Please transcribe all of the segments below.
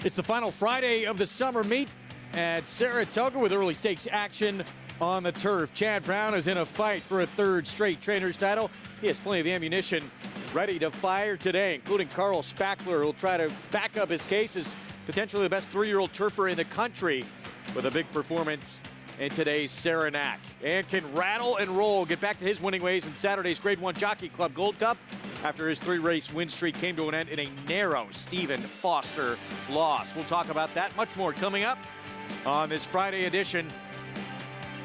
It's the final Friday of the summer meet at Saratoga with early stakes action on the turf. Chad Brown is in a fight for a third straight trainer's title. He has plenty of ammunition ready to fire today, including Carl Spackler, who'll try to back up his case as potentially the best three-year-old turfer in the country with a big performance in today's Saranac. And can rattle and roll, get back to his winning ways in Saturday's Grade 1 Jockey Club Gold Cup after his three-race win streak came to an end in a narrow Stephen Foster loss. We'll talk about that, much more coming up on this Friday edition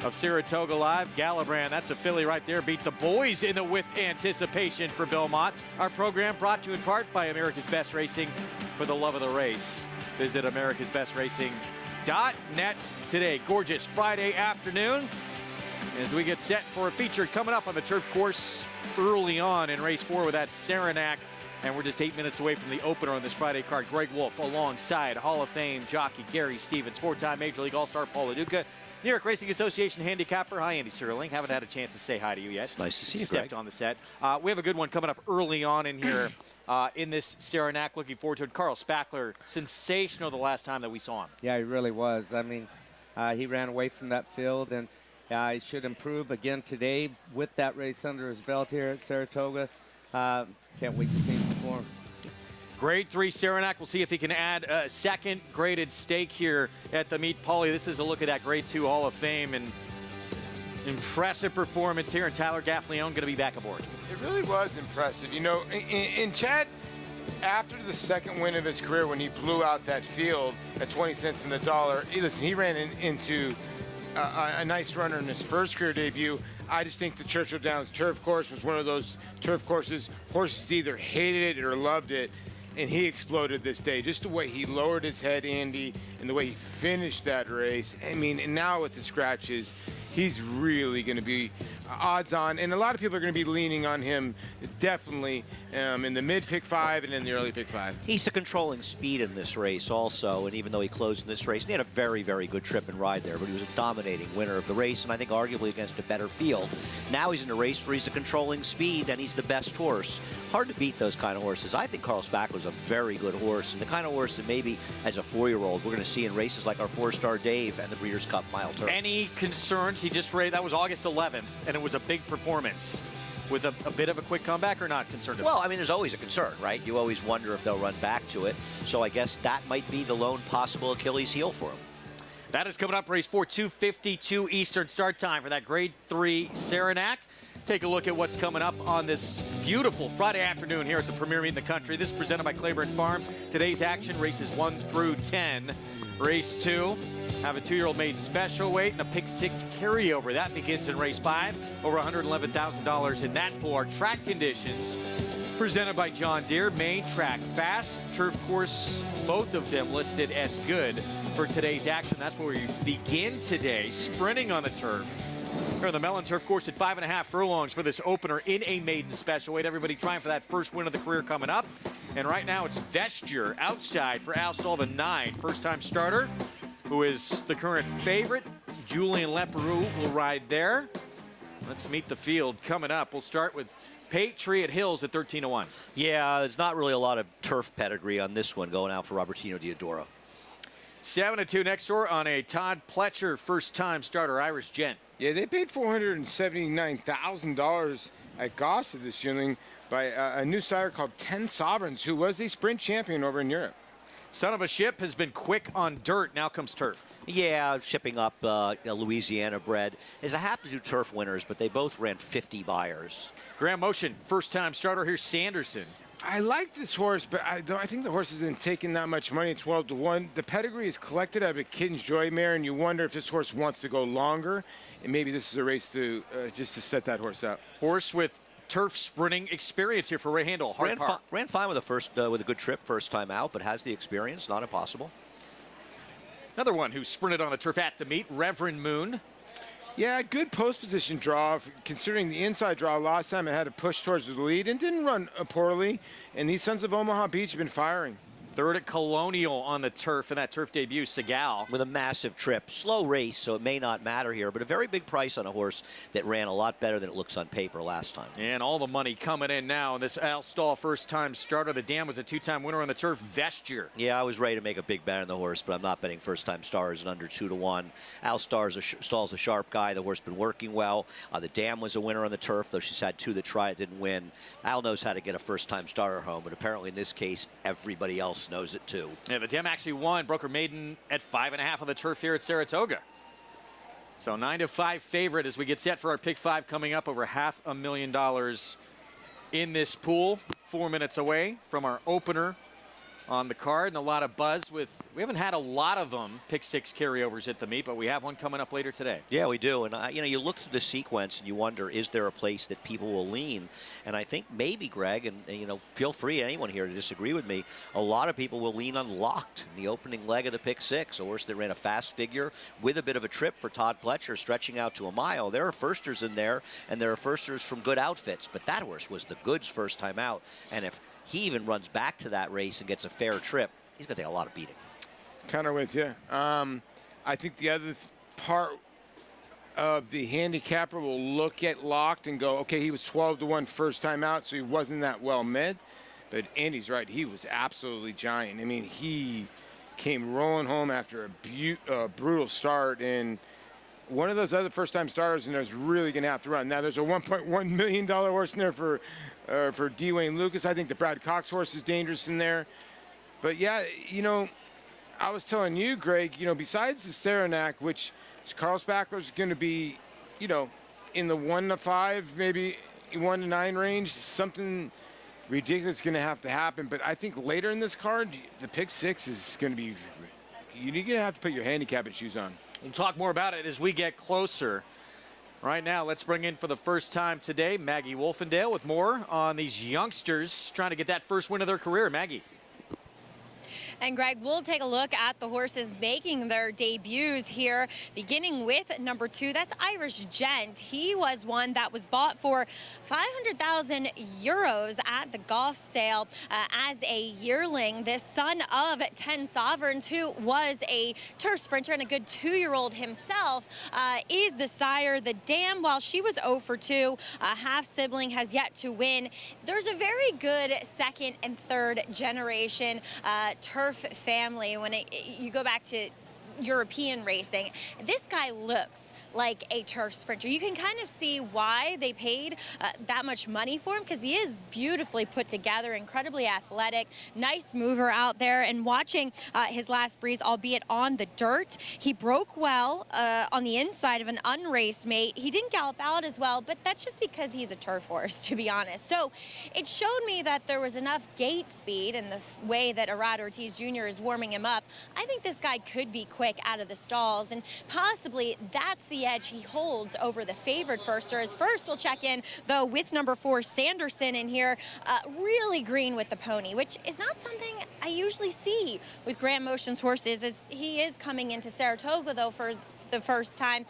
of Saratoga Live. Gallibran, that's a filly right there, beat the boys in the with anticipation for Belmont. Our program brought to you in part by America's Best Racing, for the love of the race. Visit americasbestracing.net today. Gorgeous Friday afternoon as we get set for a feature coming up on the turf course early on in race 4 with that Saranac. And we're just 8 minutes away from the opener on this Friday card. Greg Wolf alongside Hall of Fame jockey Gary Stevens, four-time Major League All-Star Paul LaDuca, New York Racing Association handicapper. Hi, Andy Yearling. Haven't had a chance to say hi to you yet. It's nice to see you, Stepped Greg. on the set. We have a good one coming up early on in here in this Saranac. Looking forward to it. Carl Spackler, sensational the last time that we saw him. Yeah, he really was. I mean, he ran away from that field, and he should improve again today with that race under his belt here at Saratoga. Can't wait to see him perform. Grade 3 Saranac. We'll see if he can add a second graded stake here at the meet. Paulie, this is a look at that Grade 2 Hall of Fame, and impressive performance here, and Tyler Gaffleone going to be back aboard. It really was impressive. You know, in Chad, after the second win of his career when he blew out that field at 20 cents in the dollar, listen, he ran into a nice runner in his first career debut. I just think the Churchill Downs turf course was one of those turf courses, horses either hated it or loved it, and he exploded this day. Just the way he lowered his head, Andy, and the way he finished that race. I mean, and now with the scratches, he's really going to be odds on, and a lot of people are going to be leaning on him definitely in the mid pick 5 and in the early pick 5. He's the controlling speed in this race also, and even though he closed in this race, and he had a very, very good trip and ride there, but he was a dominating winner of the race, and I think arguably against a better field. Now he's in a race where he's the controlling speed, and he's the best horse. Hard to beat those kind of horses. I think Carl Spackler's a very good horse, and the kind of horse that maybe as a 4-year-old we're going to see in races like our 4-star Dave and the Breeders' Cup Mile Turf. Any concerns? He just ran, that was August 11th, and it was a big performance. With a bit of a quick comeback, or not concerned about? Well, I mean, there's always a concern, right? You always wonder if they'll run back to it. So I guess that might be the lone possible Achilles heel for him. That is coming up, race 4, 2:52 Eastern start time for that Grade 3 Saranac. Take a look at what's coming up on this beautiful Friday afternoon here at the premier meet in the country. This is presented by Claiborne Farm. Today's action, races 1 through 10. Race 2, have a 2-year-old maiden special weight and a pick 6 carryover. That begins in race 5. Over $111,000 in that pool. Our track conditions presented by John Deere. Main track, fast turf course, both of them listed as good for today's action. That's where we begin today, sprinting on the turf. Here on the Mellon Turf Course at 5.5 furlongs for this opener in a maiden special weight. Everybody trying for that first win of the career coming up. And right now it's Vesture outside for Al Stall, the 9, first-time starter, who is the current favorite. Julian Leperoux will ride there. Let's meet the field coming up. We'll start with Patriot Hills at 13-1. Yeah, there's not really a lot of turf pedigree on this one going out for Robertino Diodoro. 7-2 next door on a Todd Pletcher first-time starter, Irish Gent. Yeah, they paid $479,000 at Goss of this yearling by a new sire called 10 Sovereigns, who was a sprint champion over in Europe. Son of a Ship has been quick on dirt. Now comes turf. Yeah, shipping up Louisiana bred. Is a have-to-do turf winners, but they both ran 50 buyers. Graham Motion, first-time starter here, Sanderson. I like this horse, but I think the horse isn't taking that much money, 12-1. The pedigree is collected out of a Kitten's Joy mare, and you wonder if this horse wants to go longer, and maybe this is a race to just to set that horse out. Horse with turf sprinting experience here for Ray Handel. Ran fine with a good trip first time out, but has the experience, not impossible. Another one who sprinted on the turf at the meet, Reverend Moon. Yeah, good post position draw, considering the inside draw last time it had to push towards the lead and didn't run poorly. And these Sons of Omaha Beach have been firing. Third at Colonial on the turf in that turf debut, Segal. With a massive trip. Slow race, so it may not matter here, but a very big price on a horse that ran a lot better than it looks on paper last time. And all the money coming in now. This Al Stall first-time starter. The Dam was a two-time winner on the turf, Vesture. Yeah, I was ready to make a big bet on the horse, but I'm not betting first-time stars and under 2-1. Al Stall's a sharp guy. The horse been working well. The Dam was a winner on the turf, though she's had two that tried, didn't win. Al knows how to get a first-time starter home, but apparently in this case, everybody else knows it too. Yeah, the Dam actually won. Broker Maiden at 5.5 on the turf here at Saratoga. So 9-5 favorite as we get set for our pick 5 coming up. Over $500,000 in this pool. 4 minutes away from our opener on the card, and a lot of buzz with, we haven't had a lot of them, pick 6 carryovers at the meet, but we have one coming up later today. Yeah, we do. And, you know, you look through the sequence and you wonder, is there a place that people will lean? And I think maybe, Greg, and you know, feel free, anyone here, to disagree with me, a lot of people will lean on Locked in the opening leg of the pick 6, a horse that ran a fast figure with a bit of a trip for Todd Pletcher, stretching out to a mile. There are firsters in there, and there are firsters from good outfits, but that horse was the goods first time out. And if he even runs back to that race and gets a fair trip, he's going to take a lot of beating. Kind of with you. I think the other part of the handicapper will look at Locked and go, okay, he was 12-1 first time out, so he wasn't that well met. But Andy's right, he was absolutely giant. I mean, he came rolling home after a brutal start, and one of those other first-time starters and is really going to have to run. Now, there's a $1.1 million horse in there for Dwayne Lucas. I think the Brad Cox horse is dangerous in there. But, yeah, you know, I was telling you, Greg, you know, besides the Saranac, which Carl Spackler's going to be, you know, in the 1-5, maybe 1-9 range, something ridiculous going to have to happen. But I think later in this card, the pick 6 is going to be, you're going to have to put your handicapping shoes on. We'll talk more about it as we get closer. Right now, let's bring in for the first time today Maggie Wolfendale with more on these youngsters trying to get that first win of their career. Maggie. And Greg, we'll take a look at the horses making their debuts here, beginning with number 2. That's Irish Gent. He was one that was bought for 500,000 euros at the golf sale as a yearling. This son of 10 Sovereigns, who was a turf sprinter and a good 2-year-old himself, is the sire. The Dam, while she was 0 for 2, half sibling, has yet to win. There's a very good second and third generation turf family when you go back to European racing. This guy looks like a turf sprinter. You can kind of see why they paid that much money for him, because he is beautifully put together, incredibly athletic, nice mover out there. And watching his last breeze, albeit on the dirt, he broke well on the inside of an unraced mate. He didn't gallop out as well, but that's just because he's a turf horse, to be honest. So it showed me that there was enough gate speed in the way that Arad Ortiz Jr. is warming him up. I think this guy could be quick out of the stalls, and possibly that's the edge he holds over the favored firsters. First, we'll check in, though, with number 4, Sanderson, in here. Really green with the pony, which is not something I usually see with Grand Motion's horses, as he is coming into Saratoga, though, for the first time.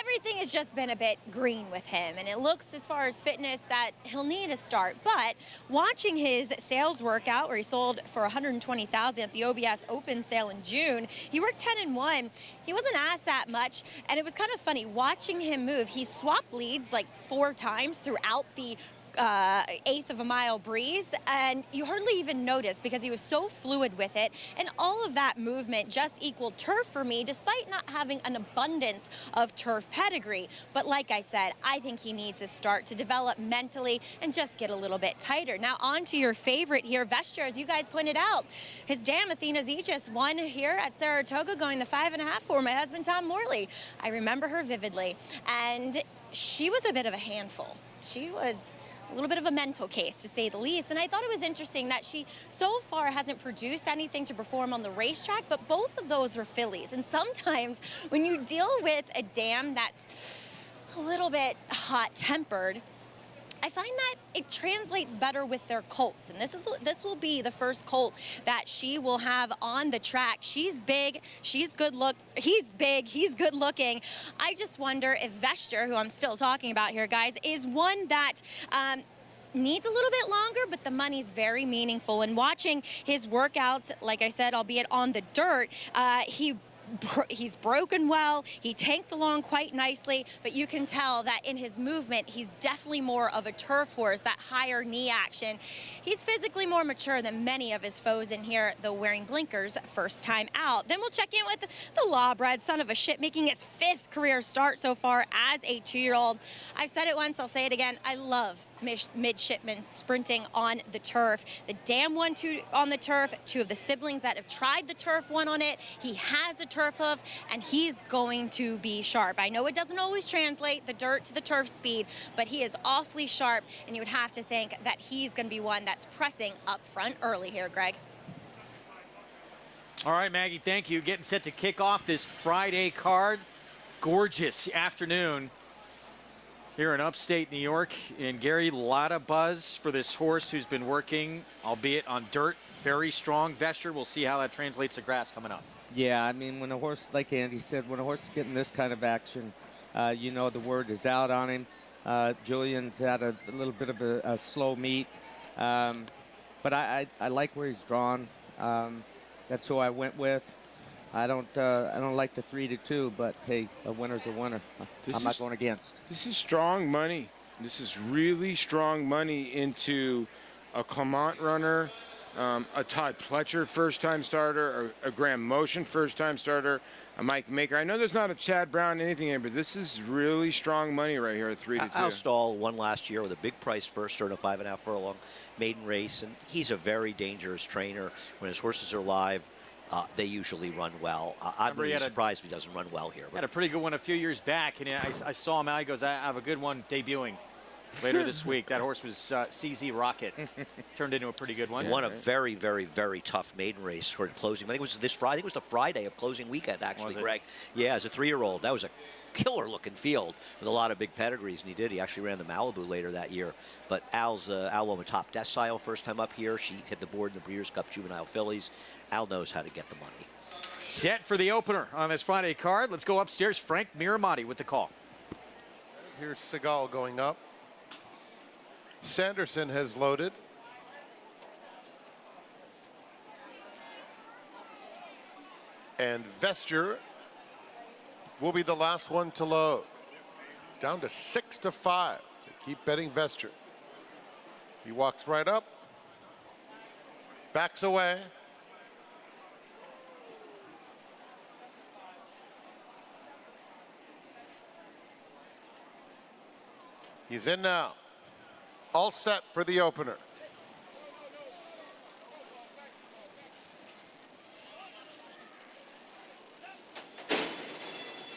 Everything has just been a bit green with him, and it looks, as far as fitness, that he'll need a start. But watching his sales workout, where he sold for $120,000 at the OBS Open sale in June, he worked 10-1. He wasn't asked that much, and it was kind of funny watching him move. He swapped leads like 4 times throughout the 1/8 of a mile breeze, and you hardly even noticed because he was so fluid with it, and all of that movement just equaled turf for me, despite not having an abundance of turf pedigree. But like I said, I think he needs a start to develop mentally and just get a little bit tighter. Now on to your favorite here, Vesture, as you guys pointed out. His Dam, Athena's Aegis, won here at Saratoga, going the 5.5 for my husband Tom Morley. I remember her vividly, and she was a bit of a handful. She was a little bit of a mental case, to say the least. And I thought it was interesting that she so far hasn't produced anything to perform on the racetrack, but both of those were fillies. And sometimes when you deal with a Dam that's a little bit hot-tempered, I find that it translates better with their colts, and this will be the first colt that she will have on the track. She's big, she's good look. He's big, he's good looking. I just wonder if Vesture, who I'm still talking about here, guys, is one that needs a little bit longer, but the money's very meaningful. And watching his workouts, like I said, albeit on the dirt, he's broken well, he tanks along quite nicely, but you can tell that in his movement, he's definitely more of a turf horse, that higher knee action. He's physically more mature than many of his foes in here, though wearing blinkers first time out. Then we'll check in with the Lawbred, son of a ship, making his 5th career start so far as a 2-year-old. I've said it once, I'll say it again, I love midshipmen sprinting on the turf. The dam won 2 on the turf, 2 of the siblings that have tried the turf won on it. He has a turf hoof, and he's going to be sharp. I know it doesn't always translate the dirt to the turf speed, but he is awfully sharp, and you would have to think that he's going to be one that's pressing up front early here, Greg. All right, Maggie, thank you. Getting set to kick off this Friday card. Gorgeous afternoon here in upstate New York. And Gary, a lot of buzz for this horse who's been working, albeit on dirt, very strong vesture. We'll see how that translates to grass coming up. Yeah, I mean, when a horse, like Andy said, when a horse is getting this kind of action, you know the word is out on him. Julian's had a little bit of a slow meet, but I like where he's drawn. That's who I went with. I don't like the 3-2, but hey, a winner's a winner. I'm not going against. This is strong money. This is really strong money into a Clement runner, a Todd Pletcher first-time starter, a Graham Motion first-time starter, a Mike Maker. I know there's not a Chad Brown anything here, but this is really strong money right here at 3-2. Al Stahl won last year with a big price first start in a 5.5 furlong maiden race, and he's a very dangerous trainer. When his horses are live, they usually run well. I'm really surprised if he doesn't run well here. He had a pretty good one a few years back, and I saw him out. He goes, I have a good one debuting later this week. That horse was CZ Rocket. Turned into a pretty good one. Won a very, very, very tough maiden race for closing. I think it was this Friday. I think it was the Friday of closing weekend, actually, Greg. Yeah, as a 3-year-old. That was a killer-looking field with a lot of big pedigrees, and he did. He actually ran the Malibu later that year. But Al won a top decile first time up here. She hit the board in the Breeders' Cup Juvenile Fillies. Al knows how to get the money. Set for the opener on this Friday card. Let's go upstairs. Frank Miramati with the call. Here's Seagal going up. Sanderson has loaded. And Vesture will be the last one to load. Down to 6-5. They keep betting Vesture. He walks right up. Backs away. He's in now. All set for the opener.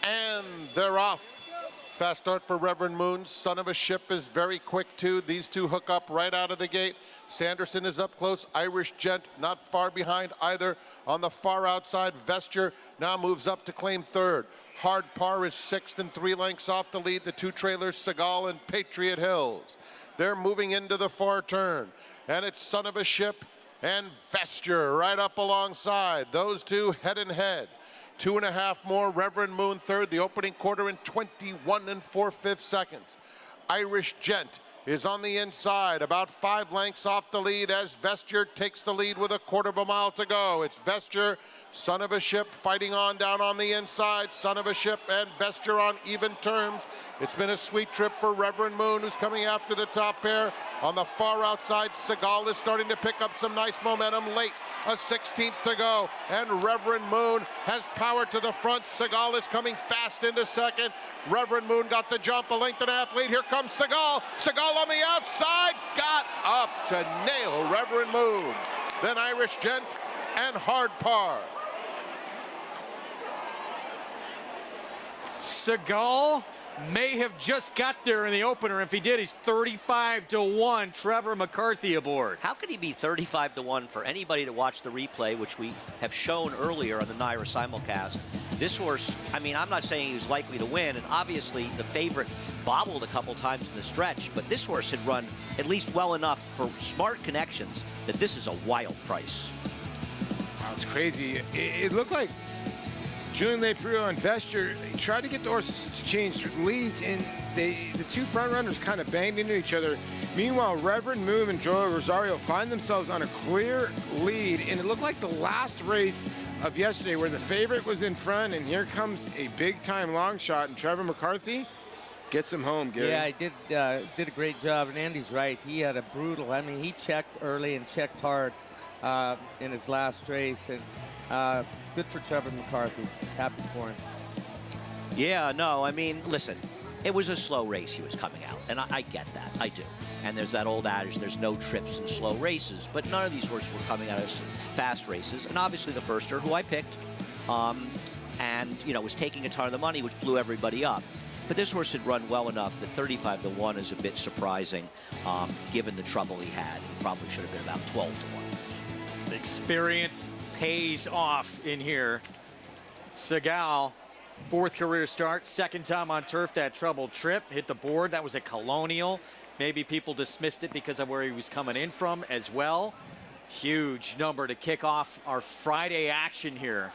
And they're off. Fast start for Reverend Moon. Son of a Ship is very quick too. These two hook up right out of the gate. Sanderson is up close. Irish Gent not far behind either. On the far outside, Vesture now moves up to claim 3rd. Hard Par is 6th and 3 lengths off the lead. The 2 trailers, Seagal and Patriot Hills. They're moving into the far turn. And it's Son of a Ship and Vesture right up alongside. Those two head and head. 2.5 more. Reverend Moon 3rd. The opening quarter in 21 4/5 seconds. Irish Gent is on the inside, about 5 lengths off the lead as Vesture takes the lead with 1/4 mile to go. It's Vesture, Son of a Ship fighting on down on the inside. Son of a Ship and Vesture on even terms. It's been a sweet trip for Reverend Moon, who's coming after the top pair. On the far outside, Seagal is starting to pick up some nice momentum late. A 16th to go, and Reverend Moon has power to the front. Seagal is coming fast into second. Reverend Moon got the jump, a 1.5 length lead. Here comes Seagal. Seagal on the outside, got up to nail Reverend Moon. Then Irish Gent and Hard Par. Seagal may have just got there in the opener. If he did, he's 35-1. Trevor McCarthy aboard. How could he be 35-1 for anybody to watch the replay, which we have shown earlier on the Naira simulcast? This horse, I mean, I'm not saying he was likely to win, and obviously the favorite bobbled a couple times in the stretch, but this horse had run at least well enough for smart connections that this is a wild price. Wow, it's crazy. It looked like Julian Lepreux and Vesture tried to get the horses to change leads, and the 2 front runners kind of banged into each other. Meanwhile, Reverend Moon and Joel Rosario find themselves on a clear lead, and it looked like the last race of yesterday where the favorite was in front, and here comes a big-time long shot, and Trevor McCarthy gets him home, Gary. Yeah, he did a great job, and Andy's right. He had a brutal, I mean, he checked early and checked hard in his last race, and good for Trevor McCarthy. Happy for him. Yeah, no, I mean, listen, it was a slow race he was coming out, and I get that, I do. And there's that old adage, there's no trips in slow races, but none of these horses were coming out as fast races. And obviously the firster, who I picked, and, you know, was taking a ton of the money, which blew everybody up. But this horse had run well enough that 35-1 is a bit surprising, given the trouble he had. He probably should have been about 12-1. Experience pays off in here. Segal, 4th career start, 2nd time on turf. That troubled trip hit the board. That was at Colonial. Maybe people dismissed it because of where he was coming in from as well. Huge number to kick off our Friday action here.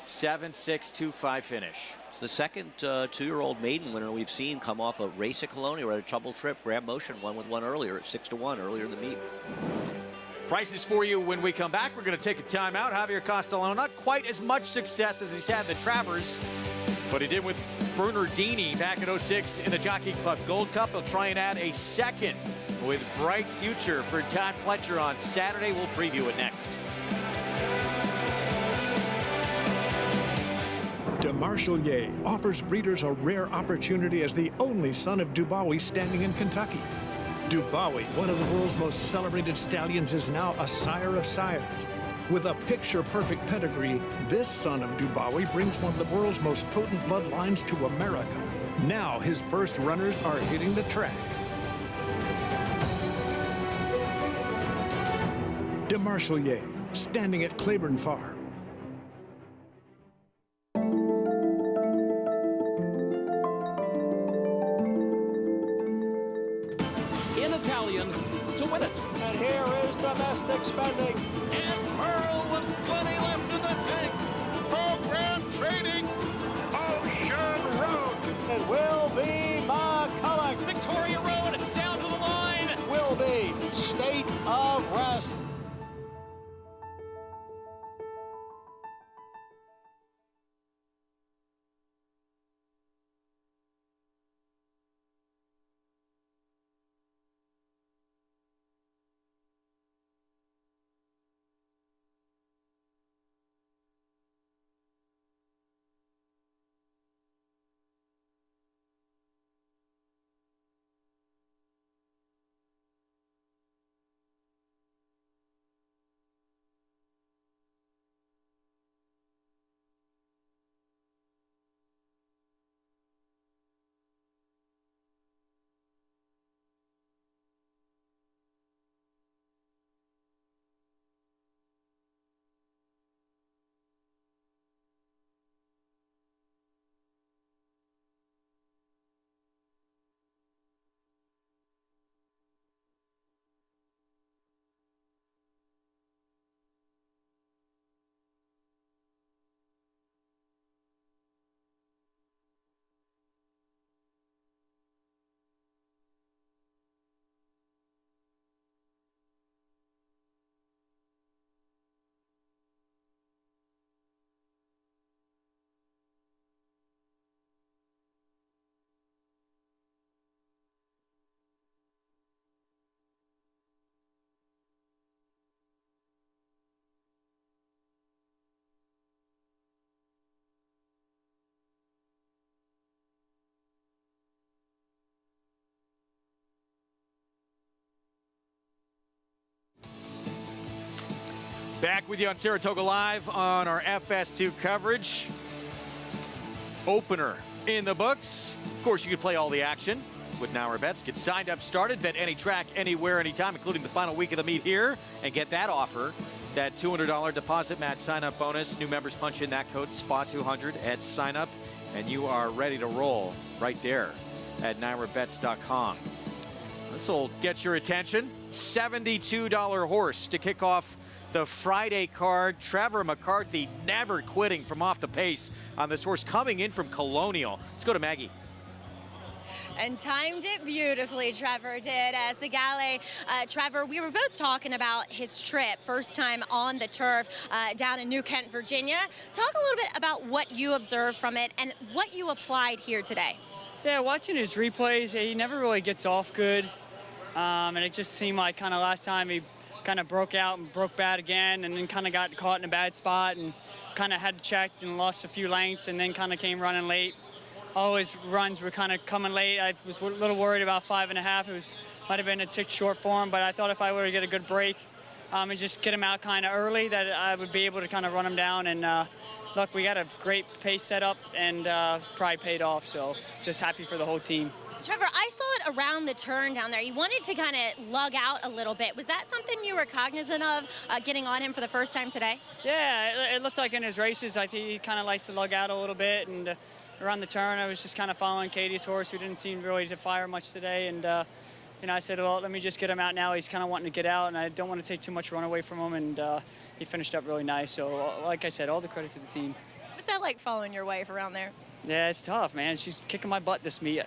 7-6-2-5 finish. It's the second 2-year-old maiden winner we've seen come off a race at Colonial or a trouble trip. Graham Motion won with one earlier at 6-1 earlier in the meet. Prices for you when we come back. We're going to take a timeout. Javier Castellano, not quite as much success as he's had in the Travers, but he did with Bernardini back in 06 in the Jockey Club Gold Cup. He'll try and add a second with bright future for Todd Pletcher on Saturday. We'll preview it next. DeMarchelier offers breeders a rare opportunity as the only son of Dubawi standing in Kentucky. Dubawi, one of the world's most celebrated stallions, is now a sire of sires. With a picture-perfect pedigree, this son of Dubawi brings one of the world's most potent bloodlines to America. Now his first runners are hitting the track. DeMarchelier, standing at Claiborne Farm. In Italian to win it. And here is domestic spending. And Pearl with plenty left in the tank. Program trading. Ocean Road. It will be McCulloch. Victoria Road down to the line. Will be State of Rest. Back with you on Saratoga Live on our FS2 coverage. Opener in the books. Of course, you can play all the action with Now Our Bets. Get signed up, started, bet any track, anywhere, anytime, including the final week of the meet here, and get that offer, that $200 deposit match sign-up bonus. New members punch in that code, SPA200 at sign-up, and you are ready to roll right there at NyraBets.com. This will get your attention. $72 horse to kick off the Friday card. Trevor McCarthy never quitting from off the pace on this horse coming in from Colonial. Let's go to Maggie. And timed it beautifully, Trevor did. Segale, Trevor, we were both talking about his trip, first time on the turf down in New Kent, Virginia. Talk a little bit about what you observed from it and what you applied here today. Yeah, watching his replays, he never really gets off good. And it just seemed like kind of last time he kind of broke out and broke bad again, and then kind of got caught in a bad spot and kind of had to check and lost a few lengths, and then kind of came running late. All his runs were kind of coming late. I was a little worried about 5.5. It might have been a tick short for him, but I thought if I were to get a good break and just get him out kind of early, that I would be able to kind of run him down. And look, we got a great pace set up, and probably paid off. So just happy for the whole team. Trevor, I saw it around the turn down there. You wanted to kind of lug out a little bit. Was that something you were cognizant of getting on him for the first time today? Yeah, it looked like in his races, I think he kind of likes to lug out a little bit. And around the turn, I was just kind of following Katie's horse, who didn't seem really to fire much today. And you know, I said, well, let me just get him out now. He's kind of wanting to get out, and I don't want to take too much run away from him. And he finished up really nice. So, like I said, all the credit to the team. What's that like following your wife around there? Yeah, it's tough, man. She's kicking my butt this meet.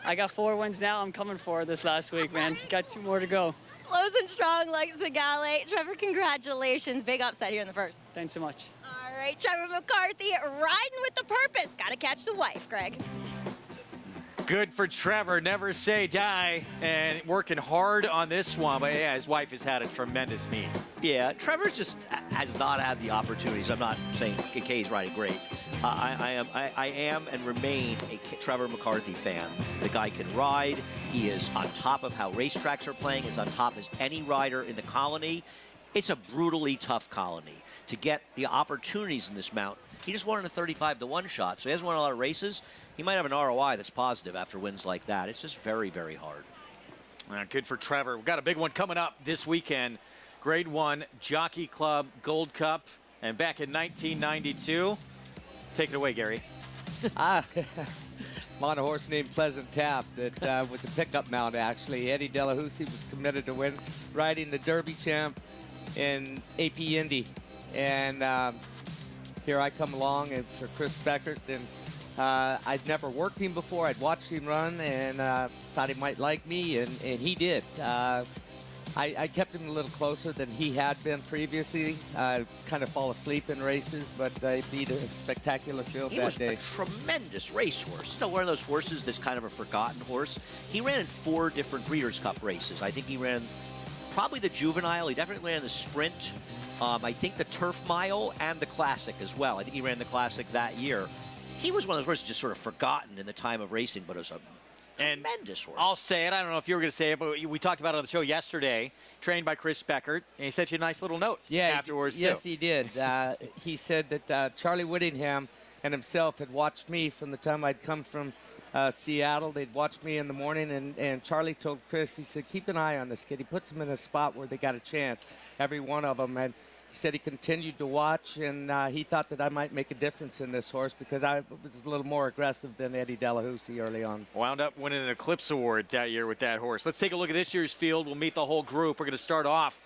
I got 4 wins now. I'm coming for her this last week, man. Got 2 more to go. Close and strong like Segale. Trevor, congratulations. Big upset here in the first. Thanks so much. All right, Trevor McCarthy riding with the purpose. Got to catch the wife, Greg. Good for Trevor, never say die, and working hard on this one. But yeah, his wife has had a tremendous meet. Yeah, Trevor just has not had the opportunities. I'm not saying Kay's riding great. I am and remain a Trevor McCarthy fan. The guy can ride. He is on top of how racetracks are playing. He's on top as any rider in the colony. It's a brutally tough colony to get the opportunities in this mount. He just won in a 35-to-1 shot, so he hasn't won a lot of races. He might have an ROI that's positive after wins like that. It's just very, very hard. Good for Trevor. We've got a big one coming up this weekend. Grade 1 Jockey Club Gold Cup. And back in 1992, take it away, Gary. I'm on a horse named Pleasant Tap that was a pickup mount, actually. Eddie Delahousie was committed to win, riding the Derby champ in AP Indy. And here I come along and for Chris Beckert, and I'd never worked him before. I'd watched him run and thought he might like me, and he did. I kept him a little closer than he had been previously. Kind of fall asleep in races, but he beat a spectacular field that day. He was a tremendous racehorse. Still one of those horses that's kind of a forgotten horse. He ran in 4 different Breeders' Cup races. I think he ran probably the Juvenile. He definitely ran the Sprint. I think the Turf Mile and the Classic as well. I think he ran the Classic that year. He was one of those horses just sort of forgotten in the time of racing, but it was a tremendous horse. I'll say it. I don't know if you were going to say it, but we talked about it on the show yesterday, trained by Chris Beckert, and he sent you a nice little note afterwards, Yes, too. he did. He said that Charlie Whittingham and himself had watched me from the time I'd come from Seattle. They'd watched me in the morning, and Charlie told Chris, he said, keep an eye on this kid. He puts him in a spot where they got a chance, every one of them. And he said he continued to watch, and he thought that I might make a difference in this horse because I was a little more aggressive than Eddie Delahousie early on. Wound up winning an Eclipse Award that year with that horse. Let's take a look at this year's field. We'll meet the whole group. We're going to start off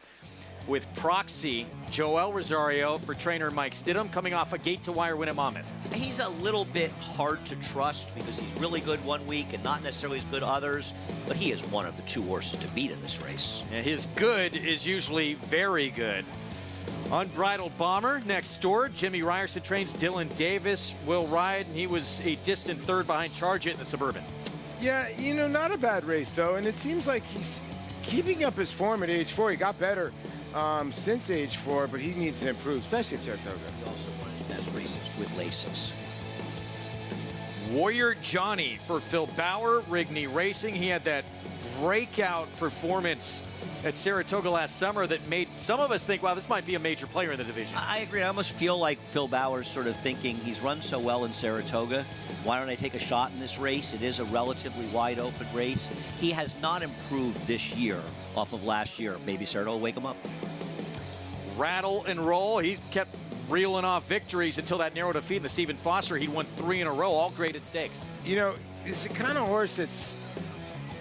with Proxy, Joel Rosario for trainer Mike Stidham, coming off a gate-to-wire win at Monmouth. He's a little bit hard to trust because he's really good one week and not necessarily as good others, but he is one of the 2 horses to beat in this race. And his good is usually very good. Unbridled Bomber next door. Jimmy Ryerson trains. Dylan Davis will ride, and he was a distant 3rd behind Charge It in the Suburban. Yeah, you know, not a bad race, though, and it seems like he's keeping up his form at age 4. He got better since age 4, but he needs to improve, especially at Saratoga. He also won his best races with Lasix. Warrior Johnny for Phil Bauer, Rigney Racing. He had that breakout performance at Saratoga last summer that made some of us think, wow, this might be a major player in the division. I agree. I almost feel like Phil Bauer's sort of thinking he's run so well in Saratoga. Why don't I take a shot in this race? It is a relatively wide open race. He has not improved this year off of last year. Maybe Saratoga will wake him up. Rattle and roll. He's kept reeling off victories until that narrow defeat in the Stephen Foster. He'd won 3 in a row, all graded stakes. You know, it's the kind of horse that's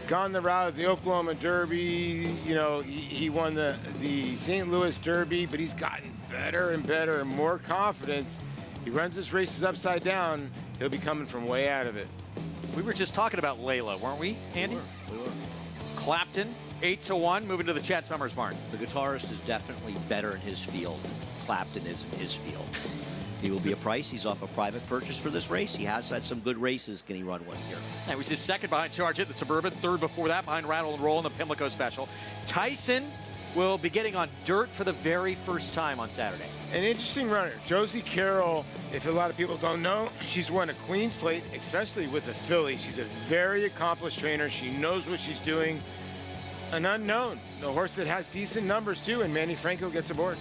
gone the route of the Oklahoma Derby. You know, he won the St. Louis Derby, but he's gotten better and better and more confidence. He runs his races upside down. He'll be coming from way out of it. We were just talking about Layla, weren't we, Andy? We were. Clapton, 8-1, moving to the Chad Summers barn. The guitarist is definitely better in his field. Clapton is in his field. He will be a price. He's off a private purchase for this race. He has had some good races. Can he run one here? That was his second behind Charge It, the Suburban. Third before that behind Rattle and Roll in the Pimlico Special. Tyson will be getting on dirt for the very first time on Saturday. An interesting runner. Josie Carroll, if a lot of people don't know, she's won a Queen's Plate, especially with the filly. She's a very accomplished trainer. She knows what she's doing. An unknown. The horse that has decent numbers, too, and Manny Franco gets aboard.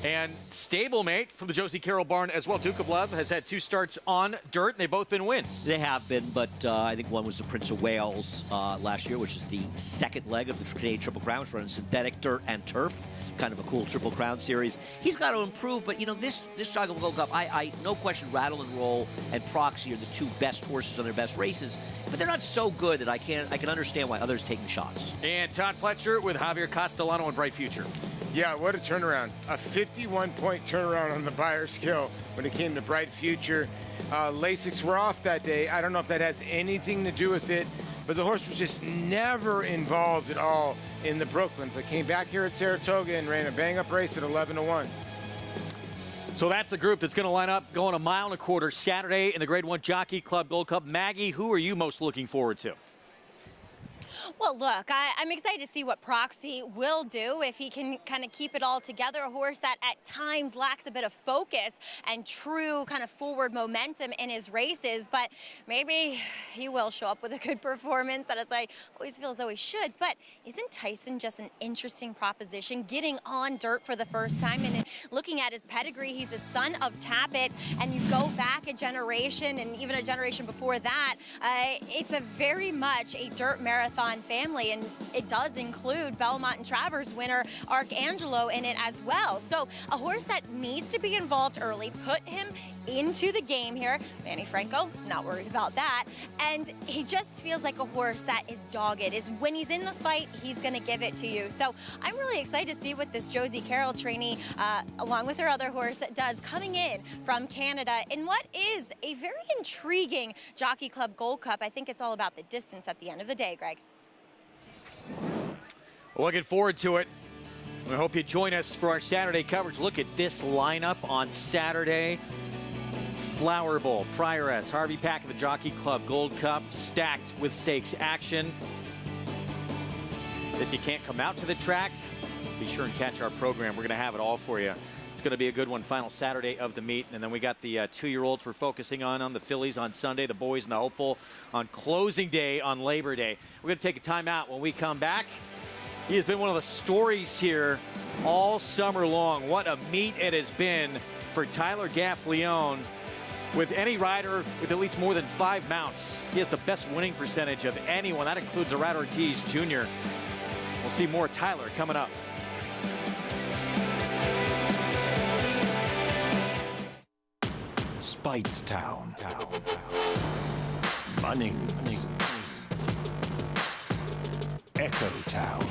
And stablemate from the Josie Carroll barn as well, Duke of Love, has had 2 starts on dirt, and they've both been wins. They have been, but I think one was the Prince of Wales last year, which is the second leg of the Canadian Triple Crown, which running synthetic dirt and turf. Kind of a cool Triple Crown series. He's got to improve, but, you know, this Jockey Club Gold Cup, I no question Rattle and Roll and Proxy are the 2 best horses on their best races, but they're not so good that I can understand why others taking shots. And Todd Pletcher with Javier Castellano and Bright Future. Yeah, what a turnaround. A 51-point turnaround on the buyer skill when it came to Bright Future. Lasix were off that day. I don't know if that has anything to do with it, but the horse was just never involved at all in the Brooklyn, but came back here at Saratoga and ran a bang-up race at 11-1. So that's the group that's going to line up going 1.25 miles Saturday in the Grade 1 Jockey Club Gold Cup. Maggie, who are you most looking forward to? Well, look, I'm excited to see what Proxy will do if he can kind of keep it all together. A horse that at times lacks a bit of focus and true kind of forward momentum in his races, but maybe he will show up with a good performance, and as I always feel as though he should. But isn't Tyson just an interesting proposition, getting on dirt for the first time? And looking at his pedigree, he's a son of Tappet, and you go back a generation and even a generation before that, it's a very much a dirt marathon family, and it does include Belmont and Travers winner Arcangelo in it as well. So a horse that needs to be involved early, put him into the game here. Manny Franco, not worried about that. And he just feels like a horse that is dogged. Is when he's in the fight, he's going to give it to you. So I'm really excited to see what this Josie Carroll trainee, along with her other horse, does coming in from Canada in what is a very intriguing Jockey Club Gold Cup. I think it's all about the distance at the end of the day, Greg. Looking forward to it. We hope you join us for our Saturday coverage. Look at this lineup on Saturday. Flower Bowl, Prioress, Harvey Pack of the Jockey Club Gold Cup, stacked with stakes action. If you can't come out to the track, be sure and catch our program. We're going to have it all for you. It's going to be a good one, final Saturday of the meet. And then we got the 2-year-olds we're focusing on the fillies on Sunday, the boys and the hopeful on closing day on Labor Day. We're going to take a time out. When we come back, he has been one of the stories here all summer long. What a meet it has been for Tyler Gaffleone. With any rider with at least more than 5 mounts, he has the best winning percentage of anyone. That includes Arad Ortiz Jr. We'll see more Tyler coming up. Speightstown. Munning. Echo Town.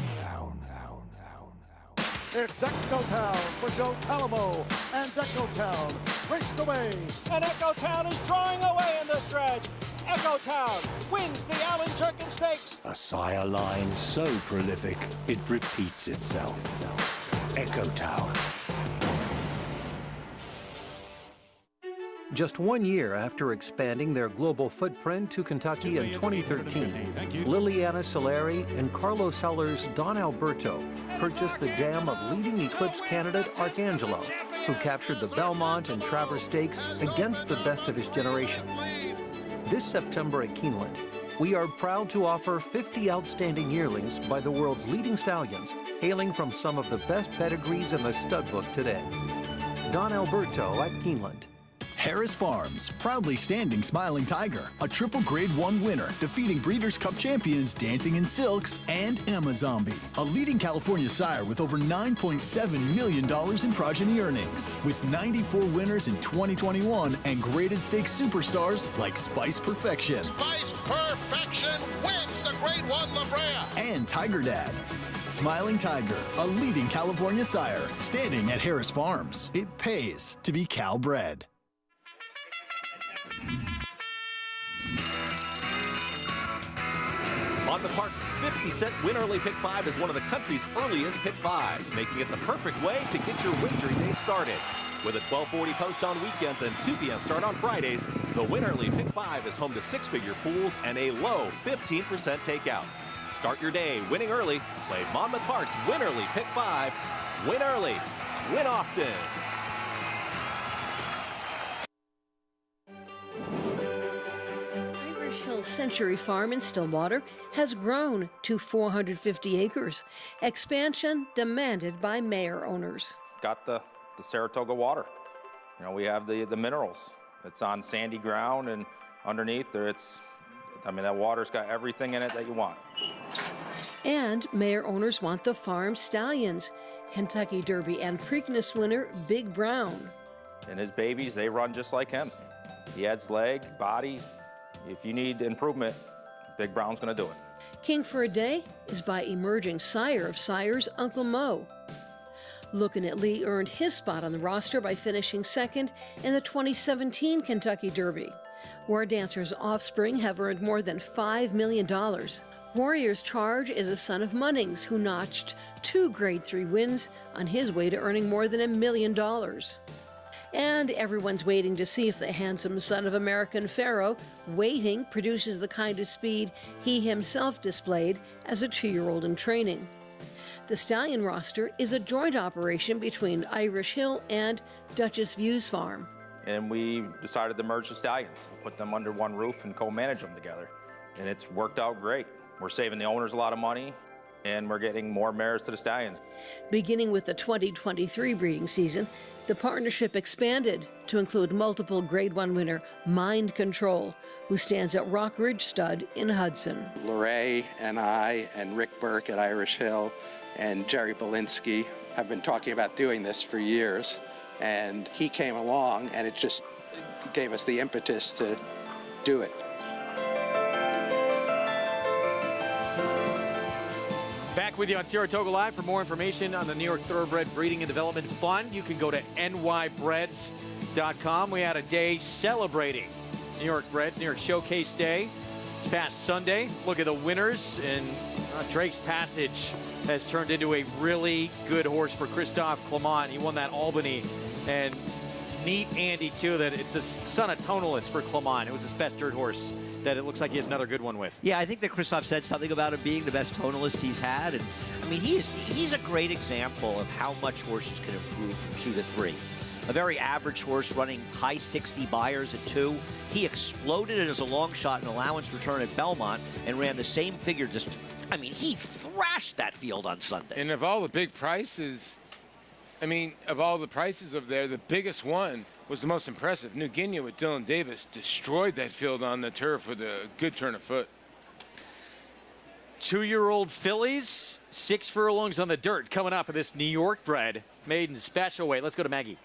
It's Echo Town for Joe Palamo, and Echo Town raced away, and Echo Town is drawing away in the stretch. Echo Town wins the Allen Jerkin Stakes. A sire line so prolific, it repeats itself. Echo Town. Just 1 year after expanding their global footprint to Kentucky in 2013, Liliana Solari and Carlos Heller's Don Alberto purchased the dam of leading Eclipse candidate Arcangelo, who captured the Belmont and Travers Stakes against the best of his generation. This September at Keeneland, we are proud to offer 50 outstanding yearlings by the world's leading stallions, hailing from some of the best pedigrees in the stud book today. Don Alberto at Keeneland. Harris Farms, proudly standing Smiling Tiger, a triple Grade 1 winner, defeating Breeders' Cup champions Dancing in Silks and Amazombie, a leading California sire with over $9.7 million in progeny earnings, with 94 winners in 2021 and graded stakes superstars like Spice Perfection. Spice Perfection wins the Grade 1 La Brea. And Tiger Dad. Smiling Tiger, a leading California sire, standing at Harris Farms. It pays to be Cal bred. Monmouth Park's 50-cent Win Early Pick 5 is one of the country's earliest Pick 5s, making it the perfect way to get your wagering day started. With a 12:40 post on weekends and 2 p.m. start on Fridays, the Win Early Pick 5 is home to 6-figure pools and a low 15% takeout. Start your day winning early. Play Monmouth Park's Win Early Pick 5. Win early, win often. Century Farm in Stillwater has grown to 450 acres. Expansion demanded by mare owners. Got the Saratoga water. You know, we have the minerals. It's on sandy ground, and underneath there that water's got everything in it that you want. And mare owners want the farm stallions. Kentucky Derby and Preakness winner Big Brown. And his babies, they run just like him. He adds leg, body. If you need improvement, Big Brown's going to do it. King for a Day is by emerging sire of sires, Uncle Mo. Lookin' at Lee earned his spot on the roster by finishing second in the 2017 Kentucky Derby. War Dancer's offspring have earned more than $5 million. Warrior's Charge is a son of Munnings who notched 2 Grade 3 wins on his way to earning more than $1 million. And everyone's waiting to see if the handsome son of American Pharaoh, Waiting, produces the kind of speed he himself displayed as a 2-year-old in training. The stallion roster is a joint operation between Irish Hill and Duchess Views Farm. And we decided to merge the stallions, put them under one roof and co-manage them together. And it's worked out great. We're saving the owners a lot of money, and we're getting more mares to the stallions. Beginning with the 2023 breeding season, the partnership expanded to include multiple Grade 1 winner Mind Control, who stands at Rock Ridge Stud in Hudson. Lorray and I and Rick Burke at Irish Hill and Jerry Belinsky have been talking about doing this for years, and he came along and it just gave us the impetus to do it. Back with you on Saratoga Live. For more information on the New York Thoroughbred Breeding and Development Fund, you can go to nybreds.com. We had a day celebrating New York Breds, New York Showcase Day. This past Sunday, look at the winners, and Drake's Passage has turned into a really good horse for Christophe Clement. He won that Albany, and neat, Andy, too, that it's a son of Tonalist for Clement. It was his best dirt horse that it looks like he has another good one with. Yeah, I think that Christoph said something about him being the best tonalist he's had. And I mean, he's a great example of how much horses can improve from 2 to 3. A very average horse running high 60 buyers at 2. He exploded it as a long shot in Allowance return at Belmont and ran the same figure. He thrashed that field on Sunday. And of all the big prices, of all the prices of there, the biggest one was the most impressive. New Guinea with Dylan Davis destroyed that field on the turf with a good turn of foot. 2-year-old fillies, 6 furlongs on the dirt coming up in this New York bred maiden special weight. Let's go to Maggie.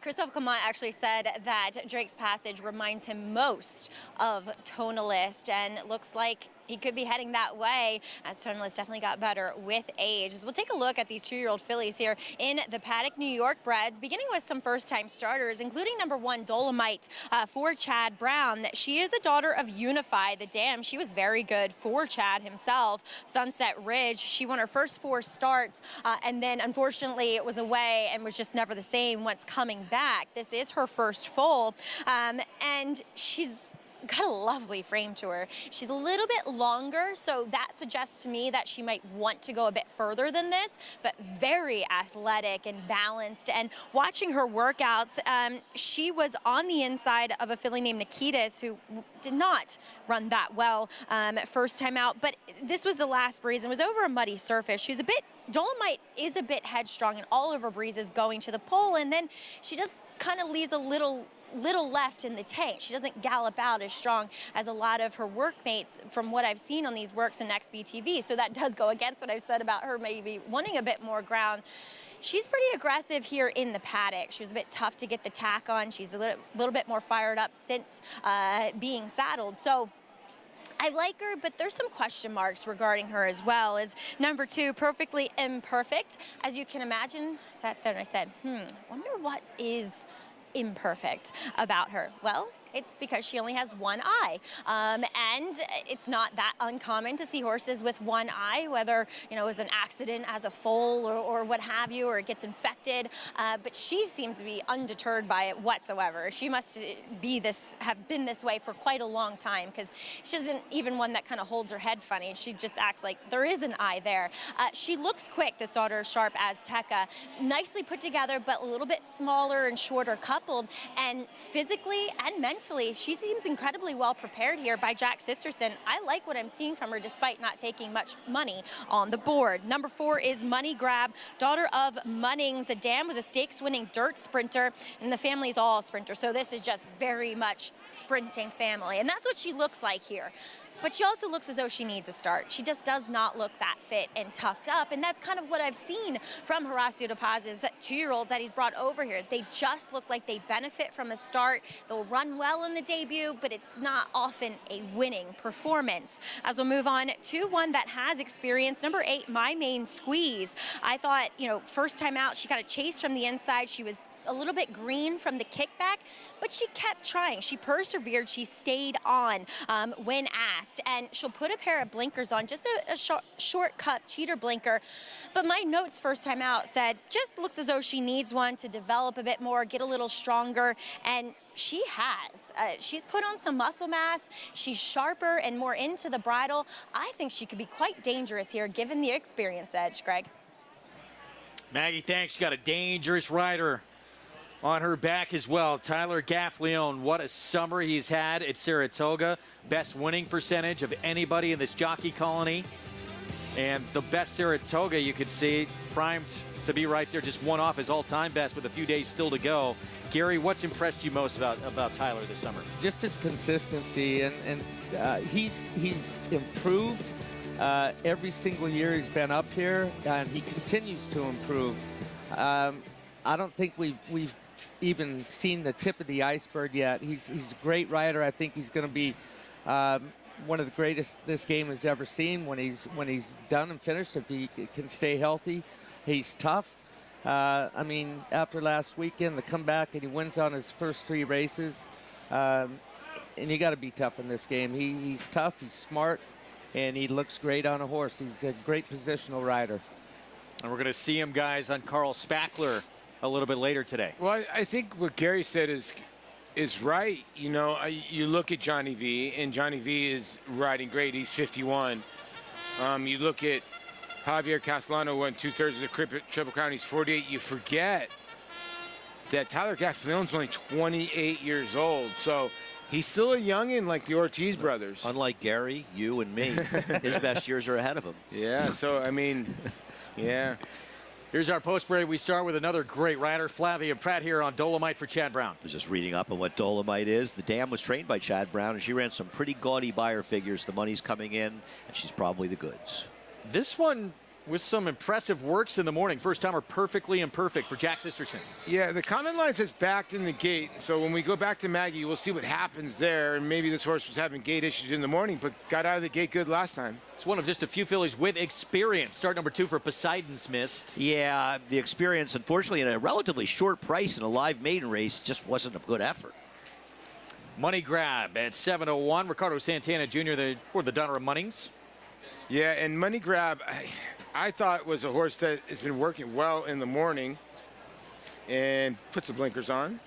Christophe Clement actually said that Drake's Passage reminds him most of Tonalist, and it looks like he could be heading that way, as Tonalist definitely got better with age. As we'll take a look at these 2-year-old fillies here in the Paddock New York breds, beginning with some first-time starters, including number 1 Dolomite for Chad Brown. She is a daughter of Unify, the dam. She was very good for Chad himself. Sunset Ridge, she won her first 4 starts, and then unfortunately it was away and was just never the same once coming back. This is her first foal, and she's got a lovely frame to her. She's a little bit longer, so that suggests to me that she might want to go a bit further than this, but very athletic and balanced. And watching her workouts, she was on the inside of a filly named Nikitas, who did not run that well first time out, but this was the last breeze and was over a muddy surface. She's a bit, Dolomite is a bit headstrong in all of her breezes going to the pole, and then she just kind of leaves a little left in the tank. She doesn't gallop out as strong as a lot of her workmates from what I've seen on these works in XBTV. So that does go against what I've said about her maybe wanting a bit more ground. She's pretty aggressive here in the paddock. She was a bit tough to get the tack on. She's a little bit more fired up since being saddled. So I like her, but there's some question marks regarding her as well. As number 2, Perfectly Imperfect. As you can imagine, I sat there and I said, wonder what is imperfect about her. Well, It's because she only has one eye. And it's not that uncommon to see horses with one eye, whether, you know, it was an accident as a foal or what have you, or it gets infected. But she seems to be undeterred by it whatsoever. She must have been this way for quite a long time, because she isn't even one that kind of holds her head funny. She just acts like there is an eye there. She looks quick, this daughter of Sharp Azteca. Nicely put together, but a little bit smaller and shorter coupled. And physically and mentally, she seems incredibly well prepared here by Jack Sisterson. I like what I'm seeing from her, despite not taking much money on the board. Number 4 is Money Grab, daughter of Munnings. The dam was a stakes-winning dirt sprinter, and the family's all sprinter, so this is just very much sprinting family. And that's what she looks like here. But she also looks as though she needs a start. She just does not look that fit and tucked up, and that's kind of what I've seen from Horacio De Paz's 2-year-olds that he's brought over here. They just look like they benefit from a start. They'll run well in the debut, but it's not often a winning performance. As we'll move on to one that has experience, number 8, My Main Squeeze. I thought, you know, first time out, she got a chase from the inside. She was a little bit green from the kickback, but she kept trying. She persevered. She stayed on when asked, and she'll put a pair of blinkers on, just a short cut cheater blinker. But my notes first time out said, just looks as though she needs one to develop a bit more, get a little stronger, and she has. She's put on some muscle mass. She's sharper and more into the bridle. I think she could be quite dangerous here, given the experience edge, Greg. Maggie, thanks. She got a dangerous rider on her back as well. Tyler Gaffleone, what a summer he's had at Saratoga. Best winning percentage of anybody in this jockey colony. And the best Saratoga you could see, primed to be right there, just one off his all-time best with a few days still to go. Gary, what's impressed you most about Tyler this summer? Just his consistency, and he's improved every single year he's been up here, and he continues to improve. I don't think we've even seen the tip of the iceberg yet. He's a great rider. I think he's going to be one of the greatest this game has ever seen when he's done and finished, if he can stay healthy. He's tough. I mean, after last weekend, the comeback, and he wins on his first 3 races. And you got to be tough in this game. He's tough, he's smart, and he looks great on a horse. He's a great positional rider. And we're going to see him, guys, on Carl Spackler a little bit later today. Well, I think what Gary said is right. You know, you look at Johnny V, and Johnny V is riding great. He's 51. You look at Javier Castellano, won 2/3 of the Triple Crown. He's 48. You forget that Tyler Gaffleone's only 28 years old. So he's still a youngin' like the Ortiz brothers. Unlike Gary, you, and me, his best years are ahead of him. Yeah, so, I mean, yeah. Here's our post break. We start with another great rider, Flavia Pratt, here on Dolomite for Chad Brown. I was just reading up on what Dolomite is. The dam was trained by Chad Brown, and she ran some pretty gaudy buyer figures. The money's coming in, and she's probably the goods. This one with some impressive works in the morning. First timer perfectly imperfect for Jack Sisterson. Yeah, the comment line says backed in the gate. So when we go back to Maggie, we'll see what happens there. And maybe this horse was having gate issues in the morning, but got out of the gate good last time. It's one of just a few fillies with experience. Start number 2 for Poseidon's Mist. Yeah, the experience, unfortunately, in a relatively short price in a live maiden race, just wasn't a good effort. Money Grab at 7:01. Ricardo Santana Jr. for the Donner of Munnings. Yeah, and Money Grab, I thought was a horse that has been working well in the morning and put some blinkers on.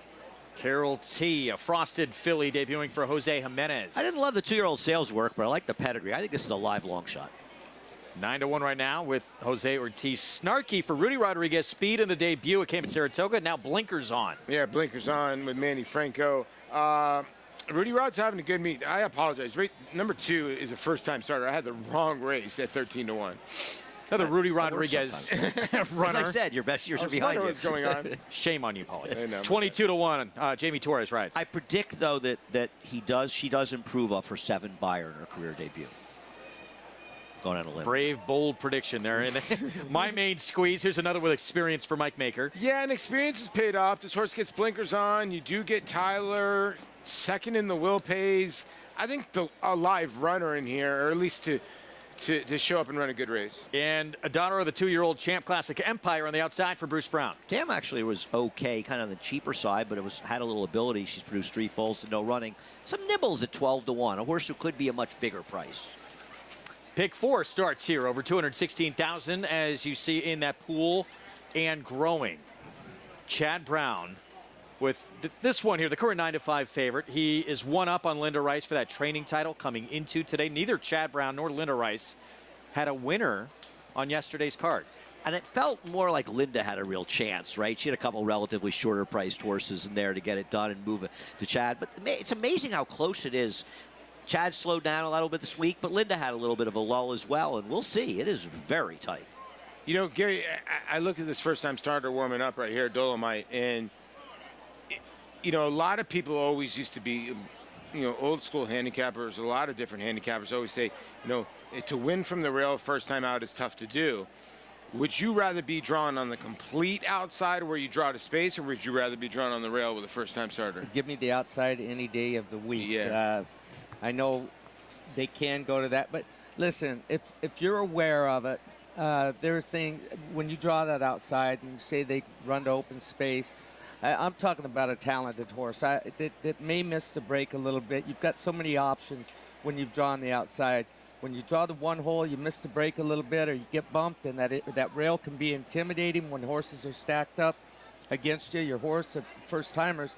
Carol T, a frosted filly debuting for Jose Jimenez. I didn't love the 2-year-old sales work, but I like the pedigree. I think this is a live long shot. 9-1 right now with Jose Ortiz. Snarky for Rudy Rodriguez. Speed in the debut. It came at Saratoga. Now blinkers on. Yeah, blinkers on with Manny Franco. Rudy Rod's having a good meet. I apologize. Number 2 is a first-time starter. I had the wrong race at 13-1. Another Rudy Rodriguez runner. As I said, your best years are behind you. What's going on. Shame on you, Paulie. 22-1. Jamie Torres rides. I predict, though, that she does improve off her 7 buyer in her career debut. Going on a limb. Brave, bold prediction there. And My Main Squeeze. Here's another with experience for Mike Maker. Yeah, and experience has paid off. This horse gets blinkers on. You do get Tyler second in the Will Pays. I think a live runner in here, or at least to to show up and run a good race. And Adonero, the 2-year-old Champ Classic Empire on the outside for Bruce Brown. Dam actually was okay, kind of on the cheaper side, but had a little ability. She's produced 3 foals to no running. Some nibbles at 12-1, a horse who could be a much bigger price. Pick 4 starts here, over 216,000, as you see in that pool, and growing. Chad Brown with this one here, the current 9-5 favorite. He is 1 up on Linda Rice for that training title coming into today. Neither Chad Brown nor Linda Rice had a winner on yesterday's card. And it felt more like Linda had a real chance, right? She had a couple relatively shorter priced horses in there to get it done and move it to Chad. But it's amazing how close it is. Chad slowed down a little bit this week, but Linda had a little bit of a lull as well. And we'll see. It is very tight. You know, Gary, I looked at this first-time starter warming up right here at Dolomite, and you know, a lot of people always used to be, you know, old school handicappers, a lot of different handicappers always say, you know, to win from the rail first time out is tough to do. Would you rather be drawn on the complete outside where you draw to space, or would you rather be drawn on the rail with a first-time starter? Give me the outside any day of the week. Yeah. I know they can go to that, but listen, if you're aware of it, there are things, when you draw that outside and you say they run to open space, I'm talking about a talented horse that may miss the break a little bit. You've got so many options when you've drawn the outside. When you draw the one hole, you miss the break a little bit, or you get bumped, and that rail can be intimidating when horses are stacked up against you. Your horse, first-timers,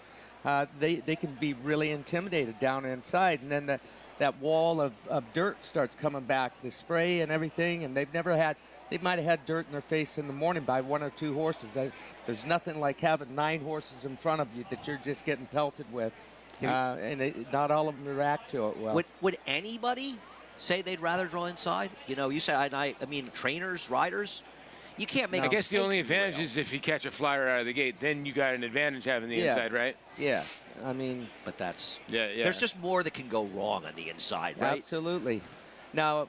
they can be really intimidated down inside, and then that wall of dirt starts coming back, the spray and everything, and they might have had dirt in their face in the morning by 1 or 2 horses. There's nothing like having 9 horses in front of you that you're just getting pelted with, and not all of them react to it well. Would anybody say they'd rather draw inside? You know, you say, I mean, trainers, riders, you can't make. I guess the only advantage is if you catch a flyer out of the gate, then you got an advantage having the inside, right? Yeah, I mean, but that's yeah. There's just more that can go wrong on the inside, right? Absolutely. Now,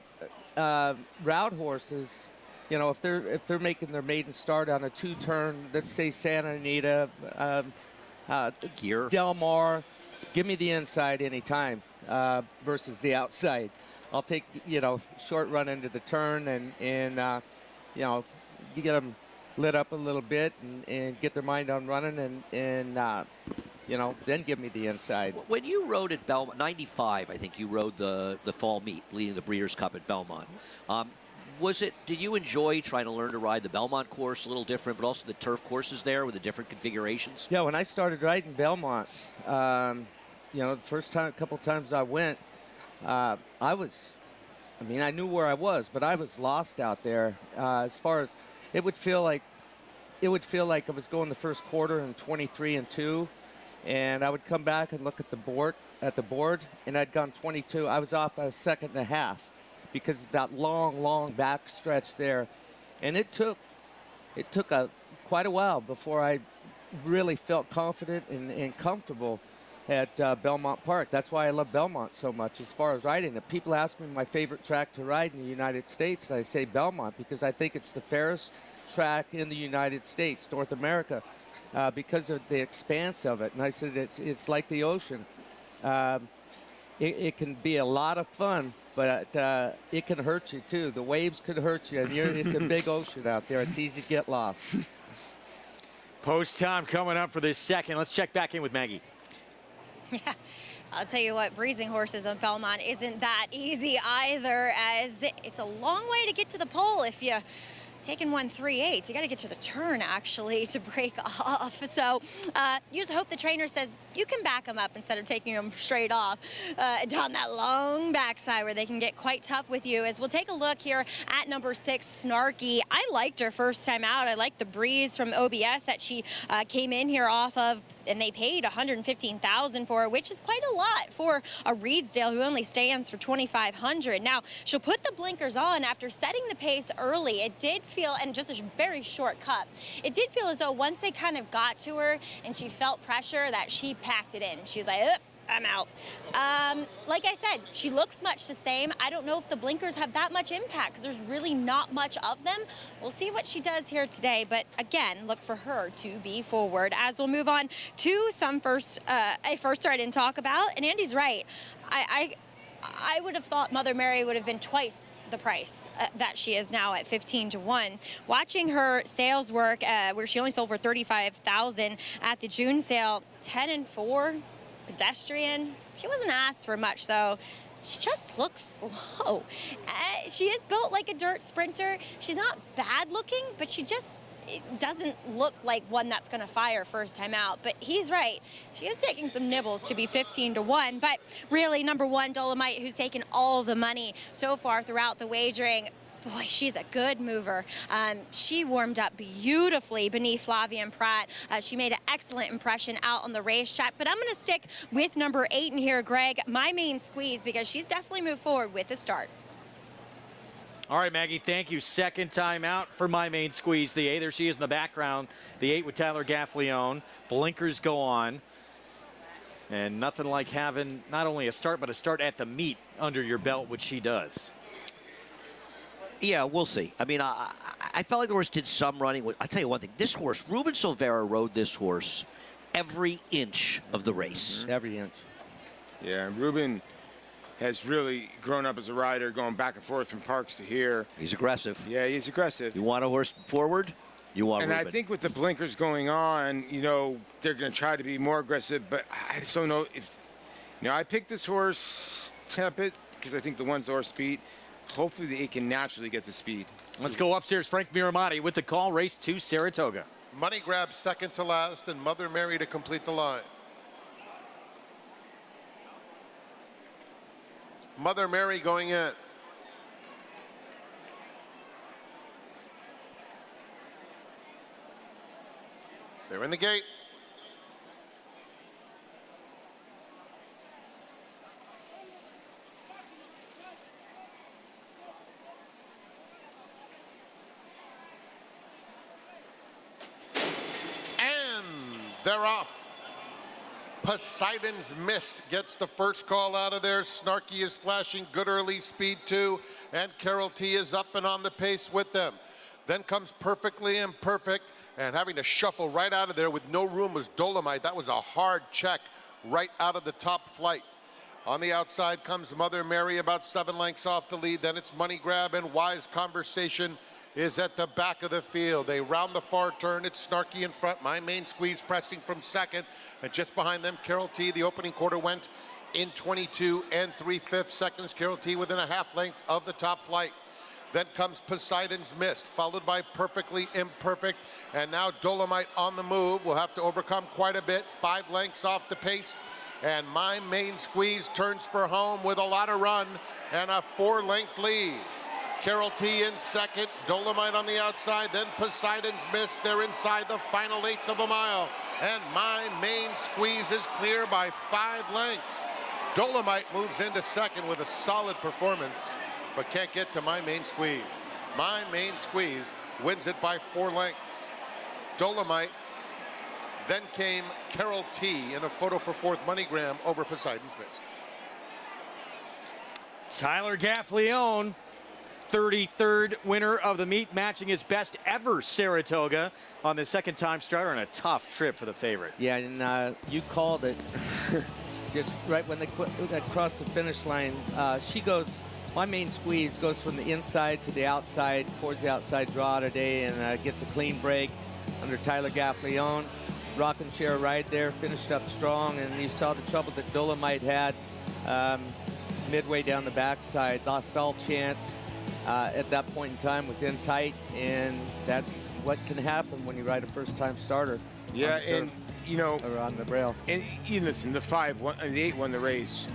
route horses, you know, if they're making their maiden start on a 2-turn, let's say Santa Anita, Del Mar, give me the inside anytime versus the outside. I'll take, you know, short run into the turn and you know, you get them lit up a little bit and get their mind on running and you know, then give me the inside. When you rode at Belmont, 95, I think you rode the fall meet, leading the Breeders' Cup at Belmont. Did you enjoy trying to learn to ride the Belmont course, a little different, but also the turf courses there with the different configurations? Yeah, when I started riding Belmont, you know, the first couple times I went, I knew where I was, but I was lost out there. As far as it would feel like I was going the first quarter in 23-2, and I would come back and look at the board, and I'd gone 22. I was off by a second and a half because of that long back stretch there, and it took quite a while before I really felt confident and comfortable at Belmont Park. That's why I love Belmont so much as far as riding it. People ask me my favorite track to ride in the United States, and I say Belmont because I think it's the fairest track in the United States, North America, because of the expanse of it. And I said it's like the ocean. It can be a lot of fun, but it can hurt you too. The waves could hurt you, and it's a big ocean out there. It's easy to get lost. Post time coming up for this second. Let's check back in with Maggie. Yeah, I'll tell you what, breezing horses on Belmont isn't that easy either, as it's a long way to get to the pole if you taking 1-3-8. You got to get to the turn, actually, to break off. So you just hope the trainer says you can back them up instead of taking them straight off down that long backside where they can get quite tough with you. As we'll take a look here at number 6, Snarky. I liked her first time out. I liked the breeze from OBS that she came in here off of, and they paid $115,000 for her, which is quite a lot for a Reedsdale who only stands for $2,500. Now, she'll put the blinkers on after setting the pace early. It did feel, and just a very short cut, it did feel as though once they kind of got to her and she felt pressure that she packed it in. She's like, I'm out. Like I said, she looks much the same. I don't know if the blinkers have that much impact because there's really not much of them. We'll see what she does here today, but again, look for her to be forward. As we'll move on to a first I didn't talk about, and Andy's right. I would have thought Mother Mary would have been twice the price that she is now at 15-1. Watching her sales work, where she only sold for $35,000 at the June sale, 10-4, pedestrian. She wasn't asked for much though. She just looks slow. She is built like a dirt sprinter. She's not bad looking, but she just doesn't look like one that's going to fire first time out. But he's right. She is taking some nibbles to be 15-1. But really, number one, Dolomite, who's taken all the money so far throughout the wagering. Boy, she's a good mover. She warmed up beautifully beneath Flavien Prat. She made an excellent impression out on the racetrack. But I'm going to stick with number 8 in here, Greg, My Main Squeeze, because she's definitely moved forward with the start. All right, Maggie, thank you. Second time out for My Main Squeeze. The 8, there she is in the background. The 8 with Tyler Gaffleone. Blinkers go on. And nothing like having not only a start, but a start at the meet under your belt, which she does. Yeah, we'll see. I mean, I felt like the horse did some running. I'll tell you one thing. This horse, Ruben Silvera rode this horse every inch of the race. Every inch. Yeah, Ruben has really grown up as a rider, going back and forth from Parks to here. He's aggressive. Yeah, he's aggressive. You want a horse forward, you want And Ruben. I think with the blinkers going on, you know, they're going to try to be more aggressive, but I just don't know if, you know, I picked this horse, Tempet, because I think the one's horse speed. Hopefully it can naturally get the speed. Let's go upstairs. Frank Miramati with the call. Race 2, Saratoga. Money Grab second to last, and Mother Mary to complete the line. Mother Mary going in. They're in the gate. They're off. Poseidon's Mist gets the first call out of there. Snarky is flashing good early speed too. And Carol T is up and on the pace with them. Then comes Perfectly Imperfect, and having to shuffle right out of there with no room was Dolomite. That was a hard check right out of the top flight. On the outside comes Mother Mary, about 7 lengths off the lead. Then it's Money Grab, and Wise Conversation is at the back of the field. They round the far turn. It's Snarky in front. My Main Squeeze pressing from second. And just behind them, Carol T. The opening quarter went in 22 3/5 seconds. Carol T. within a half length of the top flight. Then comes Poseidon's Mist, followed by Perfectly Imperfect. And now Dolomite on the move. Will have to overcome quite a bit. 5 lengths off the pace. And My Main Squeeze turns for home with a lot of run and a 4-length lead. Carol T in second, Dolomite on the outside, then Poseidon's Mist. They're inside the final 1/8 of a mile. And My Main Squeeze is clear by 5 lengths. Dolomite moves into second with a solid performance, but can't get to My Main Squeeze. My Main Squeeze wins it by 4 lengths. Dolomite, then came Carol T in a photo for 4th MoneyGram over Poseidon's Mist. Tyler Gaffleone, 33rd winner of the meet, matching his best ever Saratoga on the second time starter, and a tough trip for the favorite. Yeah, and you called it just right when they crossed the finish line. She goes, My Main Squeeze goes from the inside to the outside, towards the outside draw today, and gets a clean break under Tyler Gaffleone. Rocking chair right there, finished up strong, and you saw the trouble that Dolomite had midway down the backside, lost all chance. At that point in time was in tight, and that's what can happen when you ride a first-time starter. Yeah, and you know, or on the rail. And you listen, the 8 won the race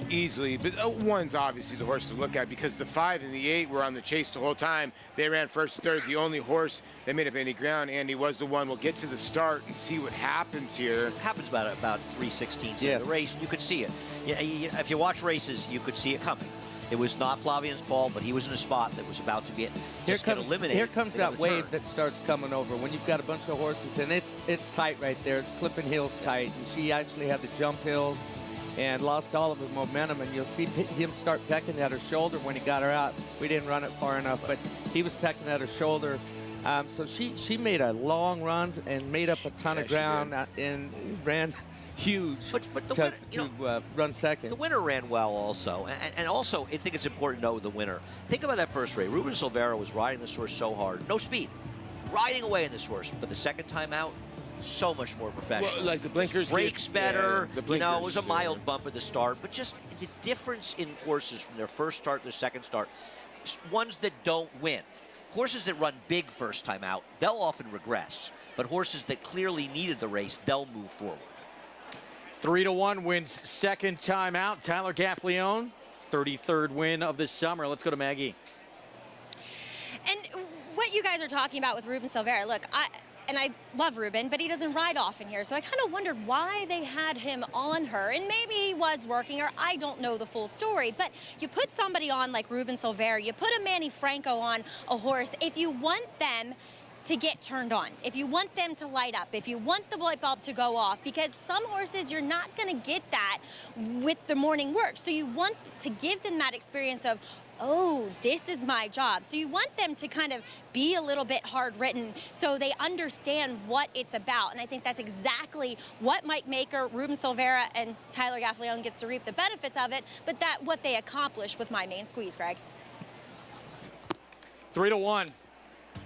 easily, but 1's obviously the horse to look at, because the 5 and the 8 were on the chase the whole time. They ran first and third. The only horse that made up any ground, Andy, was the 1. We'll get to the start and see what happens here. It happens about 3/16 yes. of the race. You could see it. If you watch races, you could see it coming. It was not Flavien's fault, but he was in a spot that was about to get eliminated. Here comes that wave that starts coming over when you've got a bunch of horses, and it's tight right there. It's clipping hills tight, and she actually had the jump hills and lost all of her momentum, and you'll see him start pecking at her shoulder when he got her out. We didn't run it far enough, but he was pecking at her shoulder. So she made a long run and made up a ton of ground and ran. huge but the to, winner, run second. The winner ran well also. And also, I think it's important to know the winner. Think about that first race. Ruben Silvera was riding this horse so hard. No speed. Riding away in this horse. But the second time out, so much more professional. Well, like the blinkers. Brakes better. Yeah, the blinkers, it was a mild bump at the start. But just the difference in horses from their first start to their second start. Ones that don't win. Horses that run big first time out, they'll often regress. But horses that clearly needed the race, they'll move forward. 3-1 wins second time out. Tyler Gaffalione, 33rd win of the summer. Let's go to Maggie. And what you guys are talking about with Ruben Silvera, look, I love Ruben, but he doesn't ride often here. So I kind of wondered why they had him on her. And maybe he was working, or I don't know the full story. But you put somebody on like Ruben Silvera, you put a Manny Franco on a horse, if you want them to get turned on, if you want them to light up, if you want the light bulb to go off, because some horses you're not going to get that with the morning work. So you want to give them that experience of, oh, this is my job. So you want them to kind of be a little bit hard-ridden so they understand what it's about. And I think that's exactly what Mike Maker, Ruben Silvera, and Tyler Gaffalione gets to reap the benefits of it, but that what they accomplish with My Main Squeeze, Greg. 3-1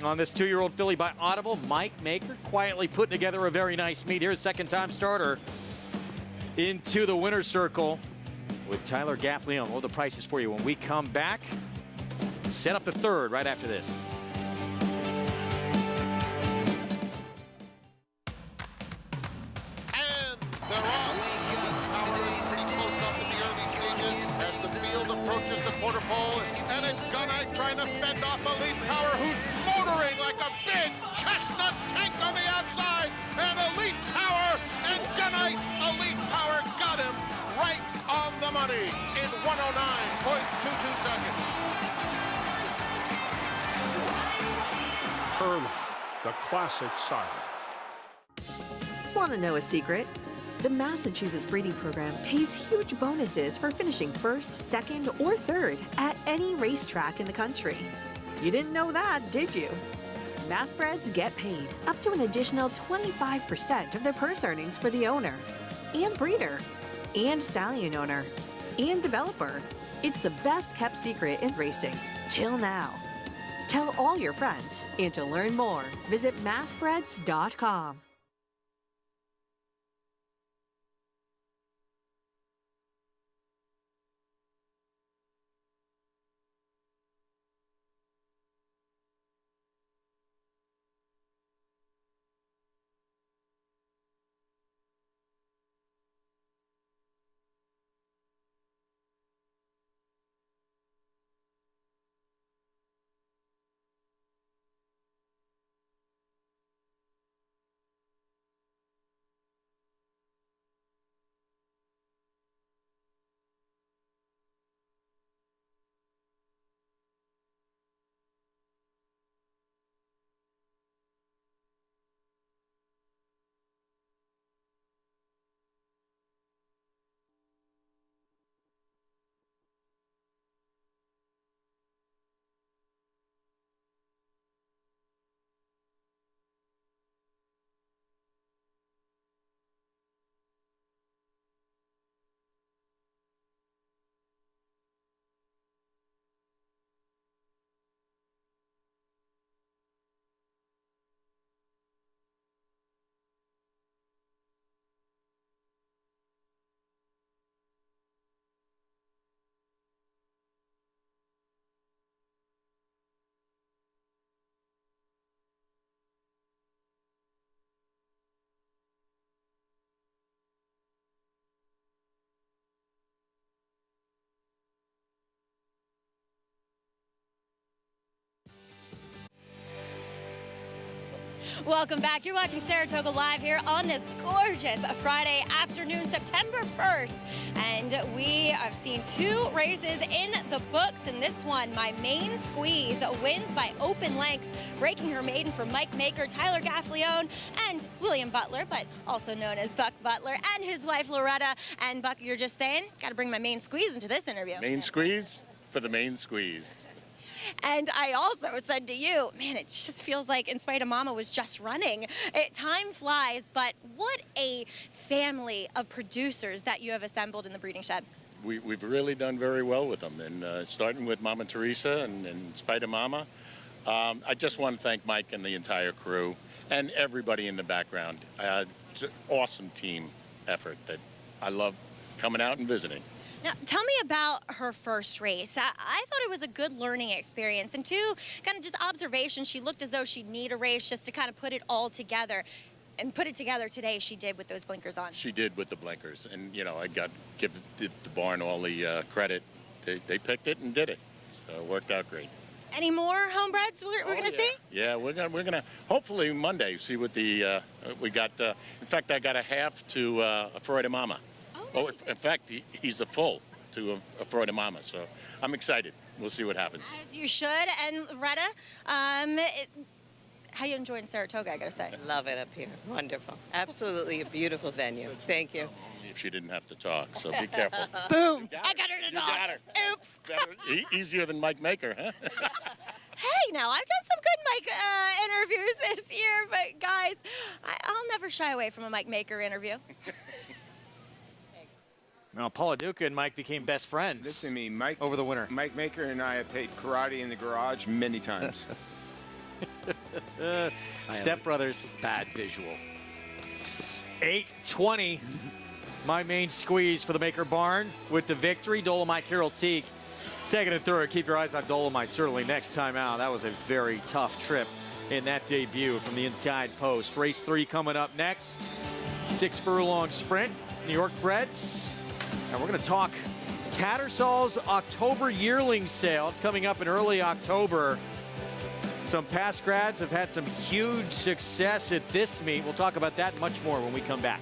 on this 2-year-old filly by Audible. Mike Maker quietly putting together a very nice meet here. Second-time starter into the winner's circle with Tyler Gaffalione. We'll have the prices for you when we come back. Set up the third right after this. And they're off. Power is pretty close up in the early stages as the field approaches the quarter pole. And it's Gunite trying to fend off Elite Power, who's motoring like a big chestnut tank on the outside. And Elite Power and Gunite, Elite Power got him right on the money in 109.22 seconds. Early, the classic sire. Want to know a secret? The Massachusetts breeding program pays huge bonuses for finishing first, second, or third at any racetrack in the country. You didn't know that, did you? Massbreds get paid up to an additional 25% of their purse earnings for the owner and breeder and stallion owner and developer. It's the best kept secret in racing till now. Tell all your friends, and to learn more, visit massbreds.com. Welcome back. You're watching Saratoga Live here on this gorgeous Friday afternoon, September 1st. And we have seen 2 races in the books. And this one, My Main Squeeze, wins by open lengths, breaking her maiden for Mike Maker, Tyler Gaffalione, and William Butler, but also known as Buck Butler, and his wife Loretta. And Buck, you're just saying, got to bring My Main Squeeze into this interview. Main Squeeze for the Main Squeeze. And I also said to you, man, it just feels like In Spite of Mama was just running. Time flies, but what a family of producers that you have assembled in the breeding shed. We've really done very well with them, and starting with Mama Teresa and In Spite of Mama. I just want to thank Mike and the entire crew and everybody in the background. It's an awesome team effort that I love coming out and visiting. Now, tell me about her first race. I thought it was a good learning experience. And two, kind of just observation, she looked as though she'd need a race just to kind of put it all together. And put it together today, she did with those blinkers on. She did with the blinkers. And, you know, I give the barn all the credit. They picked it and did it. So it worked out great. Any more homebreds we're going to see? Yeah, we're gonna hopefully Monday see what the we got. In fact, I got a half to a Freud Mama. Oh, in fact, he's a full to a Freud Mama. So I'm excited. We'll see what happens. As you should. And Retta, how you enjoying Saratoga? I gotta say. Love it up here. Wonderful. Absolutely a beautiful venue. Thank you. Only if she didn't have to talk. So be careful. Boom! I got her to talk. Got her. Oops. Easier than Mike Maker, huh? Hey, now I've done some good Mike interviews this year, but guys, I'll never shy away from a Mike Maker interview. Well, Paula Duca and Mike became best friends. Listen to me, Mike. Over the winter. Mike Maker and I have played karate in the garage many times. Step Brothers. Bad visual. 8:20. My main squeeze for the Maker Barn with the victory. Dolomite Carol Teague. Second and third. Keep your eyes on Dolomite certainly next time out. That was a very tough trip in that debut from the inside post. Race 3 coming up next. 6 furlong sprint. New York Breds. And we're going to talk Tattersalls October yearling sale. It's coming up in early October. Some past grads have had some huge success at this meet. We'll talk about that and much more when we come back.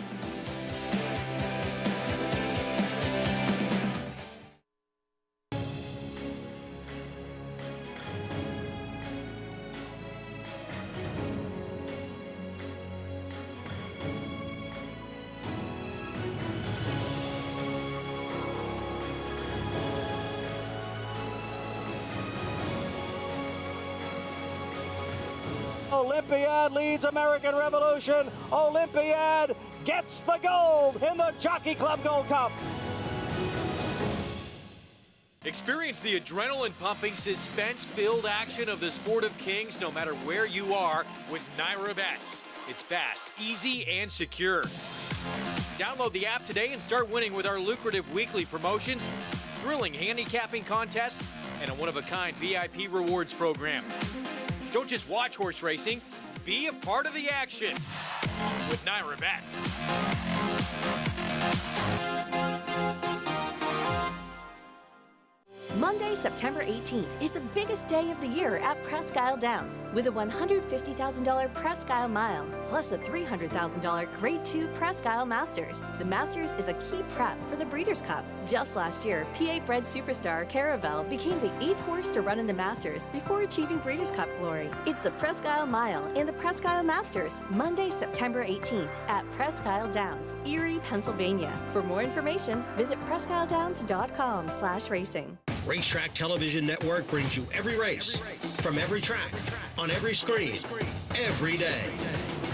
Olympiad leads American Revolution. Olympiad gets the gold in the Jockey Club Gold Cup. Experience the adrenaline-pumping, suspense-filled action of the Sport of Kings no matter where you are with Naira Bets. It's fast, easy, and secure. Download the app today and start winning with our lucrative weekly promotions, thrilling handicapping contests, and a one-of-a-kind VIP rewards program. Don't just watch horse racing, be a part of the action with Naira Bets. Monday, September 18th is the biggest day of the year at Presque Isle Downs with a $150,000 Presque Isle Mile plus a $300,000 Grade 2 Presque Isle Masters. The Masters is a key prep for the Breeders' Cup. Just last year, PA-bred superstar Caravel became the 8th horse to run in the Masters before achieving Breeders' Cup glory. It's the Presque Isle Mile and the Presque Isle Masters, Monday, September 18th at Presque Isle Downs, Erie, Pennsylvania. For more information, visit presqueisledowns.com/racing. Racetrack Television Network brings you every race, from every track, on every screen, every day.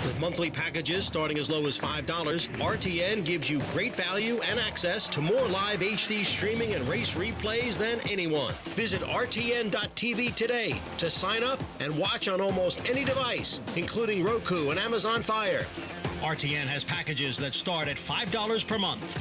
With monthly packages starting as low as $5, RTN gives you great value and access to more live HD streaming and race replays than anyone. Visit RTN.tv today to sign up and watch on almost any device, including Roku and Amazon Fire. RTN has packages that start at $5 per month.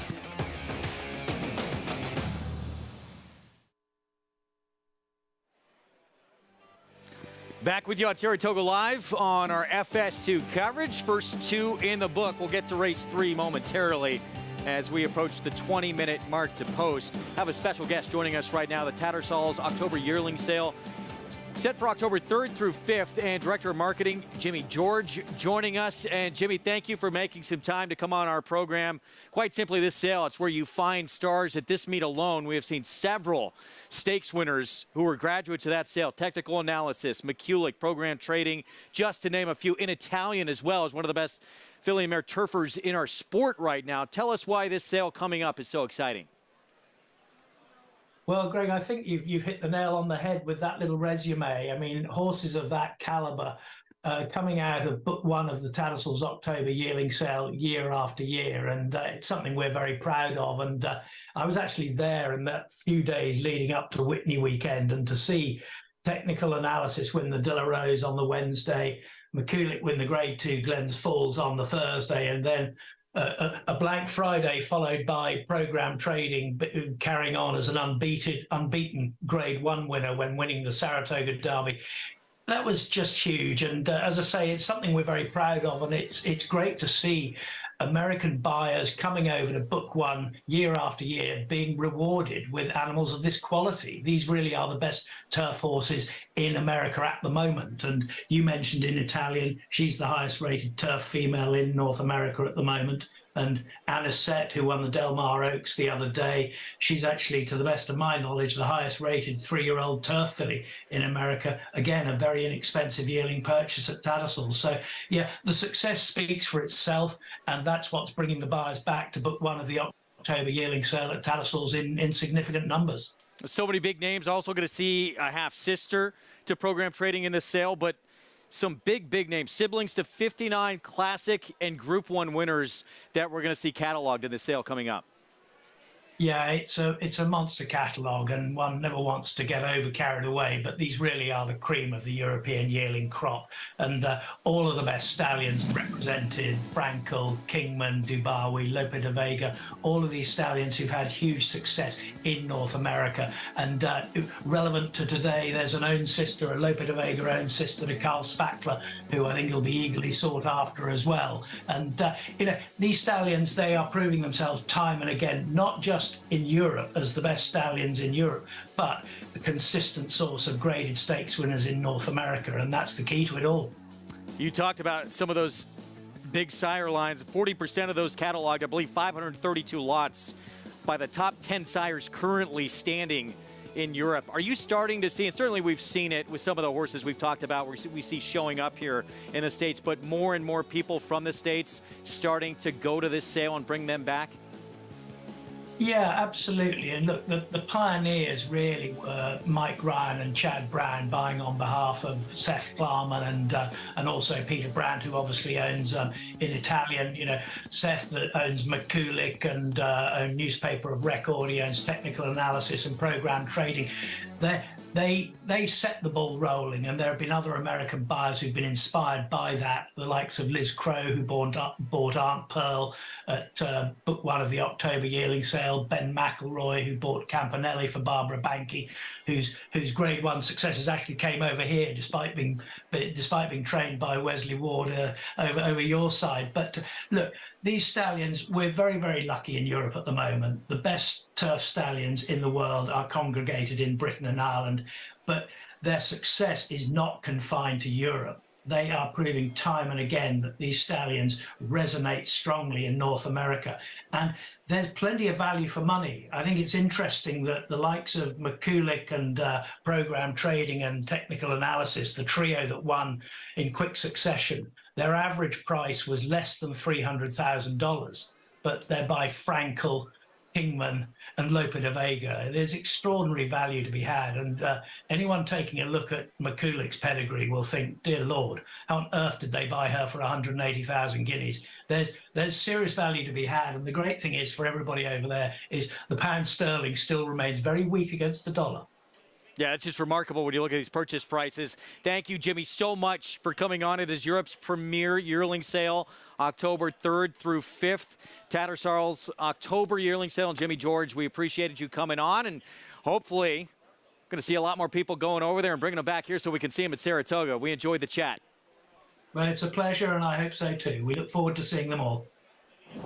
Back with you on Saratoga Live on our FS2 coverage. First 2 in the book. We'll get to race 3 momentarily as we approach the 20-minute mark to post. Have a special guest joining us right now, the Tattersalls October yearling sale. Set for October 3rd through 5th, and Director of Marketing, Jimmy George, joining us. And Jimmy, thank you for making some time to come on our program. Quite simply, this sale, it's where you find stars. At this meet alone, we have seen several stakes winners who were graduates of that sale. Technical Analysis, McCulloch, Program Trading, just to name a few. In Italian as well, as one of the best filly and mare turfers in our sport right now. Tell us why this sale coming up is so exciting. Well, Greg, I think you've hit the nail on the head with that little resume. I mean, horses of that caliber coming out of book one of the Tattersalls October yearling sale year after year, and it's something we're very proud of. And I was actually there in that few days leading up to Whitney weekend, and to see Technical Analysis win the De La Rose on the Wednesday, McCulloch win the Grade 2 Glens Falls on the Thursday, and then a blank Friday followed by Program Trading carrying on as an unbeaten Grade 1 winner when winning the Saratoga Derby. That was just huge, and as I say, it's something we're very proud of, and it's great to see American buyers coming over to book one year after year, being rewarded with animals of this quality. These really are the best turf horses in America at the moment. And you mentioned in Italian, she's the highest rated turf female in North America at the moment. And Anisette, who won the Del Mar Oaks the other day, she's actually, to the best of my knowledge, the highest rated 3-year-old turf filly in America. Again, a very inexpensive yearling purchase at Tattersalls. So, yeah, the success speaks for itself, and that's what's bringing the buyers back to book one of the October yearling sale at Tattersalls in significant numbers. So many big names. Also going to see a half-sister to Program Trading in this sale, but some big names, siblings to 59 Classic and Group 1 winners that we're going to see cataloged in the sale coming up. Yeah, it's a monster catalogue, and one never wants to get over carried away, but these really are the cream of the European yearling crop. And all of the best stallions represented, Frankel, Kingman, Dubawi, Lope de Vega, all of these stallions who've had huge success in North America. And relevant to today, there's an own sister, a Lope de Vega own sister to Carl Spackler, who I think will be eagerly sought after as well. And, these stallions, they are proving themselves time and again, not just in Europe as the best stallions in Europe, but a consistent source of graded stakes winners in North America, and that's the key to it all. You talked about some of those big sire lines, 40% of those cataloged, I believe 532 lots by the top 10 sires currently standing in Europe. Are you starting to see, and certainly we've seen it with some of the horses we've talked about, we see showing up here in the States, but more and more people from the States starting to go to this sale and bring them back? Yeah, absolutely. And look, the pioneers really were Mike Ryan and Chad Brown buying on behalf of Seth Klarman and also Peter Brandt, who obviously owns in Italian, Seth that owns McCulloch and owns Newspaper of Record. He owns Technical Analysis and Program Trading. They set the ball rolling, and there have been other American buyers who've been inspired by that, the likes of Liz Crow, who bought Aunt Pearl at book one of the October yearling sale, Ben McElroy, who bought Campanelli for Barbara Banke, whose Grade 1 successes actually came over here despite being trained by Wesley Ward over your side. But look, these stallions, we're very lucky in Europe at the moment. The best turf stallions in the world are congregated in Britain and Ireland, but their success is not confined to Europe. They are proving time and again that these stallions resonate strongly in North America. And there's plenty of value for money. I think it's interesting that the likes of McCulloch and Program Trading and Technical Analysis, the trio that won in quick succession, their average price was less than $300,000, but they're by Frankel, Kingman and Lope de Vega. There's extraordinary value to be had, and anyone taking a look at McCulloch's pedigree will think, dear Lord, how on earth did they buy her for 180,000 guineas? There's serious value to be had, and the great thing is for everybody over there is the pound sterling still remains very weak against the dollar. Yeah, it's just remarkable when you look at these purchase prices. Thank you, Jimmy, so much for coming on. It is Europe's premier yearling sale, October 3rd through 5th. Tattersalls October yearling sale. And Jimmy George, we appreciated you coming on, and hopefully going to see a lot more people going over there and bringing them back here so we can see them at Saratoga. We enjoyed the chat. Well, it's a pleasure, and I hope so too. We look forward to seeing them all.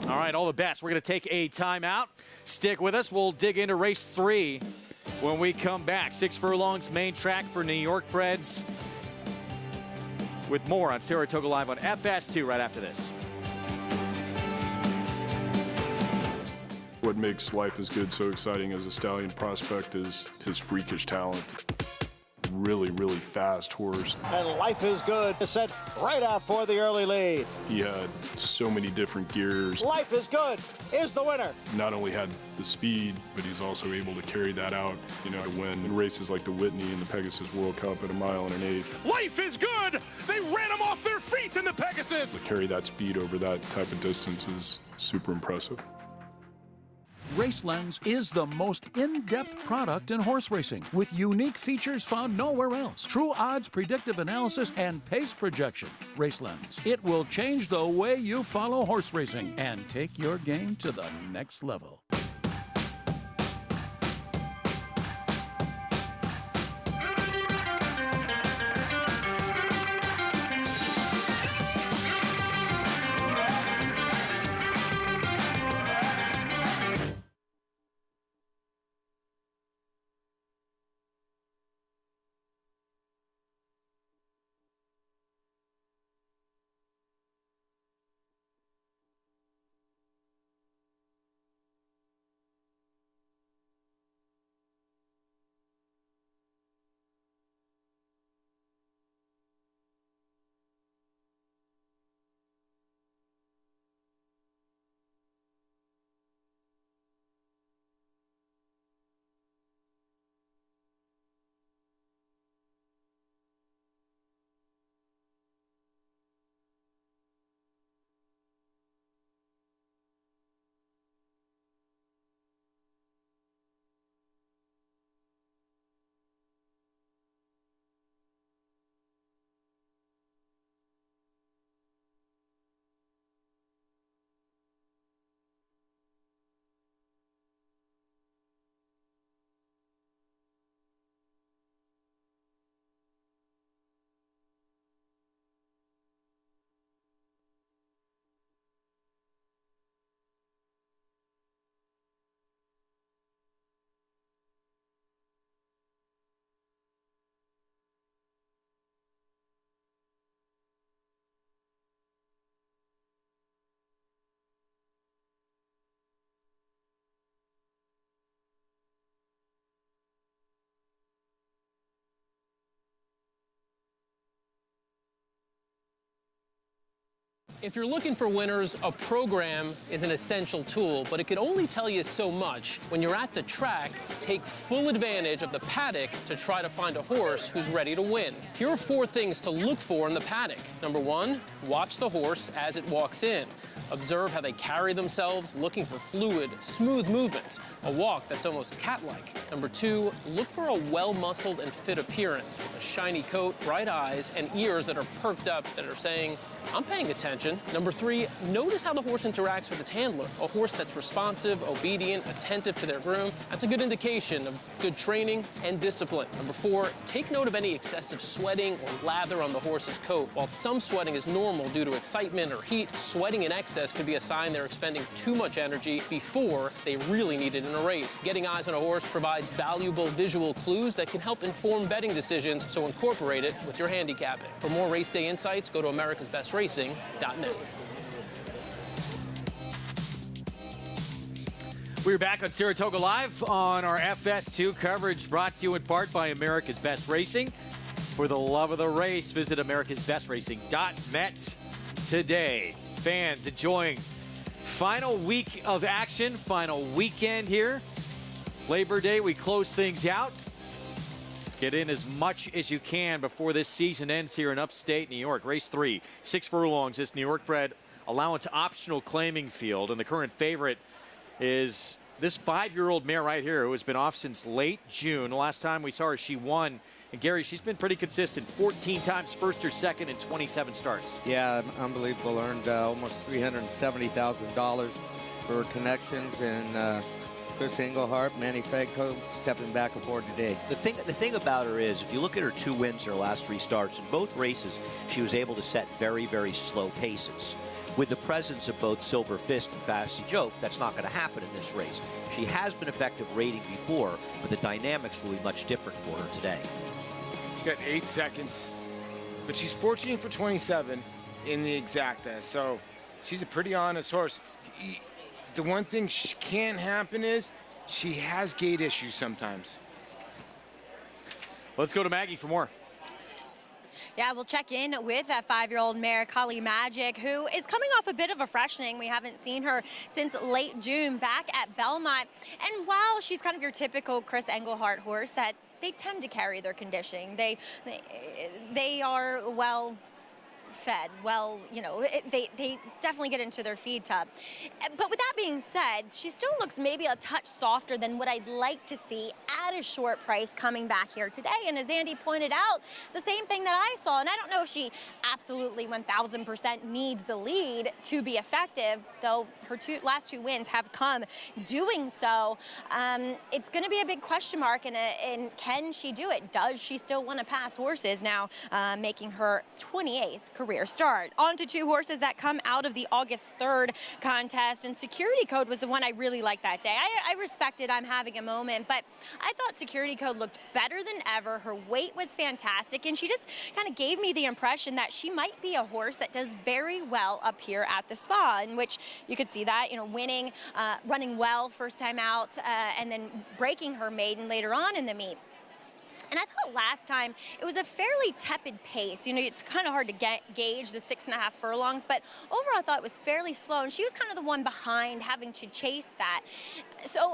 All right, all the best. We're going to take a timeout. Stick with us. We'll dig into race 3 when we come back. 6 furlongs, main track for New York breds. With more on Saratoga Live on FS2 right after this. What makes Life is Good so exciting as a stallion prospect is his freakish talent. really, really fast horse. And Life is Good is set right out for the early lead. He had so many different gears. Life is Good is the winner. Not only had the speed, but he's also able to carry that out, you know, to win in races like the Whitney and the Pegasus World Cup at 1 1/8 miles. Life is Good! They ran him off their feet in the Pegasus! To carry that speed over that type of distance is super impressive. RaceLens is the most in-depth product in horse racing, with unique features found nowhere else. True odds, predictive analysis, and pace projection. RaceLens. It will change the way you follow horse racing and take your game to the next level. If you're looking for winners, a program is an essential tool, but it can only tell you so much. When you're at the track, take full advantage of the paddock to try to find a horse who's ready to win. Here are 4 things to look for in the paddock. Number 1, watch the horse as it walks in. Observe how they carry themselves, looking for fluid, smooth movements, a walk that's almost cat-like. Number 2, look for a well-muscled and fit appearance with a shiny coat, bright eyes, and ears that are perked up that are saying, I'm paying attention. Number 3, notice how the horse interacts with its handler. A horse that's responsive, obedient, attentive to their groom, that's a good indication of good training and discipline. Number 4, take note of any excessive sweating or lather on the horse's coat. While some sweating is normal due to excitement or heat, sweating in excess could be a sign they're expending too much energy before they really need it in a race. Getting eyes on a horse provides valuable visual clues that can help inform betting decisions, so incorporate it with your handicapping. For more race day insights, go to americasbestracing.net. We're back on Saratoga Live on our FS2 coverage, brought to you in part by America's Best Racing. For the love of the race, visit americasbestracing.net today. Fans enjoying final week of action, final weekend here. Labor Day, we close things out. Get in as much as you can before this season ends here in upstate New York. Race 3, 6 furlongs, this New York bred Allowance optional claiming field. And the current favorite is this 5-year-old mare right here who has been off since late June. The last time we saw her, she won. And Gary, she's been pretty consistent. 14 times first or second in 27 starts. Yeah, unbelievable. Earned almost $370,000 for connections. And Chris Englehart, Manny Fagco stepping back aboard today. The thing about her is, if you look at her 2 wins in her last 3 starts, in both races, she was able to set very, very slow paces. With the presence of both Silver Fist and Fastly Joke, that's not going to happen in this race. She has been effective rating before, but the dynamics will be much different for her today. She's got 8 seconds, but she's 14 for 27 in the exacta, so she's a pretty honest horse. The one thing can't happen is she has gait issues sometimes. Let's go to Maggie for more. Yeah, we'll check in with that 5-year-old mare, Kali Magic, who is coming off a bit of a freshening. We haven't seen her since late June back at Belmont. And while she's kind of your typical Chris Engelhart horse, that they tend to carry their conditioning. They are well fed. Well, you know, they definitely get into their feed tub. But with that being said, she still looks maybe a touch softer than what I'd like to see at a short price coming back here today. And as Andy pointed out, it's the same thing that I saw. And I don't know if she absolutely 1000% needs the lead to be effective, though her last two wins have come doing so. It's going to be a big question mark, and can she do it? Does she still want to pass horses now, making her 28th career start? On to two horses that come out of the August 3rd contest, and Security Code was the one I really liked that day. I respected I'm having a moment, but I thought Security Code looked better than ever. Her weight was fantastic, and she just kind of gave me the impression that she might be a horse that does very well up here at the spa, in which you could see that, you know, winning, running well first time out, and then breaking her maiden later on in the meet. And I thought last time it was a fairly tepid pace. You know, it's kind of hard to gauge the 6.5 furlongs, but overall I thought it was fairly slow, and she was kind of the one behind having to chase that. So I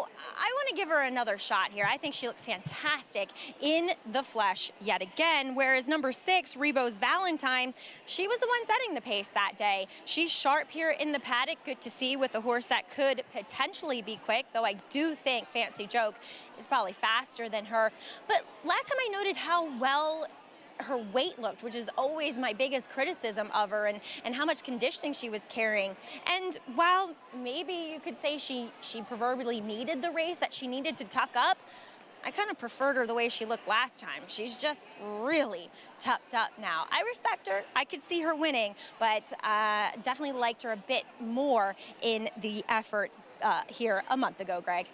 want to give her another shot here. I think she looks fantastic in the flesh yet again, whereas number 6, Rebo's Valentine, she was the one setting the pace that day. She's sharp here in the paddock. Good to see with a horse that could potentially be quick, though I do think Fancy Joke is probably faster than her. But last time I noted how well her weight looked, which is always my biggest criticism of her, and how much conditioning she was carrying. And while maybe you could say she proverbially needed the race, that she needed to tuck up, I kind of preferred her the way she looked last time. She's just really tucked up now. I respect her. I could see her winning, but definitely liked her a bit more in the effort here a month ago, Greg.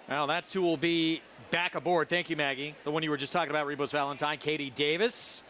Well, that's who will be back aboard. Thank you, Maggie. The one you were just talking about, Rebo's Valentine, Katie Davis,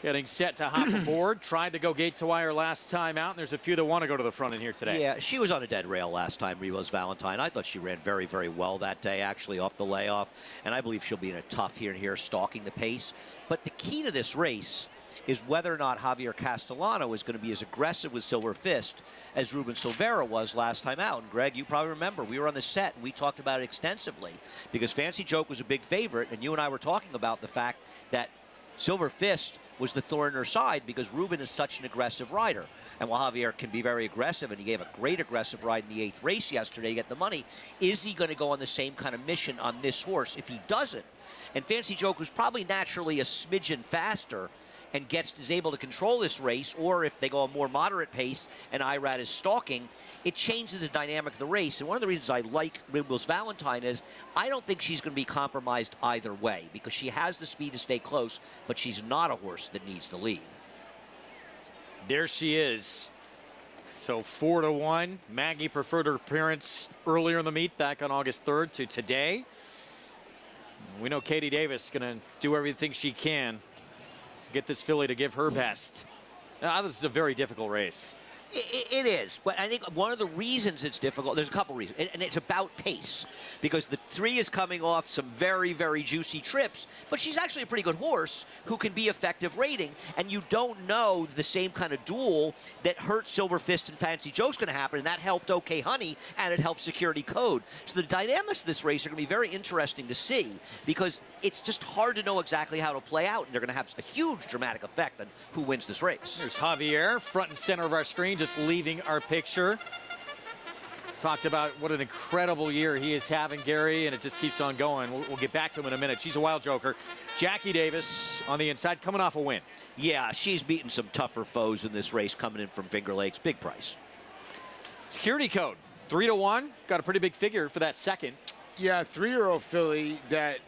getting set to hop aboard. Tried to go gate to wire last time out, and there's a few that want to go to the front in here today. Yeah, she was on a dead rail last time, Rebo's Valentine. I thought she ran very, very well that day, actually, off the layoff. And I believe she'll be in a tough here, stalking the pace. But the key to this race is whether or not Javier Castellano is going to be as aggressive with Silver Fist as Ruben Silvera was last time out. And Greg, you probably remember, we were on the set and we talked about it extensively because Fancy Joke was a big favorite, and you and I were talking about the fact that Silver Fist was the thorn in her side because Ruben is such an aggressive rider. And while Javier can be very aggressive, and he gave a great aggressive ride in the 8th race yesterday to get the money, is he going to go on the same kind of mission on this horse? If he doesn't, and Fancy Joke, who's probably naturally a smidgen faster, and is able to control this race, or if they go a more moderate pace and Irad is stalking, it changes the dynamic of the race. And one of the reasons I like Rebo's Valentine is I don't think she's going to be compromised either way because she has the speed to stay close, but she's not a horse that needs to lead. There she is. So 4-1. Maggie preferred her appearance earlier in the meet back on August 3rd to today. We know Katie Davis is going to do everything she can get this filly to give her best. Now, this is a very difficult race. It is, but I think one of the reasons it's difficult, there's a couple reasons, and it's about pace, because the 3 is coming off some very, very juicy trips, but she's actually a pretty good horse who can be effective rating, and you don't know the same kind of duel that hurt Silver Fist and Fancy Joke's going to happen, and that helped OK Honey, and it helped Security Code. So the dynamics of this race are going to be very interesting to see, because it's just hard to know exactly how to play out, and they're going to have a huge dramatic effect on who wins this race. There's Javier, front and center of our screen, just leaving our picture. Talked about what an incredible year he is having, Gary, and it just keeps on going. We'll get back to him in a minute. She's a wild joker. Jackie Davis on the inside, coming off a win. Yeah, she's beaten some tougher foes in this race, coming in from Finger Lakes. Big price. Security Code, 3-1. Got a pretty big figure for that second. Yeah, 3-year-old filly that,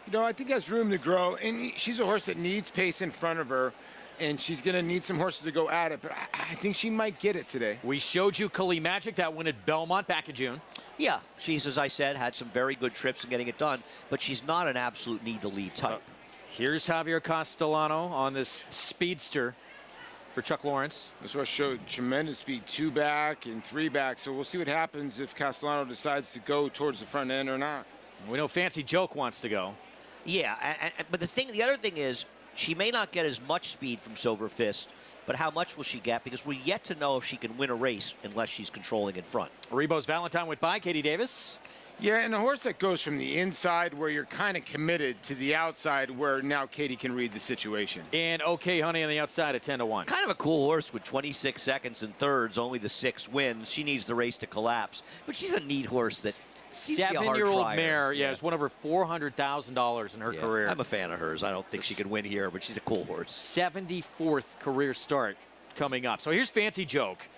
you know, I think has room to grow. And she's a horse that needs pace in front of her, and she's going to need some horses to go at it, but I think she might get it today. We showed you Kali Magic, that win at Belmont back in June. Yeah, she's, as I said, had some very good trips in getting it done, but she's not an absolute need-to-lead type. Here's Javier Castellano on this speedster for Chuck Lawrence. This horse showed tremendous speed, 2 back and 3 back, so we'll see what happens if Castellano decides to go towards the front end or not. We know Fancy Joke wants to go. Yeah, but the other thing is, she may not get as much speed from Silver Fist, but how much will she get? Because we're yet to know if she can win a race unless she's controlling in front. Rebo's Valentine went by. Katie Davis. Yeah, and a horse that goes from the inside where you're kind of committed to the outside where now Katie can read the situation. And OK Honey on the outside at 10-1. Kind of a cool horse with 26 seconds and thirds, only the 6 wins. She needs the race to collapse. But she's a neat horse that 7-year-old mare, is one of her $400,000 in her career. I'm a fan of hers. I don't think she can win here, but she's a cool horse. 74th career start coming up. So here's Fancy Joke.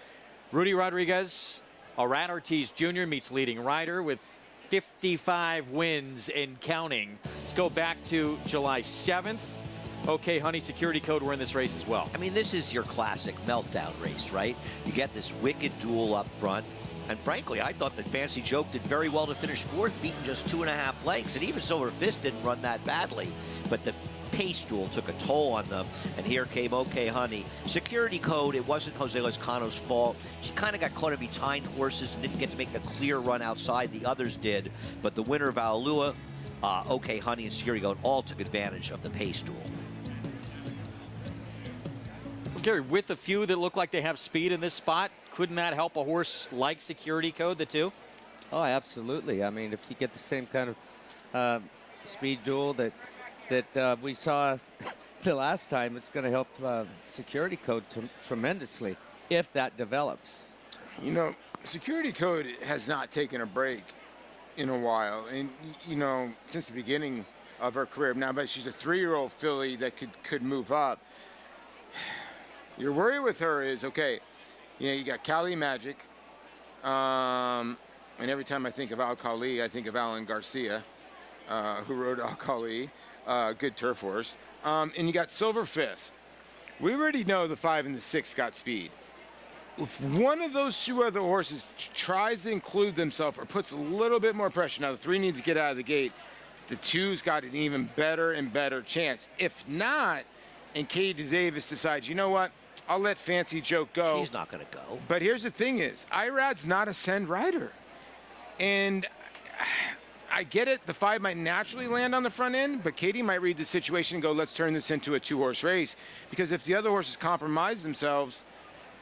Rudy Rodriguez, Arad Ortiz Jr. meets leading rider with 55 wins and counting. Let's go back to July 7th. OK Honey security code, we're in this race as well. I mean, this is your classic meltdown race, right? You get this wicked duel up front. And frankly, I thought that Fancy Joke did very well to finish 4th, beating just 2.5 lengths. And even Silver Fist didn't run that badly. But the pace duel took a toll on them. And here came OK Honey. Security code, it wasn't Jose Lezcano's fault. She kind of got caught in behind horses and didn't get to make a clear run outside. The others did. But the winner of Allowance, OK Honey, and security code all took advantage of the pace duel. Gary, with a few that look like they have speed in this spot, couldn't that help a horse like security code, the two? Oh, absolutely. I mean, if you get the same kind of speed duel that we saw the last time, it's going to help security code tremendously if that develops. You know, security code has not taken a break in a while. And, you know, since the beginning of her career. Now, but she's a 3-year-old filly that could move up. Your worry with her is, okay, you know, you got Cali Magic, and every time I think of Al Khali, I think of Alan Garcia, who rode Al Khali, good turf horse, and you got Silver Fist. We already know the 5 and the 6 got speed. If one of those 2 other horses tries to include themselves or puts a little bit more pressure, now the 3 needs to get out of the gate, the 2's got an even better and better chance. If not, and Katie Davis decides, you know what, I'll let Fancy Joke go. She's not going to go. But here's the thing is, Irad's not a send rider. And I get it, the 5 might naturally land on the front end, but Katie might read the situation and go, let's turn this into a 2-horse race. Because if the other horses compromise themselves,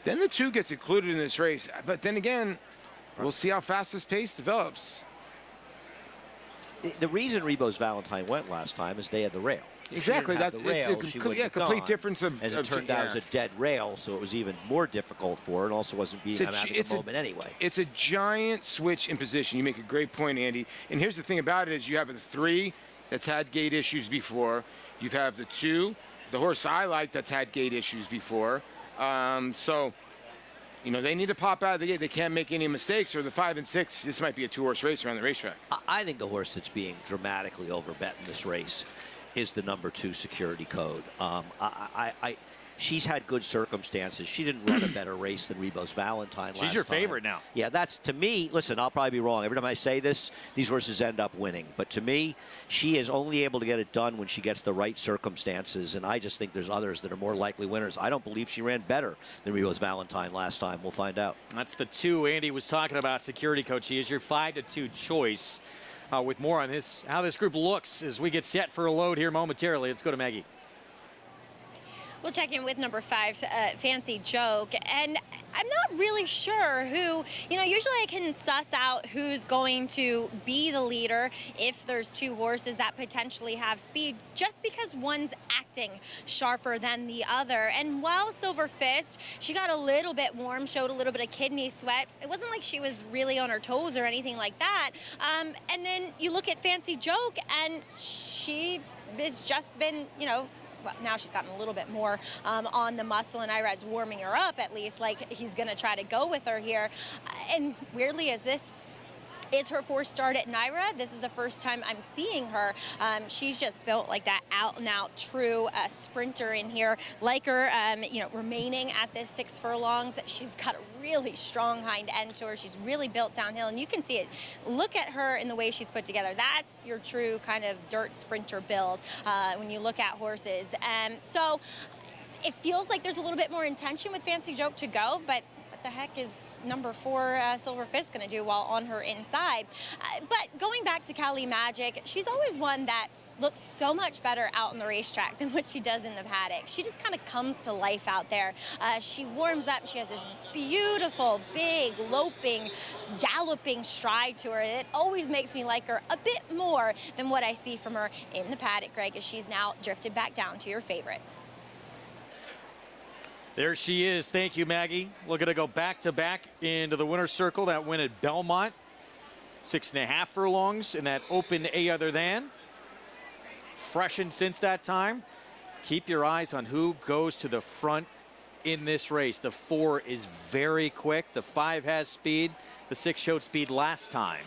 then the 2 gets included in this race. But then again, we'll see how fast this pace develops. The reason Rebo's Valentine went last time is they had the rail. Exactly. That's complete difference of. As it turned out, it was a dead rail, so it was even more difficult for her, and also wasn't being having a moment anyway. It's a giant switch in position. You make a great point, Andy. And here's the thing about it is you have the 3 that's had gate issues before. You have the 2, the horse I like, that's had gate issues before. So, you know, they need to pop out of the gate. They can't make any mistakes, or the 5 and 6, this might be a 2-horse race around the racetrack. I think the horse that's being dramatically overbet in this race is the number 2 security code. She's had good circumstances. She didn't run a better race than Rebo's Valentine last time. She's your favorite now. Yeah, that's, to me, listen, I'll probably be wrong. Every time I say this, these horses end up winning. But to me, she is only able to get it done when she gets the right circumstances, and I just think there's others that are more likely winners. I don't believe she ran better than Rebo's Valentine last time. We'll find out. That's the 2 Andy was talking about, security code. She is your 5-2 choice. With more on this, how this group looks as we get set for a load here momentarily. Let's go to Maggie. We'll check in with number 5, Fancy Joke. And I'm not really sure who, you know, usually I can suss out who's going to be the leader if there's 2 horses that potentially have speed, just because one's acting sharper than the other. And while Silver Fist, she got a little bit warm, showed a little bit of kidney sweat. It wasn't like she was really on her toes or anything like that. And then you look at Fancy Joke, and she has just been, you know, well, now she's gotten a little bit more on the muscle, and Irad's warming her up, at least, like he's going to try to go with her here. And weirdly, as this is her 4th start at Naira, this is the first time I'm seeing her. She's just built like that out-and-out true sprinter in here. Like her, you know, remaining at this 6 furlongs, she's got a really strong hind end to her. She's really built downhill, and you can see it. Look at her in the way she's put together. That's your true kind of dirt sprinter build when you look at horses. So it feels like there's a little bit more intention with Fancy Joke to go, but what the heck is number 4 Silver Fist going to do while on her inside. But going back to Cali Magic, she's always one that looks so much better out on the racetrack than what she does in the paddock. She just kind of comes to life out there. She warms up. She has this beautiful, big, loping, galloping stride to her. It always makes me like her a bit more than what I see from her in the paddock, Greg, as she's now drifted back down to your favorite. There she is. Thank you, Maggie. Looking to go back-to-back into the winner's circle. That win at Belmont. 6.5 furlongs in that open A other than. Freshened since that time. Keep your eyes on who goes to the front in this race. The 4 is very quick. The 5 has speed. The 6 showed speed last time.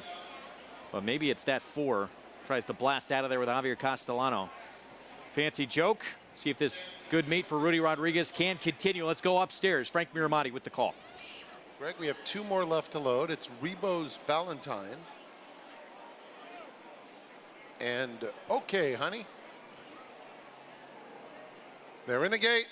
But maybe it's that 4. Tries to blast out of there with Javier Castellano. Fancy Joke. See if this good meet for Rudy Rodriguez can continue. Let's go upstairs. Frank Miramati with the call. Greg, we have 2 more left to load. It's Rebo's Valentine. And okay, honey. They're in the gate.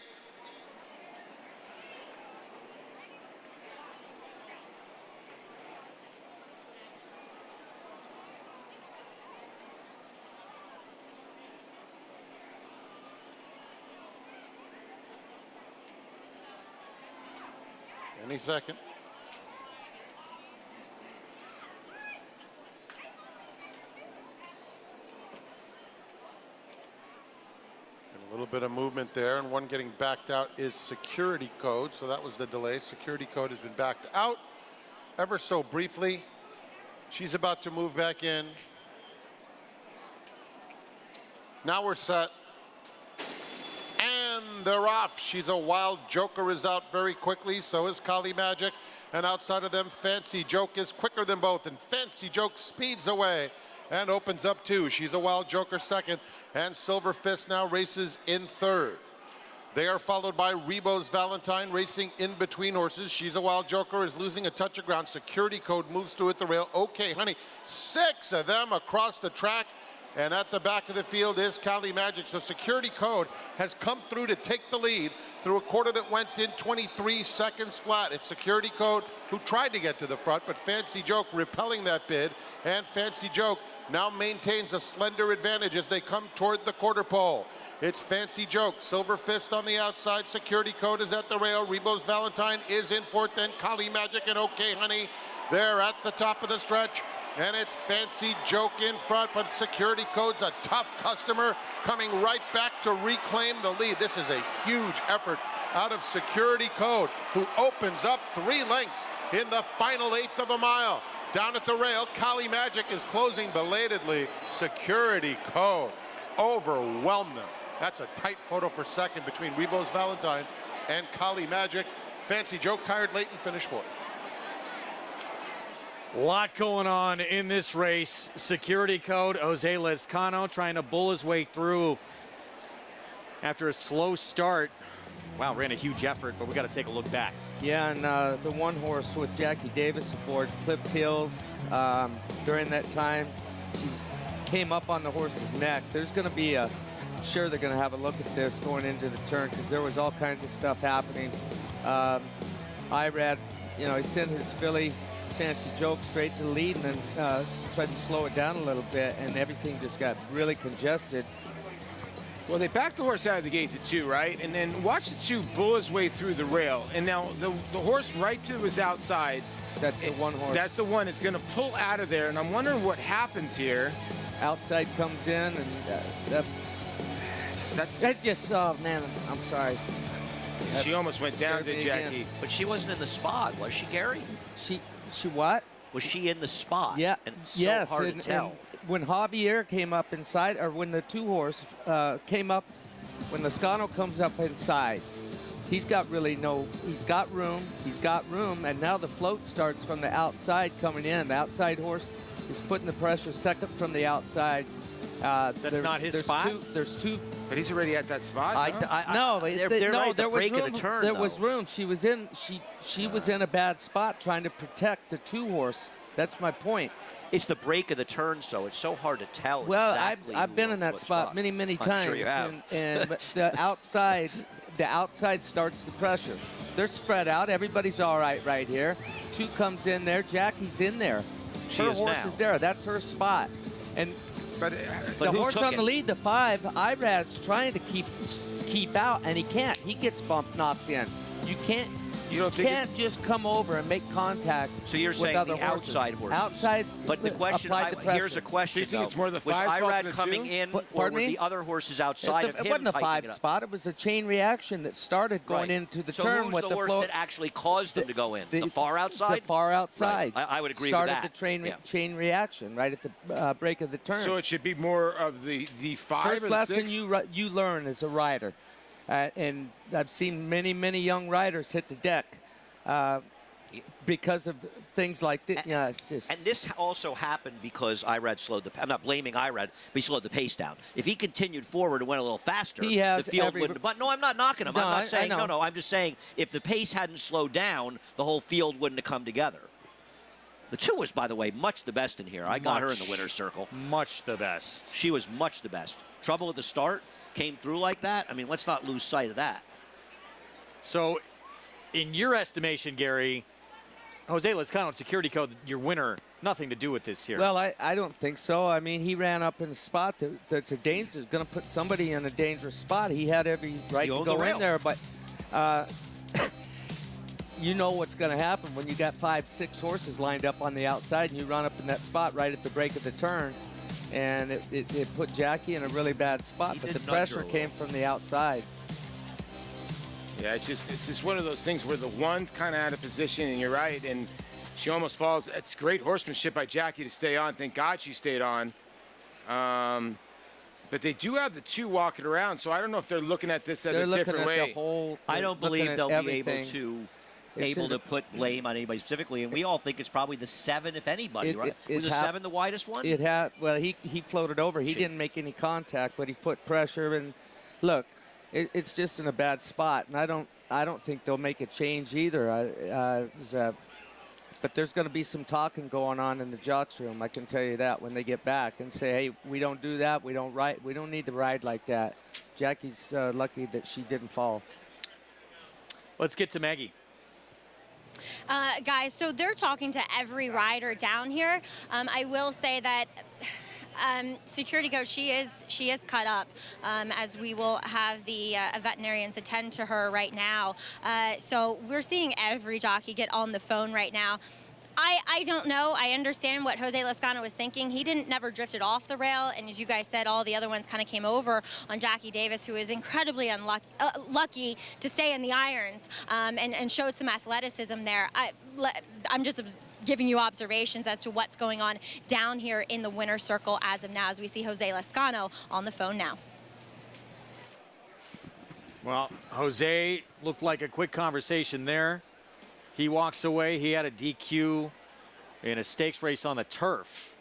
Any second. A little bit of movement there, and one getting backed out is Security Code, so that was the delay. Security Code has been backed out ever so briefly. She's about to move back in. Now we're set. And they're off. She's a Wild Joker is out very quickly, so is Kali Magic. And outside of them, Fancy Joke is quicker than both, and Fancy Joke speeds away and opens up 2. She's a Wild Joker second, and Silver Fist now races in third. They are followed by Rebo's Valentine racing in between horses. She's a Wild Joker is losing a touch of ground. Security Code moves through at the rail. Okay, honey, 6 of them across the track. And at the back of the field is Kali Magic. So Security Code has come through to take the lead through a quarter that went in 23 seconds flat. It's Security Code who tried to get to the front, but Fancy Joke repelling that bid. And Fancy Joke now maintains a slender advantage as they come toward the quarter pole. It's Fancy Joke, Silver Fist on the outside, Security Code is at the rail, Rebo's Valentine is in fourth, then Kali Magic and Okay Honey, they're at the top of the stretch. And it's Fancy Joke in front, but Security Code's a tough customer coming right back to reclaim the lead. This is a huge effort out of Security Code, who opens up 3 lengths in the final 1/8 of a mile. Down at the rail, Kali Magic is closing belatedly. Security Code overwhelmed them. That's a tight photo for second between Rebo's Valentine and Kali Magic. Fancy Joke tired late and finished fourth. A lot going on in this race. Security Code, Jose Lezcano trying to bull his way through after a slow start. Wow, ran a huge effort, but we got to take a look back. Yeah, and the one horse with Jackie Davis aboard clipped heels during that time. She came up on the horse's neck. There's going to be I'm sure they're going to have a look at this going into the turn, because there was all kinds of stuff happening. Irad, you know, he sent his filly Fancy Joke straight to the lead, and then tried to slow it down a little bit, and everything just got really congested. Well, they backed the horse out of the gate to 2, right? And then watch the 2 bull his way through the rail. And now the horse right to his outside. That's the one horse. That's the one that's going to pull out of there. And I'm wondering what happens here. Outside comes in, and that just, oh man, I'm sorry. She almost went down to Jackie. Again. But she wasn't in the spot, was she, Gary? She what? Was she in the spot? Yeah. And yes. So hard to tell. And when Javier came up inside, or when the 2 horse came up, when Lezcano comes up inside, he's got he's got room, and now the float starts from the outside coming in. The outside horse is putting the pressure second from the outside. That's not his spot? There's 2. But he's already at that spot. They're right at the break of the turn. There was room. She was in a bad spot trying to protect the 2 horse. That's my point. It's the break of the turn, so it's so hard to tell. Well, exactly I've been in that spot many times. I'm sure you have. But the outside starts the pressure. they're spread out. Everybody's all right here. 2 comes in there. Jackie's in there. Her horse is there. That's her spot. And but the horse on the lead, the 5, Irad's trying to keep out, and he can't. He gets knocked in. You can't. You can't just come over and make contact. So you're with saying other the outside horses. Outside. But the question, here's a question. Do you think it's more the 5 was spot Irad than the coming 2? in, or were the other horses outside of him? It wasn't a 5 tightening it up? spot. It was a chain reaction that started going into the so turn who's with the the horse flow. that actually caused them to go in? The far outside? The far outside. Right. I would agree started with that. Started the chain reaction right at the break of the turn. So it should be more of the 5 First and lesson 6? you learn as a rider. And I've seen many young riders hit the deck because of things like this. Yeah, it's just. And this also happened because Irad slowed the. I'm not blaming Irad, but he slowed the pace down. If he continued forward and went a little faster, the field wouldn't. But no, I'm not knocking him. No, I'm not saying I know. no. I'm just saying if the pace hadn't slowed down, the whole field wouldn't have come together. The 2 was, by the way, much the best in here. I got her in the winner's circle. Much the best. She was much the best. Trouble at the start, came through like that. I mean, let's not lose sight of that. So, in your estimation, Gary, Jose Lezcano, Security Code, your winner, nothing to do with this here. Well, I don't think so. I mean, he ran up in a spot that's a danger, going to put somebody in a dangerous spot. He had every right to go in there, but you know what's going to happen when you got 5, 6 horses lined up on the outside and you run up in that spot right at the break of the turn, and it put Jackie in a really bad spot, but the pressure came from the outside. Yeah, it's just one of those things where the 1's kind of out of position, and you're right, and she almost falls. It's great horsemanship by Jackie to stay on. Thank God she stayed on. But they do have the 2 walking around, so I don't know if they're looking at this a different way. I don't believe they'll be able to put blame on anybody specifically, and we all think it's probably the 7, if anybody, right? Was the 7 the widest one? It had. Well, he floated over. He didn't make any contact, but he put pressure. And look, it's just in a bad spot, and I don't think they'll make a change either. But there's going to be some talking going on in the jocks room. I can tell you that when they get back and say, hey, we don't do that. We don't ride. We don't need to ride like that. Jackie's lucky that she didn't fall. Let's get to Maggie. Guys, so they're talking to every rider down here. I will say that Security Code, she is cut up, as we will have the veterinarians attend to her right now. So we're seeing every jockey get on the phone right now. I don't know. I understand what Jose Lezcano was thinking. He never drifted off the rail, and as you guys said, all the other ones kind of came over on Jackie Davis, who is incredibly lucky to stay in the irons, and showed some athleticism there. I'm just giving you observations as to what's going on down here in the winner's circle as of now, as we see Jose Lezcano on the phone now. Well, Jose looked like a quick conversation there. He walks away. He had a DQ in a stakes race on the turf.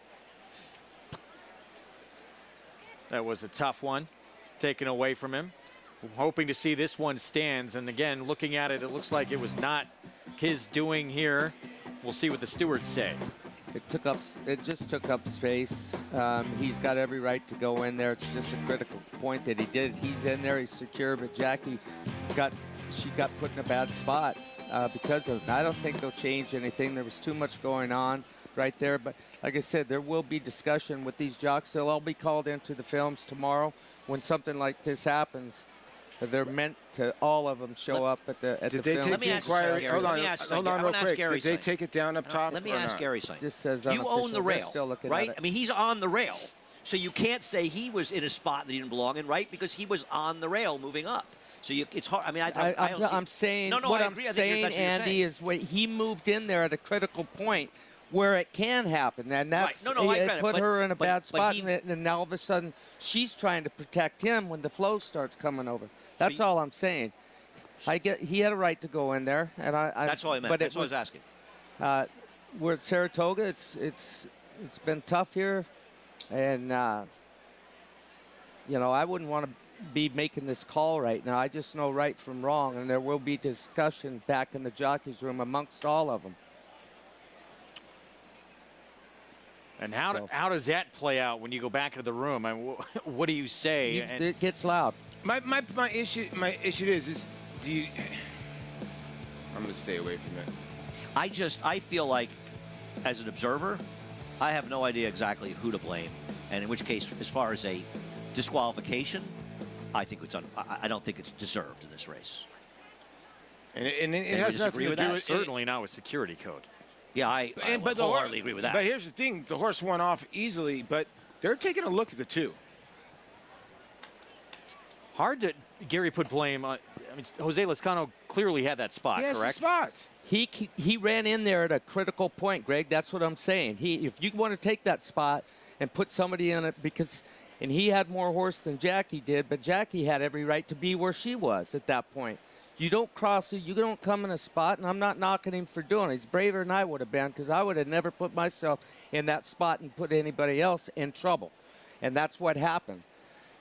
That was a tough one, taken away from him. I'm hoping to see this one stands. And again, looking at it, it looks like it was not his doing here. We'll see what the stewards say. It just took up space. He's got every right to go in there. It's just a critical point that he did. He's in there. He's secure. But Jackie got put in a bad spot. Because of it. I don't think they'll change anything. There was too much going on right there. But like I said, there will be discussion with these jocks. They'll all be called into the films tomorrow. When something like this happens, they're meant to, all of them, show up at the Did they film. take the inquiry? Hold on real quick. Did they take it down up top? Let me ask Gary something. Just says you own the rail, right? I mean, he's on the rail. So you can't say he was in a spot that he didn't belong in, right? Because he was on the rail moving up. So it's hard. I mean, I'm saying, no, what I I'm agree. saying, Andy, is when he moved in there at a critical point where it can happen, and that's right. put her in a bad spot, and now all of a sudden she's trying to protect him when the flow starts coming over. That's all I'm saying. He had a right to go in there, and that's all I meant. But that's what I was asking. We're at Saratoga. It's been tough here, and you know, I wouldn't want to be making this call right now. I just know right from wrong, and there will be discussion back in the jockeys room amongst all of them. And how does that play out when you go back into the room? I mean, what do you say? It gets loud. My issue is do you I'm going to stay away from it. I feel like, as an observer, I have no idea exactly who to blame. And in which case, as far as a disqualification, I don't think it's deserved in this race. And it has nothing to do with certainly not with security code. Yeah, I wholeheartedly agree with that. But here's the thing: the horse went off easily, but they're taking a look at the two. Hard to Gary put blame on. I mean, Jose Lezcano clearly had that spot, He has correct? the spot. He ran in there at a critical point, Greg. That's what I'm saying. If you want to take that spot and put somebody in it, and he had more horse than Jackie did, but Jackie had every right to be where she was at that point. You don't cross it. You don't come in a spot, and I'm not knocking him for doing it. He's braver than I would have been, because I would have never put myself in that spot and put anybody else in trouble. And that's what happened.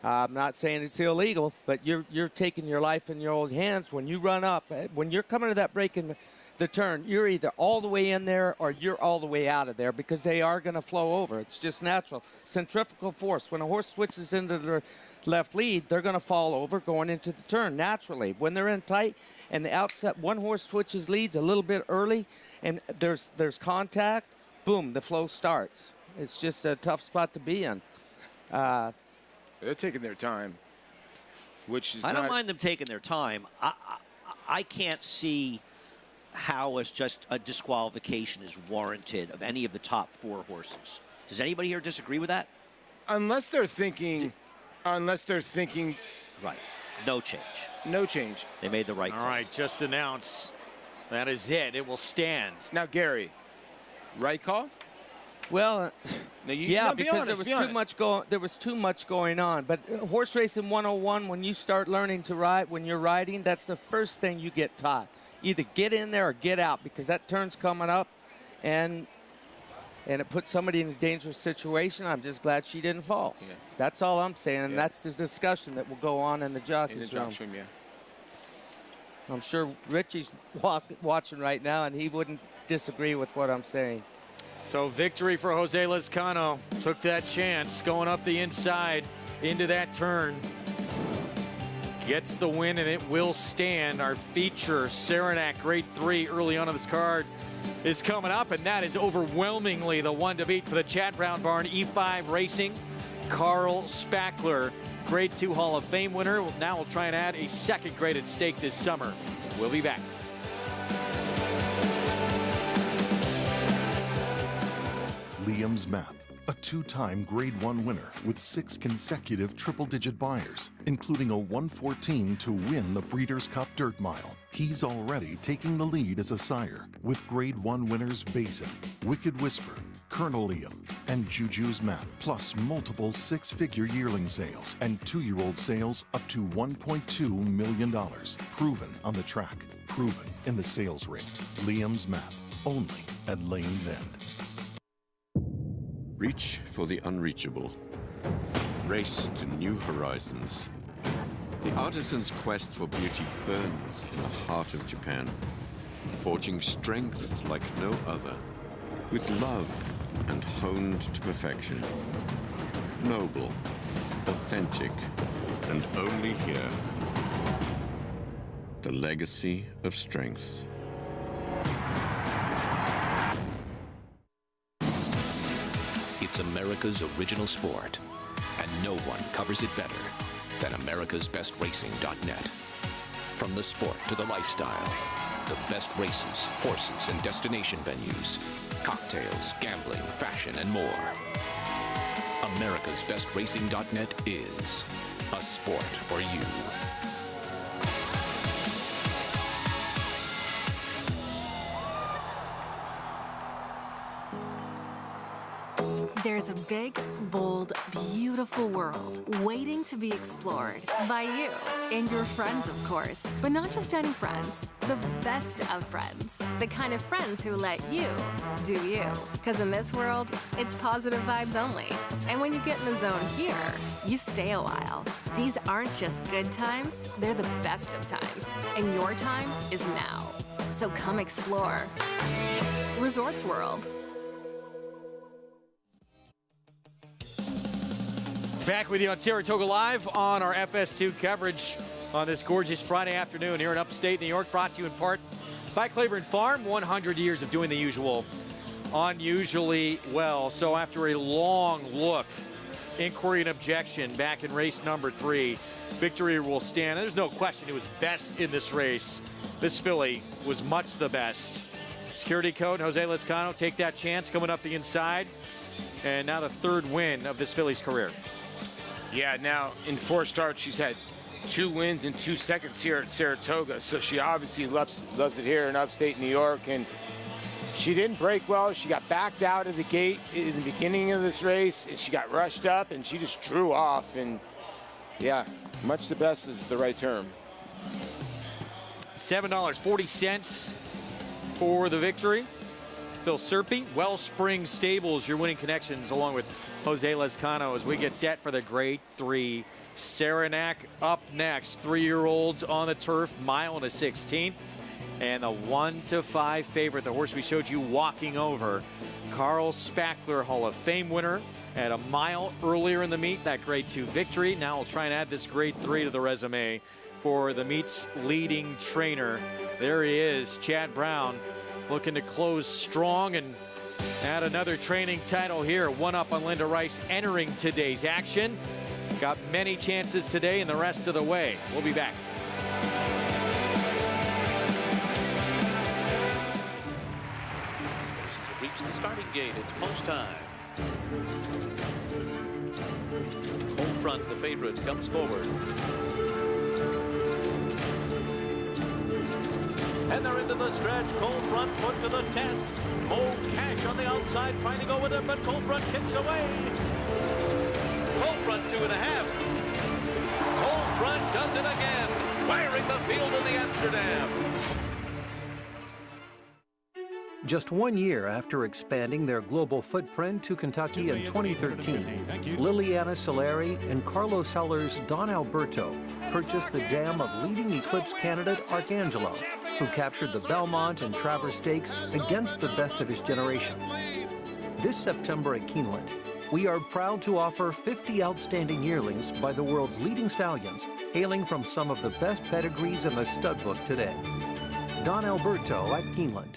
I'm not saying it's illegal, but you're taking your life in your own hands when you run up. When you're coming to that break in the turn, you're either all the way in there or you're all the way out of there, because they are going to flow over. It's just natural. Centrifugal force. When a horse switches into the left lead, they're going to fall over going into the turn naturally. When they're in tight and the outset, one horse switches leads a little bit early and there's contact, boom, the flow starts. It's just a tough spot to be in. They're taking their time, which is I don't mind them taking their time. I can't see how just a disqualification is warranted of any of the top 4 horses. Does anybody here disagree with that? Unless they're thinking. Right. No change. No change. They made the right call. All right, just announce. That is it. It will stand. Now, Gary, right call? Well, because honest, there was too much going on. But horse racing 101, when you start learning to ride, when you're riding, that's the first thing you get taught. Either get in there or get out, because that turn's coming up, and it puts somebody in a dangerous situation. I'm just glad she didn't fall. Yeah. That's all I'm saying, and that's the discussion that will go on in the jockey's room. Yeah. I'm sure Richie's watching right now, and he wouldn't disagree with what I'm saying. So victory for Jose Lezcano. Took that chance going up the inside into that turn. Gets the win, and it will stand. Our feature, Saranac Grade 3, early on in this card, is coming up, and that is overwhelmingly the one to beat for the Chad Brown Barn E5 Racing. Carl Spackler, Grade 2 Hall of Fame winner. Now we'll try and add a second graded stake this summer. We'll be back. Liam's Map, a 2-time Grade 1 winner with 6 consecutive triple-digit buyers, including a 114 to win the Breeders' Cup Dirt Mile. He's already taking the lead as a sire, with Grade 1 winners Basin, Wicked Whisper, Colonel Liam, and Juju's Map, plus multiple 6-figure yearling sales and 2-year-old sales up to $1.2 million. Proven on the track, proven in the sales ring. Liam's Map, only at Lane's End. Reach for the unreachable. Race to new horizons. The artisan's quest for beauty burns in the heart of Japan, forging strength like no other, with love and honed to perfection. Noble, authentic, and only here. The legacy of strength. It's America's original sport, and no one covers it better than americasbestracing.net. From the sport to the lifestyle, the best races, horses, and destination venues, cocktails, gambling, fashion, and more. americasbestracing.net is a sport for you. There's a big, bold, beautiful world waiting to be explored by you and your friends, of course. But not just any friends, the best of friends. The kind of friends who let you do you. Because in this world, it's positive vibes only. And when you get in the zone here, you stay a while. These aren't just good times, they're the best of times. And your time is now. So come explore. Resorts World. Back with you on Saratoga Live on our FS2 coverage on this gorgeous Friday afternoon here in upstate New York, brought to you in part by Claiborne Farm. 100 years of doing the usual unusually well. So after a long look, inquiry and objection back in race number 3, victory will stand. There's no question it was best in this race. This filly was much the best. Security code, Jose Lezcano, take that chance coming up the inside. And now the 3rd win of this filly's career. Yeah, now in 4 starts, she's had 2 wins and 2 seconds here at Saratoga. So she obviously loves it here in upstate New York. And she didn't break well. She got backed out of the gate in the beginning of this race, and she got rushed up, and she just drew off. And yeah, much the best is the right term. $7.40 for the victory. Phil Serpe, Wellspring Stables, your winning connections, along with Jose Lezcano, as we get set for the Grade 3 Saranac. Up next, 3-year-olds on the turf, mile and a 16th. And the 1-5 favorite, the horse we showed you walking over, Carl Spackler, Hall of Fame winner at a mile earlier in the meet, that Grade 2 victory. Now we'll try and add this Grade 3 to the resume for the meet's leading trainer. There he is, Chad Brown, looking to close strong and add another training title here. 1 up on Linda Rice entering today's action. Got many chances today and the rest of the way. We'll be back. Reach the starting gate. It's post time. Home front, the favorite comes forward. And they're into the stretch. Cold Front put to the test. Cold Cash on the outside trying to go with it, but Cold Front kicks away. Cold Front 2.5. Cold Front does it again, wiring the field in the Amsterdam. Just 1 year after expanding their global footprint to Kentucky in 2013, Liliana Solari and Carlos Heller's Don Alberto purchased the dam of leading Eclipse candidate Arcangelo, who captured the Belmont and Travers Stakes against the best of his generation. This September at Keeneland, we are proud to offer 50 outstanding yearlings by the world's leading stallions, hailing from some of the best pedigrees in the stud book today. Don Alberto at Keeneland.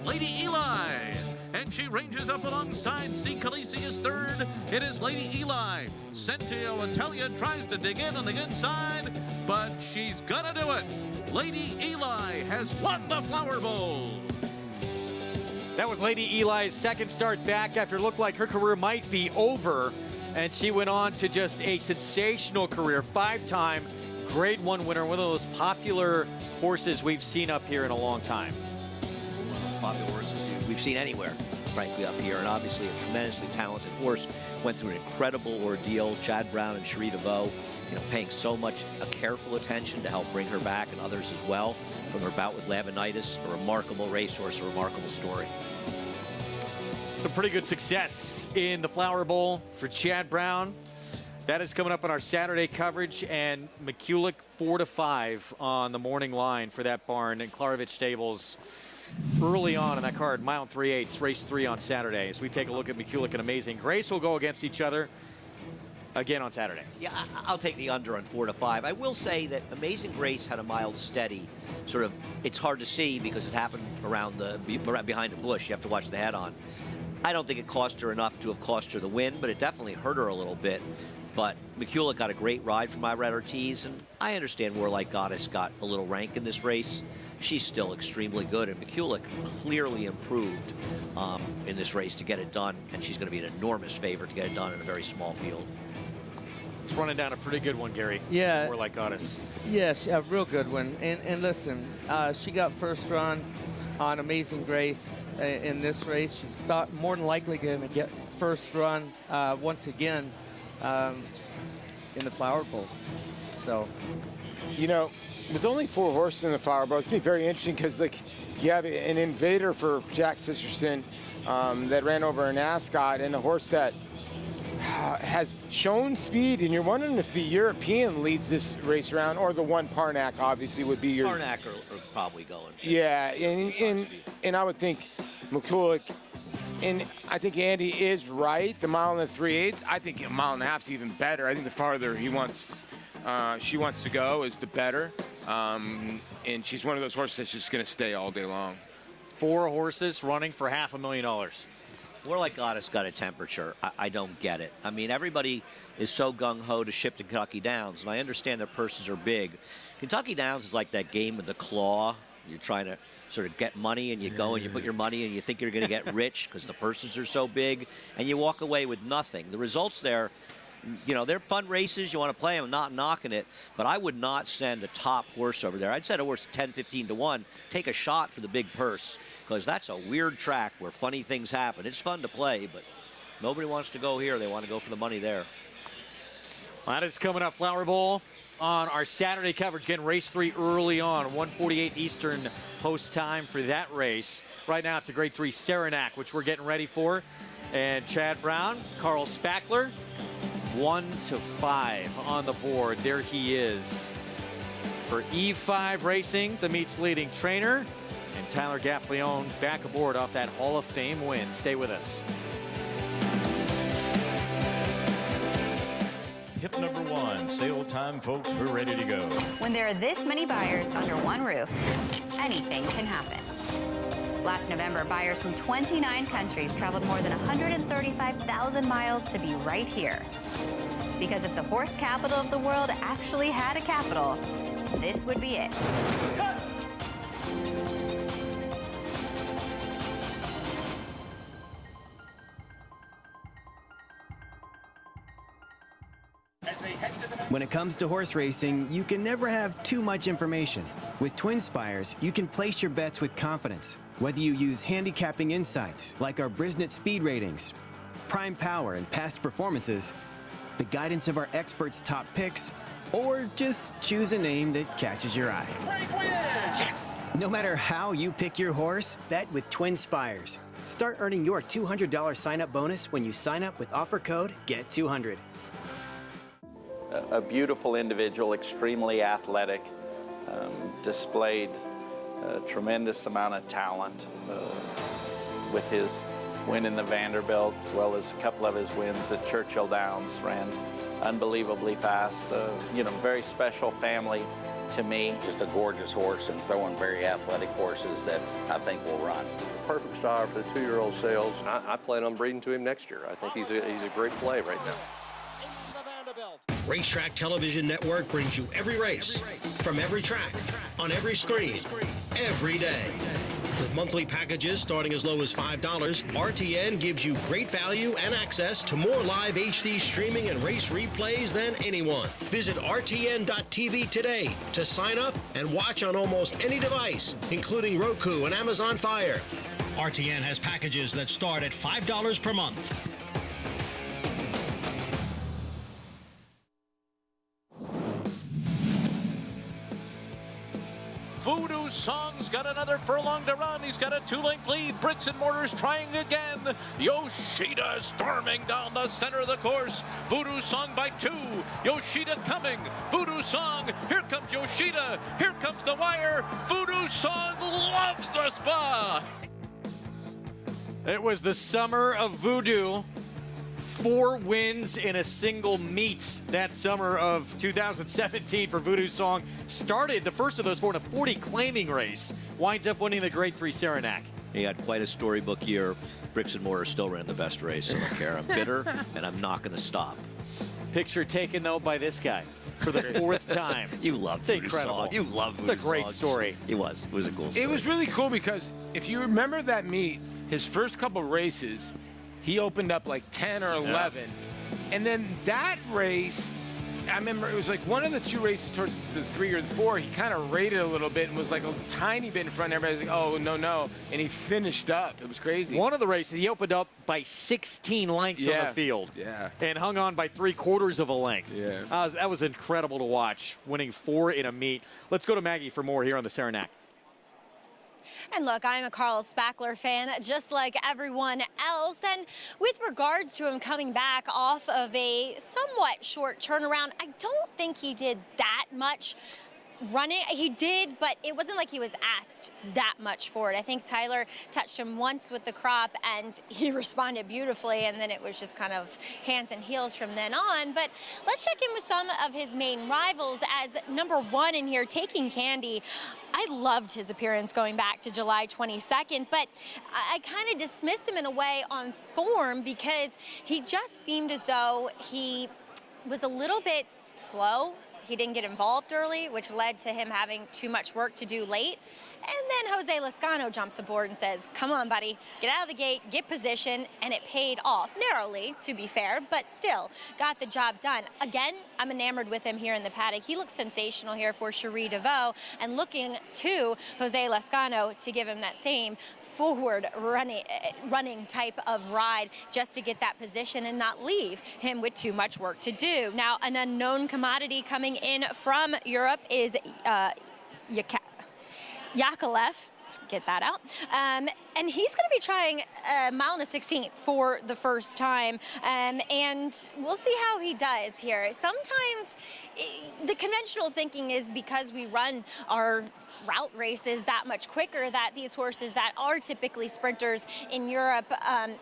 Lady Eli, and she ranges up alongside C. Khaleesi is 3rd. It is Lady Eli. Centio Italia tries to dig in on the inside, but she's gonna do it. Lady Eli has won the Flower Bowl. That was Lady Eli's 2nd start back after it looked like her career might be over, and she went on to just a sensational career. 5-time Grade 1 winner, one of those popular horses we've seen up here in a long time. One of the popular horses we've seen anywhere, frankly, up here, and obviously a tremendously talented horse. Went through an incredible ordeal. Chad Brown and Cherie DeVoe paying so much careful attention to help bring her back, and others as well, from her bout with laminitis. A remarkable racehorse, a remarkable story. Some pretty good success in the Flower Bowl for Chad Brown. That is coming up on our Saturday coverage, and McCulloch 4-5 on the morning line for that barn, and Klarovich Stables early on in that card, mile 3/8, race 3 on Saturday. As we take a look at McCulloch and Amazing Grace, will go against each other again on Saturday. Yeah, I'll take the under on 4-5. I will say that Amazing Grace had a mild steady. Sort of, it's hard to see because it happened around behind the bush. You have to watch the head on. I don't think it cost her enough to have cost her the win, but it definitely hurt her a little bit. But McCulloch got a great ride from Ira Ortiz, and I understand Warlike Goddess got a little rank in this race. She's still extremely good, and McCulloch clearly improved in this race to get it done, and she's going to be an enormous favorite to get it done in a very small field. It's running down a pretty good one, Gary. Yeah. Warlike Goddess. Yes, a real good one. And listen, she got first run on Amazing Grace in this race. She's more than likely going to get first run once again in the Flower Bowl. So, you know, with only 4 horses in the Flower Bowl, it's been very interesting because, like, you have an invader for Jack Sisterson that ran over an Ascot, and a horse that has shown speed, and you're wondering if the European leads this race around, or the one Parnack obviously would be your... Parnack are probably going. Yeah, and I would think McCulloch, and I think Andy is right, the mile and the 3/8. I think a mile and a half is even better. I think the farther she wants to go is the better. And she's one of those horses that's just going to stay all day long. 4 horses running for $500,000. Warlike Goddess got a temperature. I don't get it. I mean, everybody is so gung-ho to ship to Kentucky Downs, and I understand their purses are big. Kentucky Downs is like that game of the claw. You're trying to sort of get money, and you go and you put your money, and you think you're going to get rich because the purses are so big, and you walk away with nothing. The results there, you know, they're fun races. You want to play them, I'm not knocking it, but I would not send a top horse over there. I'd send a horse 10, 15 to 1, take a shot for the big purse, because that's a weird track where funny things happen. It's fun to play, but nobody wants to go here. They want to go for the money there. Well, that is coming up, Flower Bowl, on our Saturday coverage. Again, race 3 early on, 1:48 Eastern post time for that race. Right now, it's a grade 3 Saranac, which we're getting ready for. And Chad Brown, Carl Spackler, 1-5 on the board. There he is for E5 Racing, the meet's leading trainer. And Tyler Gaffleone back aboard off that Hall of Fame win. Stay with us. Hip number 1, sale time, folks. We're ready to go. When there are this many buyers under one roof, anything can happen. Last November, buyers from 29 countries traveled more than 135,000 miles to be right here. Because if the horse capital of the world actually had a capital, this would be it. When it comes to horse racing, you can never have too much information. With Twin Spires, you can place your bets with confidence. Whether you use handicapping insights, like our Brisnet speed ratings, prime power and past performances, the guidance of our experts' top picks, or just choose a name that catches your eye. Yes! No matter how you pick your horse, bet with Twin Spires. Start earning your $200 sign-up bonus when you sign up with offer code GET200. A beautiful individual, extremely athletic, displayed a tremendous amount of talent with his win in the Vanderbilt, as well as a couple of his wins at Churchill Downs. Ran unbelievably fast. You know, very special family to me. Just a gorgeous horse and throwing very athletic horses that I think will run. Perfect sire for the 2-year-old sales. I plan on breeding to him next year. I think he's a great play right now. Racetrack Television Network brings you every race, from every track, on every screen, every day. With monthly packages starting as low as $5, RTN gives you great value and access to more live HD streaming and race replays than anyone. Visit RTN.tv today to sign up and watch on almost any device, including Roku and Amazon Fire. RTN has packages that start at $5 per month. Voodoo Song's got another furlong to run. He's got a 2-length lead. Bricks and Mortar's trying again. Yoshida storming down the center of the course. Voodoo Song by 2. Yoshida coming. Voodoo Song. Here comes Yoshida. Here comes the wire. Voodoo Song loves the spa. It was the summer of Voodoo. 4 wins in a single meet that summer of 2017 for Voodoo Song. Started the first of those 4 in a 40 claiming race. Winds up winning the Grade 3 Saranac. He had quite a storybook year. Bricks and Mortar still ran the best race. I don't care. I'm bitter, and I'm not going to stop. Picture taken, though, by this guy for the 4th time. You love Voodoo Song. You love Voodoo Song. It's a great story. It was a cool story. It was really cool because if you remember that meet, his first couple races, he opened up like 10 or 11. Yeah. And then that race, I remember it was like one of the 2 races towards the 3 or the 4, he kind of rated a little bit and was like a tiny bit in front of everybody. Like, oh, no. And he finished up. It was crazy. One of the races, he opened up by 16 lengths on the field. Yeah. And hung on by 3/4 of a length. Yeah. That was incredible to watch, winning 4 in a meet. Let's go to Maggie for more here on the Saranac. And look, I'm a Carl Spackler fan, just like everyone else. And with regards to him coming back off of a somewhat short turnaround, I don't think he did that much running. He did, but it wasn't like he was asked that much for it. I think Tyler touched him once with the crop, and he responded beautifully, and then it was just kind of hands and heels from then on. But let's check in with some of his main rivals. As number 1 in here, Taking Candy, I loved his appearance going back to July 22nd, but I kind of dismissed him in a way on form because he just seemed as though he was a little bit slow. He didn't get involved early, which led to him having too much work to do late. And then Jose Lascano jumps aboard and says, come on, buddy, get out of the gate, get position, and it paid off. Narrowly, to be fair, but still got the job done. Again, I'm enamored with him here in the paddock. He looks sensational here for Cherie DeVaux, and looking to Jose Lascano to give him that same forward running type of ride just to get that position and not leave him with too much work to do. Now, an unknown commodity coming in from Europe is Yakovlev, get that out. And he's going to be trying a 1 1/16 for the first time. And we'll see how he does here. Sometimes the conventional thinking is because we run our route races that much quicker that these horses that are typically sprinters in Europe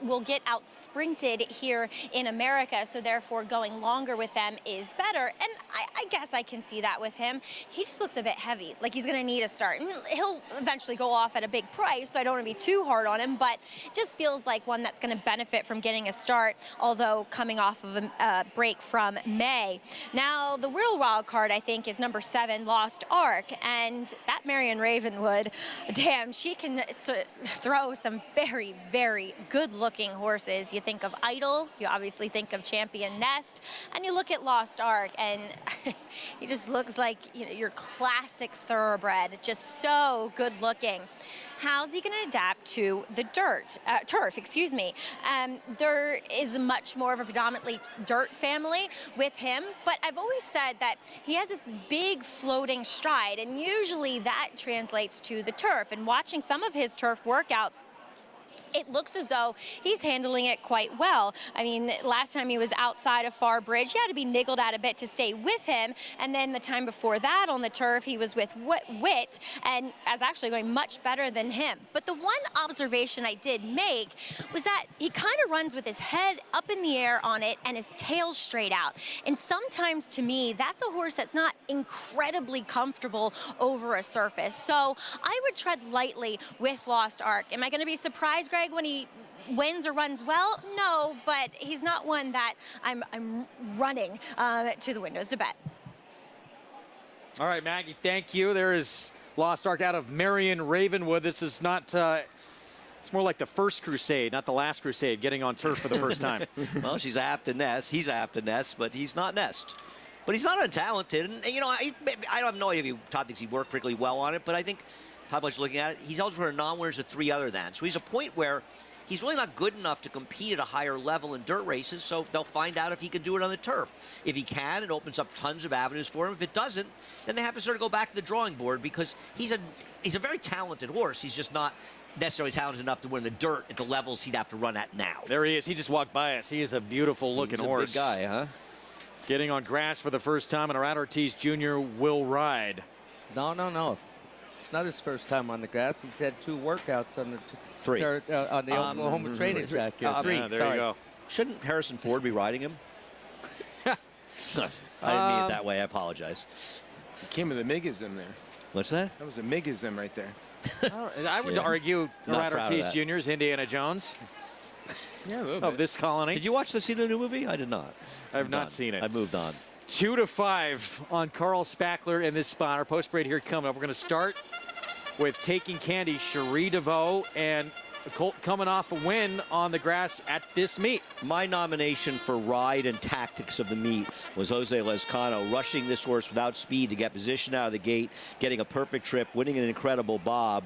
will get out sprinted here in America, so therefore going longer with them is better. And I guess I can see that with him. He just looks a bit heavy, like he's going to need a start. And he'll eventually go off at a big price, so I don't want to be too hard on him, but it just feels like one that's going to benefit from getting a start, although coming off of a break from May. Now, the real wild card, I think, is number 7, Lost Ark, and that Marion Ravenwood, damn, she can throw some very, very good-looking horses. You think of Idol, you obviously think of Champion Nest, and you look at Lost Ark, and he just looks like, you know, your classic thoroughbred, just so good-looking. How's he going to adapt to the turf, excuse me. There is much more of a predominantly dirt family with him, but I've always said that he has this big floating stride, and usually that translates to the turf. And watching some of his turf workouts, it looks as though he's handling it quite well. I mean, last time he was outside of Far Bridge, he had to be niggled out a bit to stay with him. And then the time before that on the turf, he was with Witt, and was actually going much better than him. But the one observation I did make was that he kind of runs with his head up in the air on it and his tail straight out. And sometimes, to me, that's a horse that's not incredibly comfortable over a surface. So I would tread lightly with Lost Ark. Am I going to be surprised, Greg, when he wins or runs well? No, but he's not one that I'm running to the windows to bet. All right, Maggie, thank you. There is Lost Ark out of Marion Ravenwood. This is not, it's more like the first crusade, not the last crusade, getting on turf for the first time. Well, she's apt to nest. He's apt to nest, but he's not nest. But he's not untalented. And, you know, I don't have no idea if Todd thinks he worked particularly well on it, but I think Todd was looking at it. He's eligible for a non-winners of 3 other than. So he's a point where he's really not good enough to compete at a higher level in dirt races, so they'll find out if he can do it on the turf. If he can, it opens up tons of avenues for him. If it doesn't, then they have to sort of go back to the drawing board, because he's a very talented horse. He's just not necessarily talented enough to win the dirt at the levels he'd have to run at now. There he is. He just walked by us. He is a beautiful-looking horse. He's a big guy, huh? Getting on grass for the first time, and Rat Ortiz Jr. will ride. No. It's not his first time on the grass. He's had 2 workouts on the on the Oklahoma training track. Three. Yeah, there sorry. you go. Shouldn't Harrison Ford be riding him? I didn't mean it that way. I apologize. He came with a Migism there. What's that? That was a Migism right there. I would argue Rat Ortiz Jr. is Indiana Jones. Yeah, a little of bit. this colony. Did you see the new movie? I did not. I have not seen it. I moved on. 2-5 on Carl Spackler in this spot. Our post parade here coming up. We're going to start with Taking Candy, Cherie DeVoe, and Colt coming off a win on the grass at this meet. My nomination for ride and tactics of the meet was Jose Lezcano, rushing this horse without speed to get position out of the gate, getting a perfect trip, winning an incredible bob.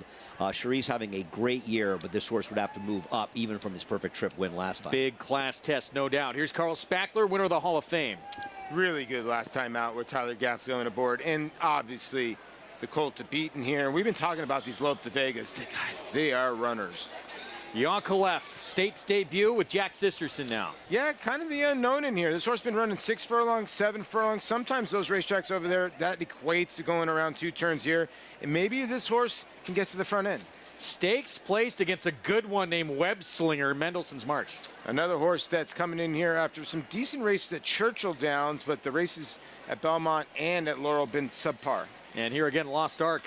Cherie's having a great year, but this horse would have to move up even from his perfect trip win last time. Big class test, no doubt. Here's Carl Spackler, winner of the Hall of Fame. Really good last time out with Tyler Gaffney on the board, and obviously the Colt to beat in here. We've been talking about these Lope de Vegas. Guys, they are runners. Yakovlev, State's debut with Jack Sisterson now. Yeah, kind of the unknown in here. This horse been running 6 furlongs, 7 furlongs. Sometimes those racetracks over there, that equates to going around 2 turns here. And maybe this horse can get to the front end. Stakes placed against a good one named Web Slinger, Mendelssohn's March. Another horse that's coming in here after some decent races at Churchill Downs, but the races at Belmont and at Laurel been subpar. And here again, Lost Ark,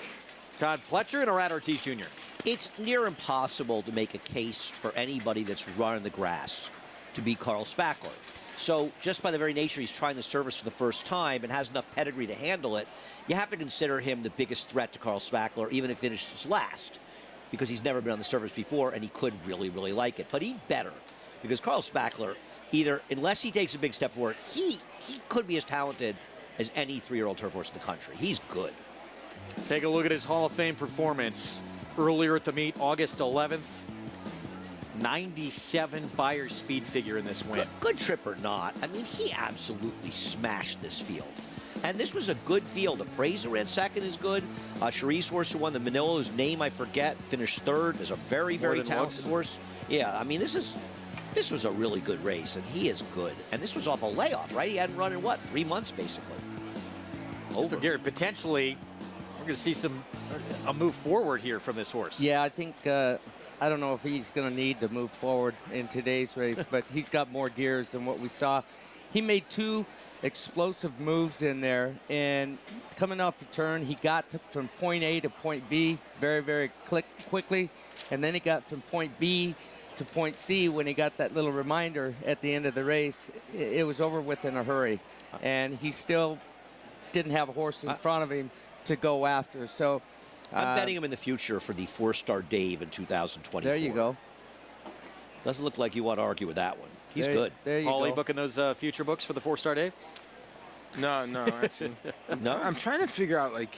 Todd Pletcher and Rat Ortiz Jr. It's near impossible to make a case for anybody that's running the grass to beat Carl Spackler. So just by the very nature he's trying the surface for the first time and has enough pedigree to handle it, you have to consider him the biggest threat to Carl Spackler, even if he finishes last, because he's never been on the surface before and he could really, really like it. But he better, because Carl Spackler, either, unless he takes a big step forward, he could be as talented as any 3-year-old turf horse in the country. He's good. Take a look at his Hall of Fame performance earlier at the meet, August 11th. 97 Beyer speed figure in this win. Good trip or not, I mean, he absolutely smashed this field. And this was a good field. Appraiser ran second is good. Cherie's horse who won the Manila, whose name I forget, finished third. Is a very, very talented horse. Yeah, I mean, this was a really good race, and he is good. And this was off a layoff, right? He hadn't run in, what, 3 months, basically? So, Garrett, potentially, we're going to see a move forward here from this horse. Yeah, I think, I don't know if he's going to need to move forward in today's race, but he's got more gears than what we saw. He made 2 explosive moves in there, and coming off the turn, he got from point A to point B very, very quickly, and then he got from point B to point C when he got that little reminder at the end of the race. It was over with in a hurry, and he still didn't have a horse in front of him to go after. So I'm betting him in the future for the 4-star Dave in 2024. There you go. Doesn't look like you want to argue with that one. He's good. There you Paulie go. booking those future books for the 4-star Dave? No, actually. No? I'm trying to figure out, like,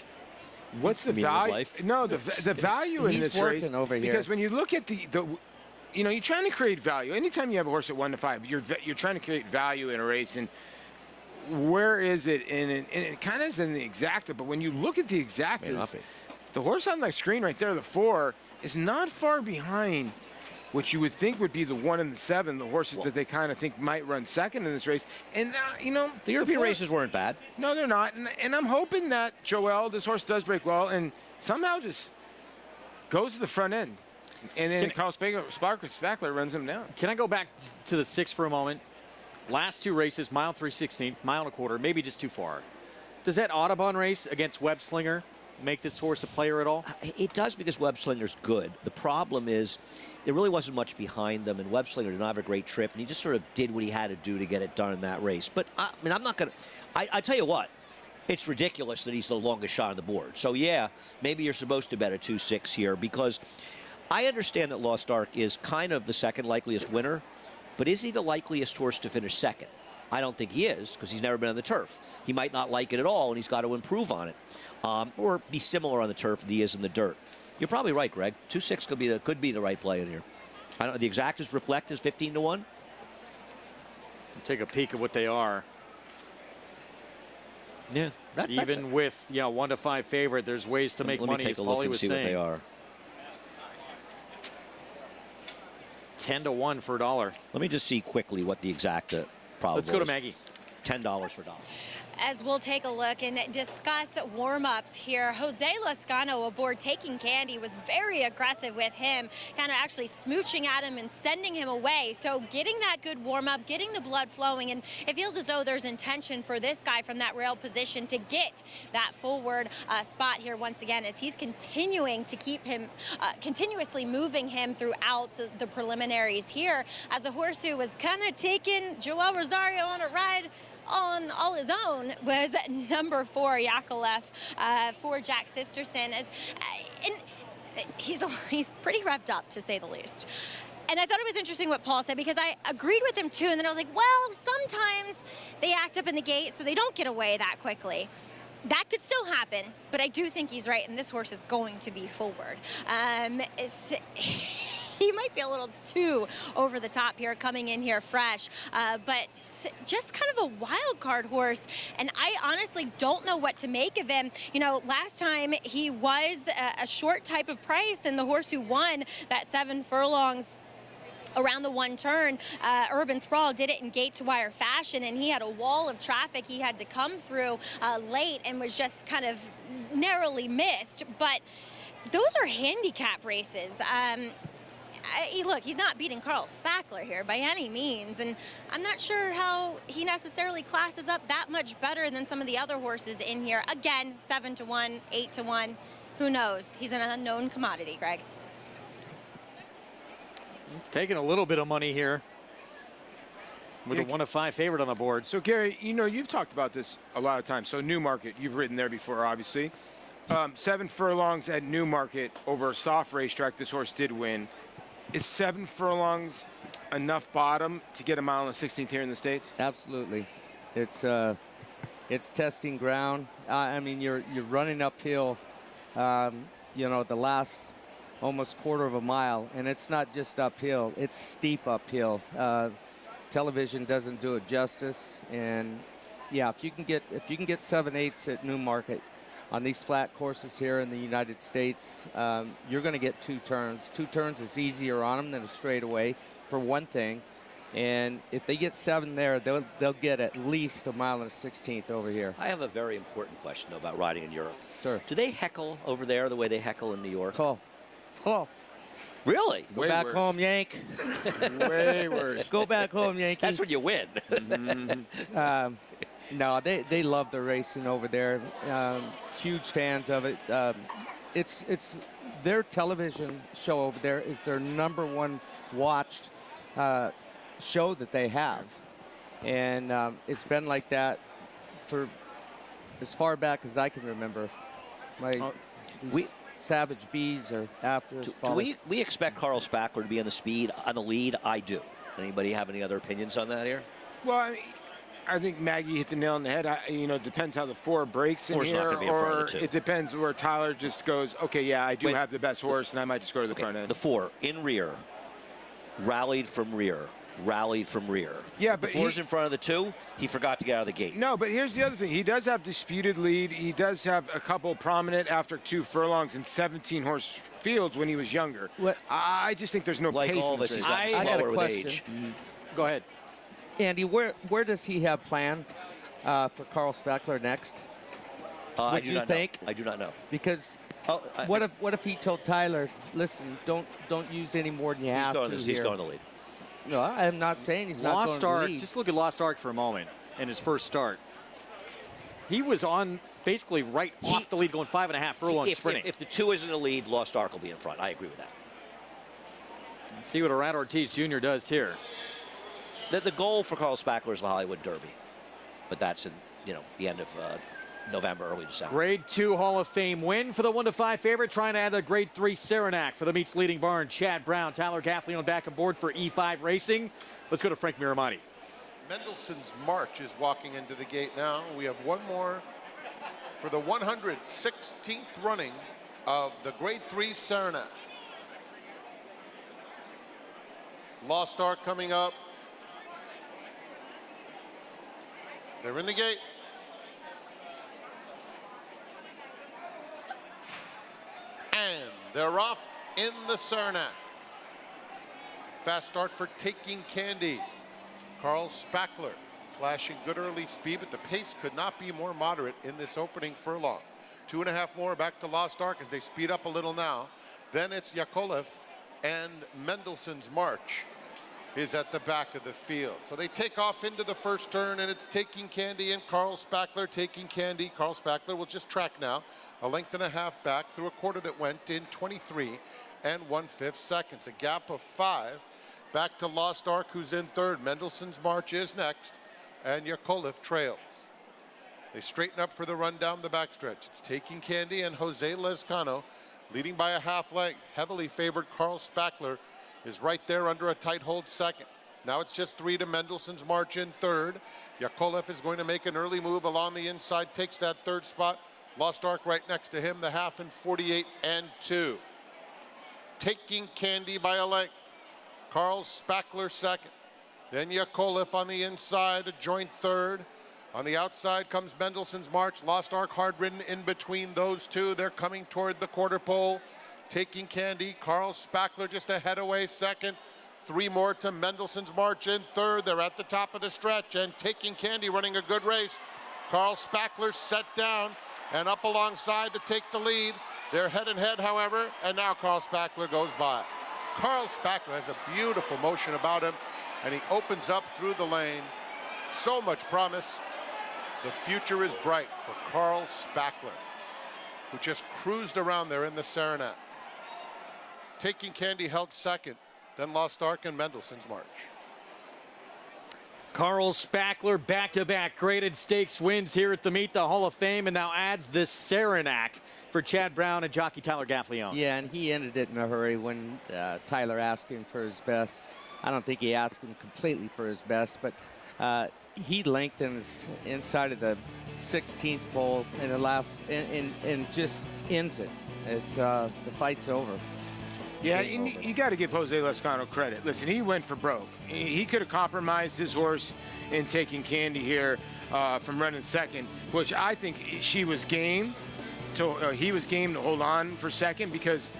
what's the value? No, the value in this race. Over here. Because when you look at the you know, you're trying to create value. Anytime you have a horse at 1-5, you're trying to create value in a race. And where is it? And it kind of is in the exacta. But when you look at the exactas, the horse on the screen right there, the 4, is not far behind what you would think would be the 1 and the 7, the horses that they kind of think might run second in this race. And, you know, the European races weren't bad. No, they're not. And I'm hoping that Joel, this horse does break well, and somehow just goes to the front end. And then Carl Spackler runs him down. Can I go back to the 6 for a moment? Last 2 races, mile 3/16, mile and a quarter, maybe just too far. Does that Audubon race against Web Slinger make this horse a player at all? It does, because Web Slinger's good. The problem is there really wasn't much behind them, and Web Slinger did not have a great trip, and he just sort of did what he had to do to get it done in that race. But, I mean, I'm not going to – I tell you what, it's ridiculous that he's the longest shot on the board. So, yeah, maybe you're supposed to bet a 2-6 here, because I understand that Lost Ark is kind of the second likeliest winner, but is he the likeliest horse to finish second? I don't think he is, because he's never been on the turf. He might not like it at all, and he's got to improve on it. Or be similar on the turf than he is in the dirt. You're probably right, Greg. 2-6 could be the right play in here. I don't know. The exactas reflect as 15 to 1. Take a peek at what they are. Yeah. Even with 1 to 5 favorite, there's ways to make money, as Paulie was saying. What they are. 10 to 1 for $1. Let me just see quickly what the exacta probably Let's go to Maggie. $10 for $1. As we'll take a look and discuss warm-ups here. Jose Loscano aboard taking candy was very aggressive with him, kind of actually smooching at him and sending him away. So getting that good warm-up, getting the blood flowing, and it feels as though there's intention for this guy from that rail position to get that forward spot here once again, as he's continuing to keep him, continuously moving him throughout the preliminaries here, as a horse who was kind of taking Joel Rosario on a ride on all his own was number 4, Yakolev, for Jack Sisterson. And he's pretty revved up, to say the least. And I thought it was interesting what Paul said, because I agreed with him too, and then I was like, well, sometimes they act up in the gate so they don't get away that quickly. That could still happen, but I do think he's right, and this horse is going to be forward. He might be a little too over the top here, coming in here fresh, but just kind of a wild card horse, and I honestly don't know what to make of him. You know, last time he was a short type of price, and the horse who won that 7 furlongs around the one turn, Urban Sprawl, did it in gate-to-wire fashion, and he had a wall of traffic he had to come through late and was just kind of narrowly missed. But those are handicap races. Look, he's not beating Carl Spackler here by any means, and I'm not sure how he necessarily classes up that much better than some of the other horses in here. Again, 7 to 1, 8 to 1, who knows? He's an unknown commodity, Greg. He's taking a little bit of money here with a 1 to 5 favorite on the board. So, Gary, you know, you've talked about this a lot of times. So, Newmarket, you've ridden there before, obviously. 7 furlongs at Newmarket over a soft racetrack. This horse did win. Is 7 furlongs enough bottom to get a mile and a 16th here in the States? Absolutely. It's testing ground. I mean, you're running uphill, you know, the last almost quarter of a mile, and it's not just uphill, it's steep uphill. Television doesn't do it justice, and yeah, if you can get 7/8 at Newmarket on these flat courses here in the United States, you're going to get 2 turns. 2 turns is easier on them than a straightaway, for one thing. And if they get 7 there, they'll get at least a mile and a 16th over here. I have a very important question, though, about riding in Europe. Sir. Do they heckle over there the way they heckle in New York? Oh. Really? Go back home, Yank. Way worse. Go back home, Yankee. That's when you win. No, they love the racing over there. Huge fans of it. It's their television show over there is their #1 watched show that they have, and it's been like that for as far back as I can remember. Savage Bees are after us. Do we expect Carl Spackler to be on the lead? I do. Anybody have any other opinions on that here? Well, I think Maggie hit the nail on the head. You know, it depends how the 4 breaks in here, or it depends where Tyler just goes, okay, yeah, I do have the best horse, and I might just go to the front end. The 4 in rear, rallied from rear. Yeah, but the 4's in front of the 2. He forgot to get out of the gate. No, but here's the other thing. He does have disputed lead. He does have a couple prominent after 2 furlongs in 17 horse fields when he was younger. I just think there's no like pace all in of this us, race. he's gotten slower with age. Go ahead. Andy, where does he have planned for Carl Spackler next? I do not know. Because what if he told Tyler, listen, don't use any more than you have to here. He's going to lead. No, I'm not saying he's not going to lead. Just look at Lost Ark for a moment in his first start. He was on basically right off the lead, going 5.5 furlongs sprinting. If the 2 isn't a lead, Lost Ark will be in front. I agree with that. Let's see what Arad Ortiz Jr. does here. The goal for Carl Spackler is the Hollywood Derby, but that's in the end of November, early December. Grade 2 Hall of Fame win for the 1 to 5 favorite, trying to add a Grade 3 Saranac for the meet's leading barn. Chad Brown, Tyler Gaffley back aboard for E5 Racing. Let's go to Frank Miramati. Mendelssohn's March is walking into the gate now. We have one more for the 116th running of the Grade 3 Saranac. Lost Ark coming up. They're in the gate. And they're off in the Saranac. Fast start for Taking Candy. Carl Spackler flashing good early speed, but the pace could not be more moderate in this opening furlong. 2.5 more back to Lost Ark as they speed up a little now. Then it's Yakolev, and Mendelssohn's March is at the back of the field. So they take off into the first turn, and it's Taking Candy and Carl Spackler. Taking Candy, Carl Spackler will just track now. A length and a half back through a quarter that went in 23 1/5 seconds. A gap of 5 back to Lost Ark, who's in third. Mendelssohn's March is next, and Yakolev trails. They straighten up for the run down the backstretch. It's Taking Candy and Jose Lezcano leading by a half length. Heavily favored Carl Spackler is right there under a tight hold second. Now it's just 3 to Mendelssohn's March in third. Yakolev is going to make an early move along the inside, takes that third spot. Lost Ark right next to him, the half in 48 2. Taking Candy by a length. Carl Spackler second. Then Yakolev on the inside, a joint third. On the outside comes Mendelssohn's March. Lost Ark hard ridden in between those two. They're coming toward the quarter pole. Taking Candy, Carl Spackler just a head away second. 3 more to Mendelssohn's March in third. They're at the top of the stretch, and Taking Candy running a good race. Carl Spackler set down and up alongside to take the lead. They're head and head, however, and now Carl Spackler goes by. Carl Spackler has a beautiful motion about him, and he opens up through the lane. So much promise. The future is bright for Carl Spackler, who just cruised around there in the Saranac. Taking Candy held second, then Lost Ark and Mendelssohn's March. Carl Spackler, back-to-back graded stakes wins here at the meet, the Hall of Fame, and now adds the Saranac for Chad Brown and jockey Tyler Gaffleone. Yeah, and he ended it in a hurry when Tyler asked him for his best. I don't think he asked him completely for his best, but he lengthens inside of the 16th pole in the last, and just ends it. It's the fight's over. Yeah, you got to give Jose Lezcano credit. Listen, he went for broke. He could have compromised his horse in Taking Candy here from running second, which I think she was game. He was game to hold on for second because,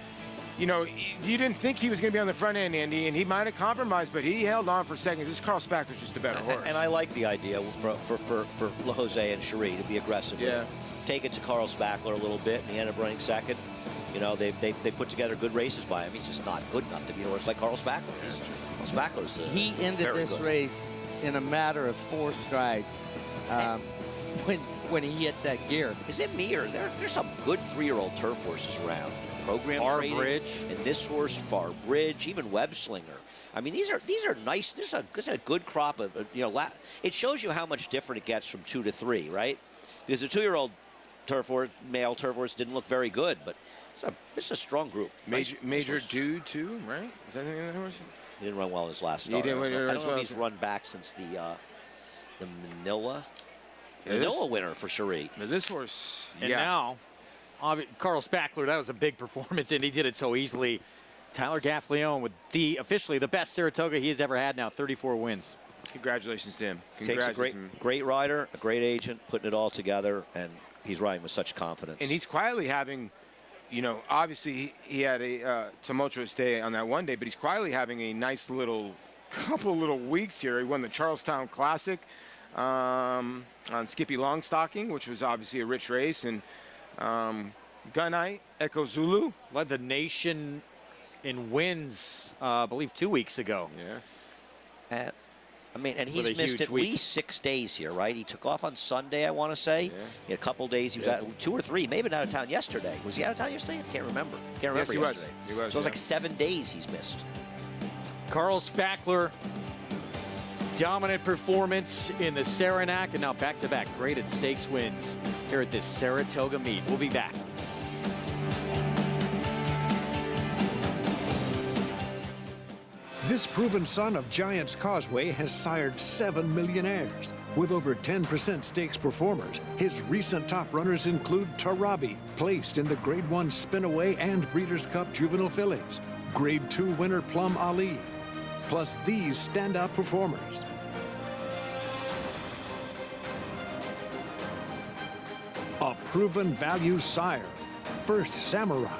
you know, you didn't think he was going to be on the front end, Andy, and he might have compromised, but he held on for second. This Carl Spackler's just a better horse. And I like the idea for Jose and Cherie to be aggressive. Yeah. Take it to Carl Spackler a little bit, and he ended up running second. You know, they put together good races by him. He's just not good enough to be a horse like Carl Spackler. Carl Spackler's he ended this race in a matter of 4 strides when he hit that gear. Is it me or there's some good 3-year-old turf horses around? Program trading, Bridge, and this horse, Far Bridge, even Web Slinger. I mean, these are nice. This is a good crop of it shows you how much different it gets from 2 to 3, right? Because the 2-year-old turf horse, male turf horse, didn't look very good, but it's a strong group. Major Dude too, right? Is that the name of the horse? He didn't run well in his last start. I don't know if he's run back since the Manila winner for Cherie. This horse, and now Carl Spackler, that was a big performance, and he did it so easily. Tyler Gaffleone with officially the best Saratoga he has ever had now, 34 wins. Congratulations to him. Takes a great rider, a great agent, putting it all together, and he's riding with such confidence. And he's quietly having, you know, obviously he had a tumultuous day on that one day, but he's quietly having a nice couple little weeks here. He won the Charlestown Classic on Skippy Longstocking, which was obviously a rich race, and Gunite, Echo Zulu. Led the nation in wins, I believe, 2 weeks ago. Yeah. And he's missed at least 6 days here, right? He took off on Sunday, I want to say. Yeah. He had a couple days. He was out 2 or 3, maybe out of town yesterday. Was he out of town yesterday? I can't remember. Yes, he yesterday. Was. He was. So it was like 7 days he's missed. Carl Spackler, dominant performance in the Saranac, and now back-to-back graded stakes wins here at this Saratoga meet. We'll be back. This proven son of Giants Causeway has sired 7 millionaires. With over 10% stakes performers, his recent top runners include Tarabi, placed in the Grade 1 Spinaway and Breeders' Cup Juvenile Fillies, Grade 2 winner Plum Ali, plus these standout performers. A proven value sire, First Samurai,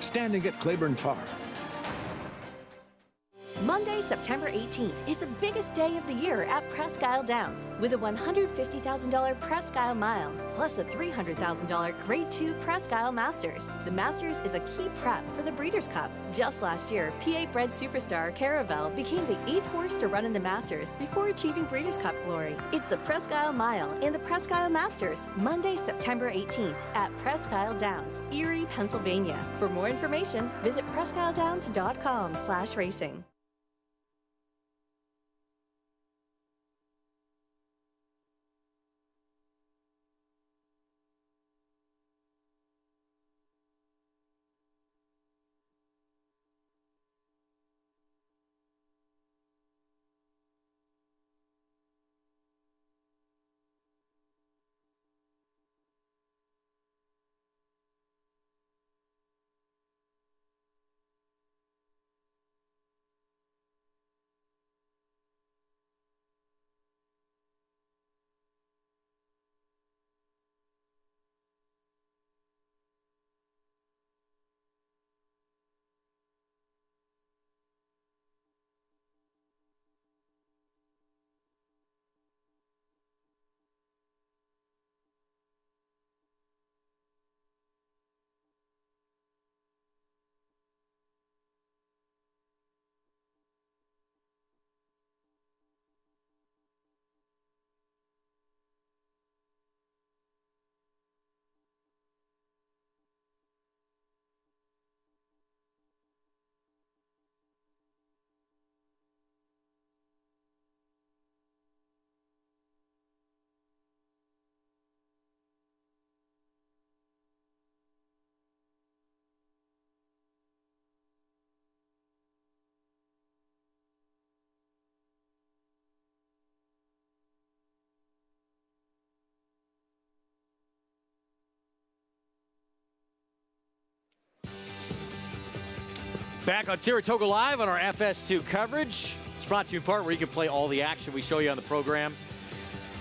standing at Claiborne Farm. Monday, September 18th is the biggest day of the year at Presque Isle Downs with a $150,000 Presque Isle Mile plus a $300,000 Grade 2 Presque Isle Masters. The Masters is a key prep for the Breeders' Cup. Just last year, PA-bred superstar Caravel became the 8th horse to run in the Masters before achieving Breeders' Cup glory. It's the Presque Isle Mile and the Presque Isle Masters, Monday, September 18th at Presque Isle Downs, Erie, Pennsylvania. For more information, visit presqueisledowns.com/racing. Back on Saratoga Live on our FS2 coverage. It's brought to you in part where you can play all the action we show you on the program.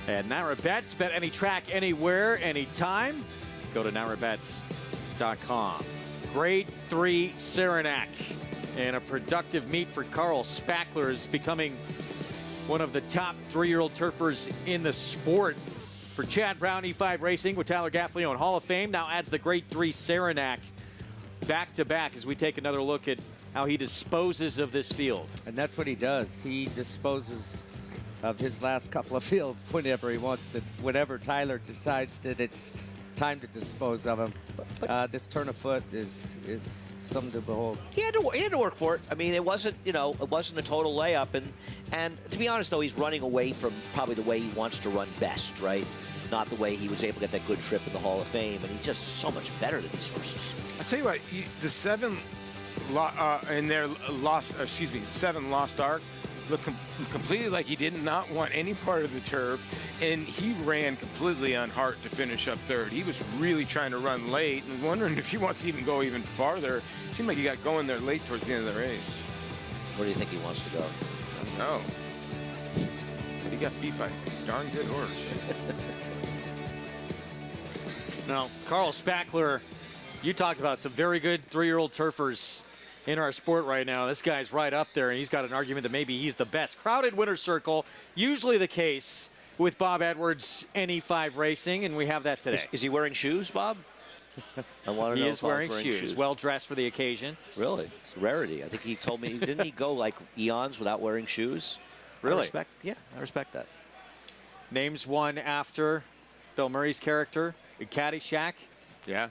And NaraBets, bet any track, anywhere, anytime. Go to narabets.com. Grade 3 Saranac. And a productive meet for Carl Spackler is becoming one of the top 3-year-old turfers in the sport. For Chad Brown, E5 Racing with Tyler Gaffalione, Hall of Fame, now adds the Grade 3 Saranac back-to-back as we take another look at how he disposes of this field. And that's what he does. He disposes of his last couple of fields whenever he wants to, whenever Tyler decides that it's time to dispose of him. This turn of foot is something to behold. He had to work for it. I mean, it wasn't, it wasn't a total layup. And to be honest, though, he's running away from probably the way he wants to run best, right? Not the way he was able to get that good trip in the Hall of Fame. And he's just so much better than these horses. I tell you what, the 7 lost arc looked completely like he did not want any part of the turf, and he ran completely unhurt to finish up third. He was really trying to run late and wondering if he wants to even go even farther. It seemed like he got going there late towards the end of the race. Where do you think he wants to go? I don't know. He got beat by a darn good horse. Now, Carl Spackler, you talked about some very good 3-year-old turfers in our sport right now. This guy's right up there, and he's got an argument that maybe he's the best. Crowded winner's circle, usually the case with Bob Edwards and E5 Racing, and we have that today. Is he wearing shoes, Bob? I want to know. He is wearing shoes, well dressed for the occasion. Really? It's a rarity. I think he told me, didn't he go like eons without wearing shoes? Really? I respect that. Names one after Bill Murray's character in Caddyshack. Yeah.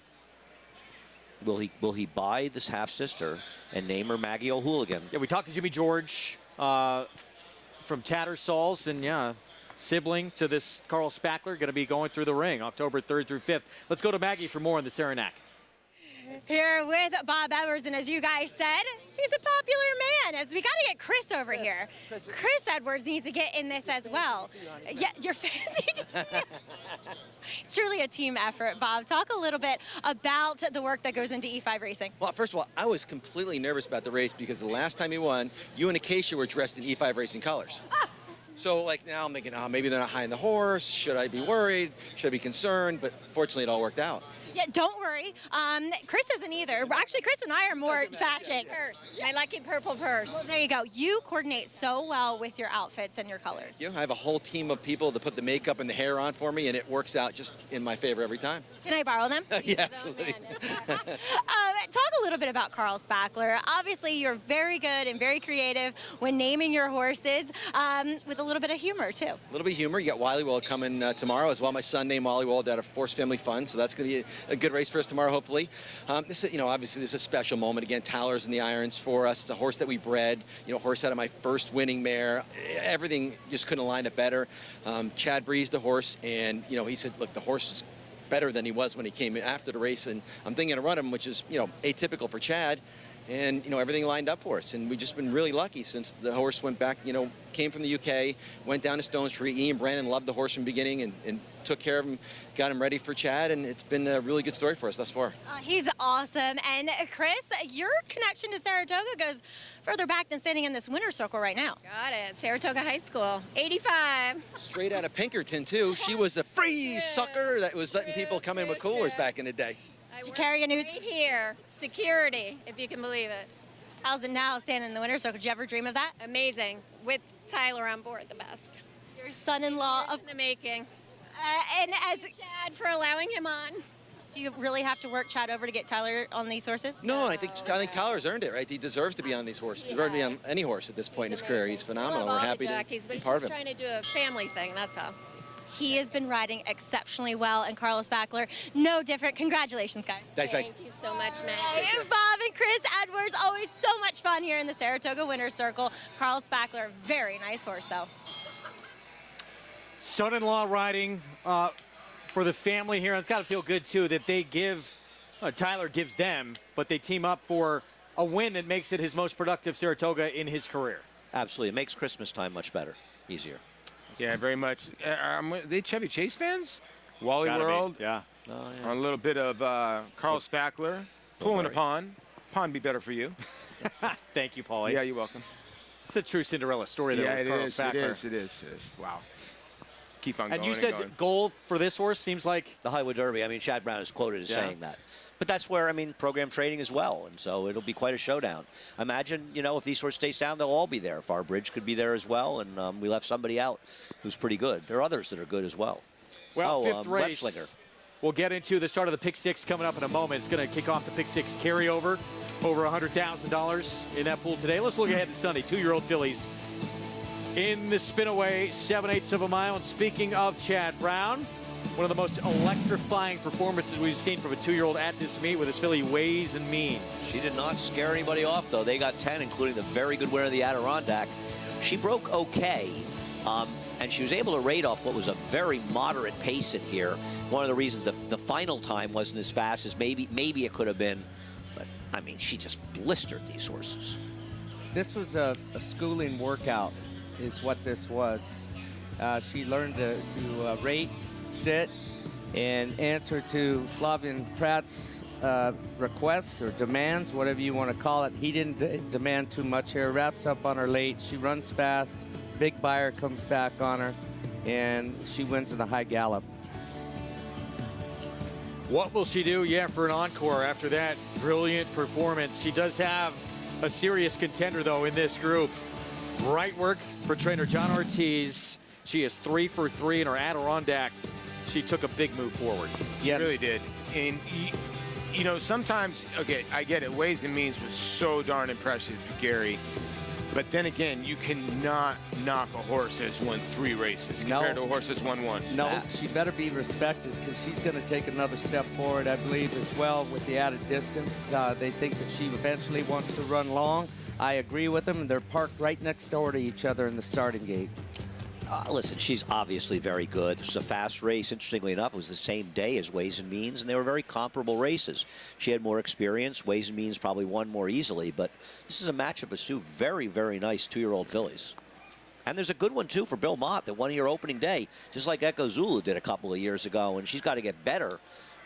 Will he buy this half-sister and name her Maggie O'Hooligan? Yeah, we talked to Jimmy George from Tattersalls, and yeah, sibling to this Carl Spackler, going to be going through the ring October 3rd through 5th. Let's go to Maggie for more on the Saranac. Here with Bob Edwards, and as you guys said, he's a popular man. As we got to get Chris over here. Chris Edwards needs to get in this as well. Yeah, you're fancy. It's truly a team effort, Bob. Talk a little bit about the work that goes into E5 racing. Well, first of all, I was completely nervous about the race because the last time he won, you and Acacia were dressed in E5 racing colors. So, like, now I'm thinking, oh, maybe they're not high in the horse. Should I be worried? Should I be concerned? But fortunately, it all worked out. Yeah, don't worry. Chris isn't either. Actually, Chris and I are more matching. My lucky purple purse. Well, there you go. You coordinate so well with your outfits and your colors. I have a whole team of people to put the makeup and the hair on for me, and it works out just in my favor every time. Can I borrow them? Yeah, absolutely. Talk a little bit about Carl Spackler. Obviously, you're very good and very creative when naming your horses, with a little bit of humor, too. A little bit of humor. You got Wiley Wold coming tomorrow as well. My son named Wiley Wold out of Force Family Fun, so that's going to be a good race for us tomorrow, hopefully. This is, obviously this is a special moment. Again, Tyler's in the irons for us. It's a horse that we bred. Horse out of my first winning mare. Everything just couldn't line up better. Chad breezed the horse, and he said, look, the horse is better than he was when he came in after the race, and I'm thinking to run him, which is atypical for Chad. And everything lined up for us, and we've just been really lucky since the horse went back, came from the UK, went down to Stone Street. Ian Brandon loved the horse from the beginning and took care of him, got him ready for Chad, and it's been a really good story for us thus far. He's awesome. And Chris, your connection to Saratoga goes further back than standing in this winner's circle right now. Got it. Saratoga High School, 85. Straight out of Pinkerton, too. She was a free sucker that was letting people come in with coolers back in the day. Did you carry a news? Right here. Security, if you can believe it. How's it now standing in the winner's circle? Did you ever dream of that? Amazing. With Tyler on board, the best. Your son-in-law in the making. And as Chad for allowing him on. Do you really have to work Chad over to get Tyler on these horses? No, I think Tyler's earned it, right? He deserves to be on these horses. He deserves to be on any horse at this point in his career. He's phenomenal. We're happy to be part of him. He's trying to do a family thing, that's all. He has been riding exceptionally well, and Carlos Spackler, no different. Congratulations, guys. Thanks, Thank you so much, Matt. Hey, Bob and Chris Edwards, always so much fun here in the Saratoga Winner's Circle. Carl Spackler, very nice horse, though. Son-in-law riding for the family here. And it's got to feel good, too, that they give, Tyler gives them, but they team up for a win that makes it his most productive Saratoga in his career. Absolutely. It makes Christmas time much better, easier. Yeah, very much. Are they Chevy Chase fans? Wally Gotta World. be. Yeah. Oh, yeah. A little bit of Carl Spackler. Pulling a pond. Pond be better for you. Thank you, Paulie. Yeah, you're welcome. It's a true Cinderella story, though, with Carl Spackler. It is. Wow. Keep on going. And you said goal for this horse seems like? The Highwood Derby. I mean, Chad Brown is quoted as saying that. But that's where, I mean, program trading as well, and so it'll be quite a showdown. Imagine, if these horses stay down, they'll all be there. Farbridge could be there as well, and we left somebody out who's pretty good. There are others that are good as well. Well, fifth race. Webslinger. We'll get into the start of the Pick Six coming up in a moment. It's going to kick off the Pick Six carryover, over $100,000 in that pool today. Let's look ahead to Sunday. 2-year-old fillies in the Spinaway, 7/8 of a mile. And speaking of Chad Brown, one of the most electrifying performances we've seen from a 2-year-old at this meet with his filly Ways and Means. She did not scare anybody off, though. They got 10, including the very good winner of the Adirondack. She broke okay, and she was able to rate off what was a very moderate pace in here. One of the reasons the final time wasn't as fast as maybe it could have been. But, I mean, she just blistered these horses. This was a schooling workout is what this was. She learned to rate, sit, and answer to Flavian Pratt's requests or demands, whatever you want to call it. He didn't demand too much here. Wraps up on her late. She runs fast. Big buyer comes back on her, and she wins in a high gallop. What will she do? Yeah, for an encore after that brilliant performance. She does have a serious contender, though, in this group. Bright work for trainer John Ortiz. She is 3 for 3 in her Adirondack. She took a big move forward. She really did. And, sometimes, okay, I get it. Ways and Means was so darn impressive, Gary. But then again, you cannot knock a horse that's won 3 races compared to a horse that's won 1. No, she better be respected because she's going to take another step forward, I believe, as well with the added distance. They think that she eventually wants to run long. I agree with them, and they're parked right next door to each other in the starting gate. Listen, she's obviously very good. This is a fast race. Interestingly enough, it was the same day as Ways and Means, and they were very comparable races. She had more experience. Ways and Means probably won more easily, but this is a matchup of two very, very nice 2-year-old fillies. And there's a good one, too, for Bill Mott that won your opening day, just like Echo Zulu did a couple of years ago, and she's got to get better,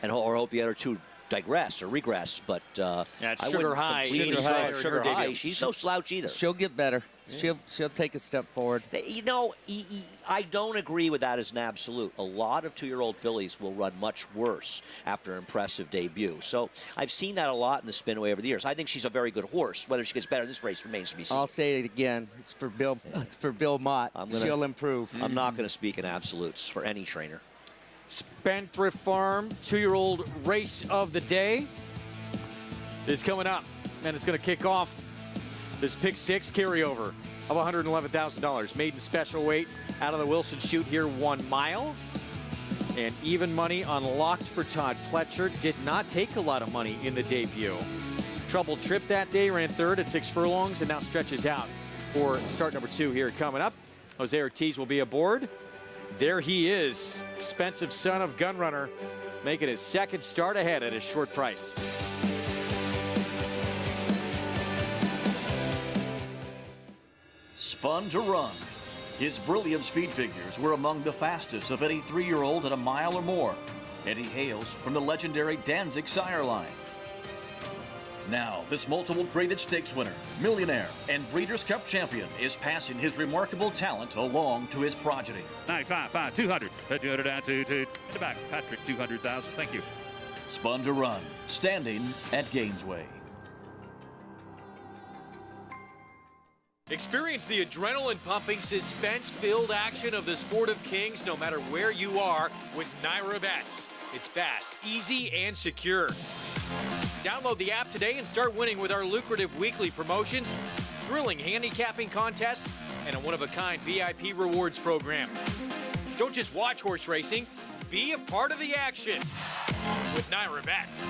or hope the other two digress or regress, but I Sugar High. Sugar High. She's no slouch either. She'll get better. Yeah. She'll take a step forward. You know, I don't agree with that as an absolute. A lot of 2-year-old fillies will run much worse after an impressive debut. So I've seen that a lot in the Spinaway over the years. I think she's a very good horse. Whether she gets better in this race remains to be seen. I'll say it again. It's for Bill. It's for Bill Mott. She'll improve. I'm not going to speak in absolutes for any trainer. Spendthrift Farm 2-year-old race of the day is coming up, and it's going to kick off this pick 6 carryover of $111,000. Maiden special weight out of the Wilson chute here, 1 mile. And even money unlocked for Todd Pletcher. Did not take a lot of money in the debut. Troubled trip that day, ran 3rd at 6 furlongs, and now stretches out for start number 2 here coming up. Jose Ortiz will be aboard. There he is, expensive son of Gunrunner, making his 2nd start ahead at a short price. Spun to Run. His brilliant speed figures were among the fastest of any 3-year-old at a mile or more, and he hails from the legendary Danzig sire line. Now, this multiple graded stakes winner, millionaire, and Breeders' Cup champion is passing his remarkable talent along to his progeny. 95, 5, 200. 200 down, 2, in the back. Patrick, 200,000. Thank you. Spun to Run, standing at Gainesway. Experience the adrenaline-pumping, suspense-filled action of the Sport of Kings no matter where you are with Naira Bets. It's fast, easy, and secure. Download the app today and start winning with our lucrative weekly promotions, thrilling handicapping contests, and a one-of-a-kind VIP rewards program. Don't just watch horse racing, be a part of the action with Naira Bets.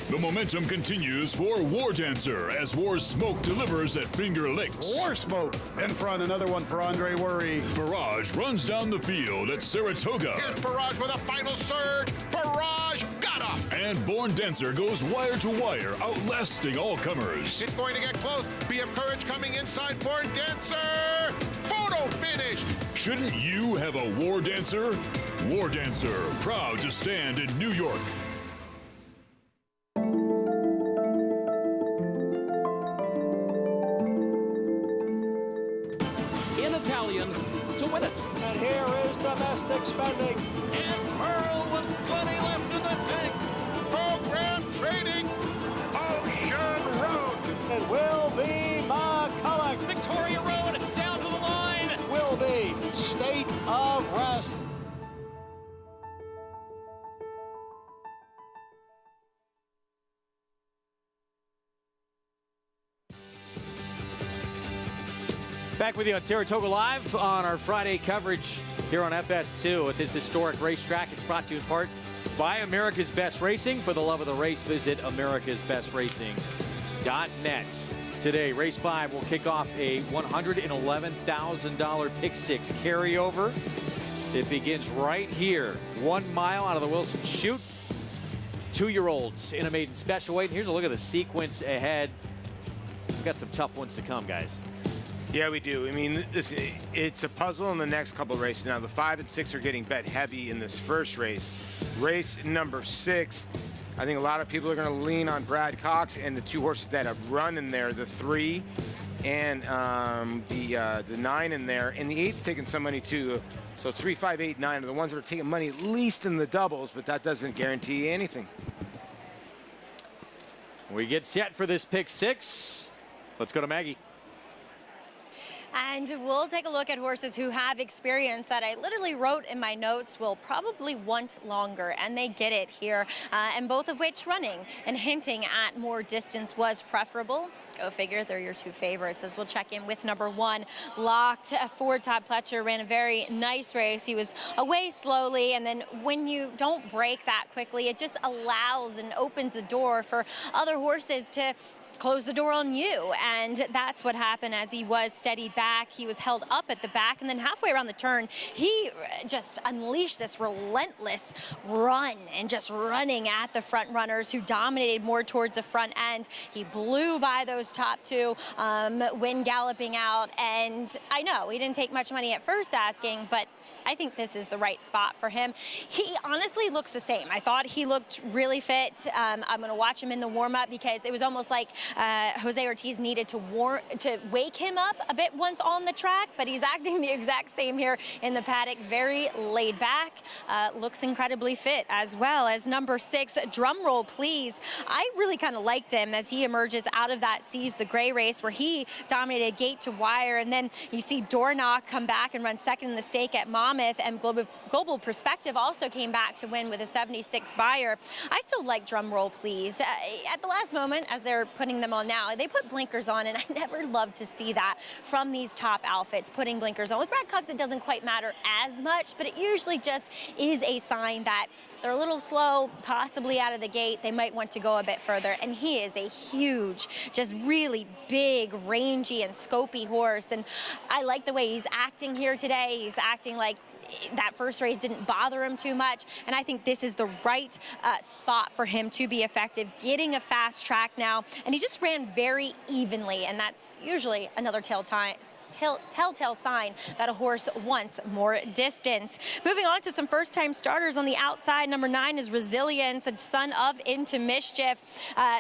The momentum continues for War Dancer as War Smoke delivers at Finger Lakes. War Smoke in front, another one for Andre Worry. Barrage runs down the field at Saratoga. Here's Barrage with a final surge. Barrage got up. And Born Dancer goes wire to wire, outlasting all comers. It's going to get close. Be of Courage coming inside Born Dancer. Photo finish. Shouldn't you have a War Dancer? War Dancer, proud to stand in New York. To win it. And here is domestic spending. And Pearl with plenty left in the tank. Program trading. Ocean Road. It will be McCulloch. Victoria Road down to the line. It will be State of Rest. Back with you on Saratoga Live on our Friday coverage here on FS2 at this historic racetrack. It's brought to you in part by America's Best Racing. For the love of the race, visit americasbestracing.net. Today, race 5 will kick off a $111,000 pick 6 carryover. It begins right here, 1 mile out of the Wilson chute. 2-year-olds in a maiden special weight. And here's a look at the sequence ahead. We've got some tough ones to come, guys. Yeah, we do. I mean, it's a puzzle in the next couple of races. Now, the 5 and 6 are getting bet heavy in this first race. Race number 6, I think a lot of people are going to lean on Brad Cox and the 2 horses that have run in there, the 3 and the 9 in there. And the 8's taking some money, too. So 3, 5, 8, 9 are the ones that are taking money at least in the doubles, but that doesn't guarantee anything. We get set for this pick 6. Let's go to Maggie. And we'll take a look at horses who have experience that I literally wrote in my notes will probably want longer, and they get it here. And both of which running and hinting at more distance was preferable. Go figure, they're your 2 favorites. As we'll check in with number 1, Locked for Todd Pletcher. Ran a very nice race. He was away slowly, and then when you don't break that quickly, it just allows and opens a door for other horses to close the door on you. And that's what happened as he was steadied back. He was held up at the back, and then halfway around the turn, he just unleashed this relentless run and just running at the front runners who dominated more towards the front end. He blew by those top two when galloping out. And I know he didn't take much money at first asking, but I think this is the right spot for him. He honestly looks the same. I thought he looked really fit. I'm going to watch him in the warm-up because it was almost like Jose Ortiz needed to wake him up a bit once on the track, but he's acting the exact same here in the paddock. Very laid back, looks incredibly fit, as well as number 6, drum roll please. I really kind of liked him as he emerges out of that Seize the Gray race where he dominated gate to wire, and then you see Dornoch come back and run second in the stake at Monmouth, and Global Perspective also came back to win with a 76 buyer. I still like drum roll please. At the last moment, as they're putting them on now, they put blinkers on, and I never love to see that from these top outfits, putting blinkers on. With Brad Cox, it doesn't quite matter as much, but it usually just is a sign that they're a little slow, possibly out of the gate. They might want to go a bit further. And he is a huge, just really big, rangy, and scopy horse. And I like the way he's acting here today. He's acting like that first race didn't bother him too much, and I think this is the right spot for him to be effective, getting a fast track now, and he just ran very evenly, and that's usually another telltale sign that a horse wants more distance. Moving on to some first-time starters on the outside. Number 9 is Resilience, a son of Into Mischief.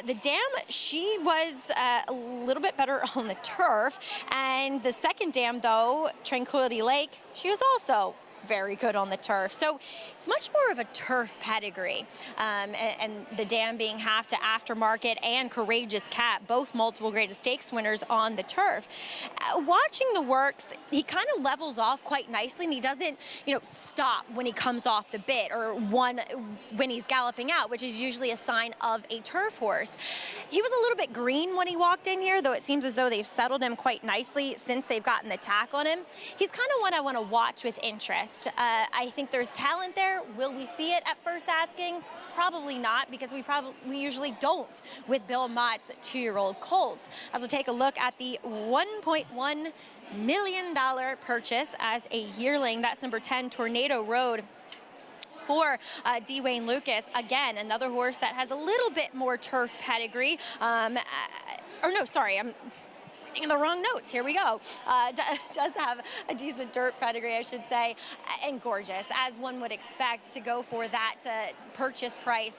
The dam, she was a little bit better on the turf, and the second dam, though, Tranquility Lake, she was also very good on the turf. So it's much more of a turf pedigree. And the dam being half to aftermarket, and Courageous Cat, both multiple Greatest Stakes winners on the turf. Watching the works, he kind of levels off quite nicely, and he doesn't, stop when he comes off the bit or when he's galloping out, which is usually a sign of a turf horse. He was a little bit green when he walked in here, though it seems as though they've settled him quite nicely since they've gotten the tack on him. He's kind of one I want to watch with interest. I think there's talent there. Will we see it at first asking? Probably not, because we usually don't with Bill Mott's 2-year-old colts. As we'll take a look at the $1.1 million purchase as a yearling. That's number 10, Tornado Road, for D. Wayne Lucas. Again, another horse that has a little bit more turf pedigree. Or no, sorry, I'm in the wrong notes. Here we go. Does have a decent dirt pedigree, I should say, and gorgeous, as one would expect to go for that purchase price.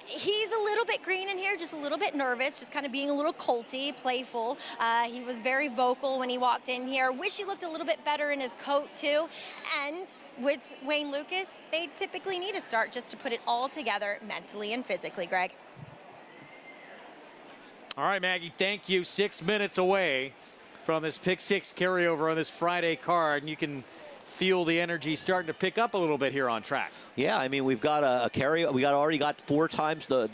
He's a little bit green in here, just a little bit nervous, just kind of being a little colty, playful. He was very vocal when he walked in here. Wish he looked a little bit better in his coat, too. And with Wayne Lucas, they typically need a start just to put it all together mentally and physically, Greg. All right, Maggie, thank you. 6 minutes away from this pick 6 carryover on this Friday card, and you can feel the energy starting to pick up a little bit here on track. Yeah, I mean, we've got a carry. Already got 4 times the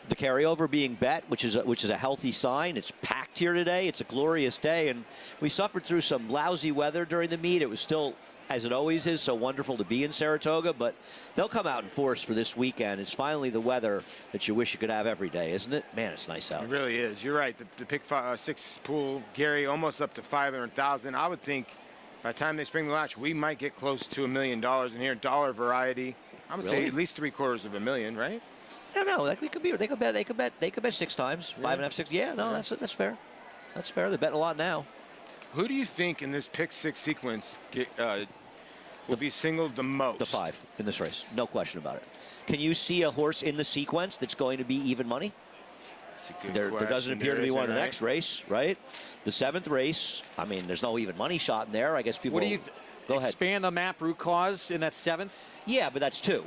carryover being bet, which is a healthy sign. It's packed here today. It's a glorious day, and we suffered through some lousy weather during the meet. It was still, as it always is, so wonderful to be in Saratoga, but they'll come out in force for this weekend. It's finally the weather that you wish you could have every day, isn't it? Man, it's nice out. It really is. You're right. The pick 6 pool, Gary, almost up to 500,000. I would think by the time they spring the latch, we might get close to $1 million in here. Dollar variety. I would say at least $750,000, right? No, like they could bet 6 times, 5.5, 6. Yeah, no, that's fair. That's fair. They're betting a lot now. Who do you think in this pick 6 sequence will be singled the most? The 5 in this race, no question about it. Can you see a horse in the sequence that's going to be even money? There doesn't appear to be one in the next race, right? The 7th race, I mean, there's no even money shot in there. I guess people. What do you go ahead? Expand the map, Root Cause in that 7th? Yeah, but that's 2.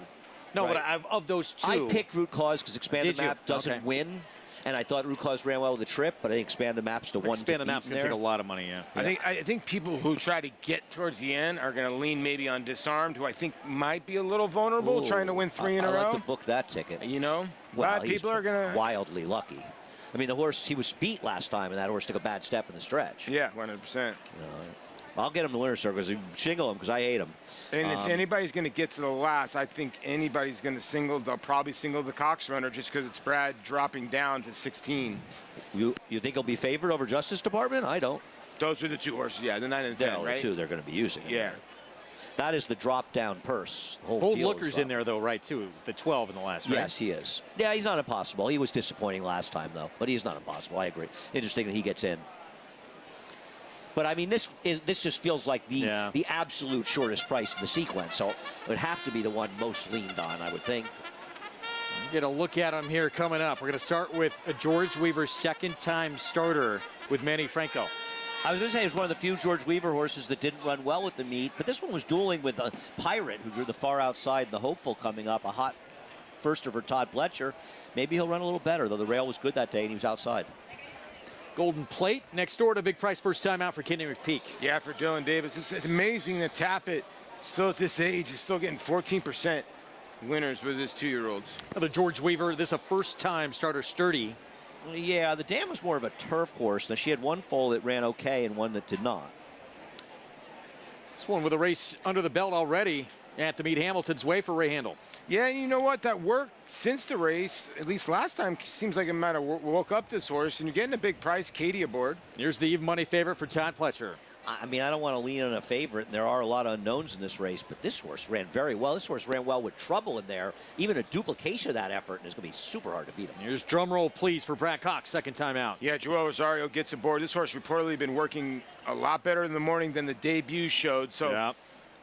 No, right? but of those 2. I picked Root Cause because Expand the Map doesn't win. And I thought Root Cause ran well with the trip, but I think Expand the Map's the one. Expand the Map's going to take a lot of money, yeah. I think people who try to get towards the end are going to lean maybe on Disarmed, who I think might be a little vulnerable, trying to win 3 in a row. I like to book that ticket. Well, people are going to wildly lucky. I mean, the horse, he was beat last time, and that horse took a bad step in the stretch. Yeah, 100%. I'll get him to winner's circle, shingle him because I hate him. And if anybody's going to get to the last, I think anybody's going to single. They'll probably single the Cox runner just because it's Brad dropping down to 16. You think he'll be favored over Justice Department? I don't. Those are the 2 horses, yeah, the 9 and 10, right? The 2 they're going to be using. Yeah. That is the drop-down purse. Bold Looker's in there, though, right, too? The 12 in the last, right? Yes, he is. Yeah, he's not impossible. He was disappointing last time, though, but he's not impossible. I agree. Interesting that he gets in. But, I mean, this just feels like the absolute shortest price in the sequence, so it would have to be the one most leaned on, I would think. Get a look at him here coming up. We're going to start with a George Weaver second-time starter with Manny Franco. I was going to say, it was one of the few George Weaver horses that didn't run well at the meet, but this one was dueling with a Pirate, who drew the far outside, the hopeful coming up, a hot firster for Todd Pletcher. Maybe he'll run a little better, though the rail was good that day and he was outside. Golden Plate next door to Big Price, first time out for Kenny McPeak. Yeah, for Dylan Davis. It's amazing that Tappet, still at this age, is still getting 14% winners with his 2-year-olds. Another George Weaver, this is a first-time starter, Sturdy. Yeah, the Dam was more of a turf horse. Now, she had one foal that ran okay and one that did not. This one with a race under the belt already at the meet Hamilton's way for Ray Handel. Yeah, and you know what? That worked since the race, at least last time, seems like it might have woke up this horse, and you're getting a big price. Katie aboard. Here's the even money favorite for Todd Pletcher. I mean, I don't want to lean on a favorite, and there are a lot of unknowns in this race, but this horse ran very well. This horse ran well with trouble in there. Even a duplication of that effort, and it's going to be super hard to beat him. Here's drum roll, please, for Brad Cox, second time out. Yeah, Joel Rosario gets aboard. This horse reportedly been working a lot better in the morning than the debut showed. So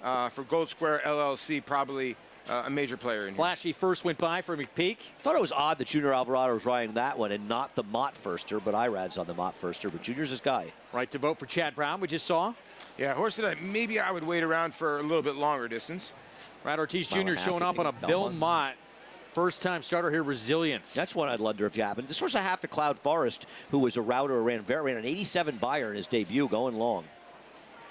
for Gold Square LLC, probably a major player in here. Flashy first went by for McPeak. Thought it was odd that Junior Alvarado was riding that one and not the Mott Firster, but Irad's on the Mott Firster, but Junior's his guy. Right to vote for Chad Brown, we just saw. Yeah, horse that maybe I would wait around for a little bit longer distance. Brad Ortiz Jr. showing up on a Bill Mott. First-time starter here, Resilience. That's one I'd wonder if you happened. This horse I have to Cloud Forest, who was a router, ran an 87 buyer in his debut, going long.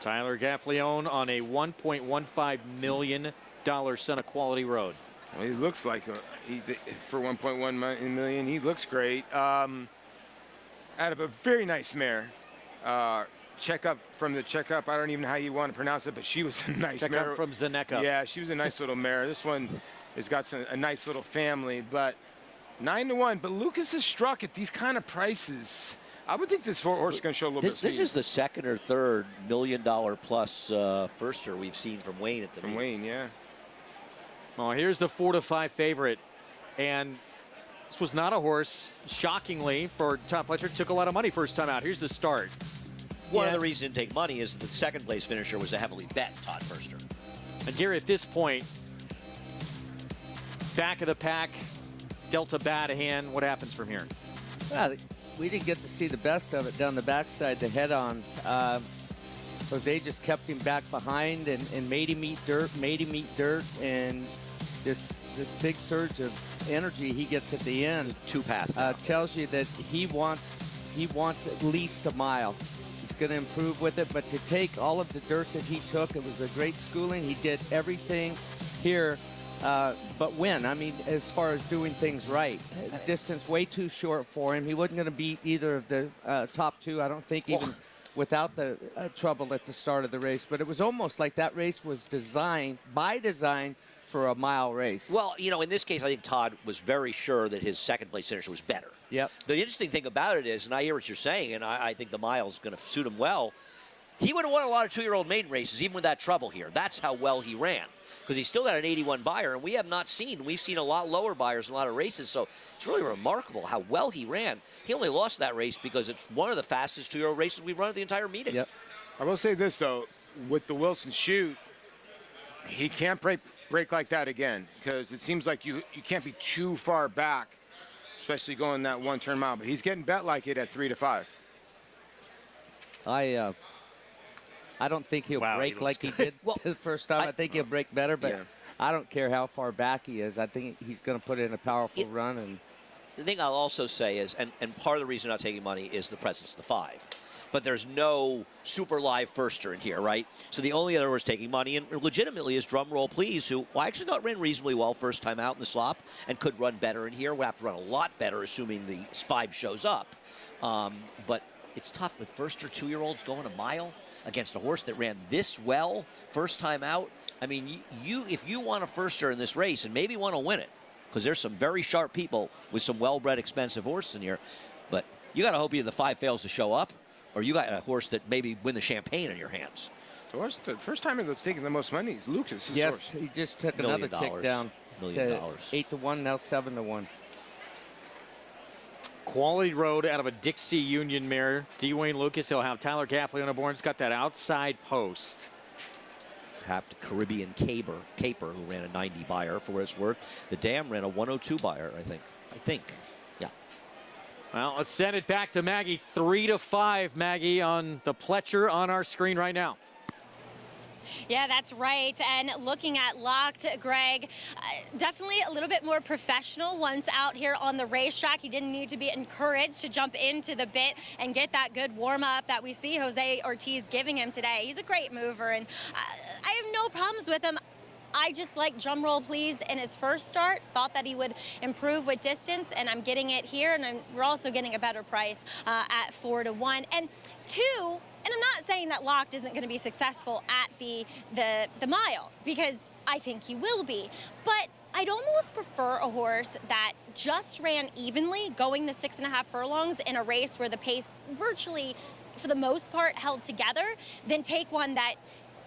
Tyler Gaffleone on a $1.15 million son of Quality Road. Well, he looks like for 1.1 million. He looks great. Out of a very nice mare. Checkup from the Checkup. I don't even know how you want to pronounce it, but she was a nice Checkup mare. from Zaneka. Yeah, she was a nice little mare. This one has got a nice little family, but 9-1. But Lucas is struck at these kind of prices. I would think this horse is going to show a little bit of speed. This is the second or third $1 million plus firster we've seen from Wayne at the meet. From Wayne, yeah. Well, here's the 4-5 favorite, and this was not a horse, shockingly, for Todd Pletcher. Took a lot of money first time out. Here's the start. One of the reasons he didn't take money is that the second place finisher was a heavily bet Todd Firster. And Gary, at this point, back of the pack, Delta Badahan, what happens from here? Well, we didn't get to see the best of it down the backside, the head-on. Jose just kept him back behind and made him eat dirt, and this big surge of energy he gets at the end. Two paths tells you that he wants at least a mile. He's going to improve with it, but to take all of the dirt that he took, it was a great schooling. He did everything here but win. I mean, as far as doing things right. The distance way too short for him. He wasn't going to beat either of the top two, I don't think, even without the trouble at the start of the race. But it was almost like that race was designed, by design, for a mile race. Well, you know, in this case, I think Todd was very sure that his second place finisher was better. Yep. The interesting thing about it is, and I hear what you're saying, and I think the mile's going to suit him well, he would have won a lot of 2-year-old maiden races, even with that trouble here. That's how well he ran. Because he still got an 81 buyer, and we have not seen. We've seen a lot lower buyers in a lot of races, so it's really remarkable how well he ran. He only lost that race because it's one of the fastest 2-year-old races we've run at the entire meeting. Yep. I will say this, though. With the Wilson shoot, he can't break like that again, because it seems like you can't be too far back, especially going that one-turn mile. But he's getting bet like it at 3-5. I don't think he'll break like he did the first time. I think he'll break better, but I don't care how far back he is. I think he's going to put in a powerful run. And the thing I'll also say is, and part of the reason I'm not taking money is the presence of the 5. But there's no super live firster in here, right? So the only other horse taking money, and legitimately, is Drum Roll Please, who I actually thought ran reasonably well first time out in the slop and could run better in here. We'll have to run a lot better, assuming the 5 shows up. But it's tough with first or two-year-olds going a mile against a horse that ran this well first time out. I mean, if you want a firster in this race and maybe want to win it, because there's some very sharp people with some well-bred, expensive horses in here, but you got to hope either the 5 fails to show up, or you got a horse that maybe win the champagne in your hands. The horse, the first time that's taking the most money is Lucas. Yes, he just took another tick down $1 to million. 8-1, now 7-1. Quality Road out of a Dixie Union mare. Dwayne Lucas. He'll have Tyler Gaffley on the board. He's got that outside post. Tapped Caribbean Caper, who ran a 90 buyer for what it's worth. The Dam ran a 102 buyer, I think. Yeah. Well, let's send it back to Maggie. 3-5, Maggie, on the Pletcher on our screen right now. Yeah, that's right. And looking at Locked, Greg, definitely a little bit more professional once out here on the racetrack. He didn't need to be encouraged to jump into the bit and get that good warm-up that we see Jose Ortiz giving him today. He's a great mover, and I have no problems with him. I just like drum roll please in his first start. Thought that he would improve with distance, and I'm getting it here, and we're also getting a better price at 4-1. And 2, and I'm not saying that Locked isn't going to be successful at the mile, because I think he will be. But I'd almost prefer a horse that just ran evenly, going the 6.5 furlongs in a race where the pace virtually, for the most part, held together, than take one that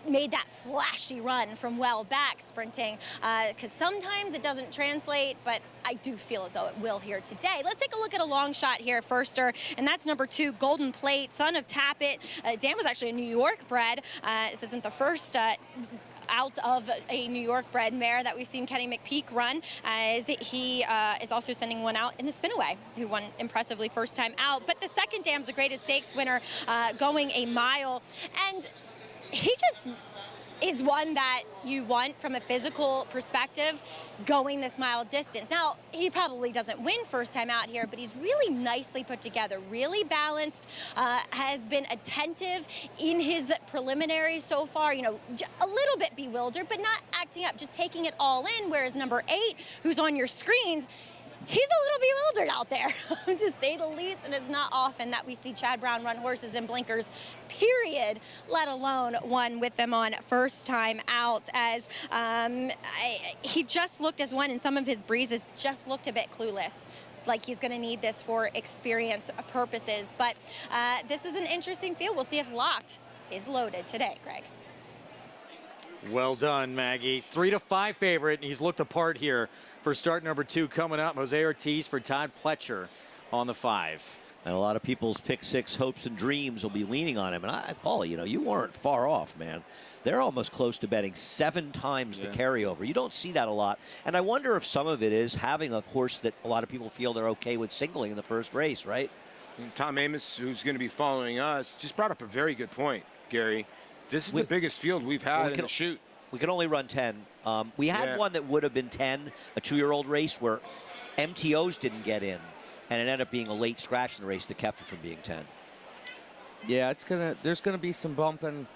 made that flashy run from well back sprinting, because sometimes it doesn't translate, but I do feel as though it will here today. Let's take a look at a long shot here, firster, and that's number 2, Golden Plate, son of Tappet. Dan was actually a New York bred. This isn't the first out of a New York bred mare that we've seen Kenny McPeak run, as he is also sending one out in the Spinaway, who won impressively first time out. But the second Dam's the Greatest Stakes winner, going a mile, and he just is one that you want from a physical perspective going this mile distance. Now, he probably doesn't win first time out here, but he's really nicely put together, really balanced, has been attentive in his preliminaries so far, you know, a little bit bewildered, but not acting up, just taking it all in, whereas number 8, who's on your screens, he's a little bewildered out there, to say the least, and it's not often that we see Chad Brown run horses in blinkers, period, let alone one with them on first time out, as he just looked as one, and some of his breezes just looked a bit clueless, like he's going to need this for experience purposes. But this is an interesting field. We'll see if Locked is loaded today, Greg. Well done, Maggie. 3-5 favorite, and he's looked apart here for start number 2 coming up. Jose Ortiz for Todd Pletcher on the 5. And a lot of people's pick 6 hopes and dreams will be leaning on him. And Paul, you know, you weren't far off, man. They're almost close to betting 7 times the carryover. You don't see that a lot. And I wonder if some of it is having a horse that a lot of people feel they're okay with singling in the first race, right? And Tom Amos, who's going to be following us, just brought up a very good point, Gary. This is the biggest field we've had in the shoot. We can only run 10. We had one that would have been 10, a 2-year-old race where MTOs didn't get in, and it ended up being a late scratch in the race that kept it from being 10. Yeah, there's gonna be some bumping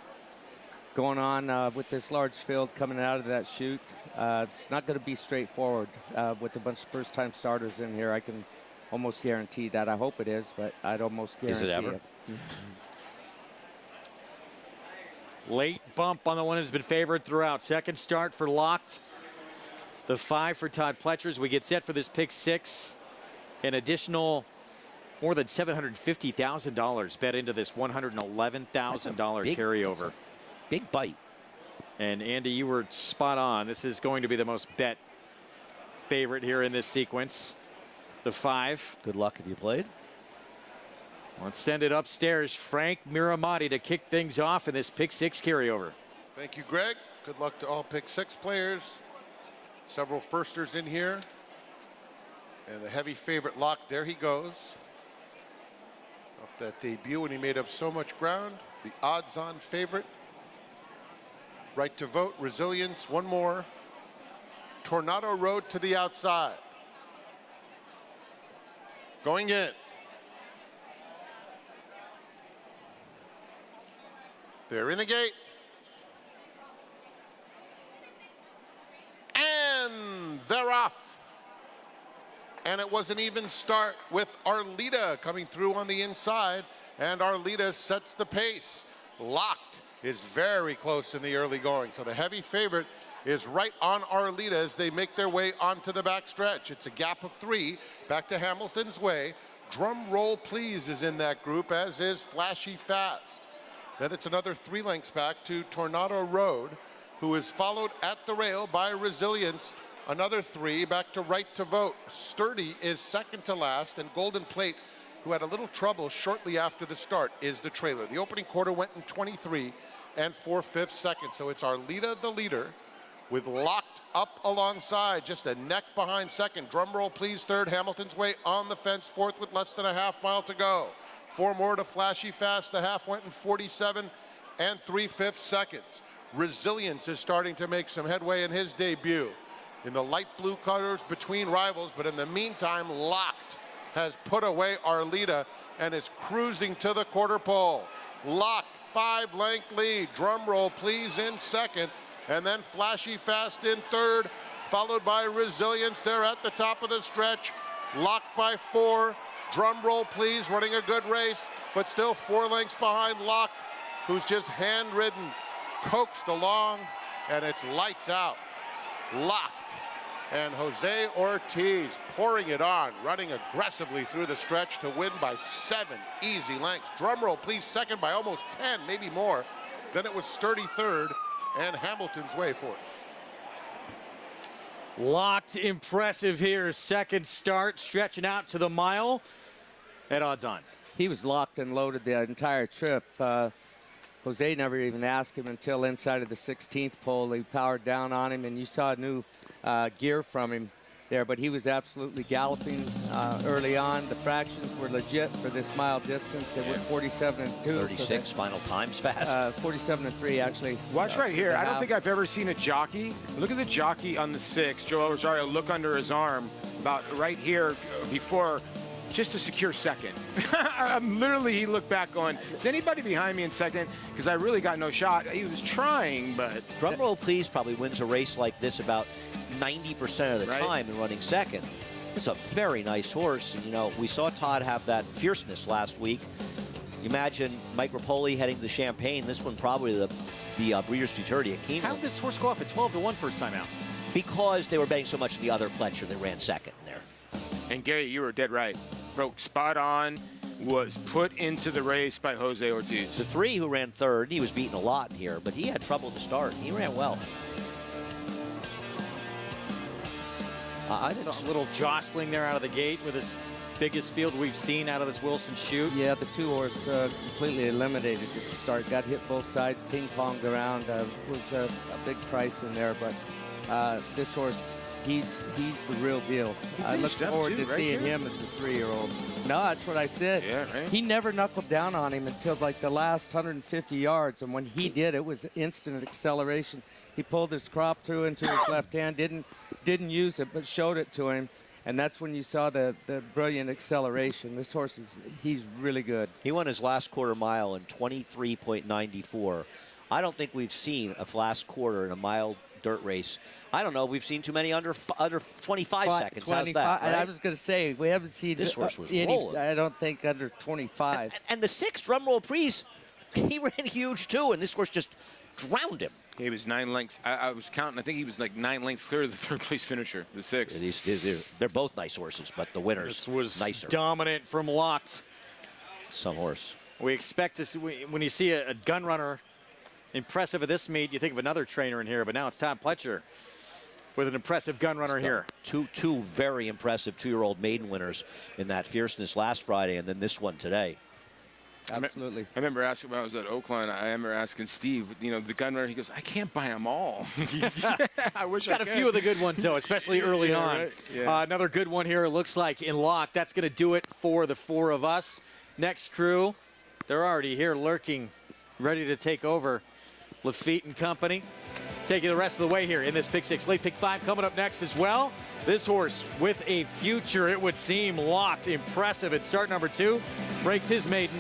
going on with this large field coming out of that chute. It's not gonna be straightforward with a bunch of first-time starters in here. I can almost guarantee that. I hope it is, but I'd almost guarantee it. Is it ever? Late bump on the one who's been favored throughout. Second start for Locked. The 5 for Todd Pletcher as we get set for this pick 6. An additional more than $750,000 bet into this $111,000 carryover. Big bite. And Andy, you were spot on. This is going to be the most bet favorite here in this sequence. The 5. Good luck if you played. Let's send it upstairs. Frank Miramati to kick things off in this pick 6 carryover. Thank you, Greg. Good luck to all pick 6 players. Several firsters in here. And the heavy favorite Lock, there he goes. Off that debut when he made up so much ground. The odds-on favorite. Right to vote, resilience, one more. Tornado Road to the outside. Going in. They're in the gate. And they're off. And it was an even start with Arlita coming through on the inside. and Arlita sets the pace. Locked is very close in the early going, so the heavy favorite is right on Arlita as they make their way onto the back stretch. It's a gap of 3 back to Hamilton's Way. Drum Roll Please is in that group, as is Flashy Fast. Then it's another 3 lengths back to Tornado Road, who is followed at the rail by Resilience. Another 3 back to Right to Vote. Sturdy is second to last, and Golden Plate, who had a little trouble shortly after the start, is the trailer. The opening quarter went in 23 and 4/5 seconds. So it's Arlita the leader, with Locked up alongside, just a neck behind second. Drum Roll Please third. Hamilton's Way on the fence fourth with less than a half mile to go. 4 more to Flashy Fast. The half went in 47 and 3/5 seconds. Resilience is starting to make some headway in his debut in the light blue colors between rivals, but in the meantime, Locked has put away Arlita and is cruising to the quarter pole. Locked, 5-length lead. Drum Roll Please in second, and then Flashy Fast in third, followed by Resilience. They're at the top of the stretch. Locked by 4. Drum Roll Please running a good race, but still 4 lengths behind Locked, who's just hand-ridden, coaxed along, and it's lights out. Locked and Jose Ortiz pouring it on, running aggressively through the stretch to win by 7 easy lengths. Drum Roll Please second by almost 10, maybe more. Then it was Sturdy third, and Hamilton's Way fourth. Locked, impressive here. Second start, stretching out to the mile at odds on. He was locked and loaded the entire trip. Jose never even asked him until inside of the 16th pole. He powered down on him, and you saw a new gear from him there, but he was absolutely galloping early on. The fractions were legit for this mile distance. They were 47 and 2. 36 final times fast. 47 and 3 actually. Watch right here. I don't think I've ever seen a jockey. Look at the jockey on the 6. Joel Rosario, look under his arm about right here before, just to secure second. Literally, he looked back going, is anybody behind me in second? Because I really got no shot. He was trying, but... Drum Roll Please probably wins a race like this about 90% of the time in running second. It's a very nice horse, and you know, we saw Todd have that fierceness last week. Imagine Mike Rapoli heading to Champaign. This one probably the Breeders' Futurity at Keeneland. How did this horse go off at 12-1 first time out? Because they were betting so much on the other Pletcher, they ran second there. And Gary, you were dead right. Broke spot on, was put into the race by Jose Ortiz. The 3 who ran third, he was beaten a lot here, but he had trouble to start. He ran well. I saw a little jostling there out of the gate with this biggest field we've seen out of this Wilson chute. Yeah, the 2 horse completely eliminated at the start. Got hit both sides, ping-ponged around. Was a big price in there, but this horse, he's the real deal. I look forward to seeing him as a 3-year-old. No, that's what I said. Yeah, right. He never knuckled down on him until like the last 150 yards, and when he did, it was instant acceleration. He pulled his crop through into his left hand, didn't use it, but showed it to him, and that's when you saw the brilliant acceleration. This horse he's really good. He won his last quarter mile in 23.94. I don't think we've seen a last quarter in a mile dirt race. I don't know if we've seen too many under 25 seconds. How's that? Right? I was going to say, we haven't seen this horse was any, rolling. I don't think under 25. And the 6, Drum Roll Please, he ran huge too, and this horse just drowned him. He was 9 lengths. I was counting. I think he was like 9 lengths clear of the 3rd place finisher, the 6. They're both nice horses, but the winners was nicer. Dominant from Locked. Some horse. We expect to see, when you see a gun runner impressive at this meet, you think of another trainer in here, but now it's Todd Pletcher with an impressive gun runner here. Two very impressive 2-year-old maiden winners in that fierceness last Friday, and then this one today. Absolutely. I remember asking when I was at Oakland, I remember asking Steve, you know, the gun runner, he goes, I can't buy them all. I wish Got I could. a few of the good ones, though, especially early on. Right? Yeah. Another good one here, it looks like, in Lock. That's going to do it for the 4 of us. Next crew, they're already here lurking, ready to take over. Lafitte and company. Take you the rest of the way here in this Pick 6. Late Pick 5 coming up next as well. This horse with a future, it would seem. Locked, impressive at start number 2. Breaks his maiden.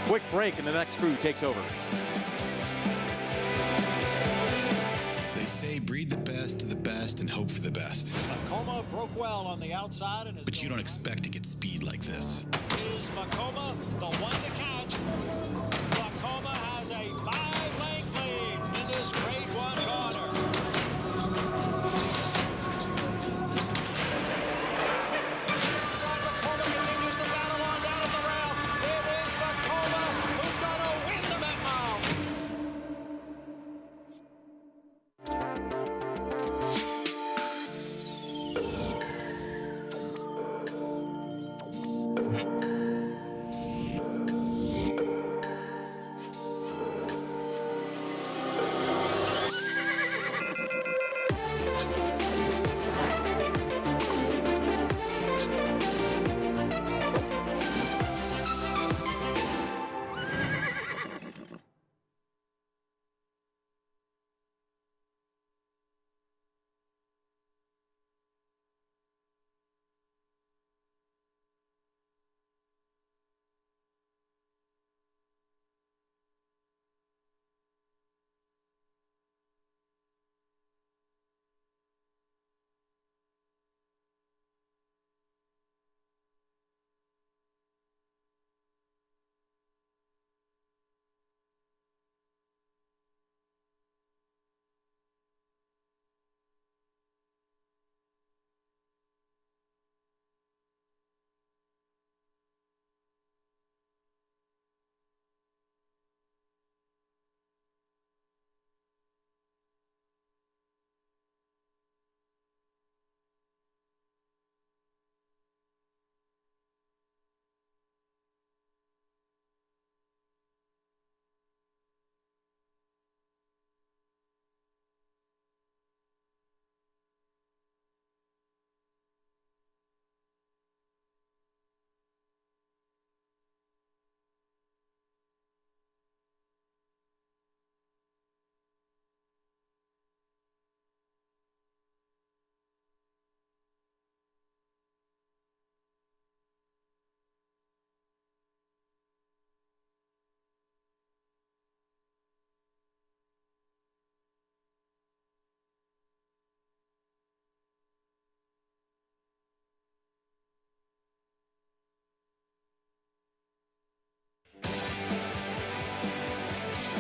Quick break, and the next crew takes over. They say breed the best of the best and hope for the best. Vekoma broke well on the outside. But you don't expect to get speed like this. Is Vekoma the one to catch? Vekoma has a 5-length lead in this Grade 1 corner.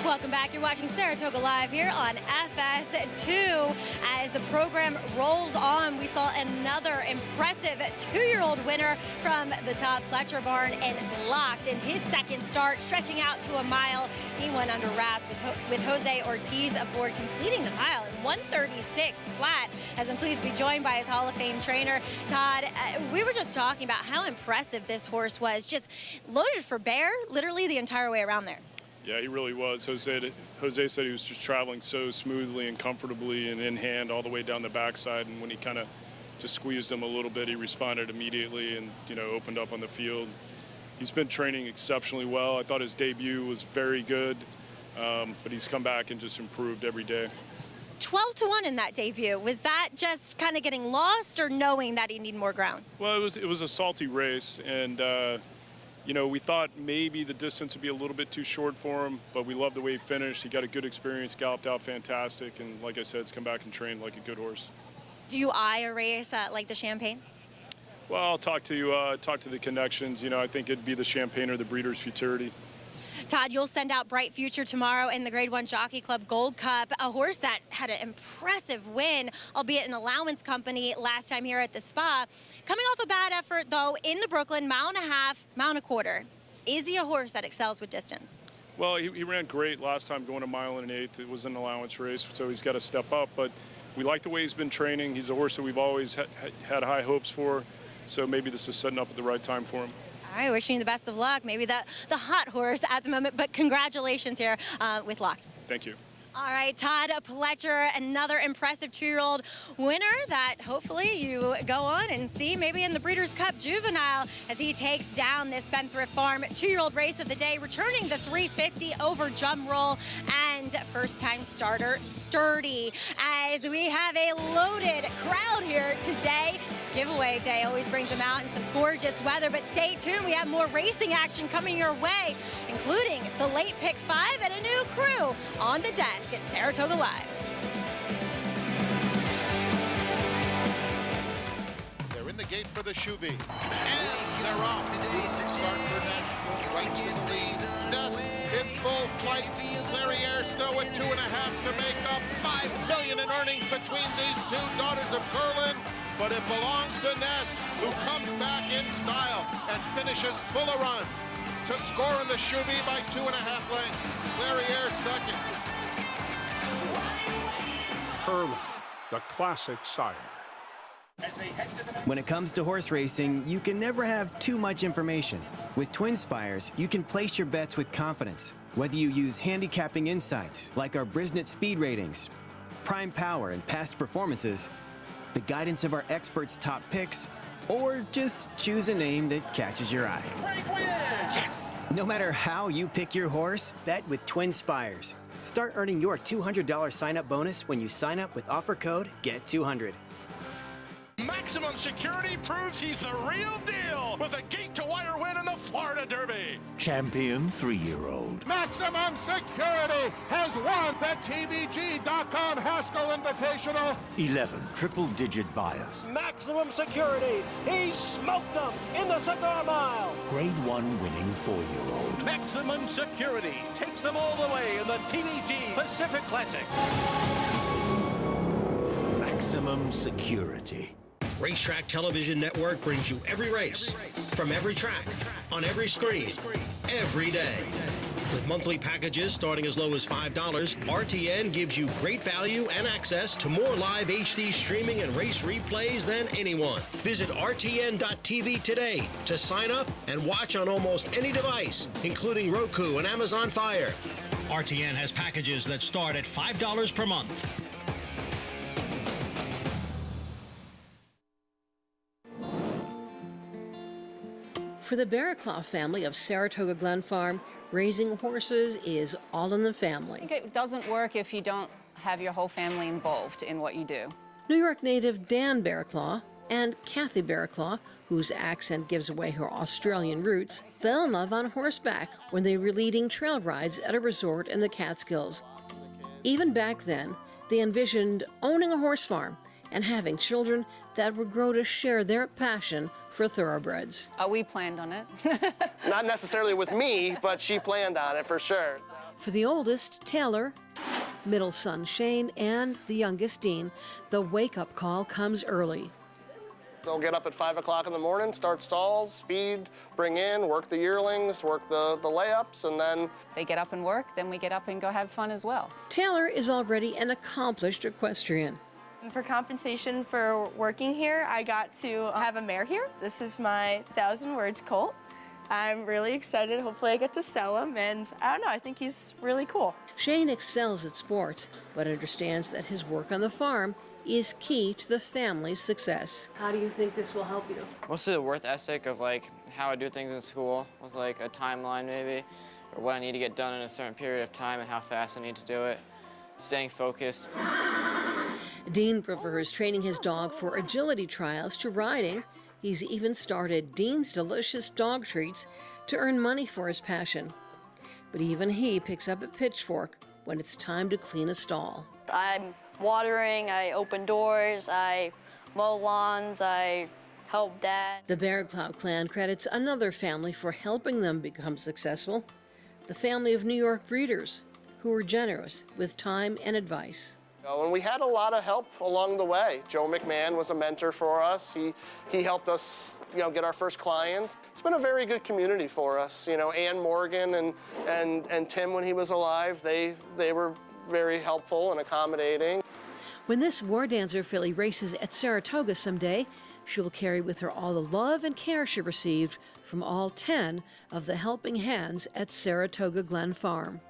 Welcome back. You're watching Saratoga Live here on FS2. As the program rolls on, we saw another impressive 2-year-old winner from the Todd Pletcher barn and locked in his second start, stretching out to a mile. He went under wraps with Jose Ortiz aboard, completing the mile in 1:36 flat. As I'm pleased to be joined by his Hall of Fame trainer, Todd. We were just talking about how impressive this horse was, just loaded for bear literally the entire way around there. Yeah, he really was. Jose said he was just traveling so smoothly and comfortably and in hand all the way down the backside. And when he kind of just squeezed him a little bit, he responded immediately and, opened up on the field. He's been training exceptionally well. I thought his debut was very good, but he's come back and just improved every day. 12-1 in that debut. Was that just kind of getting lost or knowing that he needed more ground? Well, it was a salty race, and we thought maybe the distance would be a little bit too short for him, but we love the way he finished. He got a good experience, galloped out fantastic, and like I said, he's come back and trained like a good horse. Do you eye a race like the Champagne? Well, I'll talk to the connections. I think it'd be the Champagne or the Breeders' Futurity. Todd, you'll send out Bright Future tomorrow in the Grade 1 Jockey Club Gold Cup, a horse that had an impressive win, albeit an allowance company last time here at the Spa. Coming off a bad effort, though, in the Brooklyn, mile and a half, mile and a quarter. Is he a horse that excels with distance? Well, he ran great last time going a mile and an eighth. It was an allowance race, so he's got to step up. But we like the way he's been training. He's a horse that we've always had high hopes for, so maybe this is setting up at the right time for him. All right, wishing you the best of luck. Maybe the hot horse at the moment, but congratulations here with Locked. Thank you. All right, Todd Pletcher, another impressive 2-year-old winner that hopefully you go on and see maybe in the Breeders' Cup Juvenile as he takes down this Spendthrift Farm 2-year-old race of the day, returning the 350 over drum roll and first-time starter Sturdy. As we have a loaded crowd here today. Giveaway day always brings them out in some gorgeous weather, but stay tuned. We have more racing action coming your way, including the late pick 5 and a new crew on the desk at Saratoga Live. for the Shuby. And they're off. Start for Nest, goes right to the lead. Nest in full flight. Clairiere still with 2.5 to make up. $5 million in earnings between these two daughters of Curlin. But it belongs to Nest, who comes back in style and finishes full of run to score in the Shuby by 2.5 lengths. Clairiere second. Curlin, the classic sire. When it comes to horse racing, you can never have too much information. With Twin Spires, you can place your bets with confidence. Whether you use handicapping insights, like our Brisnet speed ratings, prime power and past performances, the guidance of our experts' top picks, or just choose a name that catches your eye. Yes! No matter how you pick your horse, bet with Twin Spires. Start earning your $200 sign-up bonus when you sign up with offer code GET200. Maximum Security proves he's the real deal with a gate-to-wire win in the Florida Derby. Champion 3-year-old. Maximum Security has won the TVG.com Haskell Invitational. 11 triple-digit buyers. Maximum Security. He smoked them in the Cigar Mile. Grade 1 winning 4-year-old. Maximum Security takes them all the way in the TVG Pacific Classic. Maximum Security. Racetrack Television Network brings you every race, from every track, on every screen, every day. With monthly packages starting as low as $5, RTN gives you great value and access to more live HD streaming and race replays than anyone. Visit RTN.tv today to sign up and watch on almost any device, including Roku and Amazon Fire. RTN has packages that start at $5 per month. For the Barraclough family of Saratoga Glen Farm, raising horses is all in the family. It doesn't work if you don't have your whole family involved in what you do. New York native Dan Barraclough and Kathy Barraclough, whose accent gives away her Australian roots, fell in love on horseback when they were leading trail rides at a resort in the Catskills. Even back then, they envisioned owning a horse farm and having children that would grow to share their passion for thoroughbreds. We planned on it. Not necessarily with me, but she planned on it for sure. For the oldest, Taylor, middle son Shane, and the youngest Dean, the wake-up call comes early. They'll get up at 5 o'clock in the morning, start stalls, feed, bring in, work the yearlings, work the layups, and then... They get up and work, then we get up and go have fun as well. Taylor is already an accomplished equestrian. For compensation for working here, I got to have a mare here. This is my 1,000 Words colt. I'm really excited. Hopefully I get to sell him, and I don't know, I think he's really cool. Shane excels at sports, but understands that his work on the farm is key to the family's success. How do you think this will help you? Mostly the work ethic of how I do things in school with a timeline maybe, or what I need to get done in a certain period of time and how fast I need to do it. Staying focused. Dean prefers training his dog for agility trials to riding. He's even started Dean's Delicious Dog Treats to earn money for his passion. But even he picks up a pitchfork when it's time to clean a stall. I'm watering, I open doors, I mow lawns, I help Dad. The Barraclough clan credits another family for helping them become successful, the family of New York breeders, who were generous with time and advice. And we had a lot of help along the way. Joe McMahon was a mentor for us. He helped us, get our first clients. It's been a very good community for us. Ann Morgan and Tim, when he was alive, they were very helpful and accommodating. When this War Dancer filly races at Saratoga someday, she'll carry with her all the love and care she received from all 10 of the helping hands at Saratoga Glen Farm.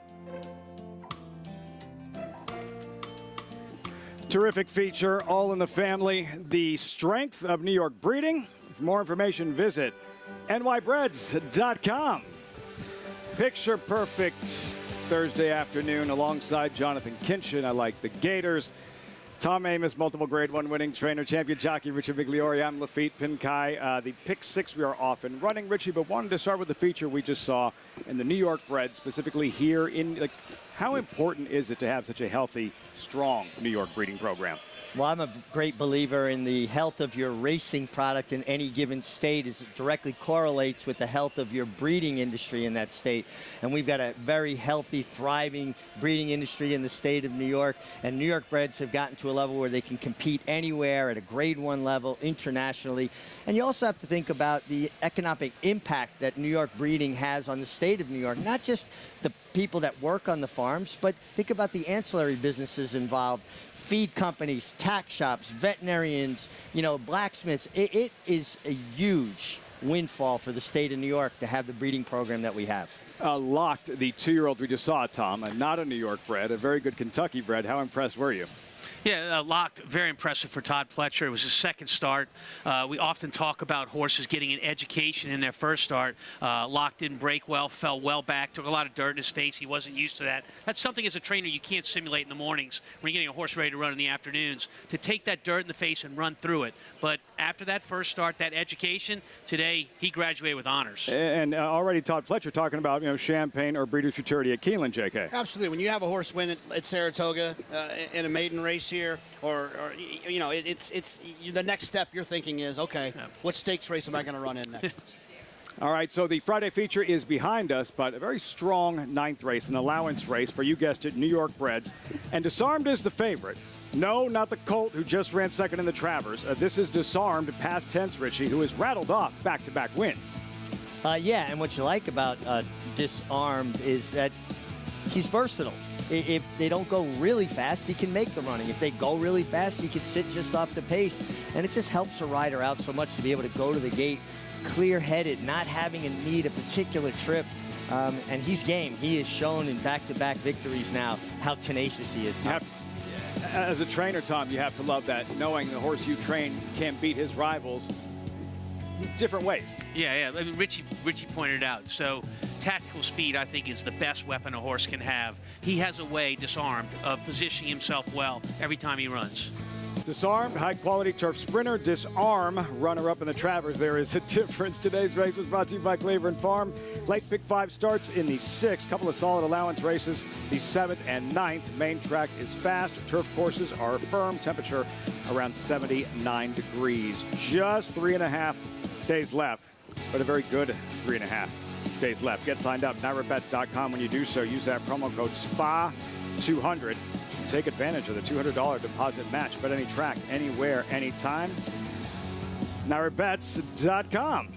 Terrific feature, all in the family. The strength of New York breeding. For more information, visit nybreds.com. Picture perfect Thursday afternoon alongside Jonathan Kinchin. I like the Gators. Tom Amos, multiple Grade 1 winning trainer, champion jockey Richard Migliori. I'm Lafitte Pinkai. The pick six we are off and running, Richie, but wanted to start with the feature we just saw in the New York bred, specifically here in how important is it to have such a healthy, strong New York breeding program? Well, I'm a great believer in the health of your racing product in any given state as it directly correlates with the health of your breeding industry in that state. And we've got a very healthy, thriving breeding industry in the state of New York. And New York breds have gotten to a level where they can compete anywhere at a grade 1 level internationally. And you also have to think about the economic impact that New York breeding has on the state of New York. Not just the people that work on the farms, but think about the ancillary businesses involved. Feed companies, tack shops, veterinarians, blacksmiths. It is a huge windfall for the state of New York to have the breeding program that we have. Locked, the 2-year-old we just saw, Tom, not a New York bred, a very good Kentucky bred. How impressed were you? Yeah, Locked, very impressive for Todd Pletcher. It was his second start. We often talk about horses getting an education in their first start. Locked didn't break well, fell well back, took a lot of dirt in his face. He wasn't used to that. That's something as a trainer you can't simulate in the mornings when you're getting a horse ready to run in the afternoons, to take that dirt in the face and run through it. But after that first start, that education, today he graduated with honors. And already Todd Pletcher talking about, champagne or breeder's futurity at Keeneland, JK. Absolutely. When you have a horse win at Saratoga in a maiden race here, or it's the next step you're thinking is, okay, what stakes race am I going to run in next? All right, so the Friday feature is behind us, but a very strong 9th race, an allowance race for, you guessed it, New York breds. And Disarmed is the favorite. No, not the Colt, who just ran second in the Travers. This is Disarmed, past tense, Richie, who has rattled off back-to-back wins. Yeah, and what you like about Disarmed is that he's versatile. If they don't go really fast, he can make the running. If they go really fast, he can sit just off the pace. And it just helps a rider out so much to be able to go to the gate clear-headed, not having to need a particular trip. And he's game. He has shown in back-to-back victories now how tenacious he is. As a trainer, Tom, you have to love that, knowing the horse you train can beat his rivals different ways. Yeah. I mean, Richie pointed it out. So tactical speed, I think, is the best weapon a horse can have. He has a way, Disarmed, of positioning himself well every time he runs. Disarmed, high-quality turf sprinter. Disarm, runner-up in the Travers. There is a difference. Today's race is brought to you by Cleveland Farm. Late pick 5 starts in the 6th. Couple of solid allowance races. The 7th and 9th. Main track is fast. Turf courses are firm. Temperature around 79 degrees. Just 3.5 days left, but a very good 3.5 days left. Get signed up, NYRABets.com. When you do so, use that promo code SPA200. Take advantage of the $200 deposit match. Bet any track, anywhere, anytime. NYRABets.com.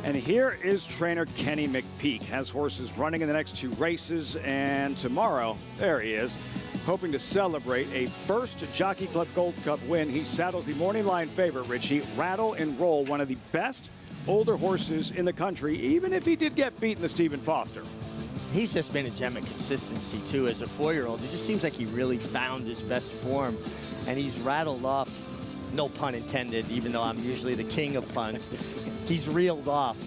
And here is trainer Kenny McPeak. Has horses running in the next 2 races. And tomorrow, there he is, hoping to celebrate a first Jockey Club Gold Cup win. He saddles the morning line favorite, Richie, Rattle and Roll, one of the best older horses in the country, even if he did get beat in the Stephen Foster. He's just been a gem of consistency, too, as a 4-year-old. It just seems like he really found his best form, and he's rattled off, no pun intended, even though I'm usually the king of puns. He's reeled off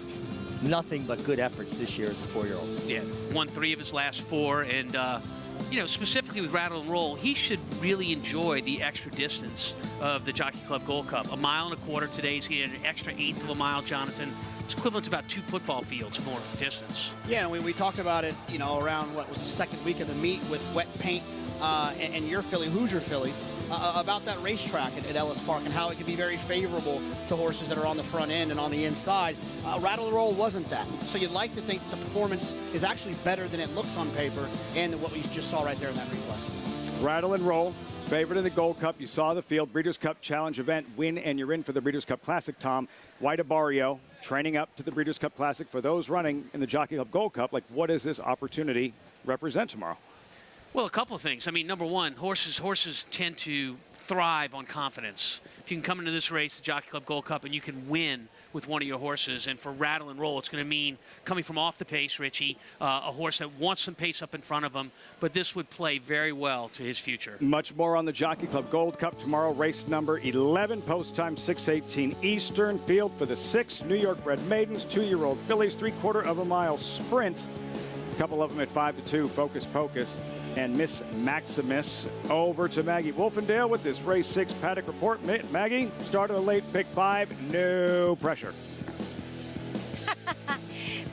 nothing but good efforts this year as a 4-year-old. Yeah, won 3 of his last 4, and specifically with Rattle and Roll, he should really enjoy the extra distance of the Jockey Club Gold Cup. 1.25 miles today. He's getting an extra 1/8 of a mile, Jonathan. It's equivalent to about 2 football fields more distance. Yeah, we talked about it, around what was the second week of the meet with wet paint and your filly, Hoosier filly, about that racetrack at Ellis Park and how it can be very favorable to horses that are on the front end and on the inside. Rattle and Roll wasn't that. So you'd like to think that the performance is actually better than it looks on paper and what we just saw right there in that replay. Rattle and Roll, favorite in the Gold Cup. You saw the field. Breeders' Cup Challenge event win, and you're in for the Breeders' Cup Classic, Tom. White Barrio training up to the Breeders' Cup Classic. For those running in the Jockey Club Gold Cup, what does this opportunity represent tomorrow? Well, a couple of things. I mean, number one, horses tend to thrive on confidence. If you can come into this race, the Jockey Club Gold Cup, and you can win with one of your horses, and for Rattle and Roll, it's going to mean coming from off the pace, Richie, a horse that wants some pace up in front of him, but this would play very well to his future. Much more on the Jockey Club Gold Cup tomorrow. Race number 11, post time 6:18 Eastern. Field for the 6 New York bred maidens, 2-year-old fillies, 3/4 mile sprint. A couple of them at 5-2, Focus Pocus and Miss Maximus. Over to Maggie Wolfendale with this race 6 paddock report. Maggie, start of the late pick 5, no pressure.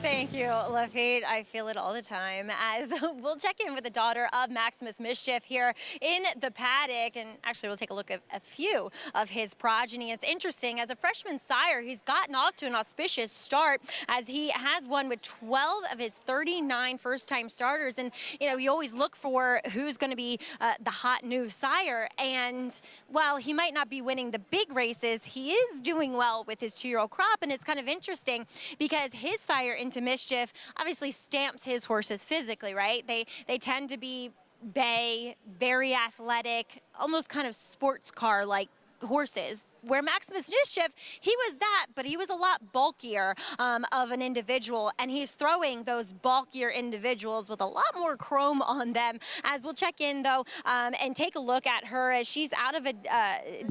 Thank you, Lafitte. I feel it all the time. As we'll check in with the daughter of Maximus Mischief here in the paddock, and actually we'll take a look at a few of his progeny. It's interesting, as a freshman sire, he's gotten off to an auspicious start, as he has won with 12 of his 39 first-time starters. And you know, you always look for who's going to be the hot new sire. And while he might not be winning the big races, he is doing well with his 2-year-old crop. And it's kind of interesting because his sire Into Mischief obviously stamps his horses physically, right? They tend to be bay, very athletic, almost kind of sports car like horses, where Maximus Mischief, he was that, but he was a lot bulkier of an individual, and he's throwing those bulkier individuals with a lot more chrome on them. As we'll check in, though, and take a look at her as she's out of a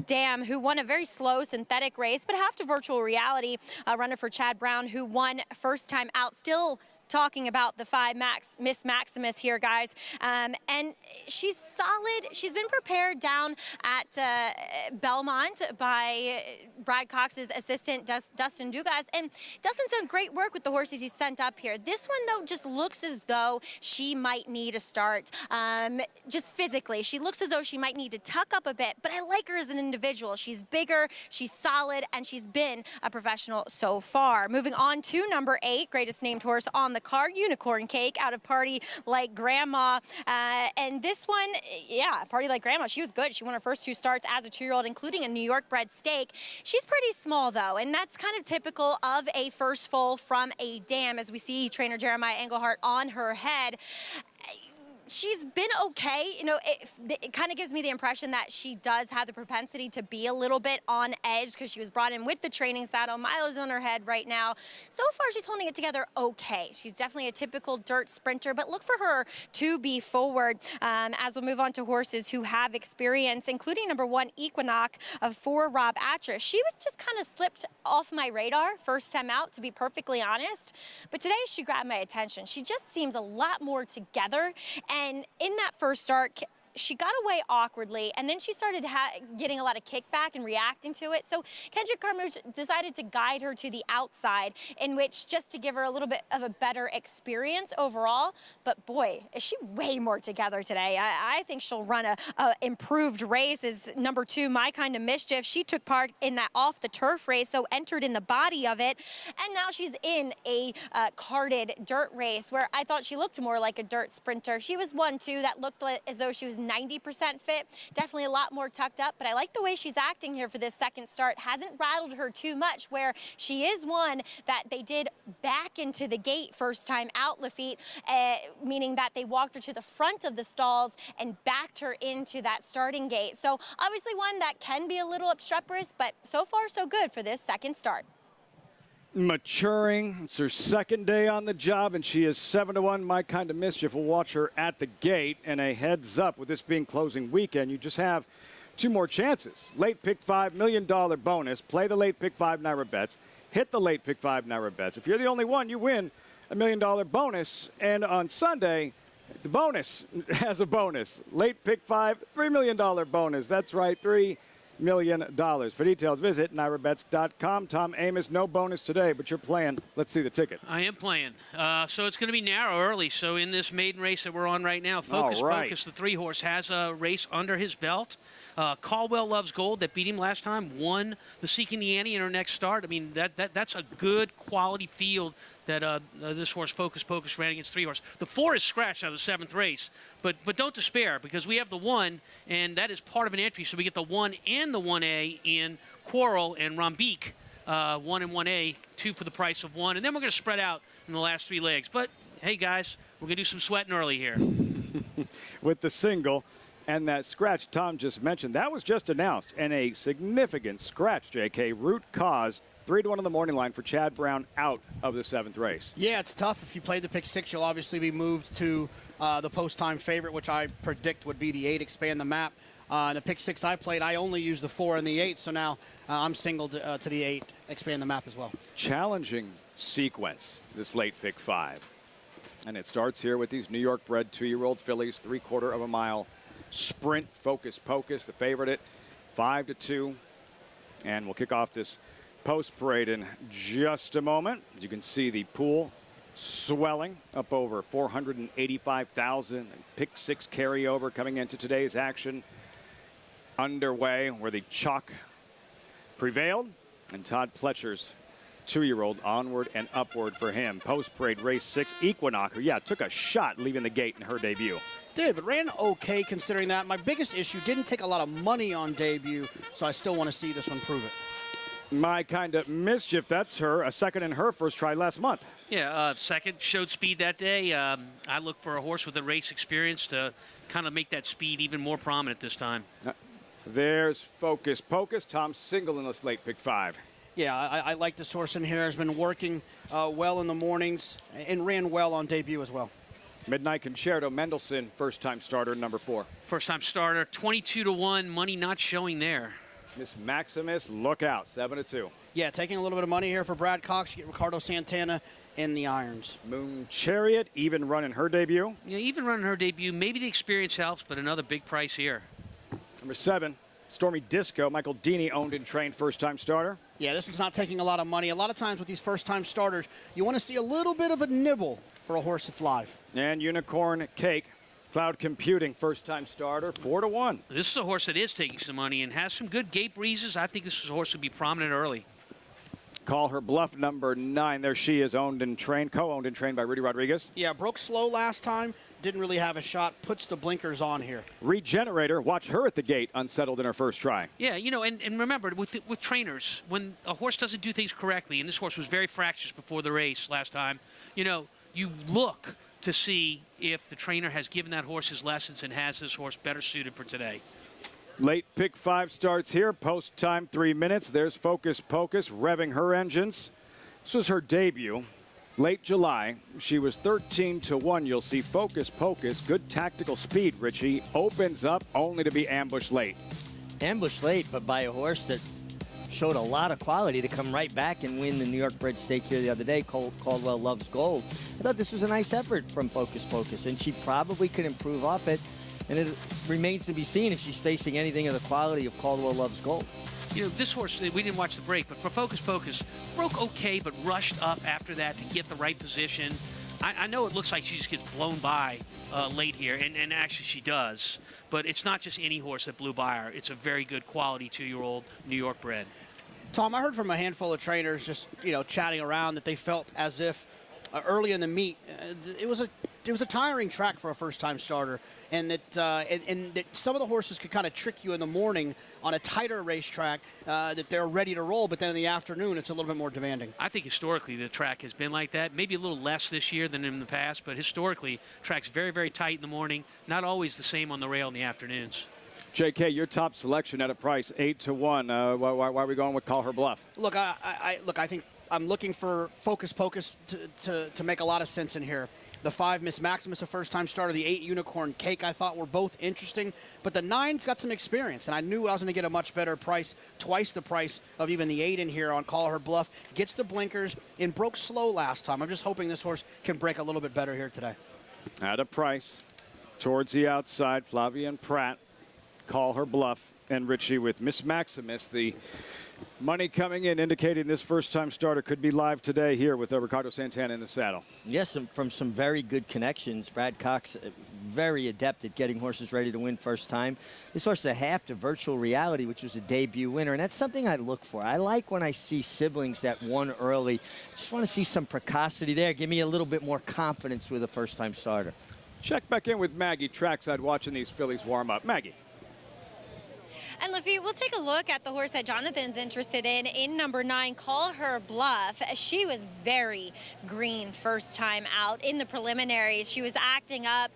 dam who won a very slow synthetic race, but half to virtual reality, runner for Chad Brown, who won first time out, still talking about the 5 Miss Maximus here, guys. And she's solid. She's been prepared down at Belmont by Brad Cox's assistant, Dustin Dugas. And Dustin's done great work with the horses he's sent up here. This one, though, just looks as though she might need a start. Just physically, she looks as though she might need to tuck up a bit, but I like her as an individual. She's bigger, she's solid, and she's been a professional so far. Moving on to number 8, greatest named horse on the card, Unicorn Cake, out of Party Like Grandma. And this one, yeah, Party Like Grandma, she was good. She won her first 2 starts as a 2-year-old, including a New York bred stake. She's pretty small, though, and that's kind of typical of a first foal from a dam, as we see trainer Jeremiah Engelhardt on her head. She's been okay. You know, it kind of gives me the impression that she does have the propensity to be a little bit on edge because she was brought in with the training saddle. Milo's on her head right now. So far, she's holding it together okay. She's definitely a typical dirt sprinter, but look for her to be forward as we'll move on to horses who have experience, including number 1, Equinox for Rob Atras. She was just kind of slipped off my radar first time out, to be perfectly honest. But today, she grabbed my attention. She just seems a lot more together. And in that first start, she got away awkwardly, and then she started getting a lot of kickback and reacting to it. So Kendrick Carmouche decided to guide her to the outside, in which just to give her a little bit of a better experience overall. But boy, is she way more together today. I think she'll run a improved race. As number 2, My Kind of Mischief, she took part in that off the turf race, so entered in the body of it, and now she's in a carded dirt race where I thought she looked more like a dirt sprinter. She was one too that looked as though she was 90% fit, definitely a lot more tucked up, but I like the way she's acting here for this second start. Hasn't rattled her too much, where she is one that they did back into the gate first time out, Lafitte, meaning that they walked her to the front of the stalls and backed her into that starting gate. So obviously one that can be a little obstreperous, but so far so good for this second start. Maturing. It's her second day on the job, and she is 7-1. My Kind of Mischief will watch her at the gate. And a heads up, with this being closing weekend, you just have 2 more chances. Late pick 5 $1 million bonus. Play the late pick 5 Naira bets. Hit the late pick 5 Naira bets. If you're the only one, you win a $1 million bonus. And on Sunday, the bonus has a bonus. Late pick 5 $3 million bonus. That's right, $3 million. For details, visit NairaBets.com. Tom Amos, no bonus today, but you're playing. Let's see the ticket. I am playing. So it's going to be narrow early. So in this maiden race that we're on right now, Focus, the 3-horse, has a race under his belt. Caldwell Loves Gold, that beat him last time, won the Seeking the Ante in her next start. I mean, that's a good quality field that this horse, Focus, ran against 3-horse. The 4 is scratched out of the 7th race, but don't despair, because we have the 1, and that is part of an entry. So we get the 1 and the 1A in Quarrel and Rambique, 1 and 1A, 2 for the price of 1, and then we're going to spread out in the last 3 legs. But hey, guys, we're going to do some sweating early here. With the single. And that scratch Tom just mentioned, that was just announced, and a significant scratch, JK. Root cause, 3-1 on the morning line for Chad Brown out of the 7th race. Yeah, it's tough. If you play the pick 6, you'll obviously be moved to the post-time favorite, which I predict would be the 8, Expand the Map. The pick 6 I played, I only used the 4 and the 8, so now I'm singled to the 8, Expand the Map as well. Challenging sequence, this late pick 5. And it starts here with these New York bred 2-year-old fillies, 3/4 of a mile sprint. Focus Pocus, the favorite at 5-2. And we'll kick off this post parade in just a moment. As you can see, the pool swelling up over 485,000. Pick 6 carryover coming into today's action underway, where the chalk prevailed, and Todd Pletcher's 2-year-old onward and upward for him. Post-parade race 6, Equinocker. Yeah, took a shot leaving the gate in her debut. Did, but ran okay considering that. My biggest issue, didn't take a lot of money on debut, so I still want to see this one prove it. My kind of mischief, that's her, a second in her first try last month. Yeah, second, showed speed that day. I look for a horse with a race experience to kind of make that speed even more prominent this time. There's Focus Pocus. Tom single in this late pick 5. Yeah, I like this horse in here. Has been working well in the mornings and ran well on debut as well. Midnight Concerto, Mendelssohn, first-time starter, number 4. First-time starter, 22-1, money not showing there. Miss Maximus, look out, 7-2. Yeah, taking a little bit of money here for Brad Cox. You get Ricardo Santana in the irons. Moon Chariot, even running her debut. Yeah, even running her debut. Maybe the experience helps, but another big price here. Number 7, Stormy Disco, Michael Deeney, owned and trained, first-time starter. Yeah, this one's not taking a lot of money. A lot of times with these first-time starters, you want to see a little bit of a nibble for a horse that's live. And Unicorn Cake, Cloud Computing, first-time starter, 4-1. This is a horse that is taking some money and has some good gate breezes. I think this is a horse that will be prominent early. Call Her Bluff, number 9. There she is, owned and trained, co-owned and trained by Rudy Rodriguez. Yeah, broke slow last time. Didn't really have a shot. Puts the blinkers on here. Regenerator, watch her at the gate, unsettled in her first try. Yeah, you know, and remember, with trainers, when a horse doesn't do things correctly, and this horse was very fractious before the race last time, you know, you look to see if the trainer has given that horse his lessons and has this horse better suited for today. Late pick 5 starts here. Post time 3 minutes. There's Focus Pocus revving her engines. This was her debut. Late July, she was 13-1. You'll see Focus Pocus, good tactical speed, Richie, opens up only to be ambushed late. Ambushed late, but by a horse that showed a lot of quality to come right back and win the New York bred stake here the other day. Caldwell Loves Gold. I thought this was a nice effort from Focus Pocus, and she probably could improve off it. And it remains to be seen if she's facing anything of the quality of Caldwell Loves Gold. You know, this horse, we didn't watch the break, but for Focus Pocus, broke okay, but rushed up after that to get the right position. I know it looks like she just gets blown by late here, and actually she does. But it's not just any horse that blew by her. It's a very good quality 2-year-old New York bred. Tom, I heard from a handful of trainers just, you know, chatting around that they felt as if early in the meet, it was a tiring track for a first-time starter, and that and that some of the horses could kind of trick you in the morning on a tighter racetrack, that they're ready to roll, but then in the afternoon it's a little bit more demanding. I think historically the track has been like that, maybe a little less this year than in the past, but historically track's very, very tight in the morning, not always the same on the rail in the afternoons. JK, your top selection at a price 8-1. Why are we going with Call Her Bluff? Look, I think I'm looking for Focus Pocus to make a lot of sense in here. The 5, Miss Maximus, a first-time starter. The 8, Unicorn Cake, I thought were both interesting. But the 9's got some experience, and I knew I was going to get a much better price, twice the price of even the 8 in here on Call Her Bluff. Gets the blinkers and broke slow last time. I'm just hoping this horse can break a little bit better here today. At a price, towards the outside, Flavian Pratt, Call Her Bluff, and Richie with Miss Maximus. The money coming in indicating this first-time starter could be live today here with Ricardo Santana in the saddle. Yes, from some very good connections. Brad Cox, very adept at getting horses ready to win first time. This horse is a half to Virtual Reality, which was a debut winner, and that's something I look for. I like when I see siblings that won early. I just want to see some precocity there. Give me a little bit more confidence with a first-time starter. Check back in with Maggie trackside watching these fillies warm up. Maggie. And Lafitte, we'll take a look at the horse that Jonathan's interested in number 9, Call Her Bluff. She was very green first time out in the preliminaries. She was acting up.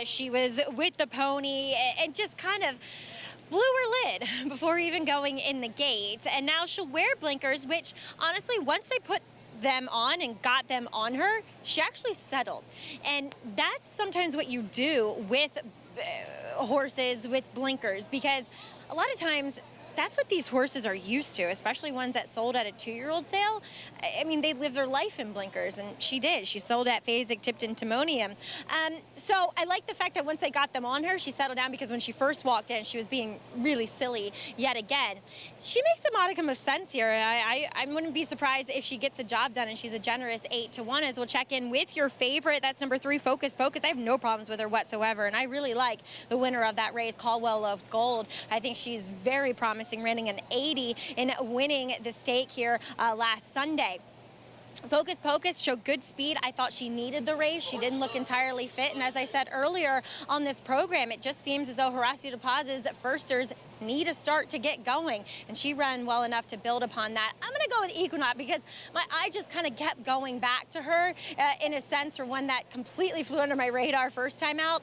She was with the pony and just kind of blew her lid before even going in the gate. And now she'll wear blinkers, which honestly, once they put them on and got them on her, she actually settled. And that's sometimes what you do with horses with blinkers, because a lot of times that's what these horses are used to, especially ones that sold at a 2-year-old sale. I mean, they live their life in blinkers, and she did. She sold at Phasic, tipped in Timonium. So I like the fact that once they got them on her, she settled down, because when she first walked in, she was being really silly yet again. She makes a modicum of sense here. I wouldn't be surprised if she gets the job done, and she's a generous 8-1. As we'll check in with your favorite, that's number 3, Focus Pocus. I have no problems with her whatsoever, and I really like the winner of that race, Caldwell Loves Gold. I think she's very promising, running an 80 in winning the stake here last Sunday. Focus Pocus showed good speed. I thought she needed the race. She didn't look entirely fit. And as I said earlier on this program, it just seems as though Horacio De Paz's firsters need a start to get going. And she ran well enough to build upon that. I'm going to go with Equinox, because my eye just kind of kept going back to her in a sense, for one that completely flew under my radar first time out.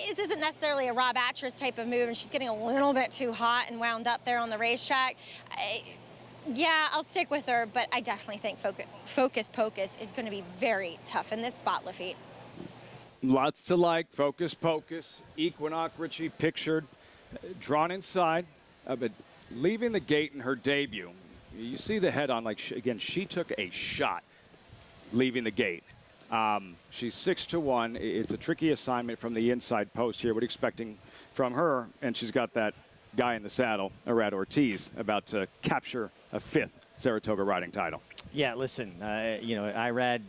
This isn't necessarily a Rob Atras type of move, and she's getting a little bit too hot and wound up there on the racetrack. Yeah, I'll stick with her, but I definitely think Focus Pocus is going to be very tough in this spot, Lafitte. Lots to like. Focus Pocus, Equinox, Richie pictured, drawn inside, but leaving the gate in her debut. You see the head on, like, again, she took a shot leaving the gate. She's 6-1. It's a tricky assignment from the inside post here. What are you expecting from her? And she's got that guy in the saddle, Arad Ortiz, about to capture a 5th Saratoga riding title. Yeah, listen, you know, Irad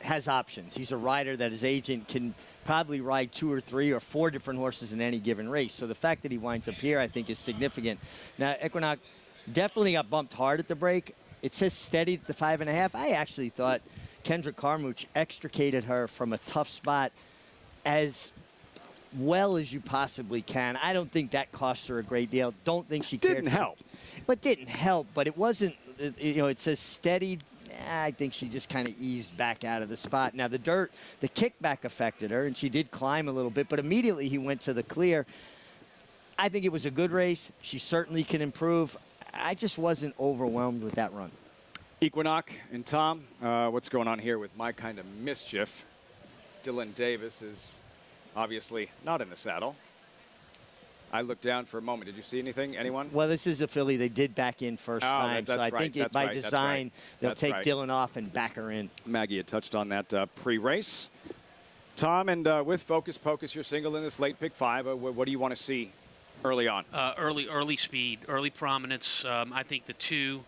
has options. He's a rider that his agent can probably ride 2 or 3 or 4 different horses in any given race. So the fact that he winds up here, I think, is significant. Now, Equinox definitely got bumped hard at the break. It says steady at the 5.5. I actually thought Kendrick Carmouche extricated her from a tough spot as well as you possibly can. I don't think that cost her a great deal. Don't think she cared. Didn't help. But didn't help. But it wasn't, you know, it says steadied. I think she just kind of eased back out of the spot. Now, the kickback affected her, and she did climb a little bit, but immediately he went to the clear. I think it was a good race. She certainly can improve. I just wasn't overwhelmed with that run. Equinox and Tom, what's going on here with My Kind of Mischief? Dylan Davis is obviously not in the saddle. I looked down for a moment. Did you see anything? Anyone? Well, this is a filly they did back in first time, so I think by design they'll take Dylan off and back her in. Maggie had touched on that pre-race. Tom, and with Focus Pocus, you're single in this late pick 5. What do you want to see early on? Early speed, early prominence. I think the 2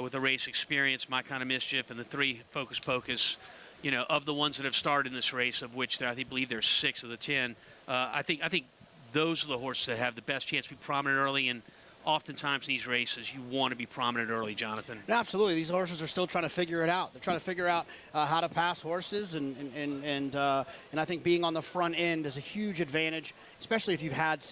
with the race experience, My Kind of Mischief, and the 3, Focus Pocus, you know, of the ones that have started in this race, of which I believe there's 6 of the 10, I think those are the horses that have the best chance to be prominent early, and oftentimes in these races, you want to be prominent early, Jonathan. Absolutely. These horses are still trying to figure it out. They're trying to figure out how to pass horses, and I think being on the front end is a huge advantage, especially if you've had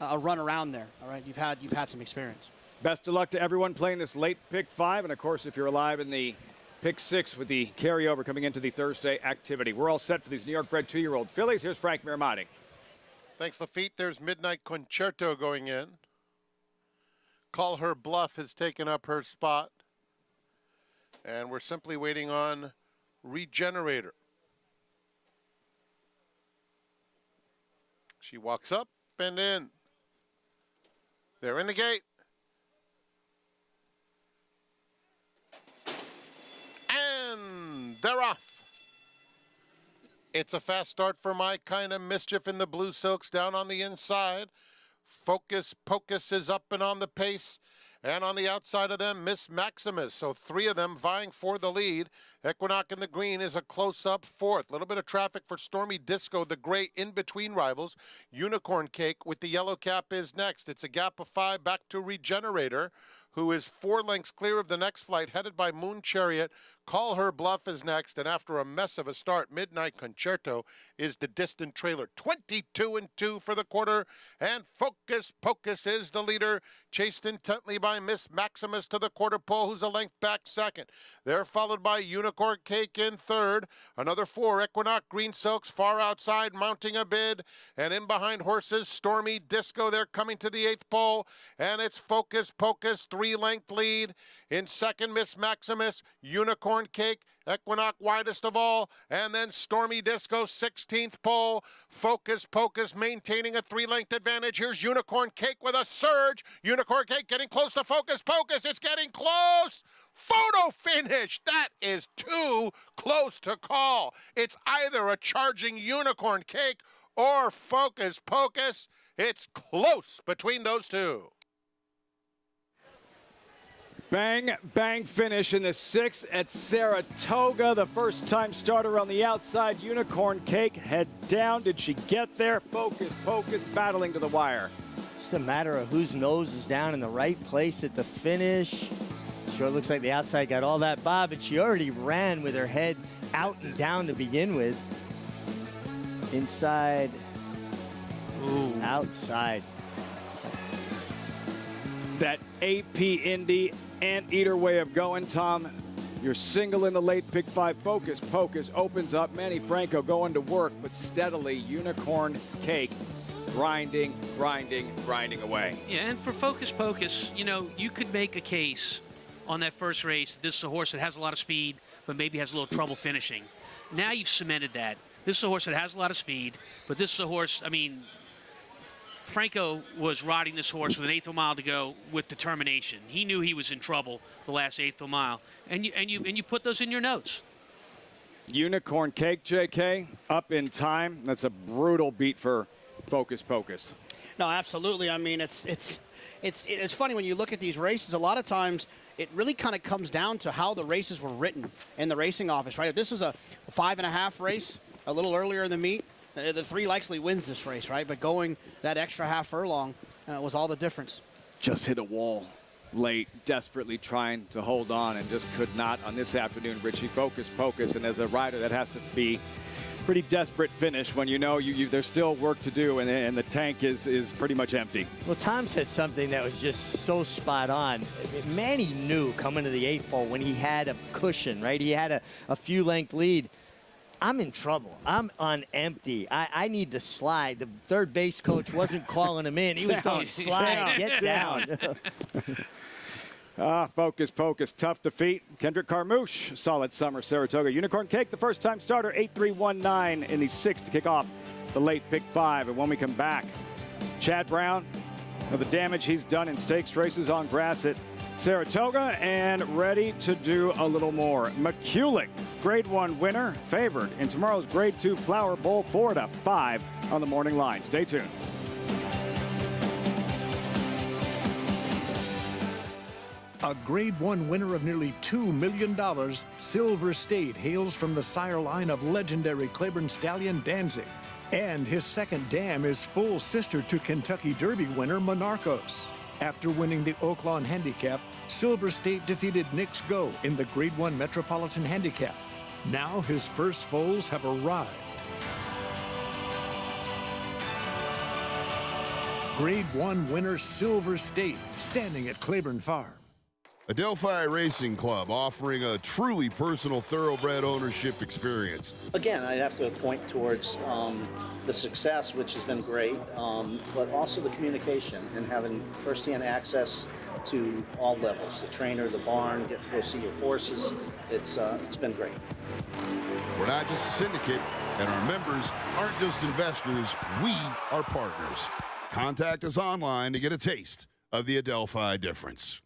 a run around there. All right, you've had some experience. Best of luck to everyone playing this late pick 5, and of course, if you're alive in the pick 6 with the carryover coming into the Thursday activity. We're all set for these New York-bred 2-year-old fillies. Here's Frank Miramati. Thanks, Lafitte. There's Midnight Concerto going in. Call Her Bluff has taken up her spot. And we're simply waiting on Regenerator. She walks up and in. They're in the gate. And they're off. It's a fast start for My Kind of Mischief in the blue silks down on the inside. Focus Pocus is up and on the pace. And on the outside of them, Miss Maximus. So 3 of them vying for the lead. Equinox in the green is a close-up 4th. A little bit of traffic for Stormy Disco, the gray in-between rivals. Unicorn Cake with the yellow cap is next. It's a gap of 5 back to Regenerator, who is 4 lengths clear of the next flight, headed by Moon Chariot. Call Her Bluff is next, and after a mess of a start, Midnight Concerto is the distant trailer. 22-2 for the quarter, and Focus Pocus is the leader, chased intently by Miss Maximus to the quarter pole, who's a length back second. They're followed by Unicorn Cake in third. Another 4, Equinox Green Silks far outside, mounting a bid, and in behind horses, Stormy Disco. They're coming to the 8th pole, and it's Focus Pocus, 3-length lead. In second, Miss Maximus, Unicorn Unicorn Cake, Equinox widest of all, and then Stormy Disco, 16th pole. Focus Pocus maintaining a 3-length advantage. Here's Unicorn Cake with a surge. Unicorn Cake getting close to Focus Pocus. It's getting close. Photo finish. That is too close to call. It's either a charging Unicorn Cake or Focus Pocus. It's close between those two. Bang, bang finish in the 6th at Saratoga. The first-time starter on the outside. Unicorn Cake head down. Did she get there? Focus Pocus battling to the wire. Just a matter of whose nose is down in the right place at the finish. Sure looks like the outside got all that bob, but she already ran with her head out and down to begin with. Inside. Ooh. Outside. That AP Indy Anteater way of going, Tom. You're single in the late pick 5. Focus Pocus opens up. Manny Franco going to work, but steadily Unicorn Cake grinding away. Yeah, and for Focus Pocus, you know, you could make a case on that first race. This is a horse that has a lot of speed, but maybe has a little trouble finishing. Now you've cemented that. This is a horse that has a lot of speed, but this is a horse, I mean, Franco was riding this horse with an 1/8 of a mile to go with determination. He knew he was in trouble the last 1/8 of a mile, and you put those in your notes. Unicorn Cake, JK, up in time. That's a brutal beat for Focus Pocus. No, absolutely. I mean, it's funny when you look at these races. A lot of times, it really kind of comes down to how the races were written in the racing office, right? If this was a 5.5 race, a little earlier in the meet, the 3 likely wins this race, right? But going that extra half furlong was all the difference. Just hit a wall late, desperately trying to hold on and just could not on this afternoon, Richie. Focus Pocus, and as a rider, that has to be pretty desperate finish when you know there's still work to do and the tank is pretty much empty. Well, Tom said something that was just so spot on. Manny knew coming to the 8th pole when he had a cushion, right? He had a few length lead. I'm in trouble. I'm on empty. I need to slide. The third base coach wasn't calling him in. He was going, slide, get down. Focus Pocus, tough defeat. Kendrick Carmouche, solid summer, Saratoga. Unicorn Cake, the first-time starter, 8-3-1-9 in the 6th to kick off the late pick 5. And when we come back, Chad Brown, of the damage he's done in stakes races on grass at Saratoga, and ready to do a little more. McCulloch, Grade 1 winner, favored in tomorrow's Grade 2 Flower Bowl, 4-5 on the morning line. Stay tuned. A Grade 1 winner of nearly $2 million, Silver State hails from the sire line of legendary Claiborne stallion Danzig. And his second dam is full sister to Kentucky Derby winner Monarchos. After winning the Oaklawn Handicap, Silver State defeated Knicks Go in the Grade 1 Metropolitan Handicap. Now his first foals have arrived. Grade 1 winner Silver State, standing at Claiborne Farm. Adelphi Racing Club, offering a truly personal thoroughbred ownership experience. Again, I'd have to point towards the success, which has been great, but also the communication and having firsthand access to all levels, the trainer, the barn, get to go see your horses. It's been great. We're not just a syndicate, and our members aren't just investors, we are partners. Contact us online to get a taste of the Adelphi difference.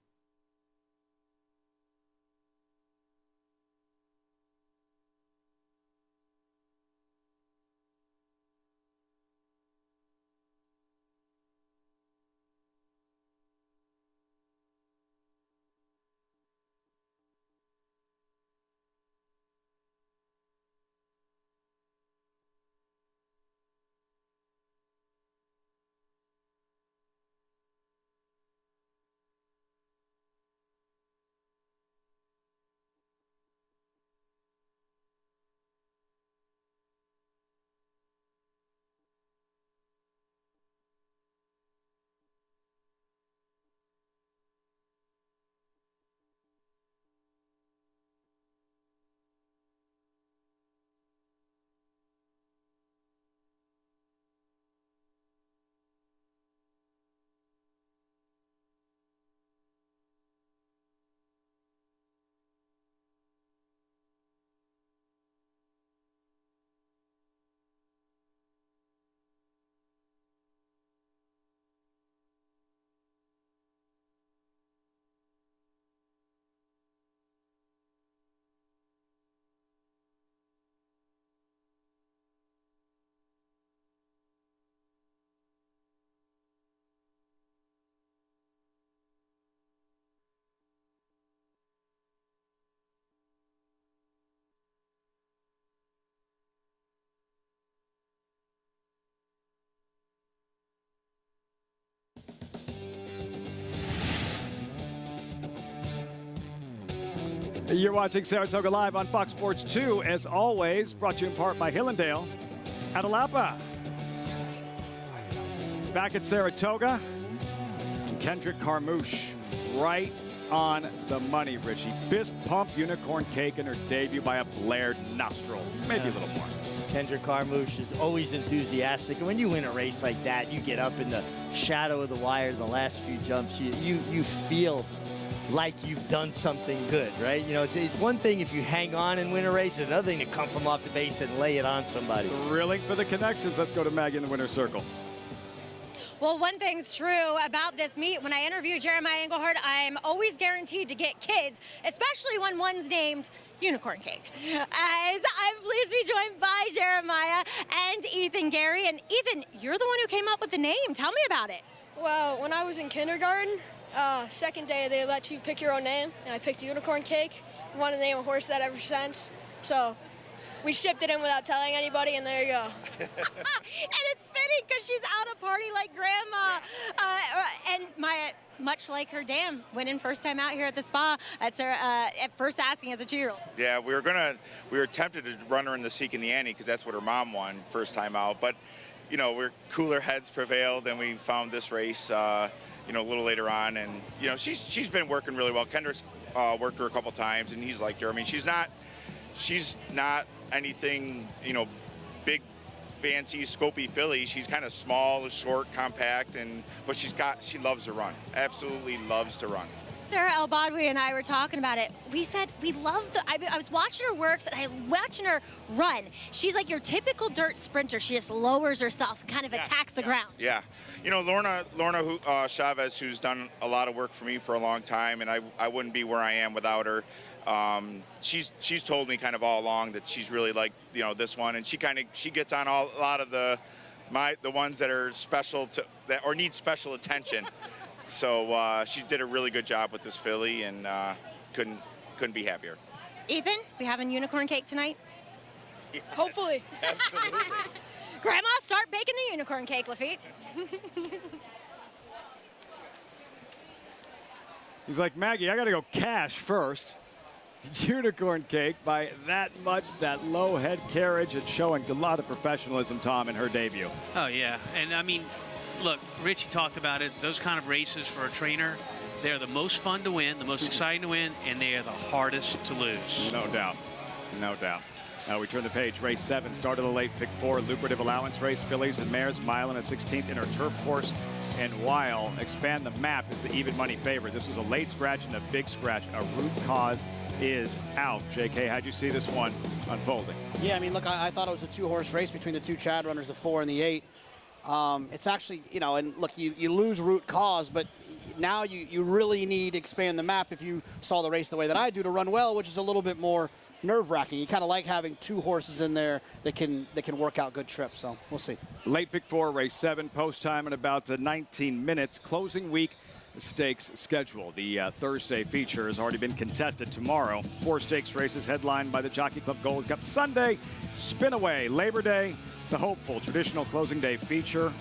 You're watching Saratoga Live on Fox Sports 2, as always, brought to you in part by Hillendale at Alapa. Back at Saratoga, Kendrick Carmouche, right on the money, Richie. Fist pump unicorn cake in her debut by a blared nostril. Maybe a little more. Kendrick Carmouche is always enthusiastic. And when you win a race like that, you get up in the shadow of the wire the last few jumps. You feel like you've done something good, right? You know, it's one thing if you hang on and win a race, it's another thing to come from off the base and lay it on somebody. Thrilling for the connections. Let's go to Maggie in the winner's circle. Well, one thing's true about this meet. When I interview Jeremiah Engelhardt, I'm always guaranteed to get kids, especially when one's named Unicorn Cake. As I'm pleased to be joined by Jeremiah and Ethan Gary. And Ethan, you're the one who came up with the name. Tell me about it. Well, when I was in kindergarten, second day they let you pick your own name, and I picked Unicorn Cake. I wanted to name a horse that ever since. So we shipped it in without telling anybody, and there you go. And it's fitting because she's out of party like Grandma. And Maya, much like her dam, winning first time out here at the spa. That's her at first asking as a 2-year-old. Yeah, we were tempted to run her in the Seek and the Annie because that's what her mom won first time out. But, you know, cooler heads prevailed, and we found this race, you know, a little later on. And, you know, she's been working really well. Kendrick's worked her a couple times, and he's liked her. I mean, she's not anything, you know, big, fancy, scopy filly. She's kind of small, short, compact, but she loves to run. Absolutely loves to run. Sarah El-Badwi and I were talking about it. We said we love I was watching her works and I'm watching her run. She's like your typical dirt sprinter. She just lowers herself, kind of attacks the ground. Yeah. You know, Lorna Chavez, who's done a lot of work for me for a long time, and I wouldn't be where I am without her. She's told me kind of all along that she's really like, you know, this one, and she gets on a lot of the ones that are special or need special attention. So she did a really good job with this filly, and couldn't be happier. Ethan, we having Unicorn Cake tonight? Yes, hopefully. Absolutely. Grandma, start baking the Unicorn Cake, Lafitte. He's like, Maggie, I got to go cash first. Unicorn Cake by that much, that low head carriage, and showing a lot of professionalism, Tom, in her debut. Oh, yeah. And, I mean, look, Richie talked about it. Those kind of races for a trainer, they're the most fun to win, the most exciting to win, and they are the hardest to lose. No doubt. No doubt. We turn the page. Race 7, start of the late pick 4, lucrative allowance race, fillies and mares, mile and a 16th in her turf course. And while Expand the Map is the even money favorite, this was a late scratch and a big scratch. A root cause is out. JK, how'd you see this one unfolding? Yeah, I mean, look, I thought it was a 2-horse race between the 2 Chad runners, the 4 and the 8. It's actually, you know, and look, you lose root cause, but now you really need Expand the Map if you saw the race the way that I do to run well, which is a little bit more nerve-wracking. You kind of like having 2 horses in there that can work out good trips, so we'll see. Late pick 4, race 7, post time in about 19 minutes. Closing week stakes schedule. The Thursday feature has already been contested. Tomorrow, 4 stakes races headlined by the Jockey Club Gold Cup. Sunday, Spinaway, Labor Day, the hopeful traditional closing day feature.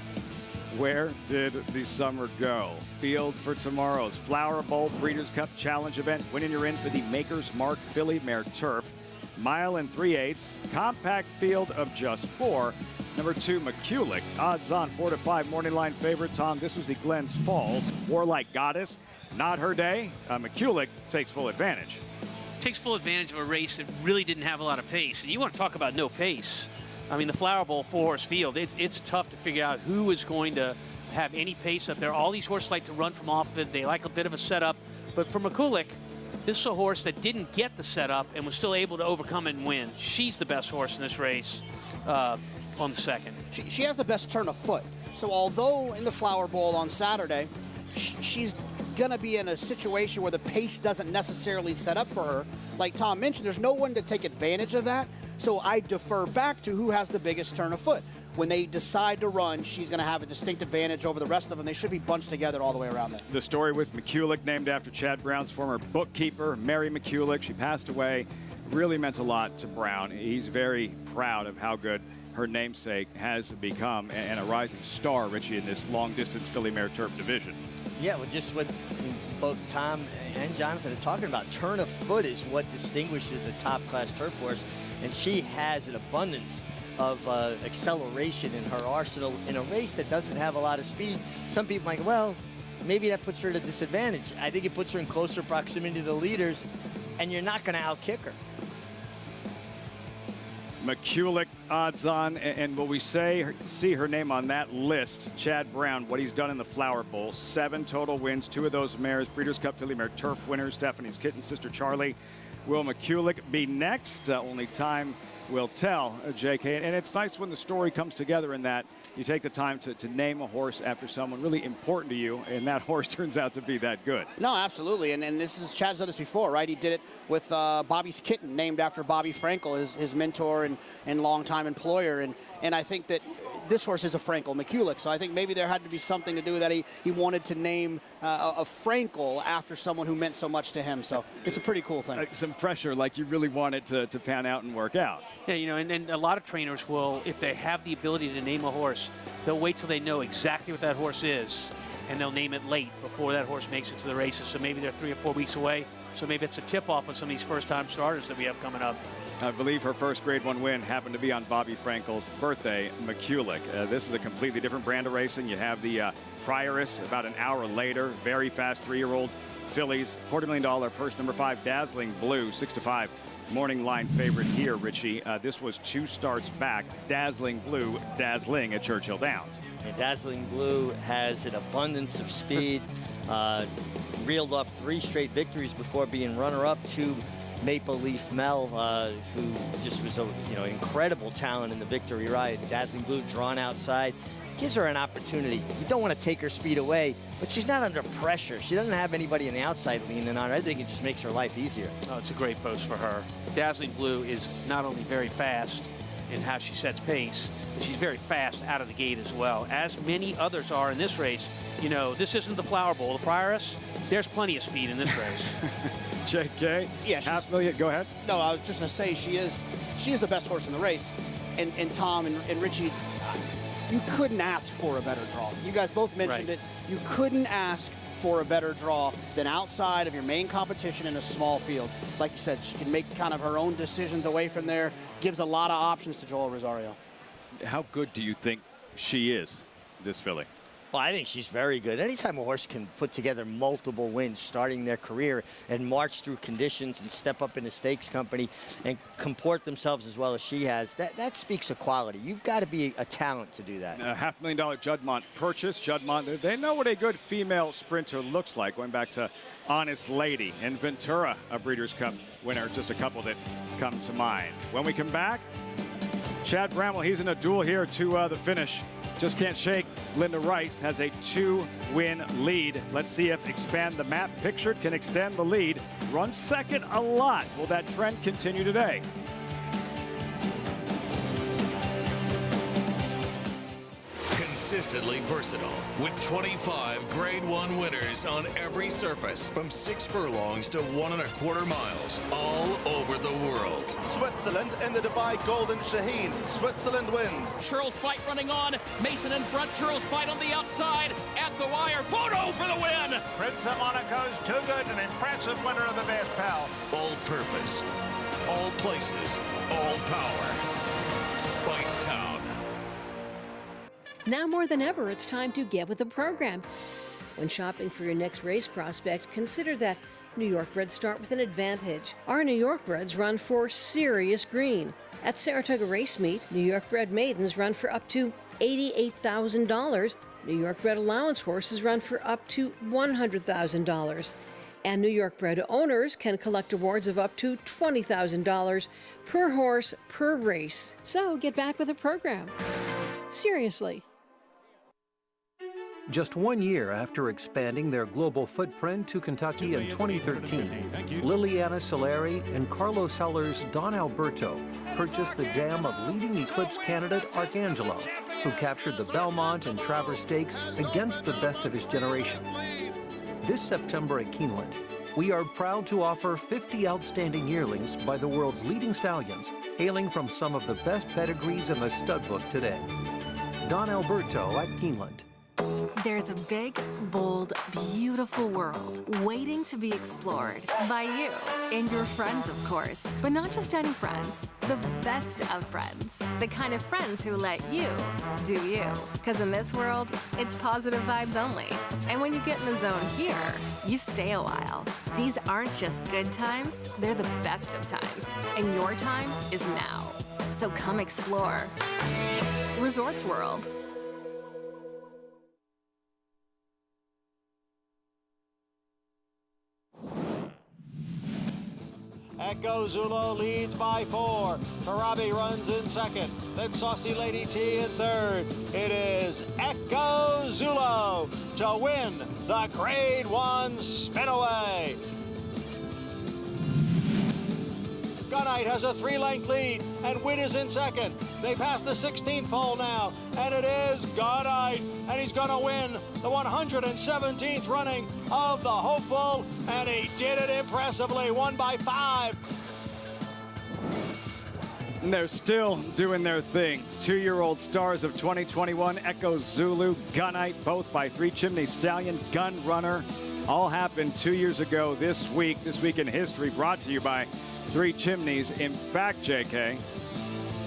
Where did the summer go? Field for tomorrow's Flower Bowl Breeders' Cup Challenge event. Winning you're in for the Maker's Mark Filly Mare Turf. Mile and 3/8, compact field of just 4. Number 2, McCulloch, odds on 4 to 5 morning line favorite. Tom, this was the Glens Falls Warlike Goddess. Not her day. McCulloch takes full advantage. Takes full advantage of a race that really didn't have a lot of pace. And you want to talk about no pace. I mean, the Flower Bowl 4-horse field, it's tough to figure out who is going to have any pace up there. All these horses like to run from off it. They like a bit of a setup. But for McCulloch, this is a horse that didn't get the setup and was still able to overcome it and win. She's the best horse in this race on the second. She has the best turn of foot. So although in the Flower Bowl on Saturday, she's going to be in a situation where the pace doesn't necessarily set up for her. Like Tom mentioned, there's no one to take advantage of that. So I defer back to who has the biggest turn of foot. When they decide to run, she's going to have a distinct advantage over the rest of them. They should be bunched together all the way around there. The story with McCulloch, named after Chad Brown's former bookkeeper, Mary McCulloch. She passed away. Really meant a lot to Brown. He's very proud of how good her namesake has become and a rising star, Richie, in this long-distance filly mare turf division. Yeah, well, just what both Tom and Jonathan are talking about. Turn of foot is what distinguishes a top-class turf horse, and she has an abundance of acceleration in her arsenal in a race that doesn't have a lot of speed. Some people might go, well, maybe that puts her at a disadvantage. I think it puts her in closer proximity to the leaders, and you're not going to outkick her. McCulloch odds on, and will we see her name on that list? Chad Brown, what he's done in the Flower Bowl, 7 total wins, 2 of those mares, Breeders' Cup Filly Mare Turf winners, Stephanie's kitten sister Charlie. Will McCulloch be next? Only time will tell, JK. And it's nice when the story comes together in that you take the time to name a horse after someone really important to you, and that horse turns out to be that good. No, absolutely. And this is, Chad's done this before, right? He did it with Bobby's kitten, named after Bobby Frankel, his mentor and longtime employer. And I think that this horse is a Frankel McCulloch, so I think maybe there had to be something to do with that. He wanted to name a Frankel after someone who meant so much to him, so it's a pretty cool thing. Some pressure, like you really want it to pan out and work out. Yeah, you know, and a lot of trainers will, if they have the ability to name a horse, they'll wait till they know exactly what that horse is, and they'll name it late before that horse makes it to the races. So maybe they're 3 or 4 weeks away. So maybe it's a tip-off of some of these first-time starters that we have coming up. I believe her first Grade 1 win happened to be on Bobby Frankel's birthday, McCulloch. This is a completely different brand of racing. You have the Prioress about an hour later, very fast 3-year-old fillies, $250,000 purse, number 5, Dazzling Blue, 6-5. Morning line favorite here, Richie. This was 2 starts back. Dazzling Blue, dazzling at Churchill Downs. And Dazzling Blue has an abundance of speed. Reeled off 3 straight victories before being runner-up to Maple Leaf Mel, who just was an incredible talent in the victory ride. Dazzling Blue drawn outside. Gives her an opportunity. You don't want to take her speed away, but she's not under pressure. She doesn't have anybody on the outside leaning on her. I think it just makes her life easier. Oh, it's a great post for her. Dazzling Blue is not only very fast in how she sets pace, but she's very fast out of the gate as well, as many others are in this race. You know, this isn't the Flower Bowl. The Prioress, there's plenty of speed in this race. JK, yeah, $500,000, go ahead. No, I was just going to say she is the best horse in the race. And Tom and Richie, you couldn't ask for a better draw. You guys both mentioned it. You couldn't ask for a better draw than outside of your main competition in a small field. Like you said, she can make kind of her own decisions away from there, gives a lot of options to Joel Rosario. How good do you think she is, this filly? Well, I think she's very good. Anytime a horse can put together multiple wins starting their career and march through conditions and step up in a stakes company and comport themselves as well as she has, that speaks of quality. You've got to be a talent to do that. $500,000 Juddmonte purchase. Juddmonte, they know what a good female sprinter looks like, going back to Honest Lady and Ventura, a Breeders' Cup winner, just a couple that come to mind. When we come back, Chad Bramwell, he's in a duel here to the finish. Just can't shake. Linda Rice has a 2-win lead. Let's see if Expand the Map pictured can extend the lead. Runs second a lot. Will that trend continue today? Consistently versatile with 25 Grade 1 winners on every surface from 6 furlongs to 1¼ miles all over the world. Switzerland in the Dubai Golden Shaheen. Switzerland wins. Churl Spite running on. Mason in front. Churl Spite on the outside. At the wire. Photo for the win. Prince of Monaco's too good. An impressive winner of the best pal. All purpose, all places, all power. Spitestown. Now more than ever, it's time to get with the program. When shopping for your next race prospect, consider that New York breds start with an advantage. Our New York breds run for serious green. At Saratoga Race Meet, New York bred maidens run for up to $88,000. New York bred allowance horses run for up to $100,000. And New York bred owners can collect awards of up to $20,000 per horse per race. So get back with the program. Seriously. Just 1 year after expanding their global footprint to Kentucky in 2013, Liliana Solari and Carlos Heller's Don Alberto purchased the dam of leading Eclipse candidate Arcangelo, who captured the Belmont and Travers Stakes against the best of his generation. This September at Keeneland, we are proud to offer 50 outstanding yearlings by the world's leading stallions, hailing from some of the best pedigrees in the stud book today. Don Alberto at Keeneland. There's a big, bold, beautiful world waiting to be explored by you and your friends, of course. But not just any friends, the best of friends. The kind of friends who let you do you. Because in this world, it's positive vibes only. And when you get in the zone here, you stay a while. These aren't just good times, they're the best of times. And your time is now. So come explore. Resorts World. Echo Zulo leads by 4. Tarabi runs in second. Then Saucy Lady T in third. It is Echo Zulo to win the Grade 1 Spinaway. Gunite has a 3-length lead, and Win is in second. They pass the 16th pole now, and it is Gunite, and he's going to win the 117th running of the Hopeful, and he did it impressively, won by 5. And they're still doing their thing. 2-year-old stars of 2021, Echo Zulu, Gunite, both by Three Chimney Stallion, Gun Runner. All happened 2 years ago this week in history, brought to you by Three Chimneys. In fact, JK,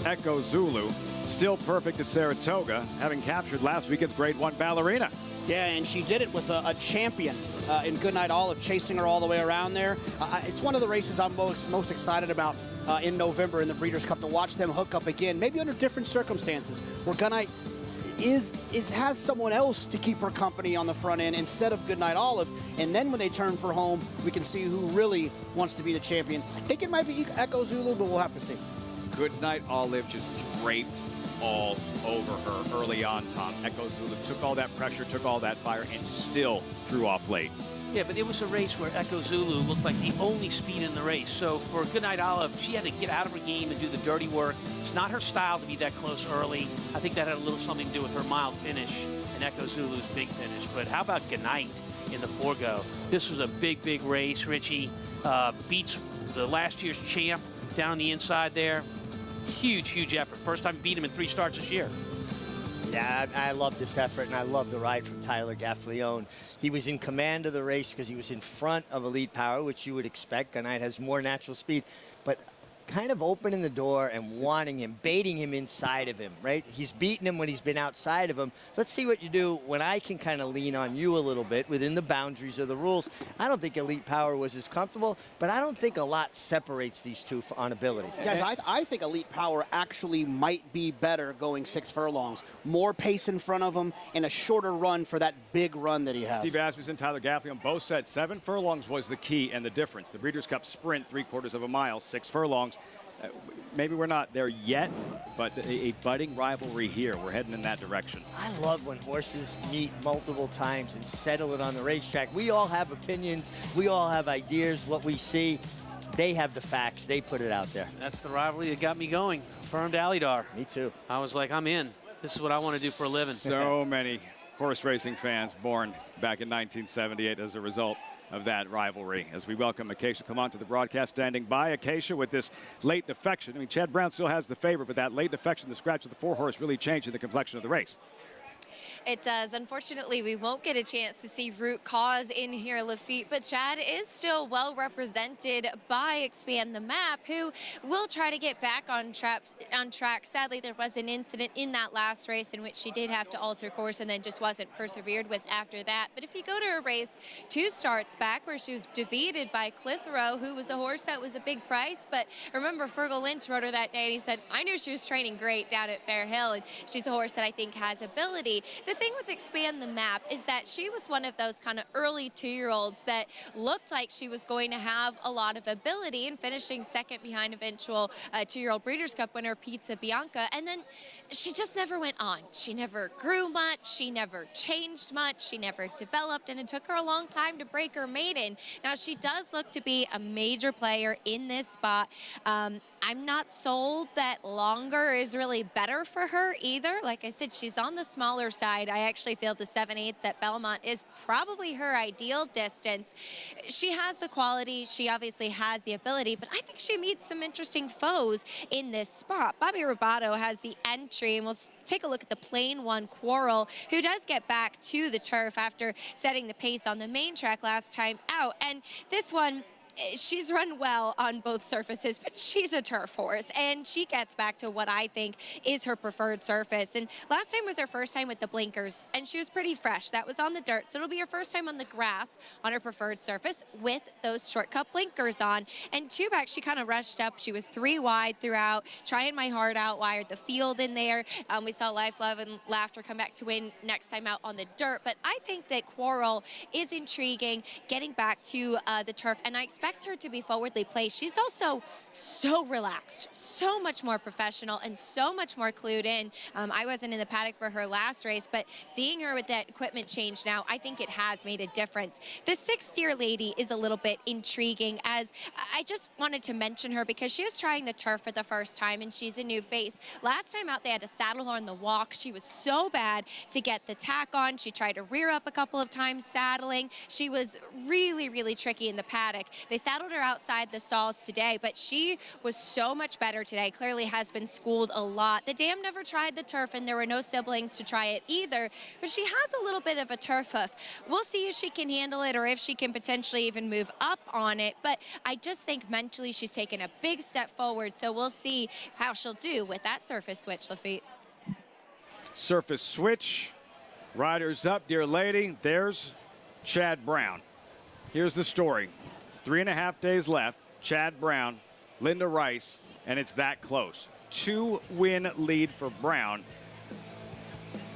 Echo Zulu still perfect at Saratoga, having captured last weekend's Grade 1 Ballerina. Yeah, and she did it with a champion in Goodnight Olive, chasing her all the way around there. It's one of the races I'm most excited about in November in the Breeders' Cup, to watch them hook up again, maybe under different circumstances, where Goodnight has someone else to keep her company on the front end instead of Goodnight Olive. And then when they turn for home, we can see who really wants to be the champion. I think it might be Echo Zulu, but we'll have to see. Goodnight Olive just draped all over her early on, Tom. Echo Zulu took all that pressure, took all that fire, and still drew off late. Yeah, but it was a race where Echo Zulu looked like the only speed in the race. So for Goodnight Olive, she had to get out of her game and do the dirty work. It's not her style to be that close early. I think that had a little something to do with her mild finish and Echo Zulu's big finish. But how about Goodnight in the forego? This was a big, big race. Richie beats the last year's champ down the inside there. Huge, huge effort. First time beat him in 3 starts this year. Yeah, I love this effort, and I love the ride from Tyler Gaffleone. He was in command of the race because he was in front of Elite Power, which you would expect. Gunite has more natural speed, but kind of opening the door and wanting him, baiting him inside of him, right? He's beaten him when he's been outside of him. Let's see what you do when I can kind of lean on you a little bit within the boundaries of the rules. I don't think Elite Power was as comfortable, but I don't think a lot separates these two on ability. Guys, I think Elite Power actually might be better going 6 furlongs. More pace in front of him and a shorter run for that big run that he has. Steve Asmussen, Tyler Gaffleone both said 7 furlongs was the key and the difference. The Breeders' Cup Sprint, 3/4 of a mile, 6 furlongs. Maybe we're not there yet, but a budding rivalry here. We're heading in that direction. I love when horses meet multiple times and settle it on the racetrack. We all have opinions. We all have ideas, what we see. They have the facts. They put it out there. That's the rivalry that got me going. Affirmed Alidar. Me too. I was like, I'm in. This is what I want to do for a living. So many horse racing fans born back in 1978 as a result of that rivalry. As we welcome Acacia Clement to the broadcast, standing by. Acacia with this late defection. I mean, Chad Brown still has the favor, but that late defection, the scratch of the 4-horse, really changing the complexion of the race. It does. Unfortunately, we won't get a chance to see Root Cause in here, Lafitte, but Chad is still well represented by Expand the Map, who will try to get back on track. Sadly, there was an incident in that last race in which she did have to alter course and then just wasn't persevered with after that. But if you go to a race 2 starts back where she was defeated by Clitheroe, who was a horse that was a big price, but remember Fergal Lynch rode her that day and he said, I knew she was training great down at Fair Hill, and she's a horse that I think has ability. The thing with Expand the Map is that she was one of those kind of early 2-year-olds that looked like she was going to have a lot of ability, and finishing second behind eventual 2-year-old Breeders' Cup winner Pizza Bianca. And then she just never went on. She never grew much. She never changed much. She never developed, and it took her a long time to break her maiden. Now, she does look to be a major player in this spot. I'm not sold that longer is really better for her either. Like I said, she's on the smaller side. side. I actually feel the 7/8 at Belmont is probably her ideal distance. She has the quality, she obviously has the ability, but I think she meets some interesting foes in this spot. Bobby Ruvato has the entry, and we'll take a look at the plain one, Quarrel, who does get back to the turf after setting the pace on the main track last time out. And this one, she's run well on both surfaces, but she's a turf horse, and she gets back to what I think is her preferred surface. And last time was her first time with the blinkers, and she was pretty fresh. That was on the dirt, so it'll be her first time on the grass on her preferred surface with those short cut blinkers on. And two back, she kind of rushed up. She was 3 wide throughout, trying my heart out, wired the field in there. We saw Life, Love, and Laughter come back to win next time out on the dirt, but I think that Quarrel is intriguing, getting back to the turf, and I expect her to be forwardly placed. She's also so relaxed, so much more professional, and so much more clued in. I wasn't in the paddock for her last race, but seeing her with that equipment change now, I think it has made a difference. The 6 Steer Lady is a little bit intriguing, as I just wanted to mention her because she is trying the turf for the first time, and she's a new face. Last time out, they had to saddle her on the walk. She was so bad to get the tack on. She tried to rear up a couple of times saddling. She was really, really tricky in the paddock. They saddled her outside the stalls today, but she was so much better today. Clearly has been schooled a lot. The dam never tried the turf, and there were no siblings to try it either, but she has a little bit of a turf hoof. We'll see if she can handle it or if she can potentially even move up on it, but I just think mentally she's taken a big step forward, so we'll see how she'll do with that surface switch, Lafitte. Surface switch. Riders up, dear lady. There's Chad Brown. Here's the story. 3.5 days left. Chad Brown, Linda Rice, and it's that close. 2-win lead for Brown.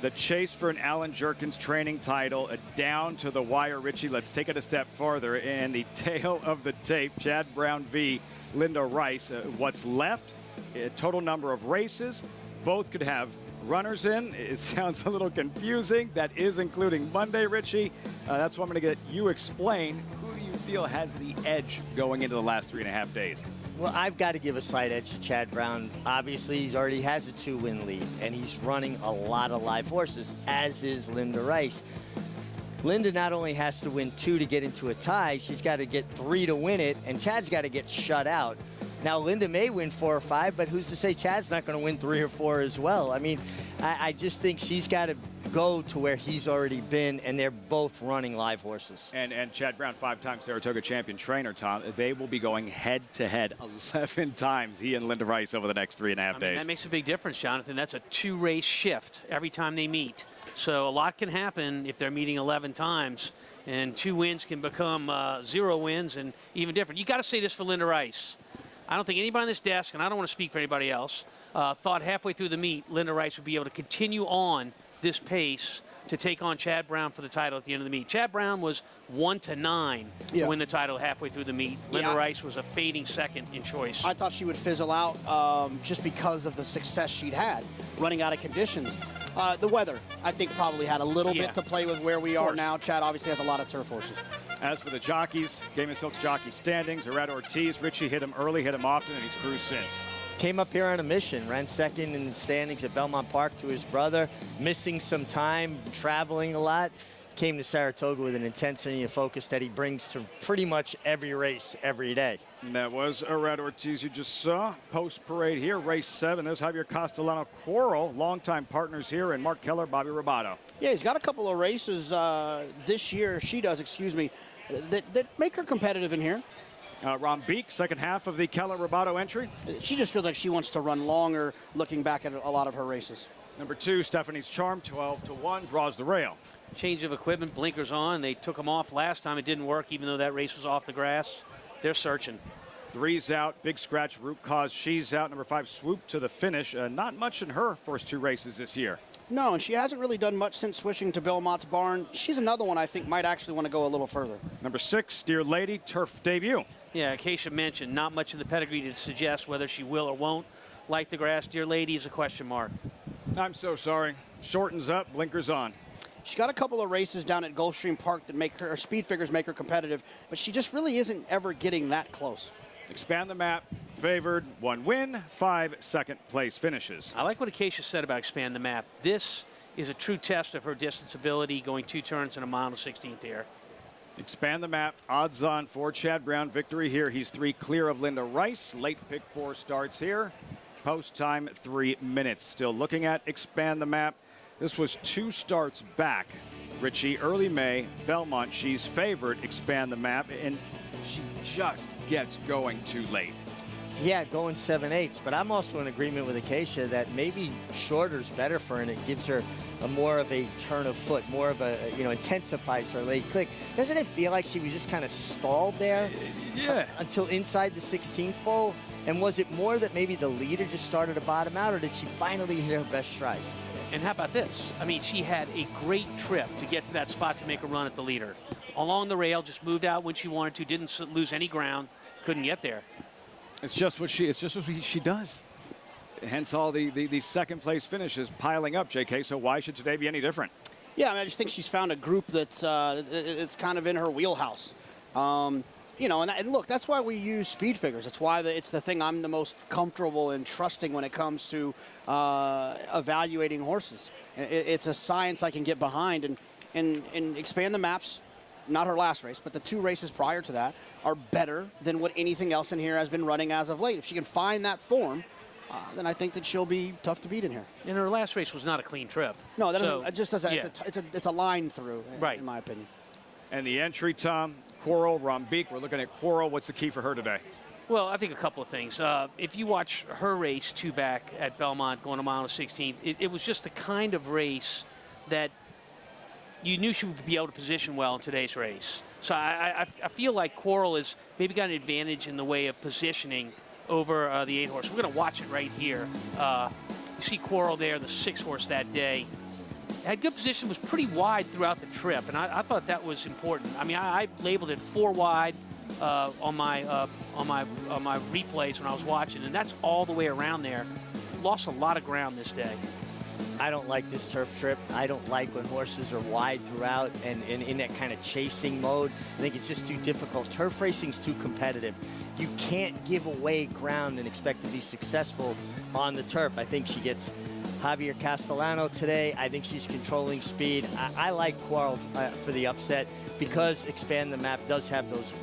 The chase for an Alan Jerkins training title, down to the wire. Richie, let's take it a step farther. In the tail of the tape, Chad Brown v. Linda Rice. What's left? A total number of races. Both could have runners in. It sounds a little confusing. That is including Monday, Richie. That's what I'm going to get you explain. Who do you feel has the edge going into the last 3.5 days? Well, I've got to give a slight edge to Chad Brown. Obviously, he already has a 2-win lead, and he's running a lot of live horses, as is Linda Rice. Linda not only has to win 2 to get into a tie, she's got to get 3 to win it, and Chad's got to get shut out. Now, Linda may win 4 or 5, but who's to say Chad's not going to win 3 or 4 as well? I mean, I just think she's got to go to where he's already been, and they're both running live horses. And Chad Brown, 5-time Saratoga champion trainer, Tom, they will be going head-to-head 11 times, he and Linda Rice, over the next 3.5 days. That makes a big difference, Jonathan. That's a 2-race shift every time they meet. So a lot can happen if they're meeting 11 times, and 2 wins can become 0 wins and even different. You got to say this for Linda Rice. I don't think anybody on this desk, and I don't want to speak for anybody else, thought halfway through the meet Linda Rice would be able to continue on this pace to take on Chad Brown for the title at the end of the meet. Chad Brown was 1-9 to win the title halfway through the meet. Linda Rice was a fading second in choice. I thought she would fizzle out just because of the success she'd had, running out of conditions. The weather, I think, probably had a little bit to play with where we are now. Chad obviously has a lot of turf horses. As for the jockeys, Game of Silk's jockey standings, Ruvato Ortiz, Richie hit him early, hit him often, and he's cruised since. Came up here on a mission, ran second in the standings at Belmont Park to his brother, missing some time, traveling a lot. Came to Saratoga with an intensity and focus that he brings to pretty much every race every day. And that was Ruvato Ortiz you just saw. Post-parade here, race 7. There's Javier Castellano Quarrel, longtime partners here, and Mark Keller, Bobby Ruvato. Yeah, he's got a couple of races this year, that make her competitive in here. Ron Beek, second half of the Keller Ruvato entry. She just feels like she wants to run longer, looking back at a lot of her races. Number 2, Stephanie's Charm, 12-1, draws the rail. Change of equipment, blinkers on. They took them off last time. It didn't work, even though that race was off the grass. They're searching. 3's out, big scratch, root cause, she's out. Number 5, Swoop to the finish. Not much in her first 2 races this year. No, and she hasn't really done much since switching to Belmont's barn. She's another one I think might actually want to go a little further. Number 6, Dear Lady, turf debut. Yeah, Acacia mentioned not much in the pedigree to suggest whether she will or won't like the grass. Dear Lady is a question mark. I'm so sorry. Shortens up, blinkers on. She's got a couple of races down at Gulfstream Park that make her speed figures make her competitive, but she just really isn't ever getting that close. Expand the map. Favored, 1 win, 5 second place finishes. I like what Acacia said about expand the map. This is a true test of her distance ability, going 2 turns in a mile and 16th here. Expand the map. Odds on for Chad Brown victory here. He's 3 clear of Linda Rice. Late pick 4 starts here. Post time 3 minutes. Still looking at Expand the map. This was 2 starts back. Richie, early May, Belmont. She's favored. Expand the map, and she just gets going too late. Yeah, going 7/8, but I'm also in agreement with Acacia that maybe shorter's better for her, and it gives her a more of a turn of foot, more of a, intensifies her late click. Doesn't it feel like she was just kind of stalled there? Yeah. Until inside the 16th pole? And was it more that maybe the leader just started to bottom out, or did she finally hit her best stride? And how about this? I mean, she had a great trip to get to that spot to make a run at the leader. Along the rail, just moved out when she wanted to, didn't lose any ground, couldn't get there. It's just what she does. Hence all the second place finishes piling up, JK. So why should today be any different? Yeah, I mean, I just think she's found a group that's it's kind of in her wheelhouse. And look, that's why we use speed figures. It's why it's the thing I'm the most comfortable in trusting when it comes to evaluating horses. It's a science I can get behind, and Expand the Maps, not her last race, but the 2 races prior to that are better than what anything else in here has been running as of late. If she can find that form, then I think that she'll be tough to beat in here. And her last race was not a clean trip. No, that doesn't. It just doesn't. Yeah. It's a line through, right, in my opinion. And the entry, Tom, Coral, Rombeek. We're looking at Coral. What's the key for her today? Well, I think a couple of things. If you watch her race 2 back at Belmont going a mile and 16th, it was just the kind of race that you knew she would be able to position well in today's race. So I feel like Coral has maybe got an advantage in the way of positioning over the 8 horse. We're going to watch it right here. You see Coral there, the 6 horse that day. Had good position, was pretty wide throughout the trip, and I thought that was important. I mean, I labeled it 4 wide on my replays when I was watching, and that's all the way around there. Lost a lot of ground this day. I don't like this turf trip. I don't like when horses are wide throughout and in that kind of chasing mode. I think it's just too difficult. Turf racing's too competitive. You can't give away ground and expect to be successful on the turf. I think she gets Javier Castellano today. I think she's controlling speed. I like Quarrel for the upset because Expand the Map does have those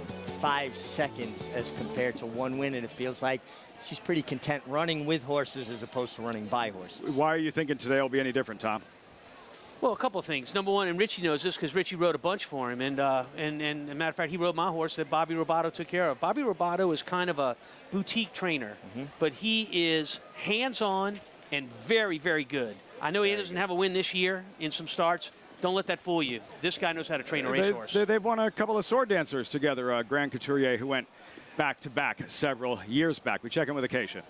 5 seconds as compared to 1 win, and it feels like she's pretty content running with horses as opposed to running by horses. Why are you thinking today will be any different, Tom? Well, a couple of things. Number one, and Richie knows this because Richie rode a bunch for him, and as a matter of fact, he rode my horse that Bobby Ruvato took care of. Bobby Ruvato is kind of a boutique trainer, but he is hands-on and very, very good. I know he doesn't have a win this year in some starts. Don't let that fool you. This guy knows how to train a racehorse. They've won a couple of sword dancers together, Grand Couturier, who went back-to-back several years back. We check in with Acacia.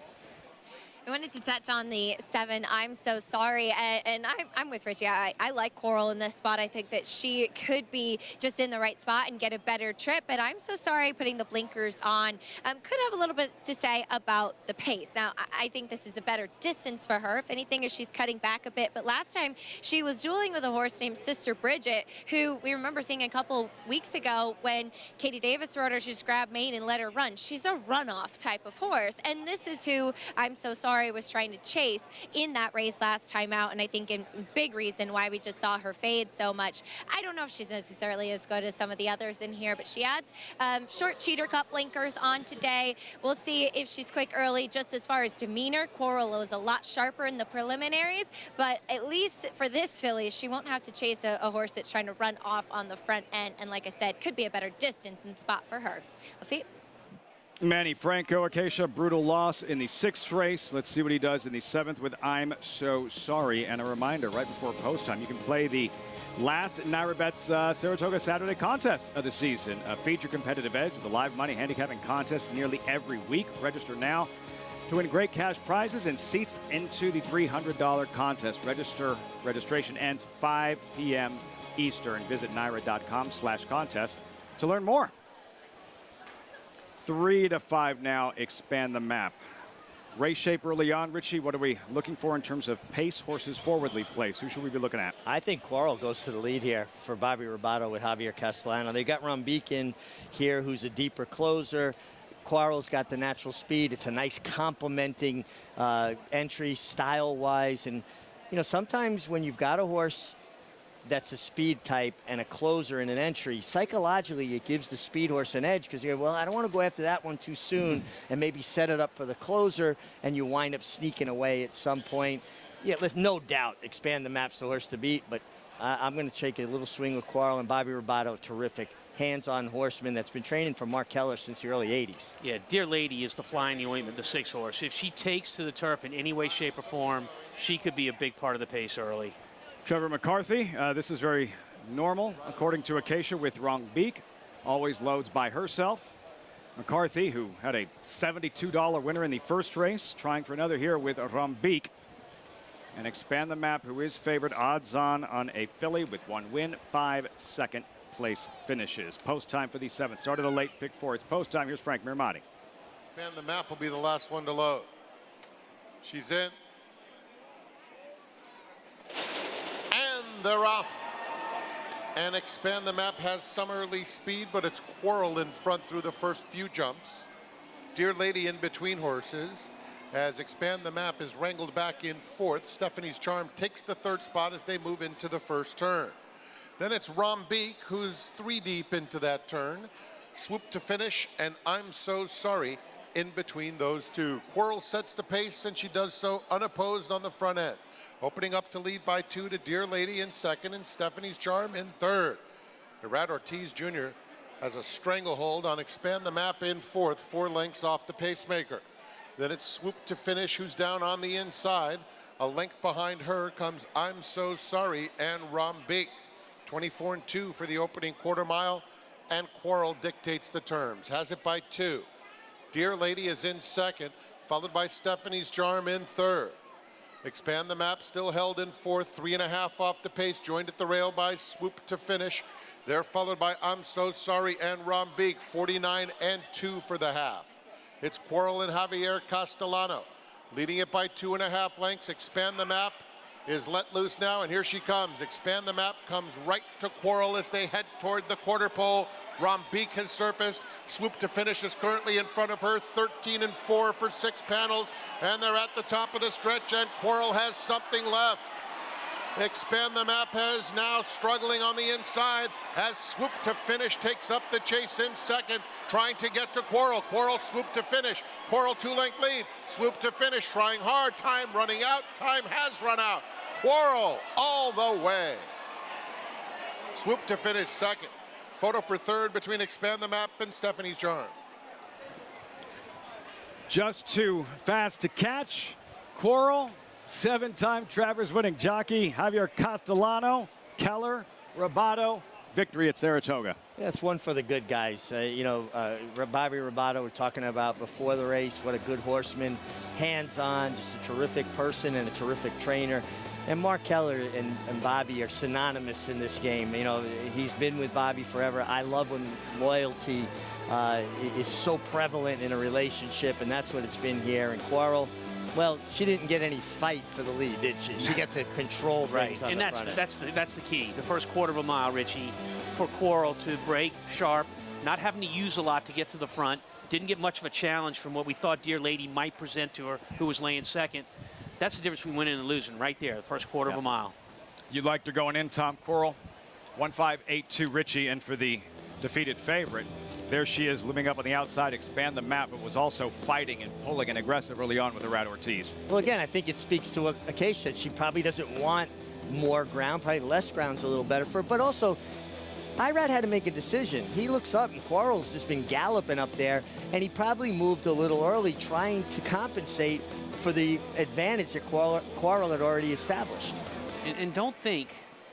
I wanted to touch on the 7, I'm So Sorry, and I'm with Richie. I like Coral in this spot. I think that she could be just in the right spot and get a better trip, but I'm So Sorry putting the blinkers on. Could have a little bit to say about the pace. Now, I think this is a better distance for her. If anything, she's cutting back a bit, but last time she was dueling with a horse named Sister Bridget, who we remember seeing a couple weeks ago when Katie Davis rode her. She just grabbed Maiden and let her run. She's a runoff type of horse, and this is who I'm So Sorry was trying to chase in that race last time out, and I think a big reason why we just saw her fade so much. I don't know if she's necessarily as good as some of the others in here, but she adds short cheater cup blinkers on today. We'll see if she's quick early. Just as far as demeanor, Coral was a lot sharper in the preliminaries, but at least for this filly, she won't have to chase a horse that's trying to run off on the front end, and like I said, could be a better distance and spot for her. Lafitte? Manny Franco, Acacia, brutal loss in the 6th race. Let's see what he does in the 7th with I'm So Sorry. And a reminder, right before post time, you can play the last Naira Bets Saratoga Saturday contest of the season. A feature competitive edge with a live money handicapping contest nearly every week. Register now to win great cash prizes and seats into the $300 contest. Registration ends 5 p.m. Eastern. Visit naira.com/contest to learn more. 3-5 now, Expand the Map. Race shape early on. Richie, what are we looking for in terms of pace, horses forwardly placed? Who should we be looking at? I think Quarrel goes to the lead here for Bobby Ruvato with Javier Castellano. They got Rombeek in here, who's a deeper closer. Quarrel's got the natural speed. It's a nice complementing entry style-wise, and you know, sometimes when you've got a horse that's a speed type and a closer in an entry, psychologically it gives the speed horse an edge because you go, well, I don't want to go after that one too soon and maybe set it up for the closer, and you wind up sneaking away at some point. Yeah, let's no doubt Expand the Map's the horse to beat, but I'm going to take a little swing with Quarrel and Bobby Ruvato, terrific hands-on horseman that's been training for Mark Keller since the early 80s. Yeah, Dear Lady is the fly in the ointment, the 6 horse. If she takes to the turf in any way, shape, or form, she could be a big part of the pace early. Trevor McCarthy, this is very normal, according to Acacia, with Wrong Beak. Always loads by herself. McCarthy, who had a $72 winner in the first race, trying for another here with Rambeek. And Expand the Map, who is favored, odds on a filly with 1 win, 5 second place finishes. Post time for the 7th. Started a late pick 4. It's post time. Here's Frank Mirmati. Expand the Map will be the last one to load. She's in. And they're off. And Expand the Map has some early speed, but it's Quarrel in front through the first few jumps. Dear Lady in between horses. As Expand the Map is wrangled back in 4th. Stephanie's Charm takes the 3rd spot as they move into the first turn. Then it's Rambeek, who's 3 deep into that turn. Swoop to Finish, and I'm So Sorry in between those two. Quarrel sets the pace, and she does so unopposed on the front end. Opening up to lead by 2 to Dear Lady in 2nd and Stephanie's Charm in 3rd. Irad Ortiz Jr. has a stranglehold on Expand the Map in 4th, 4 lengths off the pacemaker. Then it's Swoop to Finish, who's down on the inside. A length behind her comes I'm So Sorry and Rambeek. 24 and 2 for the opening quarter mile, and Quarrel dictates the terms. Has it by 2. Dear Lady is in 2nd, followed by Stephanie's Charm in 3rd. Expand the Map still held in 4th, 3.5 off the pace, joined at the rail by Swoop to Finish. They're followed by I'm So Sorry and Rambeek, 49 and 2 for the half. It's Quarrel and Javier Castellano, leading it by 2.5 lengths. Expand the Map is let loose now, and here she comes. Expand the Map comes right to Quarrel as they head toward the quarter pole. Rambeek has surfaced. Swoop to Finish is currently in front of her, 13 and 4 for 6 panels, and they're at the top of the stretch, and Quarrel has something left. Expand the Map has now struggling on the inside as Swoop to Finish takes up the chase in 2nd, trying to get to Quarrel. Quarrel, Swoop to Finish. Quarrel 2-length lead. Swoop to Finish, trying hard. Time running out. Time has run out. Quarrel all the way. Swoop to Finish 2nd. Photo for 3rd between Expand the Map and Stephanie's Charm. Just too fast to catch. Quarrel. 7-time Travers winning jockey Javier Castellano, Keller, Ruvato, victory at Saratoga. Yeah, it's one for the good guys. You know, Bobby Ruvato, we're talking about before the race, what a good horseman, hands-on, just a terrific person and a terrific trainer. And Mark Keller and Bobby are synonymous in this game. You know, he's been with Bobby forever. I love when loyalty is so prevalent in a relationship, and that's what it's been here. And Quarrel, well, she didn't get any fight for the lead, did she? She got to control things on and the front end. that's the key. The first quarter of a mile, Richie, for Quarrel to break sharp, not having to use a lot to get to the front. Didn't get much of a challenge from what we thought Dear Lady might present to her, who was laying 2nd. That's the difference between winning and losing right there, the first quarter of a mile. You liked her going in, Tom. Quarrel, 1-5-8-2 Richie, and for the defeated favorite, there she is looming up on the outside. Expand the Map, but was also fighting and pulling and aggressive early on with Irad Ortiz. Well, again, I think it speaks to a case that she probably doesn't want more ground, probably less ground's a little better for her, but also Irad had to make a decision. He looks up and Quarrel's just been galloping up there, and he probably moved a little early trying to compensate for the advantage that Quarrel had already established. And don't think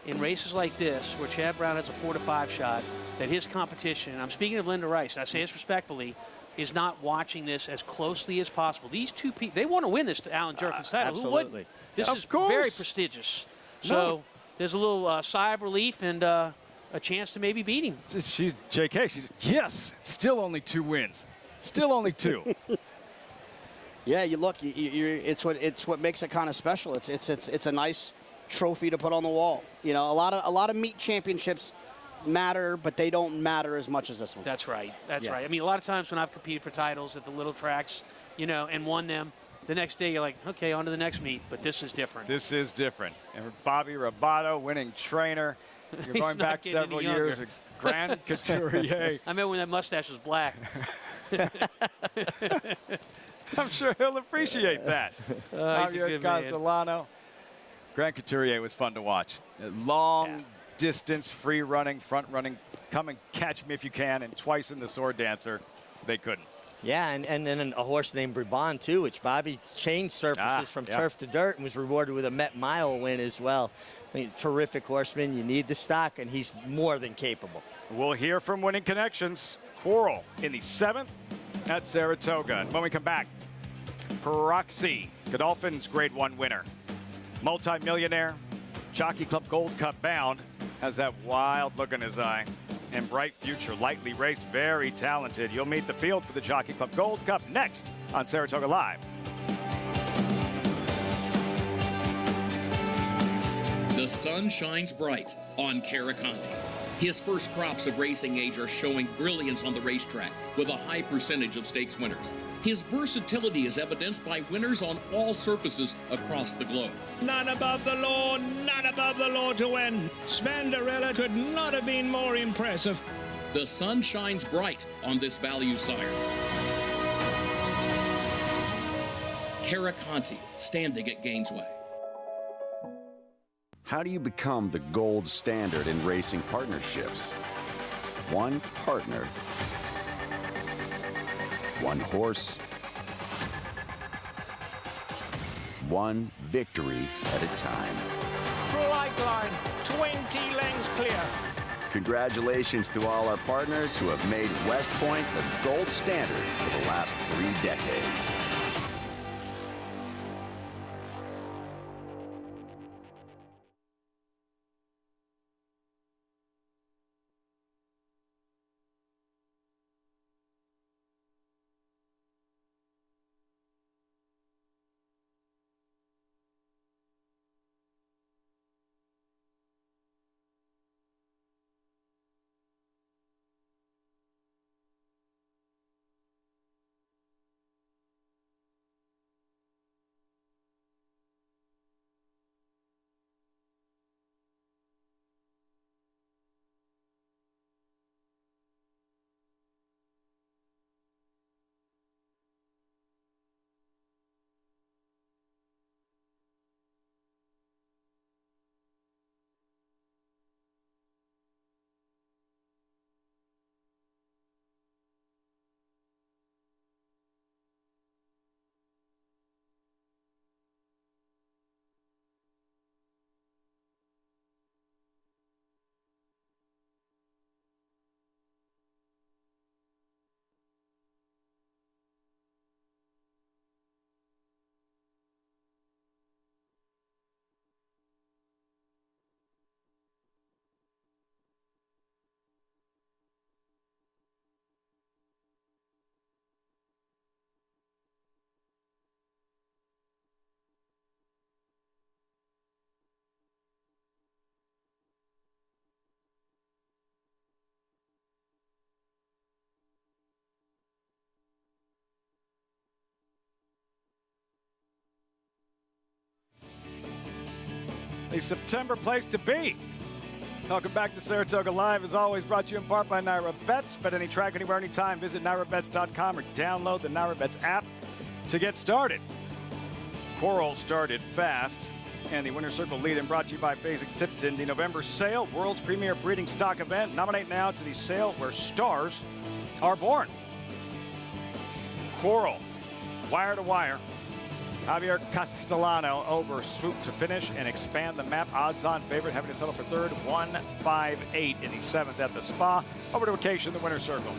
in races like this, where Chad Brown has a 4-5 shot, that his competition, and I'm speaking of Linda Rice, and I say this respectfully, is not watching this as closely as possible. These two people, they want to win this to Alan Jerkins title. Absolutely. Who wouldn't? This is very prestigious. So there's a little sigh of relief and a chance to maybe beat him. She's JK. She's yes. Still only 2 wins. Still only 2. Yeah, you look. It's what makes it kind of special. It's a nice trophy to put on the wall. You know, a lot of meet championships matter, but they don't matter as much as this one. That's right. That's right. I mean, a lot of times when I've competed for titles at the little tracks, you know, and won them, the next day you're like, okay, on to the next meet, but this is different. This is different. And Bobby Ruvato, winning trainer. You're He's going not back getting several any years. younger. Grand Couturier. I remember when that mustache was black. I'm sure he'll appreciate that. He's a Javier good man. Castellano. Grand Couturier was fun to watch. Long distance, free running, front running. Come and catch me if you can. And twice in the Sword Dancer, they couldn't. Yeah, and then a horse named Brabant, too, which Bobby changed surfaces from turf to dirt and was rewarded with a Met Mile win as well. I mean, terrific horseman. You need the stock, and he's more than capable. We'll hear from Winning Connections. Coral in the 7th at Saratoga. And when we come back, Proxy, Godolphin's Grade 1 winner. Multi-millionaire, Jockey Club Gold Cup bound, has that wild look in his eye. And bright future, lightly raced, very talented. You'll meet the field for the Jockey Club Gold Cup next on Saratoga Live. The sun shines bright on Caraconte. His first crops of racing age are showing brilliance on the racetrack with a high percentage of stakes winners. His versatility is evidenced by winners on all surfaces across the globe. None above the law to win. Spenderella could not have been more impressive. The sun shines bright on this value sire. Caraconte, standing at Gainesway. How do you become the gold standard in racing partnerships? One partner, one horse, one victory at a time. Flight line, 20 lengths clear. Congratulations to all our partners who have made West Point the gold standard for the last 3 decades. A September place to be. Welcome back to Saratoga Live. As always, brought to you in part by Naira Bets. Bet any track, anywhere, anytime. Visit NairaBets.com or download the Naira Bets app to get started. Coral started fast. And the Winner's Circle lead-in brought to you by Phasing Tipton. The November sale, world's premier breeding stock event. Nominate now to the sale where stars are born. Coral, wire to wire. Javier Castellano over swoop to finish and expand the map. Odds-on favorite having to settle for third, 158 in the 7th at the Spa. Over to occasion, the Winner's Circle.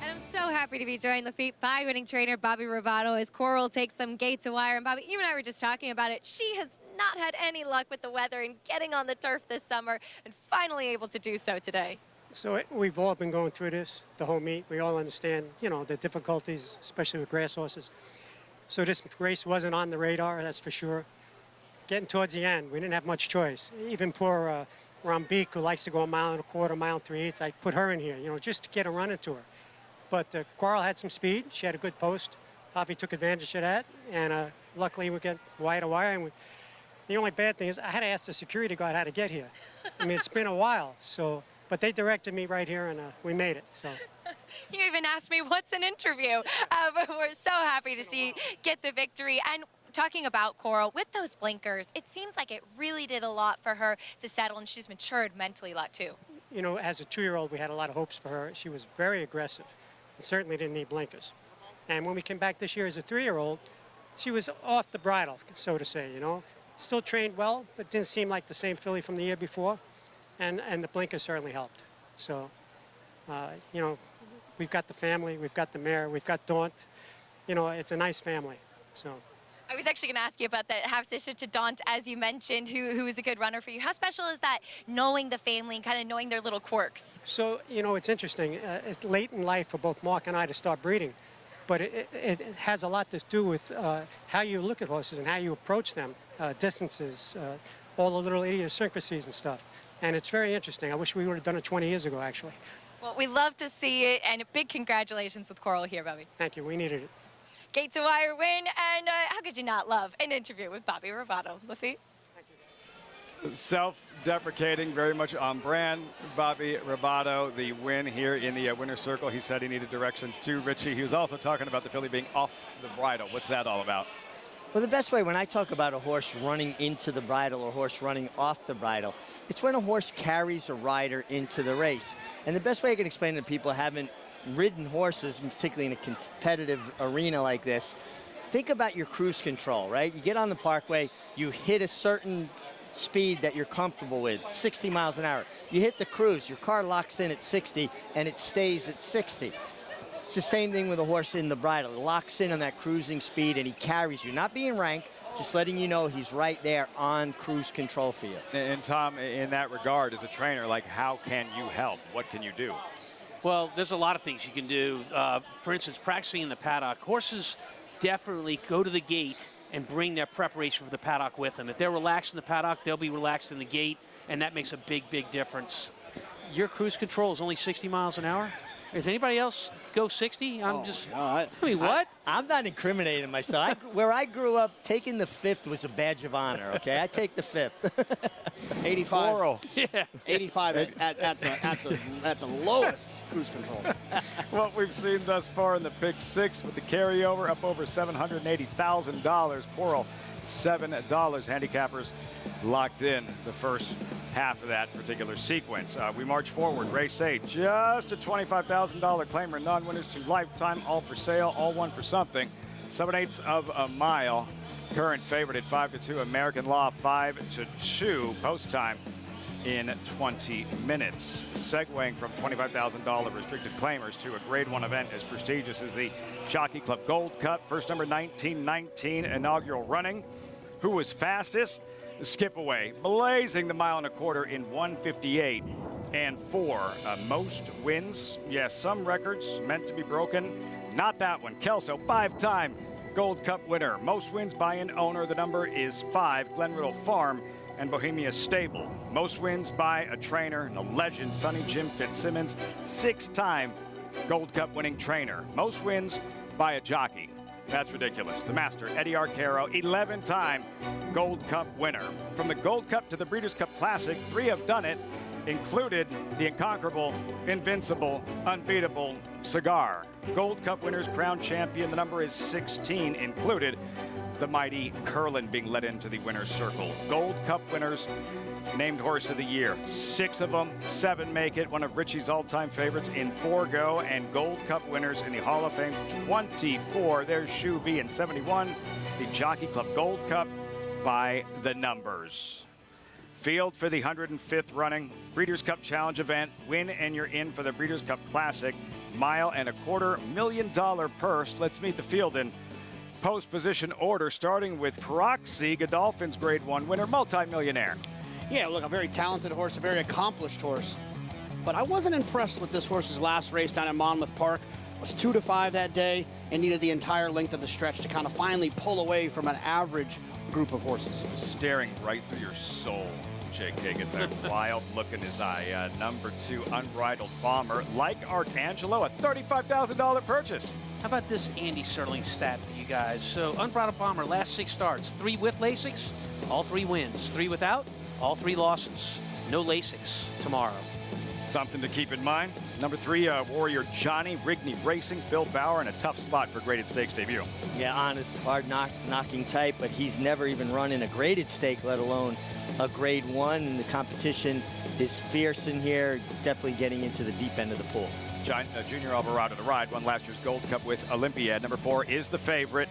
And I'm so happy to be joined the feet by winning trainer Bobby Ruvato as Coral takes them gate to wire. And Bobby, you and I were just talking about it. She has not had any luck with the weather and getting on the turf this summer and finally able to do so today. So we've all been going through this, the whole meet. We all understand, you know, the difficulties, especially with grass horses. So this race wasn't on the radar, that's for sure. Getting towards the end, we didn't have much choice. Even poor Rambeek, who likes to go 1.25 miles, 1 3/8, I put her in here, you know, just to get a run into her. But Coral had some speed. She had a good post. Bobby took advantage of that, and luckily we get wire to wire. And the only bad thing is I had to ask the security guard how to get here. I mean, it's been a while, so, but they directed me right here, and we made it. So. You even asked me what's an interview. But we're so happy to see get the victory. And talking about Coral, with those blinkers, it seems like it really did a lot for her to settle, and she's matured mentally a lot too. You know, as a 2-year-old, we had a lot of hopes for her. She was very aggressive and certainly didn't need blinkers. And when we came back this year as a 3-year-old, she was off the bridle, so to say, you know. Still trained well, but didn't seem like the same filly from the year before. And the blinkers certainly helped. So, you know, we've got the family, we've got the mare, we've got Daunt. You know, it's a nice family, so. I was actually going to ask you about that half-sister to Daunt, as you mentioned, who is a good runner for you. How special is that, knowing the family and kind of knowing their little quirks? So, you know, it's interesting. It's late in life for both Mark and I to start breeding, but it has a lot to do with how you look at horses and how you approach them, distances, all the little idiosyncrasies and stuff. And it's very interesting. I wish we would have done it 20 years ago, actually. Well, we love to see it, and a big congratulations with Coral here, Bobby. Thank you. We needed it. Gate to wire win, and how could you not love an interview with Bobby Ruvato, Lafitte? Self-deprecating, very much on brand. Bobby Ruvato, the win here in the winner's circle. He said he needed directions too, Richie. He was also talking about the filly being off the bridle. What's that all about? Well, the best way when I talk about a horse running into the bridle or a horse running off the bridle, it's when a horse carries a rider into the race. And the best way I can explain to people who haven't ridden horses, particularly in a competitive arena like this, think about your cruise control, right? You get on the parkway, you hit a certain speed that you're comfortable with, 60 miles an hour. You hit the cruise, your car locks in at 60 and it stays at 60. It's the same thing with a horse in the bridle. It locks in on that cruising speed and he carries you, not being ranked, just letting you know he's right there on cruise control for you. And Tom, in that regard, as a trainer, like, how can you help? What can you do? Well, there's a lot of things you can do. For instance, practicing in the paddock. Horses definitely go to the gate and bring their preparation for the paddock with them. If they're relaxed in the paddock, they'll be relaxed in the gate, and that makes a big, big difference. Your cruise control is only 60 miles an hour? Does anybody else go 60? I mean, what? I'm not incriminating myself. Where I grew up, taking the fifth was a badge of honor, okay? I take the fifth. 85. Oral. Yeah. 85 at the lowest cruise control. What we've seen thus far in the Big Six with the carryover up over $780,000. Coral, $7. Handicappers locked in the first half of that particular sequence. We march forward. Race 8, just a $25,000 claimer. Non-winners to lifetime, all for sale, all one for something. 7/8 of a mile. Current favorite at 5-2. American Law 5-2. Post time in 20 minutes. Segueing from $25,000 restricted claimers to a Grade 1 event as prestigious as the Jockey Club Gold Cup. First number 1919 inaugural running. Who was fastest? Skipaway, blazing the 1.25 miles in 1:58 and 4. Most wins, yes, some records meant to be broken. Not that one. Kelso, 5-time Gold Cup winner. Most wins by an owner. The number is 5. Glen Riddle Farm and Bohemia Stable. Most wins by a trainer, and a legend, Sonny Jim Fitzsimmons, 6-time Gold Cup winning trainer. Most wins by a jockey. That's ridiculous. The master, Eddie Arcaro, 11-time Gold Cup winner. From the Gold Cup to the Breeders' Cup Classic, 3 have done it, included the incomparable, invincible, unbeatable Cigar. Gold Cup winners crowned champion. The number is 16, included the mighty Curlin being led into the winner's circle. Gold Cup winners named Horse of the Year. 6 of them, 7 make it. One of Richie's all-time favorites in 4 go. And Gold Cup winners in the Hall of Fame, 24. There's Shoe V in 71. The Jockey Club Gold Cup by the numbers. Field for the 105th running Breeders' Cup Challenge event. Win and you're in for the Breeders' Cup Classic. $1.25 million purse. Let's meet the field in post position order, starting with Proxy, Godolphin's Grade 1 winner, multi-millionaire. Yeah, look, a very talented horse, a very accomplished horse. But I wasn't impressed with this horse's last race down at Monmouth Park. It was 2-5 that day and needed the entire length of the stretch to kind of finally pull away from an average group of horses. Staring right through your soul. JK gets a wild look in his eye. Number 2, Unbridled Bomber, like Arcangelo, a $35,000 purchase. How about this Andy Serling stat for you guys? So Unbridled Bomber, last 6 starts, 3 with Lasix, all 3 wins. 3 without, all 3 losses. No Lasix tomorrow. Something to keep in mind. Number 3, Warrior Johnny, Rigney Racing, Phil Bauer in a tough spot for graded stakes debut. Yeah, honest, hard knocking type, but he's never even run in a graded stake, let alone a grade 1. And the competition is fierce in here, definitely getting into the deep end of the pool. Junior Alvarado to ride, won last year's Gold Cup with Olympiad. Number 4 is the favorite.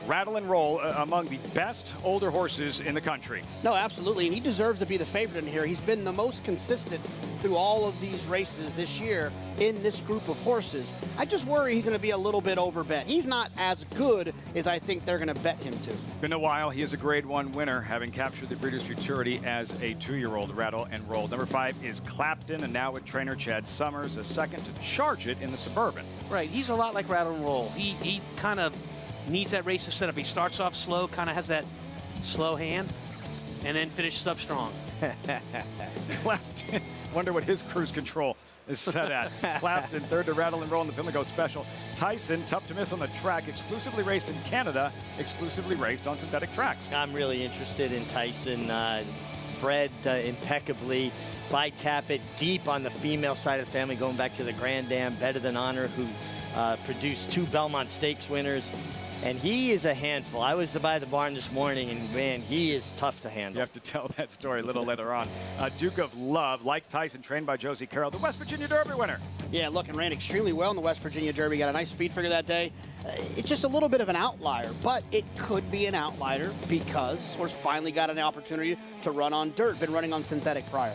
Rattle and Roll, among the best older horses in the country. No, absolutely, and he deserves to be the favorite in here. He's been the most consistent through all of these races this year in this group of horses. I just worry he's going to be a little bit overbet. He's not as good as I think they're going to bet him to. Been a while. He is a grade 1 winner, having captured the Breeders' Futurity as a 2-year-old. Rattle and Roll. Number 5 is Clapton, and now with trainer Chad Summers, a second to charge it in the Suburban. Right, he's a lot like Rattle and Roll. He kind of needs that race to set up. He starts off slow, kind of has that slow hand, and then finishes up strong. Clapton, wonder what his cruise control is set at. Clapton, 3rd to Rattle and Roll in the Pimlico Special. Tyson, tough to miss on the track, exclusively raced in Canada, exclusively raced on synthetic tracks. I'm really interested in Tyson, bred impeccably by Tappet, deep on the female side of the family, going back to the Grand Dam, Better Than Honor, who produced 2 Belmont Stakes winners. And he is a handful. I was by the barn this morning, and man, he is tough to handle. You have to tell that story a little later on. Duke of Love, like Tyson, trained by Josie Carroll, the West Virginia Derby winner. Yeah, look, and ran extremely well in the West Virginia Derby. Got a nice speed figure that day. It's just a little bit of an outlier, but it could be an outlier because this horse finally got an opportunity to run on dirt. Been running on synthetic prior.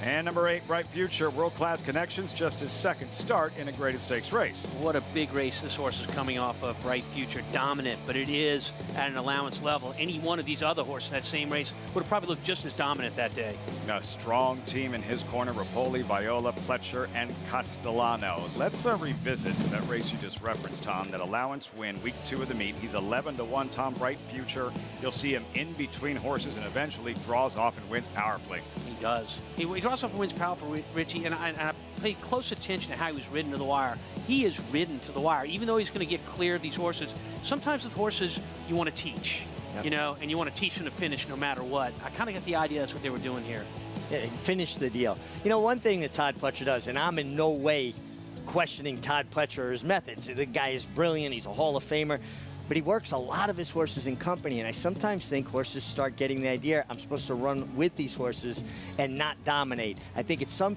And number 8, Bright Future, world-class connections, just his second start in a graded stakes race. What a big race this horse is coming off of. Bright Future, dominant, but it is at an allowance level. Any one of these other horses in that same race would have probably looked just as dominant that day. A strong team in his corner, Rapoli, Viola, Pletcher, and Castellano. Let's revisit that race you just referenced, Tom, that Allowance win, week 2 of the meet. He's 11-1, Tom. Bright Future. You'll see him in between horses and eventually draws off and wins powerfully. He does. He draws off and wins powerful, Richie, and I paid close attention to how he was ridden to the wire. He is ridden to the wire, even though he's going to get clear of these horses. Sometimes with horses, you want to teach, you know, and you want to teach them to finish no matter what. I kind of get the idea that's what they were doing here. Yeah, finish the deal. You know, one thing that Todd Pletcher does, and I'm in no way questioning Todd Pletcher or his methods. The guy is brilliant. He's a Hall of Famer. But he works a lot of his horses in company, and I sometimes think horses start getting the idea, I'm supposed to run with these horses and not dominate. I think at some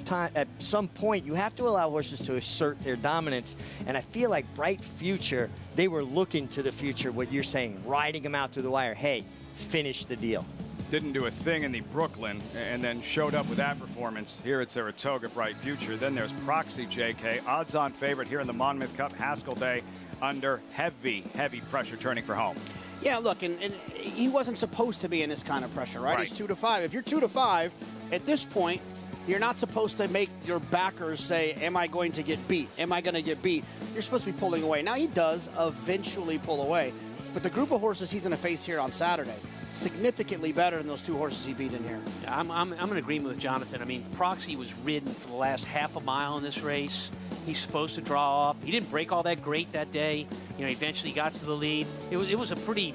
point, you have to allow horses to assert their dominance, and I feel like Bright Future, they were looking to the future, what you're saying, riding him out to the wire. Hey, finish the deal. Didn't do a thing in the Brooklyn, and then showed up with that performance here at Saratoga, Bright Future. Then there's Proxy, JK, odds-on favorite here in the Monmouth Cup, Haskell Day, under heavy pressure turning for home. Yeah, look, and he wasn't supposed to be in this kind of pressure, right? He's 2-5. If you're 2-5, at this point, you're not supposed to make your backers say, am I going to get beat? Am I going to get beat? You're supposed to be pulling away. Now, he does eventually pull away, but the group of horses he's going to face here on Saturday, significantly better than those 2 horses he beat in here. Yeah, I'm in agreement with Jonathan. I mean, Proxy was ridden for the last half a mile in this race. He's supposed to draw off. He didn't break all that great that day. You know, eventually got to the lead. It was a pretty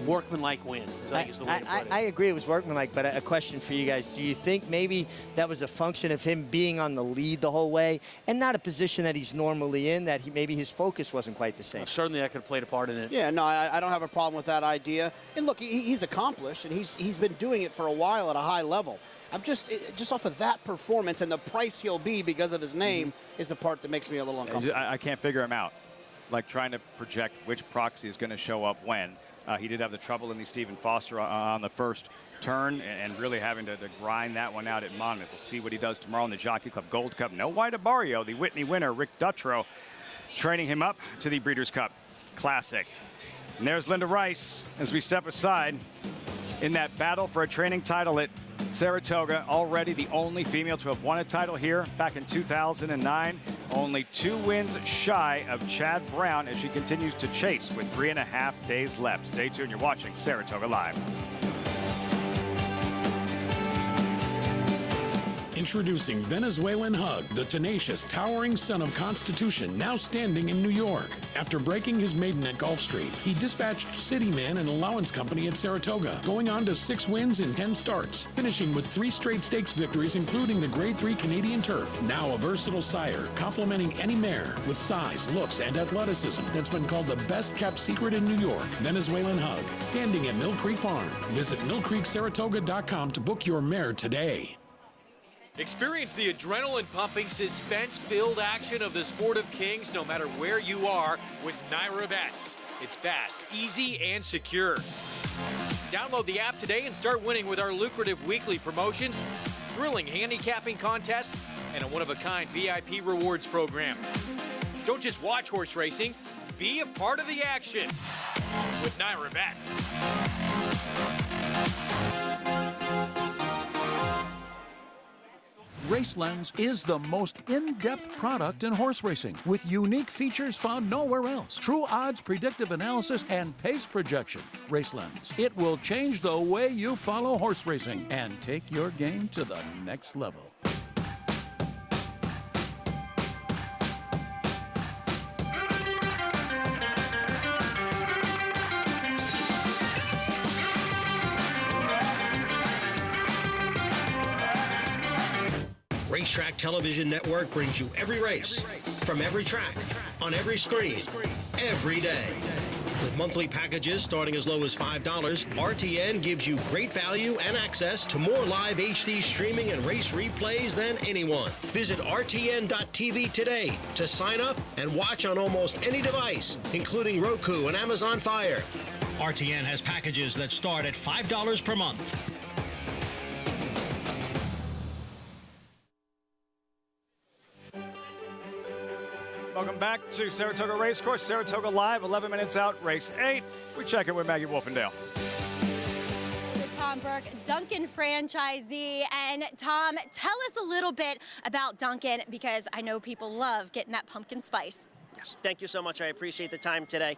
workmanlike win, is I guess the way to put it. I agree it was workmanlike, but a question for you guys. Do you think maybe that was a function of him being on the lead the whole way and not a position that he's normally in, that maybe his focus wasn't quite the same? Well, certainly that could have played a part in it. Yeah, no, I don't have a problem with that idea. And look, he's accomplished, and he's been doing it for a while at a high level. I'm just off of that performance and the price he'll be because of his name is the part that makes me a little uncomfortable. I can't figure him out, like trying to project which Proxy is going to show up when. He did have the trouble in the Stephen Foster on the first turn and really having to grind that one out at Monmouth. We'll see what he does tomorrow in the Jockey Club Gold Cup. No White Barrio, the Whitney winner, Rick Dutrow, training him up to the Breeders' Cup Classic. And there's Linda Rice as we step aside in that battle for a training title at Saratoga, already the only female to have won a title here back in 2009. Only 2 wins shy of Chad Brown as she continues to chase with 3.5 days left. Stay tuned. You're watching Saratoga Live. Introducing Venezuelan Hug, the tenacious, towering son of Constitution, now standing in New York. After breaking his maiden at Gulf Street, he dispatched Cityman and Allowance Company at Saratoga, going on to 6 wins in 10 starts, finishing with 3 straight stakes victories, including the Grade 3 Canadian Turf. Now a versatile sire, complementing any mare with size, looks, and athleticism that's been called the best-kept secret in New York. Venezuelan Hug, standing at Mill Creek Farm. Visit millcreeksaratoga.com to book your mare today. Experience the adrenaline-pumping, suspense-filled action of the Sport of Kings no matter where you are with Naira Bets. It's fast, easy, and secure. Download the app today and start winning with our lucrative weekly promotions, thrilling handicapping contests, and a one-of-a-kind VIP rewards program. Don't just watch horse racing, be a part of the action with Naira Bets. RaceLens is the most in-depth product in horse racing, with unique features found nowhere else. True odds, predictive analysis, and pace projection. RaceLens. It will change the way you follow horse racing and take your game to the next level. Racetrack Television Network brings you every race, from every track, on every screen, every day. With monthly packages starting as low as $5, RTN gives you great value and access to more live HD streaming and race replays than anyone. Visit RTN.tv today to sign up and watch on almost any device, including Roku and Amazon Fire. RTN has packages that start at $5 per month. Welcome back to Saratoga Racecourse. Saratoga Live, 11 minutes out, race 8. We check in with Maggie Wolfendale. With Tom Burke, Duncan franchisee. And Tom, tell us a little bit about Duncan, because I know people love getting that pumpkin spice. Yes, thank you so much. I appreciate the time today.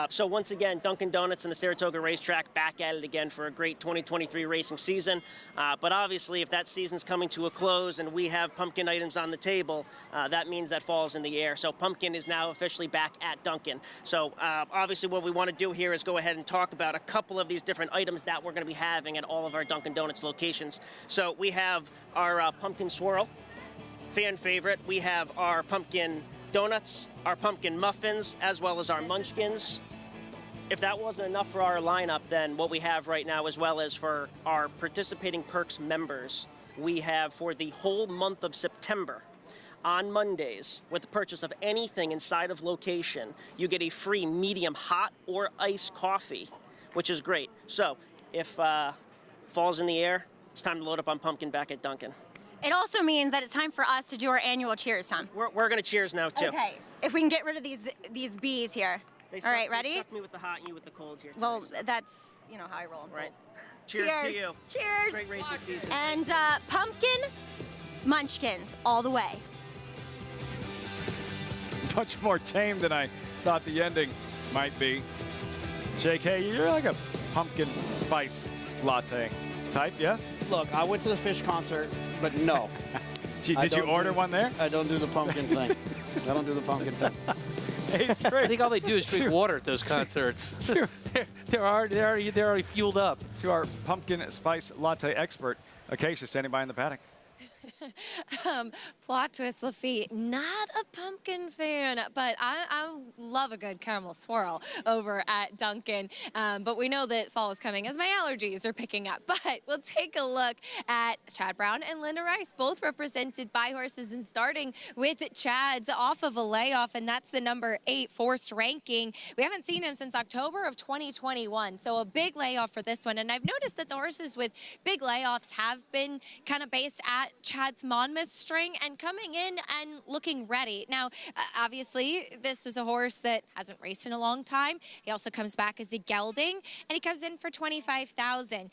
So once again, Dunkin' Donuts and the Saratoga Racetrack back at it again for a great 2023 racing season. But obviously, if that season's coming to a close and we have pumpkin items on the table, that means that fall's in the air. So pumpkin is now officially back at Dunkin'. So obviously what we want to do here is go ahead and talk about a couple of these different items that we're going to be having at all of our Dunkin' Donuts locations. So we have our pumpkin swirl, fan favorite. We have our pumpkin donuts, our pumpkin muffins, as well as our munchkins. If that wasn't enough for our lineup, then what we have right now, as well as for our participating perks members, we have for the whole month of September, on Mondays, with the purchase of anything inside of location, you get a free medium hot or iced coffee, which is great. So if fall's in the air, it's time to load up on pumpkin back at Dunkin'. It also means that it's time for us to do our annual cheers, Tom. We're going to cheers now, too. Okay. If we can get rid of these bees here. All right, ready? They stuck me with the hot and you with the cold here today. Well, that's, you know, how I roll. Right. Cheers to you. Cheers. Great racing season. And pumpkin munchkins all the way. Much more tame than I thought the ending might be. JK, you're like a pumpkin spice latte type, yes? Look, I went to the Fish concert, but no. Did you order one there? I don't do the pumpkin thing. I don't do the pumpkin thing. I think all they do is drink water at those concerts. they're already fueled up. To our pumpkin spice latte expert, Acacia, standing by in the paddock. Plot twist, Lafitte, not a pumpkin fan, but I love a good caramel swirl over at Dunkin'. But we know that fall is coming as my allergies are picking up. But we'll take a look at Chad Brown and Linda Rice, both represented by horses, and starting with Chad's off of a layoff, and that's the number 8 forced ranking. We haven't seen him since October of 2021, so a big layoff for this one. And I've noticed that the horses with big layoffs have been kind of based at Chad's Monmouth string and coming in and looking ready. Now, obviously, this is a horse that hasn't raced in a long time. He also comes back as a gelding, and he comes in for $25,000.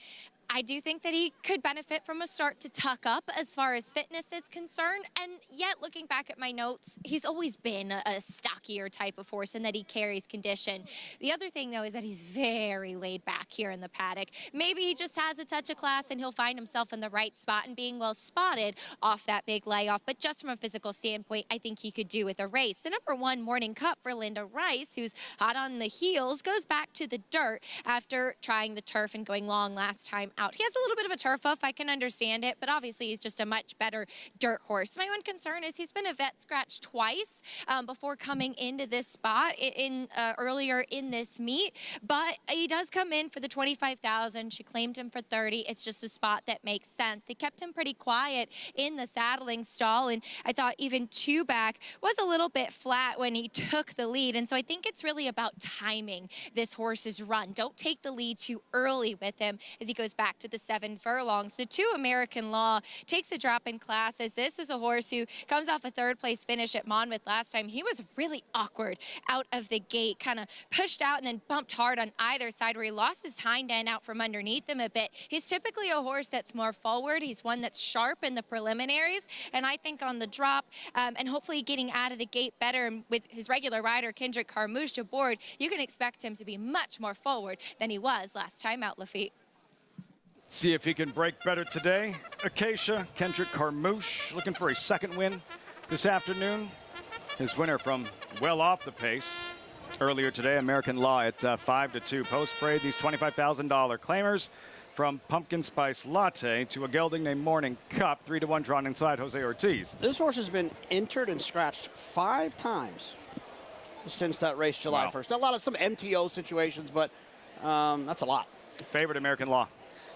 I do think that he could benefit from a start to tuck up as far as fitness is concerned. And yet, looking back at my notes, he's always been a stockier type of horse and that he carries condition. The other thing, though, is that he's very laid back here in the paddock. Maybe he just has a touch of class and he'll find himself in the right spot and being well spotted off that big layoff. But just from a physical standpoint, I think he could do with a race. The #1 Morning Cup for Linda Rice, who's hot on the heels, goes back to the dirt after trying the turf and going long last time out. He has a little bit of a turf hoof, I can understand it, but obviously he's just a much better dirt horse. My one concern is he's been a vet scratch twice before coming into this spot earlier in this meet, but he does come in for the $25,000. She claimed him for $30,000. It's just a spot that makes sense. They kept him pretty quiet in the saddling stall, and I thought even two back was a little bit flat when he took the lead, and so I think it's really about timing this horse's run. Don't take the lead too early with him as he goes back to the 7 furlongs. The 2 American Law takes a drop in class, as this is a horse who comes off a 3rd place finish at Monmouth last time. He was really awkward out of the gate, kind of pushed out and then bumped hard on either side where he lost his hind end out from underneath him a bit. He's typically a horse that's more forward. He's one that's sharp in the preliminaries, and I think on the drop and hopefully getting out of the gate better, and with his regular rider Kendrick Carmouche aboard, you can expect him to be much more forward than he was last time out, Lafitte. See if he can break better today. Acacia, Kendrick Carmouche looking for a 2nd win this afternoon. His winner from well off the pace earlier today, American Law at 5-2. Post-parade, these $25,000 claimers from Pumpkin Spice Latte to a gelding named Morning Cup, 3-1 drawn inside Jose Ortiz. This horse has been entered and scratched 5 times since that race July 1st. A lot of some MTO situations, but that's a lot. Favorite American Law.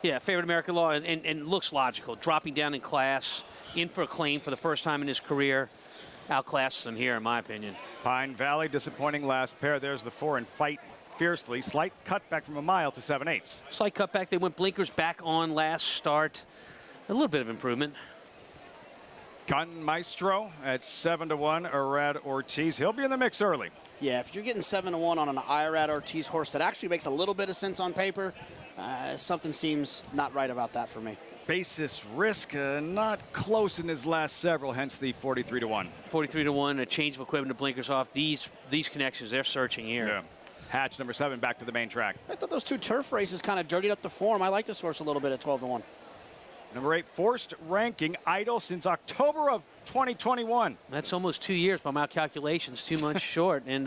Yeah, favorite American Law, and looks logical. Dropping down in class, in for a claim for the first time in his career. Outclasses him here, in my opinion. Pine Valley, disappointing last pair. There's the 4 and Fight Fiercely. Slight cutback from a mile to 7/8. Slight cutback. They went blinkers back on last start. A little bit of improvement. Gun Maestro at 7-1. Irad Ortiz. He'll be in the mix early. Yeah, if you're getting 7-1 on an Irad Ortiz horse that actually makes a little bit of sense on paper, something seems not right about that for me. Basis risk not close in his last several, hence the 43-1. 43-1, a change of equipment to blinkers off. These connections, they're searching here. Yeah. Hatch #7 back to the main track. I thought those 2 turf races kind of dirtied up the form. I like this horse a little bit at 12-1. #8, Forced Ranking, idle since October of 2021. That's almost 2 years by my calculations, 2 months short. And,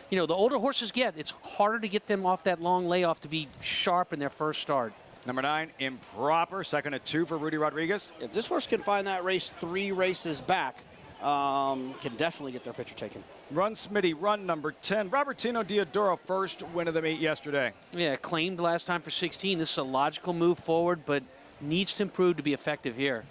you know, the older horses it's harder to get them off that long layoff to be sharp in their first start. #9, Improper, 2nd at 2 for Rudy Rodriguez. If this horse can find that race 3 races back, can definitely get their picture taken. Run Smitty, run #10. Robertino Diodoro, first win of the meet yesterday. Yeah, claimed last time for 16. This is a logical move forward, but needs to improve to be effective here.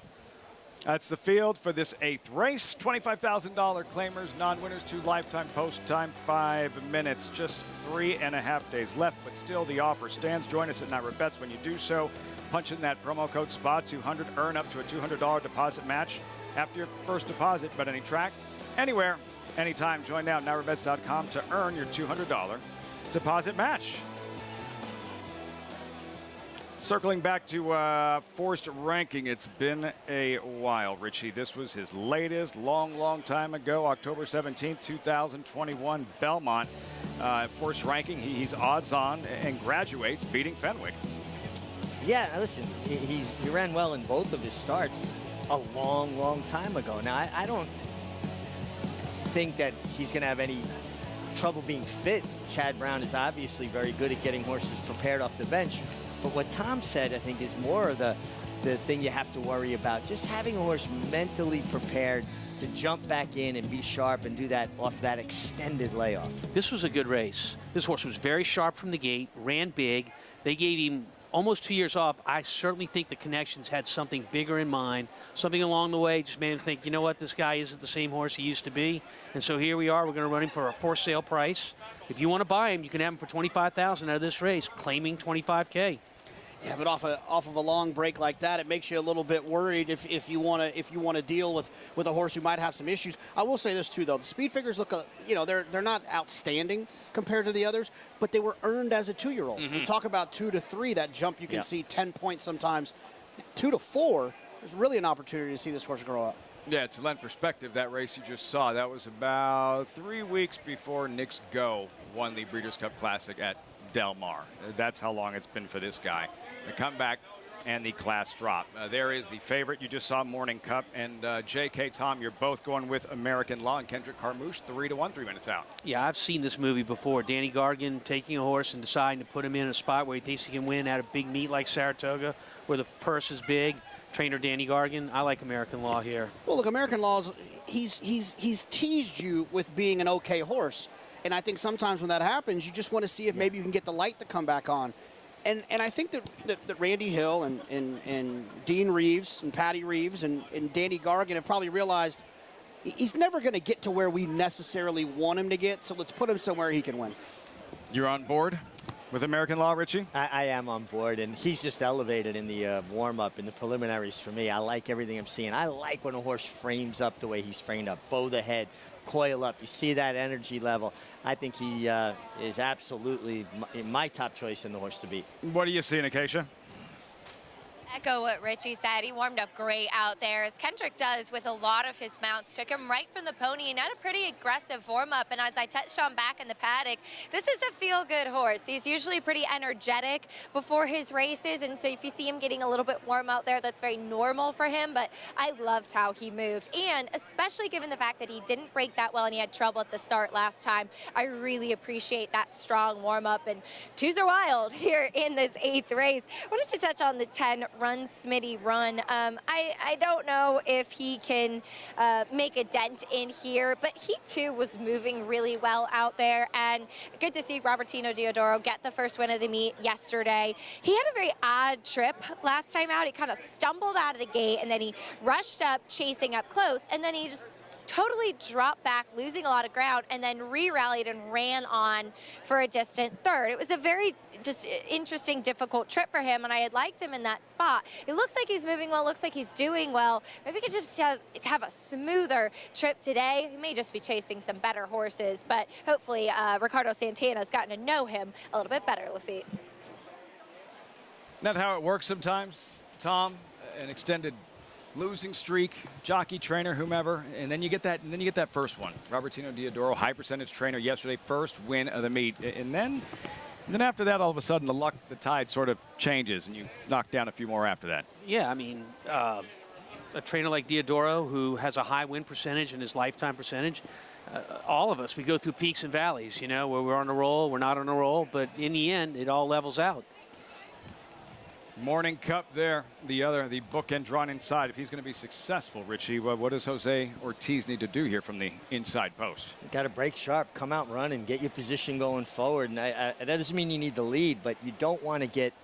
That's the field for this 8th race. $25,000 claimers, non-winners, 2 lifetime post time, 5 minutes. Just 3.5 days left, but still the offer stands. Join us at Naira Bets. When you do so, punch in that promo code SPA200, earn up to a $200 deposit match after your first deposit, but any track, anywhere, anytime. Join now at NairaBets.com to earn your $200 deposit match. Circling back to Forced Ranking, it's been a while, Richie. This was his latest, long time ago, October 17th, 2021, Belmont. Forced Ranking, he's odds on and graduates, beating Fenwick. Yeah, listen, he ran well in both of his starts a long time ago. Now, I don't think that he's going to have any trouble being fit. Chad Brown is obviously very good at getting horses prepared off the bench. But what Tom said, I think, is more of the thing you have to worry about. Just having a horse mentally prepared to jump back in and be sharp and do that off that extended layoff. This was a good race. This horse was very sharp from the gate, ran big. They gave him almost 2 years off. I certainly think the connections had something bigger in mind. Something along the way just made him think, you know what, this guy isn't the same horse he used to be. And so here we are. We're going to run him for a for sale price. If you want to buy him, you can have him for $25,000 out of this race, claiming $25K. Yeah, but off of a long break like that, it makes you a little bit worried if you want to deal with a horse who might have some issues. I will say this too, though: the speed figures look, they're not outstanding compared to the others, but they were earned as a 2-year-old. We talk about 2 to 3, that jump you can see 10 points sometimes. 2 to 4, there's really an opportunity to see this horse grow up. Yeah, to lend perspective, that race you just saw, that was about 3 weeks before Nick's Go won the Breeders' Cup Classic at Del Mar. That's how long it's been for this guy. The comeback and the class drop. There is the favorite. You just saw Morning Cup. And J.K., Tom, you're both going with American Law and Kendrick Carmouche, 3-1, 3 minutes out. Yeah, I've seen this movie before. Danny Gargan taking a horse and deciding to put him in a spot where he thinks he can win at a big meet like Saratoga, where the purse is big. Trainer Danny Gargan, I like American Law here. Well, look, American Law's, he's teased you with being an okay horse. And I think sometimes when that happens, you just want to see if maybe you can get the light to come back on. And I think that Randy Hill and Dean Reeves and Patty Reeves and Danny Gargan have probably realized he's never going to get to where we necessarily want him to get, so let's put him somewhere he can win. You're on board with American Law, Richie? I am on board, and he's just elevated in the warm-up, in the preliminaries for me. I like everything I'm seeing. I like when a horse frames up the way he's framed up. Bow the head, coil up. You see that energy level. I think he is absolutely my top choice in the horse to beat. What are you seeing, Acacia? Echo what Richie said. He warmed up great out there, as Kendrick does with a lot of his mounts. Took him right from the pony and had a pretty aggressive warm-up. And as I touched on back in the paddock, this is a feel-good horse. He's usually pretty energetic before his races, and so if you see him getting a little bit warm out there, that's very normal for him. But I loved how he moved, and especially given the fact that he didn't break that well and he had trouble at the start last time, I really appreciate that strong warm-up. And twos are wild here in this 8th race. I wanted to touch on the 10 Run Smitty Run. I don't know if he can make a dent in here, but he too was moving really well out there, and good to see Robertino Diodoro get the first win of the meet yesterday. He had a very odd trip last time out. He kind of stumbled out of the gate, and then he rushed up, chasing up close, and then he just totally dropped back, losing a lot of ground, and then re-rallied and ran on for a distant third. It was a very just interesting, difficult trip for him, and I had liked him in that spot. It looks like he's moving well, looks like he's doing well. Maybe we could just have a smoother trip today. He may just be chasing some better horses, but hopefully Ricardo Santana's gotten to know him a little bit better, Lafitte. Not how it works sometimes, Tom. An extended losing streak, jockey, trainer, whomever, and then you get that first one. Robertino Diodoro, high percentage trainer yesterday, first win of the meet, and then after that, all of a sudden, the tide sort of changes, and you knock down a few more after that. Yeah, I mean, a trainer like Diodoro, who has a high win percentage in his lifetime percentage, all of us, we go through peaks and valleys, you know, where we're on a roll, we're not on a roll, but in the end, it all levels out. Morning Cup there, the bookend drawn inside. If he's going to be successful, Richie, what does Jose Ortiz need to do here from the inside post? You got to break sharp, come out and run, and get your position going forward. And that doesn't mean you need the lead, but you don't want to get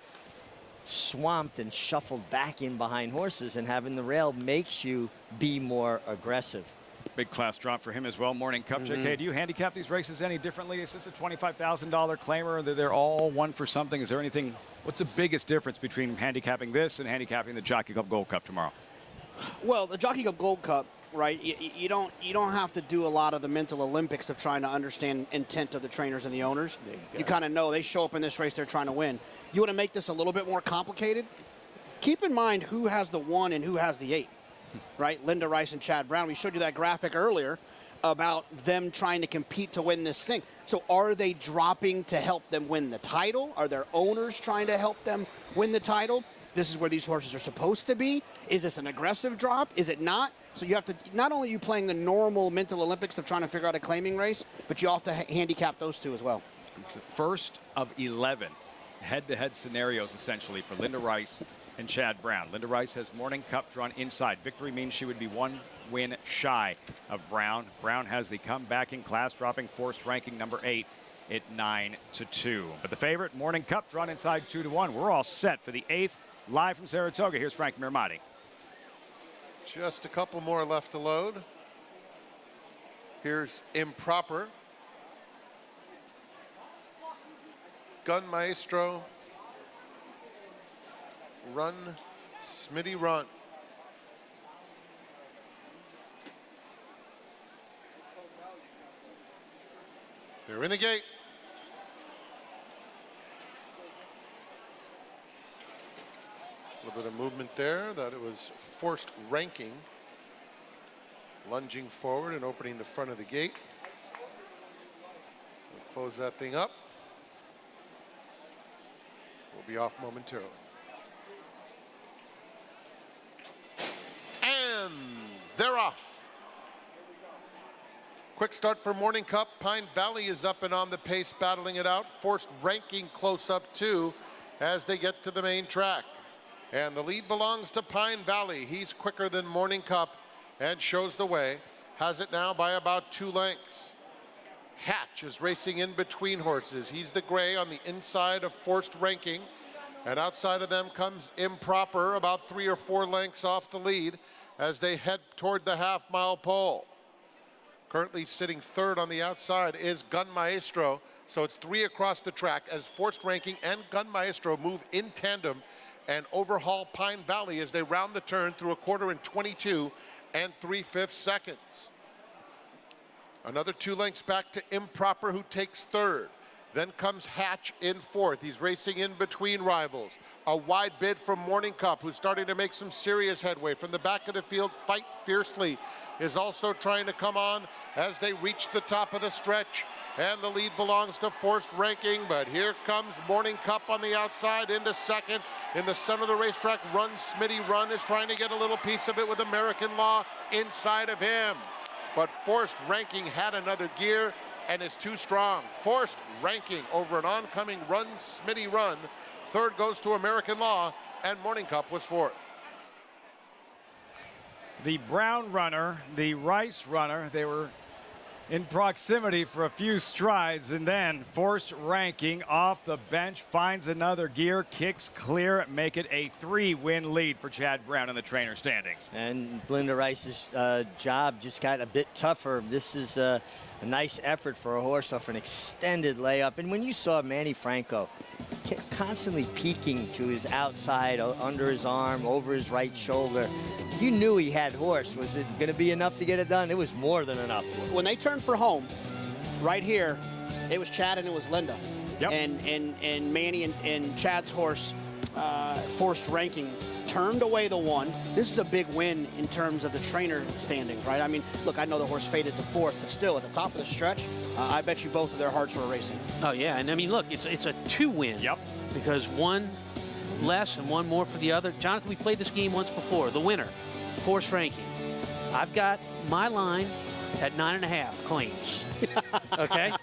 swamped and shuffled back in behind horses, and having the rail makes you be more aggressive. Big class drop for him as well. Morning Cup. JK, do you handicap these races any differently? Is this a $25,000 claimer? They're all one for something. Is there anything? What's the biggest difference between handicapping this and handicapping the Jockey Club Gold Cup tomorrow? Well, the Jockey Club Gold Cup, right? You don't have to do a lot of the mental Olympics of trying to understand intent of the trainers and the owners. You kind of know they show up in this race, they're trying to win. You want to make this a little bit more complicated? Keep in mind who has the 1 and who has the 8. Right, Linda Rice and Chad Brown. We showed you that graphic earlier about them trying to compete to win this thing. So are they dropping to help them win the title? Are their owners trying to help them win the title? This is where these horses are supposed to be. Is this an aggressive drop? Is it not? So you have to, not only are you playing the normal mental Olympics of trying to figure out a claiming race, but you have to handicap those two as well. It's the first of 11 head-to-head scenarios, essentially, for Linda Rice and Chad Brown. Linda Rice has Morning Cup drawn inside. Victory means she would be 1 win shy of Brown. Brown has the comebacking class, dropping force ranking number 8 at 9-2. But the favorite, Morning Cup, drawn inside 2-1. We're all set for the 8th, live from Saratoga. Here's Frank Mirmati. Just a couple more left to load. Here's Improper. Gun Maestro. Run, Smitty, run. They're in the gate. A little bit of movement there. That it was forced ranking. Lunging forward and opening the front of the gate. We'll close that thing up. We'll be off momentarily. And they're off. Quick start for Morning Cup. Pine Valley is up and on the pace, battling it out. Forced ranking close up too as they get to the main track. And the lead belongs to Pine Valley. He's quicker than Morning Cup and shows the way. Has it now by about 2 lengths. Hatch is racing in between horses. He's the gray on the inside of Forced Ranking. And outside of them comes Improper, about 3 or 4 lengths off the lead as they head toward the half-mile pole. Currently sitting third on the outside is Gun Maestro. So it's 3 across the track as Forced Ranking and Gun Maestro move in tandem and overhaul Pine Valley as they round the turn through 1/4 in 22 and 3/5 seconds. Another 2 lengths back to Improper, who takes third. Then comes Hatch in fourth. He's racing in between rivals. A wide bid from Morning Cup, who's starting to make some serious headway. From the back of the field, Fight Fiercely is also trying to come on as they reach the top of the stretch. And the lead belongs to Forced Ranking, but here comes Morning Cup on the outside into second. In the center of the racetrack, Run Smitty Run is trying to get a little piece of it with American Law inside of him. But Forced Ranking had another gear and is too strong. Forced Ranking over an oncoming Run Smitty Run. Third goes to American Law, and Morning Cup was fourth. The Brown runner, the Rice runner, they were in proximity for a few strides, and then Forced Ranking off the bench finds another gear, kicks clear, make it a 3-win lead for Chad Brown in the trainer standings. And Linda Rice's job just got a bit tougher. This is a nice effort for a horse off an extended layup. And when you saw Manny Franco constantly peeking to his outside, under his arm, over his right shoulder, you knew he had horse. Was it going to be enough to get it done? It was more than enough. When they turned for home, right here, it was Chad and it was Linda. Yep. And Manny and Chad's horse, Forced Ranking, turned away the one. This is a big win in terms of the trainer standings, right? I mean, look, I know the horse faded to fourth, but still, at the top of the stretch, I bet you both of their hearts were racing. Oh, yeah, and I mean, look, it's a 2-win. Yep. Because one less and one more for the other. Jonathan, we played this game once before. The winner, Forced Ranking. I've got my line at 9.5 claims. Okay?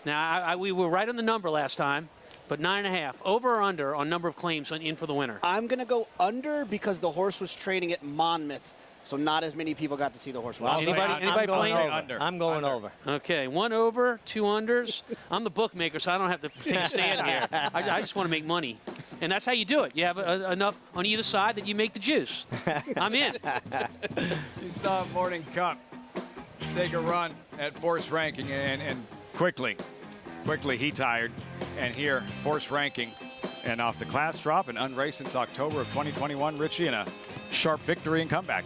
Now, we were right on the number last time, but 9.5. Over or under on number of claims in for the winner? I'm going to go under because the horse was training at Monmouth, so not as many people got to see the horse. Well, anybody playing under? I'm going over. Okay, 1 over, 2 unders. I'm the bookmaker, so I don't have to take a stand here. I just want to make money. And that's how you do it. You have enough on either side that you make the juice. I'm in. You saw Morning Cup take a run at Forced Ranking, and quickly he tired. And here, Forced Ranking, and off the class drop and unraced since October of 2021, Richie, and a sharp victory and comeback.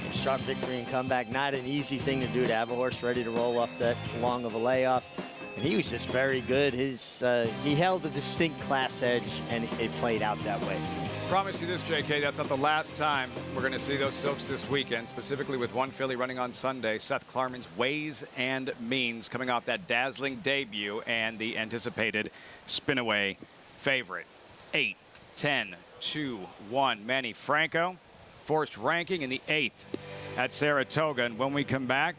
A sharp victory and comeback. Not an easy thing to do, to have a horse ready to roll up that long of a layoff. And he was just very good. He held a distinct class edge, and it played out that way. Promise you this, JK, that's not the last time we're going to see those silks this weekend, specifically with one filly running on Sunday, Seth Klarman's Ways and Means, coming off that dazzling debut and the anticipated Spinaway favorite. 8, 10, 2, 1. Manny Franco, Forced Ranking in the 8th at Saratoga. And when we come back,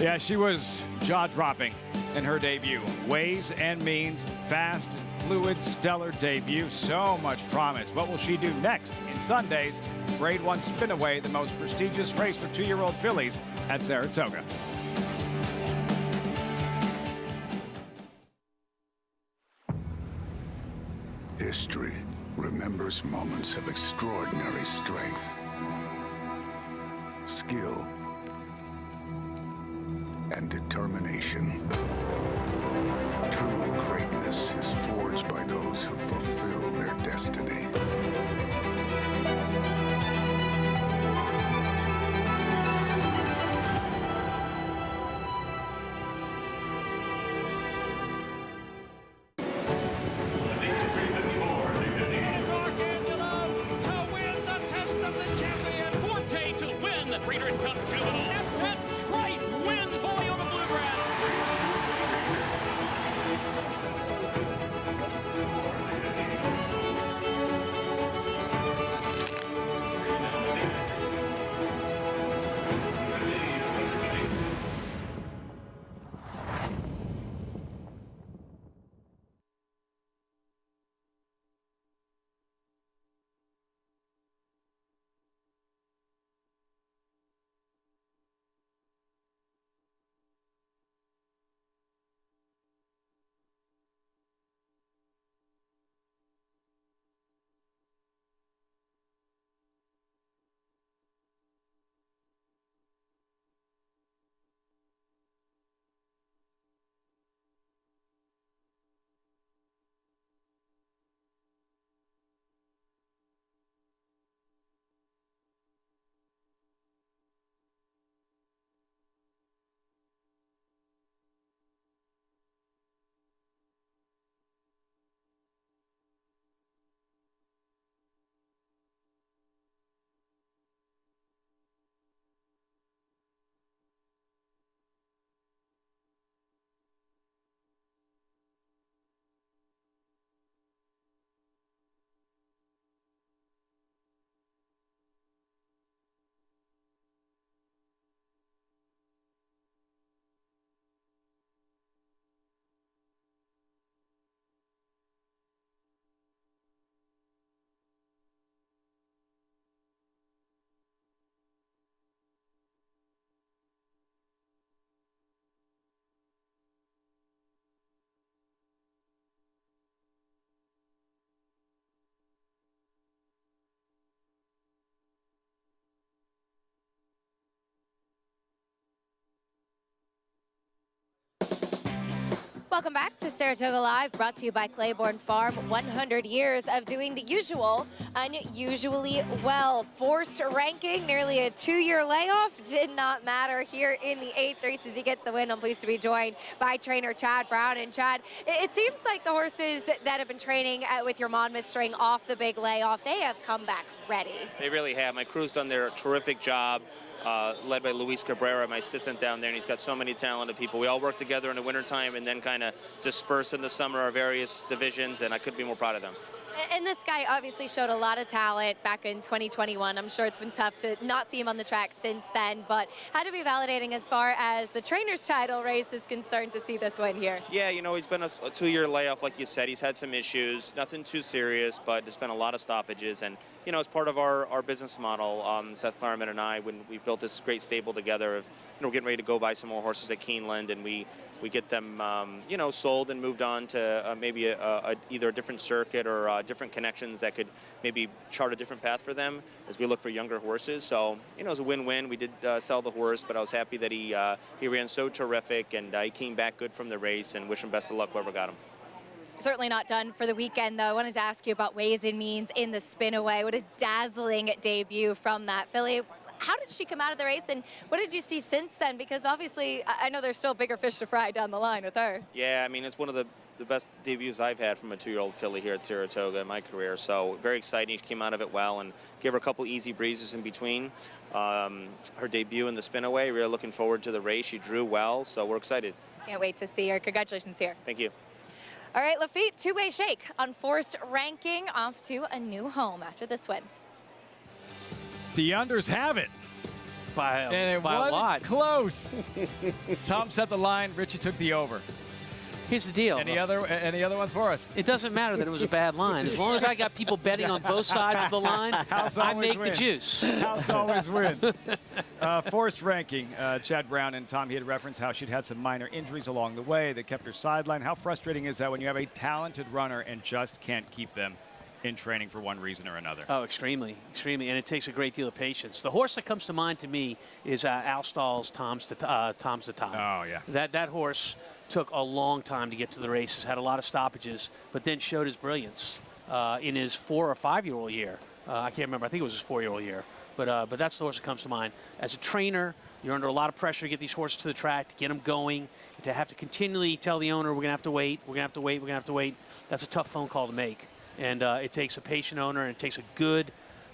yeah, she was jaw-dropping in her debut. Ways and Means, fast, fluid, stellar debut. So much promise. What will she do next in Sunday's Grade 1 Spinaway, the most prestigious race for 2-year-old fillies at Saratoga? History remembers moments of extraordinary strength, skill, and determination. True greatness is forged by those who fulfill their destiny. Welcome back to Saratoga Live, brought to you by Claiborne Farm. 100 years of doing the usual unusually well. Forced ranking, nearly a 2-year layoff, did not matter here in the 8th race as he gets the win. I'm pleased to be joined by trainer Chad Brown. And Chad, it seems like the horses that have been training with your Monmouth string off the big layoff, they have come back ready. They really have. My crew's done their terrific job. Led by Luis Cabrera, my assistant down there, and he's got so many talented people. We all work together in the wintertime and then kind of disperse in the summer our various divisions, and I couldn't be more proud of them. And this guy obviously showed a lot of talent back in 2021. I'm sure it's been tough to not see him on the track since then, but had to be validating as far as the trainer's title race is concerned to see this win here. Yeah, you know, he's been a 2-year layoff, like you said. He's had some issues, nothing too serious, but there's been a lot of stoppages. And, you know, it's part of our business model. Seth Klarman and I, when we built this great stable together of, you know, we're getting ready to go buy some more horses at Keeneland, and we get them, you know, sold and moved on to maybe either a different circuit or different connections that could maybe chart a different path for them as we look for younger horses. So, you know, it was a win-win. We did sell the horse, but I was happy that he ran so terrific, and he came back good from the race, and wish him best of luck whoever got him. Certainly not done for the weekend, though. I wanted to ask you about Ways and Means in the Spinaway. What a dazzling debut from that filly. How did she come out of the race, and what did you see since then? Because obviously, I know there's still bigger fish to fry down the line with her. Yeah, I mean, it's one of the best debuts I've had from a 2-year-old filly here at Saratoga in my career. So very exciting. She came out of it well and gave her a couple easy breezes in between. Her debut in the Spinaway, really looking forward to the race. She drew well, so we're excited. Can't wait to see her. Congratulations here. Thank you. All right, Lafitte, two-way shake on Forced Ranking, off to a new home after this win. The unders have it. By a lot. Close. Tom set the line. Richie took the over. Here's the deal. Any other ones for us? It doesn't matter that it was a bad line. As long as I got people betting on both sides of the line, I make the juice. House always wins. Forced ranking. Chad Brown and Tom, he had referenced how she'd had some minor injuries along the way that kept her sidelined. How frustrating is that when you have a talented runner and just can't keep them in training for one reason or another? Oh, extremely, extremely, and it takes a great deal of patience. The horse that comes to mind to me is Al Stahl's Tom's to Tom. Oh, yeah. That horse took a long time to get to the races, had a lot of stoppages, but then showed his brilliance in his 4 or 5-year-old year. I can't remember. I think it was his 4-year-old year. But that's the horse that comes to mind. As a trainer, you're under a lot of pressure to get these horses to the track, to get them going, to have to continually tell the owner, we're going to have to wait, we're going to have to wait, we're going to have to wait. That's a tough phone call to make. And it takes a patient owner, and it takes a good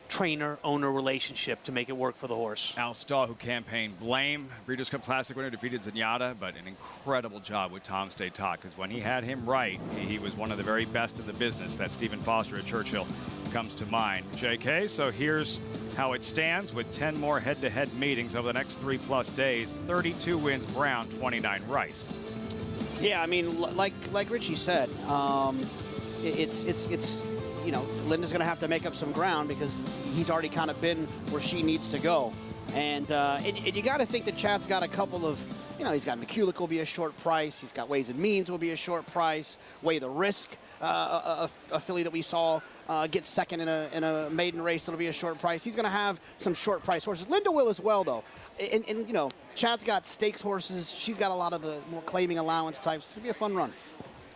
trainer-owner relationship to make it work for the horse. Al Stahl, who campaigned Blame, Breeders' Cup Classic winner, defeated Zenyatta, but an incredible job with Tom Stay Talk, because when he had him right, he was one of the very best in the business. That Stephen Foster at Churchill comes to mind. JK, so here's how it stands with 10 more head-to-head meetings over the next 3+ days. 32 wins Brown, 29 Rice. Yeah, I mean, like Richie said, it's you know, Linda's going to have to make up some ground because he's already kind of been where she needs to go. And you got to think that Chad's got a couple of, you know, he's got McCulloch will be a short price. He's got Ways and Means will be a short price. Weigh the Risk, a filly that we saw get second in a maiden race, it'll be a short price. He's going to have some short price horses. Linda will as well, though. And you know, Chad's got stakes horses. She's got a lot of the more claiming allowance types. It'll be a fun run.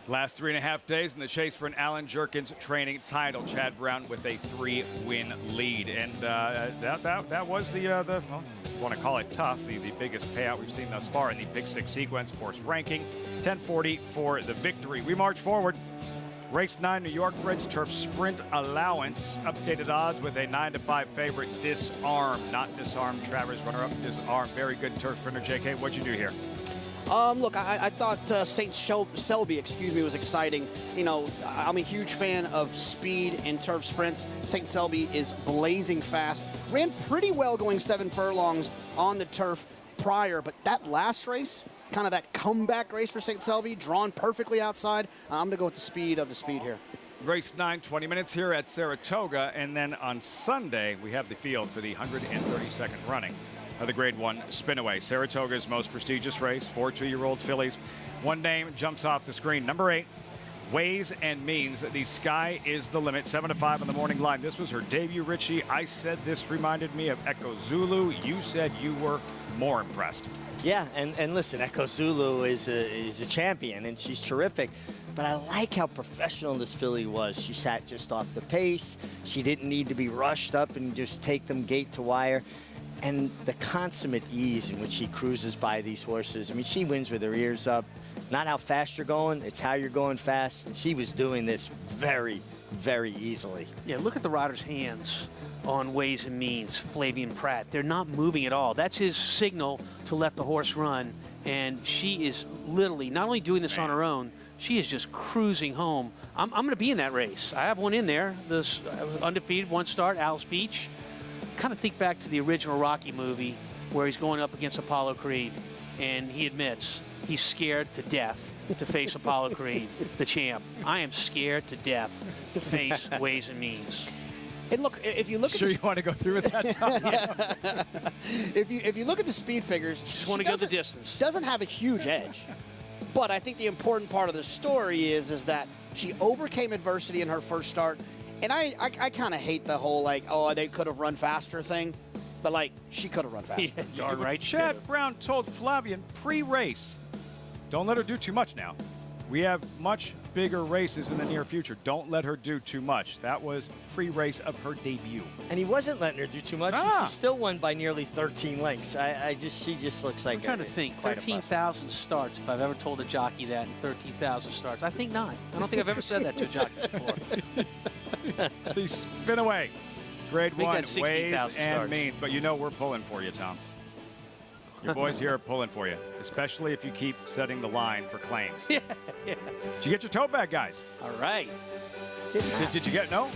Last 3.5 days in the chase for an Alan Jerkins training title. Chad Brown with a 3-win lead. And that was well, if you want to call it tough, the biggest payout we've seen thus far in the Big Six sequence. Forced ranking, 1040 for the victory. We march forward. Race 9, New York Brits Turf Sprint Allowance. Updated odds with a 9-5 favorite, Disarm. Not Disarm, Travers runner-up, Disarm. Very good turf sprinter. JK, what'd you do here? Look, I thought St. Selby, was exciting. You know, I'm a huge fan of speed in turf sprints. St. Selby is blazing fast. Ran pretty well going 7 furlongs on the turf prior, but that last race, kind of that comeback race for St. Selby, drawn perfectly outside. I'm going to go with the speed here. Race 9, 20 minutes here at Saratoga, and then on Sunday, we have the field for the 132nd running of the Grade 1 Spinaway. Saratoga's most prestigious race, 4 2-year-old fillies. One name jumps off the screen, number 8, Ways and Means. The sky is the limit, 7-5 on the morning line. This was her debut, Richie. I said this reminded me of Echo Zulu. You said you were more impressed. Yeah, and listen, Echo Zulu is a champion, and she's terrific. But I like how professional this filly was. She sat just off the pace. She didn't need to be rushed up and just take them gate to wire. And the consummate ease in which she cruises by these horses. I mean, she wins with her ears up. Not how fast you're going, it's how you're going fast. And she was doing this very, very easily. Yeah, look at the rider's hands on Ways and Means, Flavian Pratt. They're not moving at all. That's his signal to let the horse run. And she is literally not only doing this on her own, she is just cruising home. I'm going to be in that race. I have one in there. This undefeated one start, Alice Beach. Kind of think back to the original Rocky movie where he's going up against Apollo Creed, and he admits he's scared to death to face Apollo Creed, the champ. I am scared to death to face Ways and Means. And look, if you look at you want to go through with that, Tom? if you look at the speed figures, just want to go the distance. Doesn't have a huge edge. But I think the important part of the story is that she overcame adversity in her first start. And I kind of hate the whole, like, oh, they could have run faster thing. But, like, she could have run faster. Yeah, darn right. Chad Brown told Flavian pre-race, don't let her do too much now. We have much bigger races in the near future. Don't let her do too much. That was pre-race of her debut. And he wasn't letting her do too much. She still won by nearly 13 lengths. She just looks like I'm trying to think. 13,000 starts, if I've ever told a jockey that in 13,000 starts. I think not. I don't think I've ever said that to a jockey before. The Spinaway, grade 1, Ways and starts. Means. But you know we're pulling for you, Tom. Your boys here are pulling for you, especially if you keep setting the line for claims. Yeah. Did you get your tote bag, guys? All right. Did you get, no?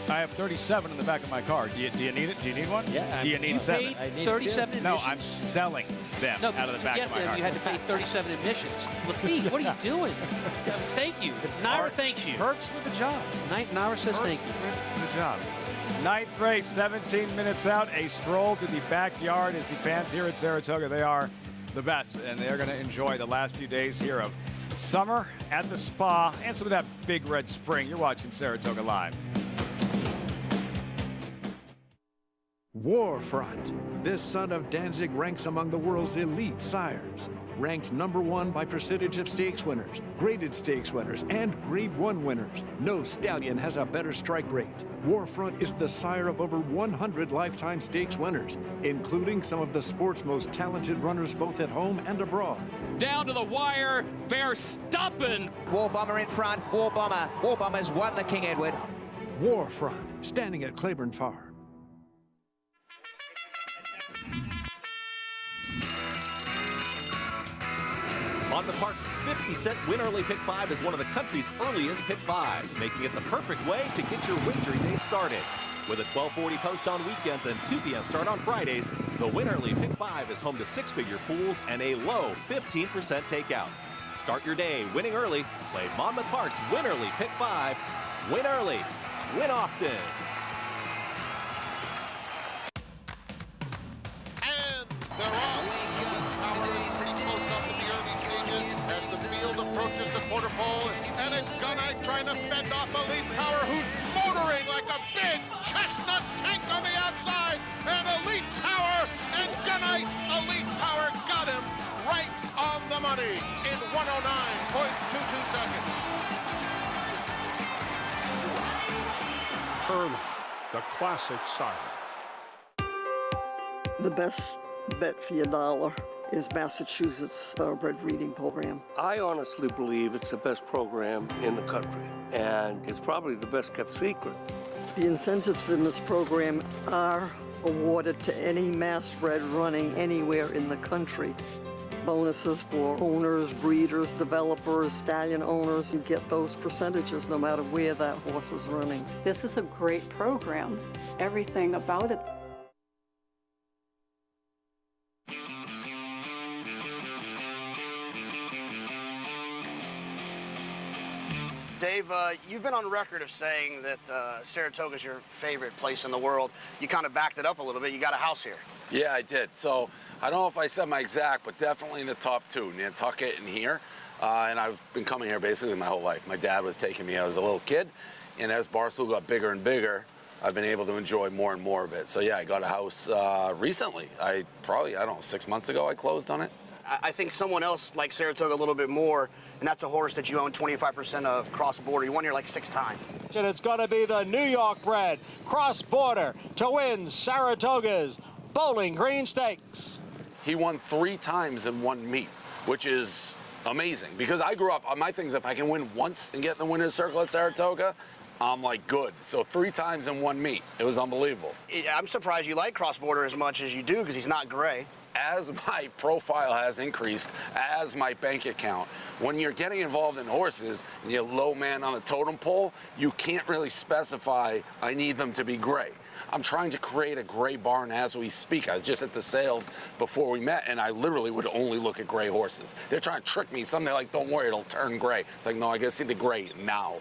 I have 37 in the back of my car. Do you need it? Do you need one? Yeah. Do you need 7? I need 37 admissions. No, I'm selling them out of the back of my car. You had to pay 37 admissions. Lafitte, what are you doing? Thank you. Naira thanks you. Perks with the job. Naira says thank you. Good job. Ninth race, 17 minutes out. A stroll to the backyard as the fans here at Saratoga, they are the best, and they're going to enjoy the last few days here of summer at the spa and some of that big red spring. You're watching Saratoga Live. Warfront. This son of Danzig ranks among the world's elite sires. Ranked #1 by percentage of stakes winners, graded stakes winners, and Grade 1 winners. No stallion has a better strike rate. Warfront is the sire of over 100 lifetime stakes winners, including some of the sport's most talented runners both at home and abroad. Down to the wire, Verstappen. War Bomber in front, War Bomber. War Bomber's won the King Edward. Warfront, standing at Claiborne Farm. Monmouth Park's 50-cent Win Early Pick 5 is one of the country's earliest Pick 5s, making it the perfect way to get your wagering day started. With a 12:40 post on weekends and 2 p.m. start on Fridays, the Win Early Pick 5 is home to 6-figure pools and a low 15% takeout. Start your day winning early. Play Monmouth Park's Win Early Pick 5. Win early, win often. And they're off. Pretty close up in the early stages as the field approaches the quarter pole, and it's Gunite trying to fend off Elite Power, who's motoring like a big chestnut tank on the outside. And Elite Power and Gunite, Elite Power got him right on the money in 109.22 seconds. Herman, the classic sire. The best bet for your dollar is Massachusetts Thoroughbred Breeding Program. I honestly believe it's the best program in the country, and it's probably the best kept secret. The incentives in this program are awarded to any mass bred running anywhere in the country. Bonuses for owners, breeders, developers, stallion owners. You get those percentages no matter where that horse is running. This is a great program. Everything about it. Dave, you've been on record of saying that Saratoga is your favorite place in the world. You kind of backed it up a little bit. You got a house here. Yeah, I did. So I don't know if I said my exact, but definitely in the top 2, Nantucket and here. And I've been coming here basically my whole life. My dad was taking me as a little kid, and as Barstool got bigger and bigger, I've been able to enjoy more and more of it. So yeah, I got a house recently. I don't know, 6 months ago I closed on it. I think someone else likes Saratoga a little bit more, and that's a horse that you own 25% of cross-border. You won here like 6 times. And it's going to be the New York bred cross-border to win Saratoga's Bowling Green Stakes. He won 3 times in one meet, which is amazing. Because I grew up, my thing is if I can win once and get in the winner's circle at Saratoga, I'm like, good. So 3 times in one meet. It was unbelievable. I'm surprised you like cross-border as much as you do because he's not gray. As my profile has increased, as my bank account, when you're getting involved in horses and you're low man on the totem pole, you can't really specify, I need them to be gray. I'm trying to create a gray barn as we speak. I was just at the sales before we met, and I literally would only look at gray horses. They're trying to trick me. Some they're like, don't worry, it'll turn gray. It's like, no, I gotta see the gray now.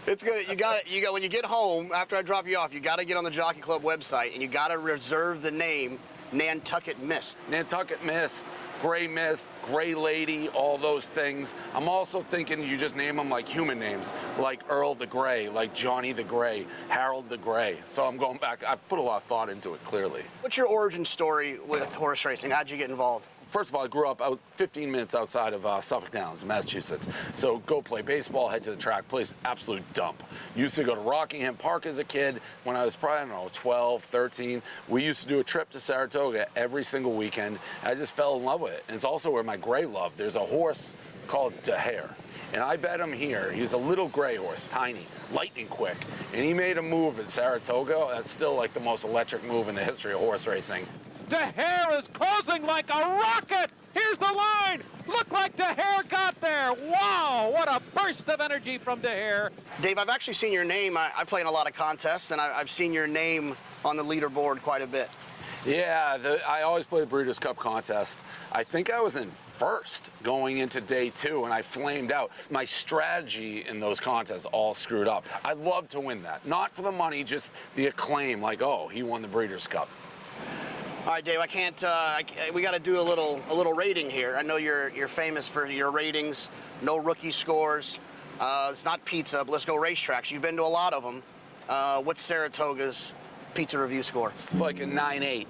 It's good. You got when you get home, after I drop you off, you got to get on the Jockey Club website, and you got to reserve the name Nantucket Mist. Nantucket Mist, Gray Mist, Gray Lady, all those things. I'm also thinking you just name them like human names, like Earl the Gray, like Johnny the Gray, Harold the Gray. So I'm going back. I've put a lot of thought into it, clearly. What's your origin story with horse racing? How'd you get involved? First of all, I grew up out 15 minutes outside of Suffolk Downs, Massachusetts. So go play baseball, head to the track, place absolute dump. Used to go to Rockingham Park as a kid. When I was probably, I don't know, 12, 13, we used to do a trip to Saratoga every single weekend. I just fell in love with it. And it's also where my gray love. There's a horse called Dahair. And I bet him here. He was a little gray horse, tiny, lightning quick. And he made a move at Saratoga. That's still like the most electric move in the history of horse racing. Dahair is closing like a rocket. Here's the line. Look like Dahair got there. Wow, what a burst of energy from Dahair. Dave, I've actually seen your name. I play in a lot of contests, and I've seen your name on the leaderboard quite a bit. Yeah, I always play the Breeders' Cup contest. I think I was in first going into day 2, and I flamed out. My strategy in those contests all screwed up. I'd love to win that. Not for the money, just the acclaim, like, oh, he won the Breeders' Cup. All right, Dave, I can't, we got to do a little rating here. I know you're famous for your ratings, no rookie scores. It's not pizza, but let's go racetracks. You've been to a lot of them. What's Saratoga's pizza review score? It's like a 9.8.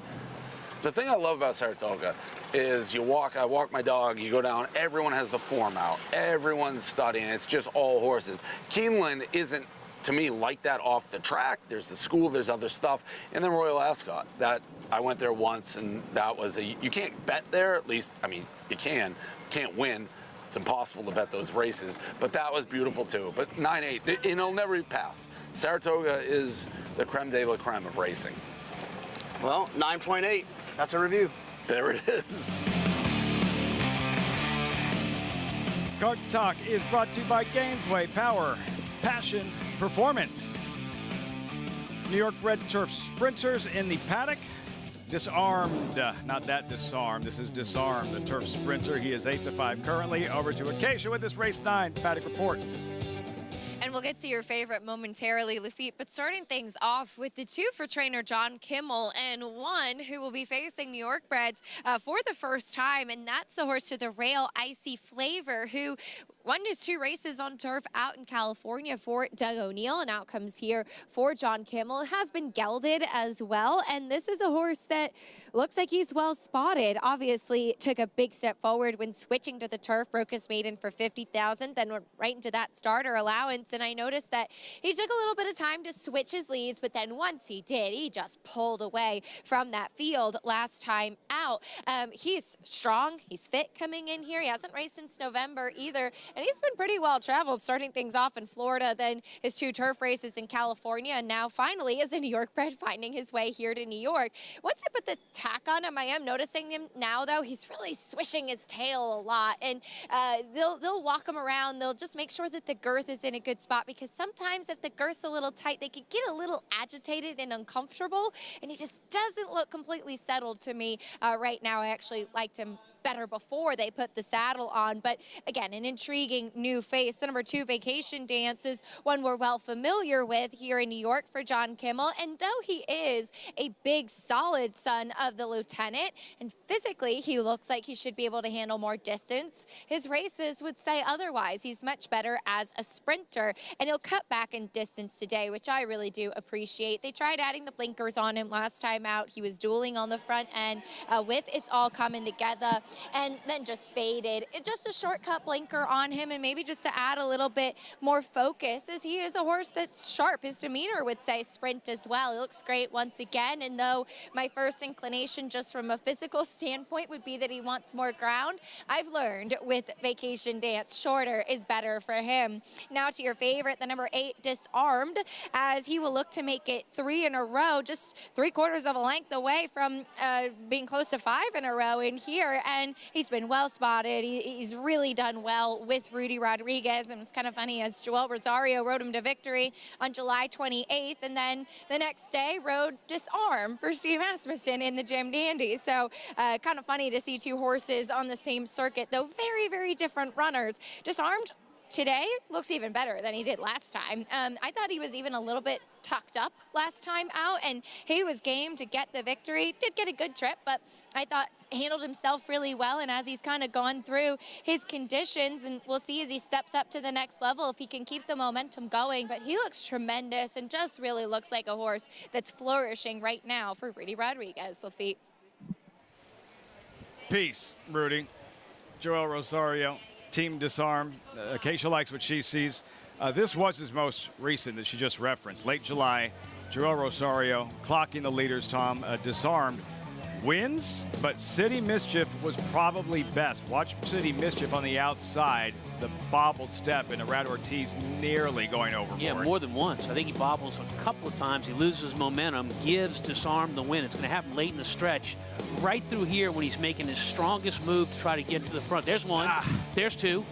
The thing I love about Saratoga is I walk my dog, you go down, everyone has the form out. Everyone's studying, it's just all horses. Keeneland isn't, to me, like that off the track. There's the school, there's other stuff. And then Royal Ascot, that I went there once, and that was you can't bet there, at least, I mean, you can't win. It's impossible to bet those races, but that was beautiful too. But 9.8, it'll never pass. Saratoga is the creme de la creme of racing. Well, 9.8, that's a review. There it is. Cart Talk is brought to you by Gainesway Power, Passion, Performance. New York Red Turf Sprinters in the paddock. Disarmed, not that disarmed, this is Disarmed, the Turf Sprinter. He is 8-5 currently. Over to Acacia with this race 9 paddock report. And we'll get to your favorite momentarily, Lafitte, but starting things off with the 2 for trainer John Kimmel and 1 who will be facing New York breds for the first time, and that's the horse to the rail, Icy Flavor, who won his 2 races on turf out in California for Doug O'Neill, and outcomes here for John Kimmel. It has been gelded as well, and this is a horse that looks like he's well spotted. Obviously took a big step forward when switching to the turf, broke his maiden for 50,000, then went right into that starter allowance, and I noticed that he took a little bit of time to switch his leads, but then once he did, he just pulled away from that field last time out. He's strong, he's fit coming in here. He hasn't raced since November either, and he's been pretty well traveled, starting things off in Florida, then his 2 turf races in California, and now finally as a New York bred finding his way here to New York. Once I put the tack on him, I am noticing him now though, he's really swishing his tail a lot, and they'll walk him around, they'll just make sure that the girth is in a good spot, because sometimes if the girth's a little tight, they can get a little agitated and uncomfortable, and he just doesn't look completely settled to me right now. I actually liked him better before they put the saddle on, but again, an intriguing new face. The number 2 Vacation Dance is one we're well familiar with here in New York for John Kimmel, and though he is a big solid son of the lieutenant, and physically he looks like he should be able to handle more distance, his races would say otherwise. He's much better as a sprinter, and he'll cut back in distance today, which I really do appreciate. They tried adding the blinkers on him last time out. He was dueling on the front end with It's All Coming Together. and then just faded. It's just a shortcut blinker on him, and maybe just to add a little bit more focus, as he is a horse that's sharp. His demeanor would say sprint as well. He looks great once again, and though my first inclination just from a physical standpoint would be that he wants more ground, I've learned with Vacation Dance, shorter is better for him. Now to your favorite, the number 8, Disarmed, as he will look to make it 3 in a row, just 3/4 of a length away from being close to 5 in a row in here, and he's been well spotted. He's really done well with Rudy Rodriguez, and it's kind of funny as Joel Rosario rode him to victory on July 28th, and then the next day rode Disarm for Steve Asmussen in the Jim Dandy. So kind of funny to see 2 horses on the same circuit, though very, very different runners. Disarmed today looks even better than he did last time. I thought he was even a little bit tucked up last time out, and he was game to get the victory. Did get a good trip, but I thought handled himself really well, and as he's kind of gone through his conditions, and we'll see as he steps up to the next level if he can keep the momentum going, but he looks tremendous and just really looks like a horse that's flourishing right now for Rudy Rodriguez. Lafitte. Peace, Rudy. Joel Rosario, Team Disarm. Acacia likes what she sees. This was his most recent that she just referenced. Late July, Joel Rosario clocking the leaders, Tom. Disarmed wins, but City Mischief was probably best. Watch City Mischief on the outside, the bobbled step, and Arad Ortiz nearly going overboard. Yeah, more than once. I think he bobbles a couple of times. He loses momentum, gives Disarm the win. It's going to happen late in the stretch. Right through here when he's making his strongest move to try to get to the front. There's one. There's 2.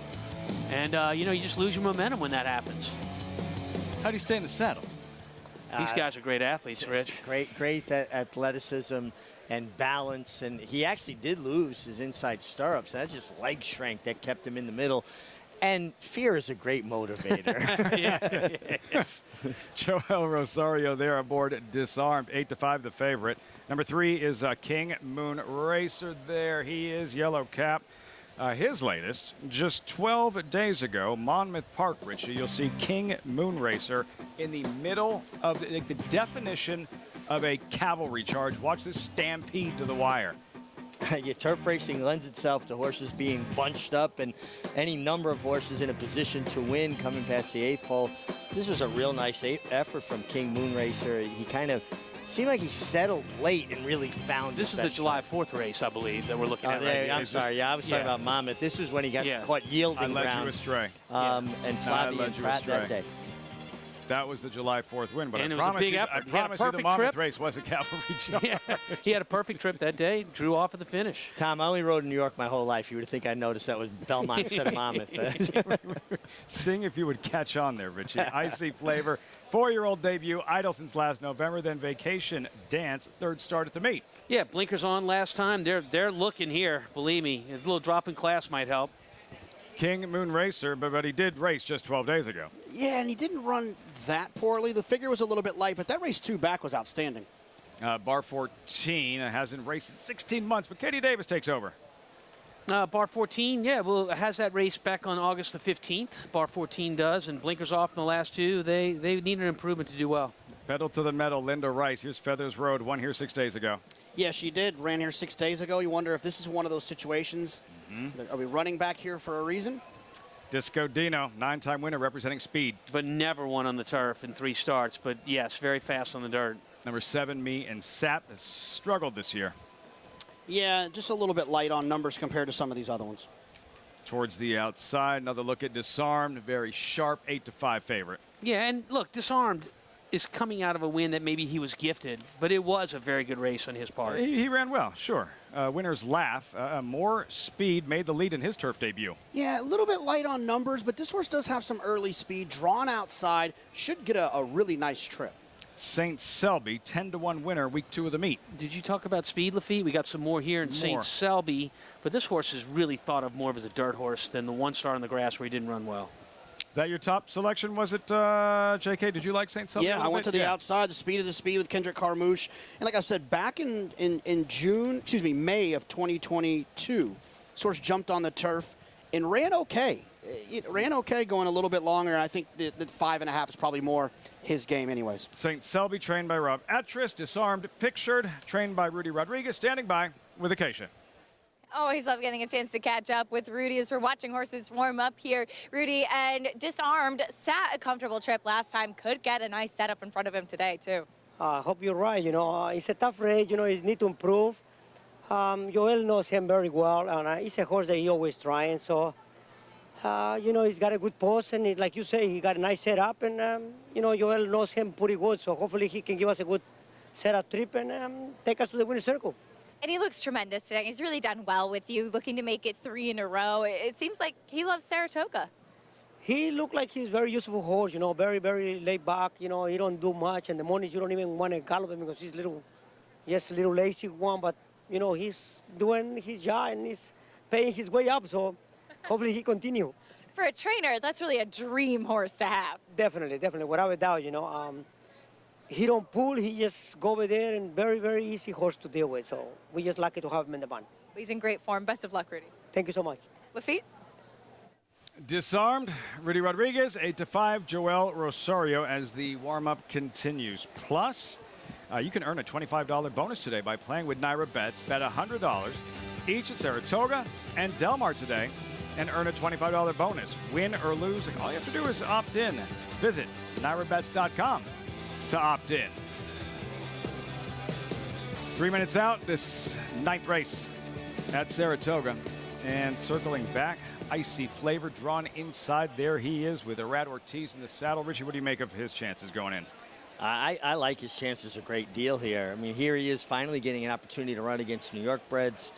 And, you just lose your momentum when that happens. How do you stay in the saddle? These guys are great athletes, Rich. Great athleticism and balance, and he actually did lose his inside stirrups. That's just leg strength that kept him in the middle. And fear is a great motivator. Joel Rosario there aboard Disarmed, 8-5 the favorite. Number 3 is King Moon Racer there. He is yellow cap. His latest, just 12 days ago, Monmouth Park, Richie, you'll see King Moon Racer in the middle of the definition of a cavalry charge. Watch this stampede to the wire. Yeah, turf racing lends itself to horses being bunched up, and any number of horses in a position to win coming past the 8th pole. This was a real nice effort from King Moon Racer. He kind of seemed like he settled late and really found this is the July 4th race, I believe, that we're looking at right now. I'm sorry. Yeah, I was talking about Monmouth. This is when he got caught yielding I led ground. you astray. And Flavia and Pratt that day. That was the July 4th win, but and I it was promise a big you, effort. I promise you the Monmouth race was a cavalry charge. Yeah, he had a perfect trip that day, drew off at the finish. Tom, I only rode in New York my whole life. You would think I noticed that was Belmont instead of Monmouth. Seeing if you would catch on there, Richie. Icy Flavor, 4-year-old debut, idle since last November, then Vacation Dance, 3rd start at the meet. Yeah, blinkers on last time. They're looking here, believe me. A little drop in class might help. King Moon Racer, but he did race just 12 days ago. Yeah, and he didn't run that poorly. The figure was a little bit light, but that race 2 back was outstanding. Bar 14 hasn't raced in 16 months, but Katie Davis takes over. Bar 14, yeah, well, has that race back on August the 15th. Bar 14 does, and blinkers off in the last 2. They need an improvement to do well. Pedal to the metal, Linda Rice. Here's Feathers Road, won here 6 days ago. Yeah, she did. Ran here 6 days ago. You wonder if this is one of those situations. Are we running back here for a reason? Disco Dino, 9-time winner representing speed. But never won on the turf in 3 starts. But, yes, very fast on the dirt. Number 7, Me and Sap, has struggled this year. Yeah, just a little bit light on numbers compared to some of these other ones. Towards the outside, another look at Disarmed, very sharp 8-5 favorite. Yeah, and look, Disarmed is coming out of a win that maybe he was gifted, but it was a very good race on his part. He ran well, sure. Winners laugh. More speed made the lead in his turf debut. Yeah, a little bit light on numbers, but this horse does have some early speed. Drawn outside, should get a really nice trip. St. Selby, 10-1 winner, week 2 of the meet. Did you talk about speed, Lafitte? We got some more here in St. Selby, but this horse is really thought of more of as a dirt horse than the 1 star on the grass where he didn't run well. That your top selection, was it, J.K.? Did you like St. Selby? Yeah, I went to the outside, the speed of the speed with Kendrick Carmouche. And like I said, back in May of 2022, this horse jumped on the turf and ran okay. It ran okay going a little bit longer. I think the 5.5 is probably more his game anyways. St. Selby, trained by Rob Atris, Disarmed, pictured, trained by Rudy Rodriguez, standing by with Acacia. Always love getting a chance to catch up with Rudy as we're watching horses warm up here. Rudy, and Disarmed sat a comfortable trip last time, could get a nice setup in front of him today, too. I hope you're right. It's a tough race. He needs to improve. Joel knows him very well, and he's a horse that he always trying. So, he's got a good post, and like you say, he got a nice setup, and, Joel knows him pretty good. So hopefully he can give us a good setup trip and take us to the winner's circle. And he looks tremendous today. He's really done well with you, looking to make it 3 in a row. It seems like he loves Saratoga. He looked like he's a very useful horse, very, very laid back. He don't do much. And the mornings you don't even want to gallop him because he's just a little lazy one. But, he's doing his job and he's paying his way up. So hopefully he continue. For a trainer, that's really a dream horse to have. Definitely, without a doubt, He don't pull, he just go over there, and very, very easy horse to deal with. So we're just lucky to have him in the barn. He's in great form. Best of luck, Rudy. Thank you so much. Lafitte? Disarmed, Rudy Rodriguez, 8-5, Joel Rosario as the warm-up continues. Plus, you can earn a $25 bonus today by playing with Naira Bets. Bet $100 each at Saratoga and Del Mar today and earn a $25 bonus. Win or lose, all you have to do is opt in. Visit NairaBets.com to opt in. 3 minutes out, this 9th race at Saratoga. And circling back, Icy Flavor drawn inside. There he is with Arad Ortiz in the saddle. Richie, what do you make of his chances going in? I like his chances a great deal here. I mean, here he is finally getting an opportunity to run against New York breds.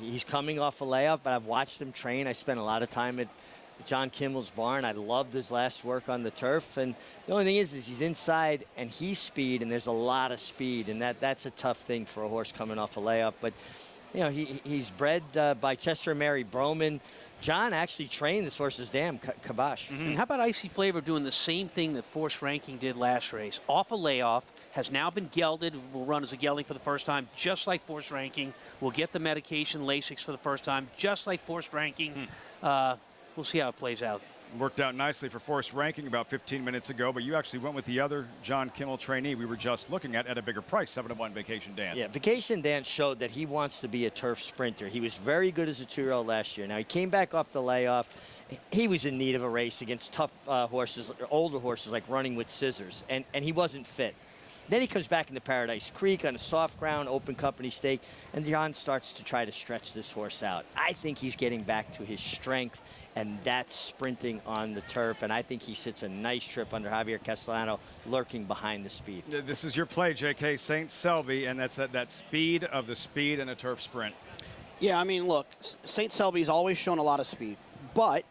He's coming off a layoff, but I've watched him train. I spent a lot of time at John Kimmel's barn. I loved his last work on the turf. And the only thing is he's inside and he's speed, and there's a lot of speed. And that's a tough thing for a horse coming off a layoff. But, he's bred by Chester and Mary Broman. John actually trained this horse's dam, Kabash. And how about Icy Flavor doing the same thing that Force Ranking did last race? Off a layoff, has now been gelded, will run as a gelding for the first time, just like Force Ranking. Will get the medication Lasix for the first time, just like Force Ranking. We'll see how it plays out. Worked out nicely for Force Ranking about 15 minutes ago, but you actually went with the other John Kimmel trainee we were just looking at a bigger price, 7-1 Vacation Dance. Yeah, Vacation Dance showed that he wants to be a turf sprinter. He was very good as a 2-year-old last year. Now, he came back off the layoff. He was in need of a race against tough horses, older horses like Running with Scissors, and he wasn't fit. Then he comes back into Paradise Creek on a soft ground, open company stake, and John starts to try to stretch this horse out. I think he's getting back to his strength, and that's sprinting on the turf. And I think he sits a nice trip under Javier Castellano, lurking behind the speed. This is your play, J.K. St. Selby, and that's that speed of the speed in a turf sprint. Yeah, I mean, look, St. Selby's always shown a lot of speed, but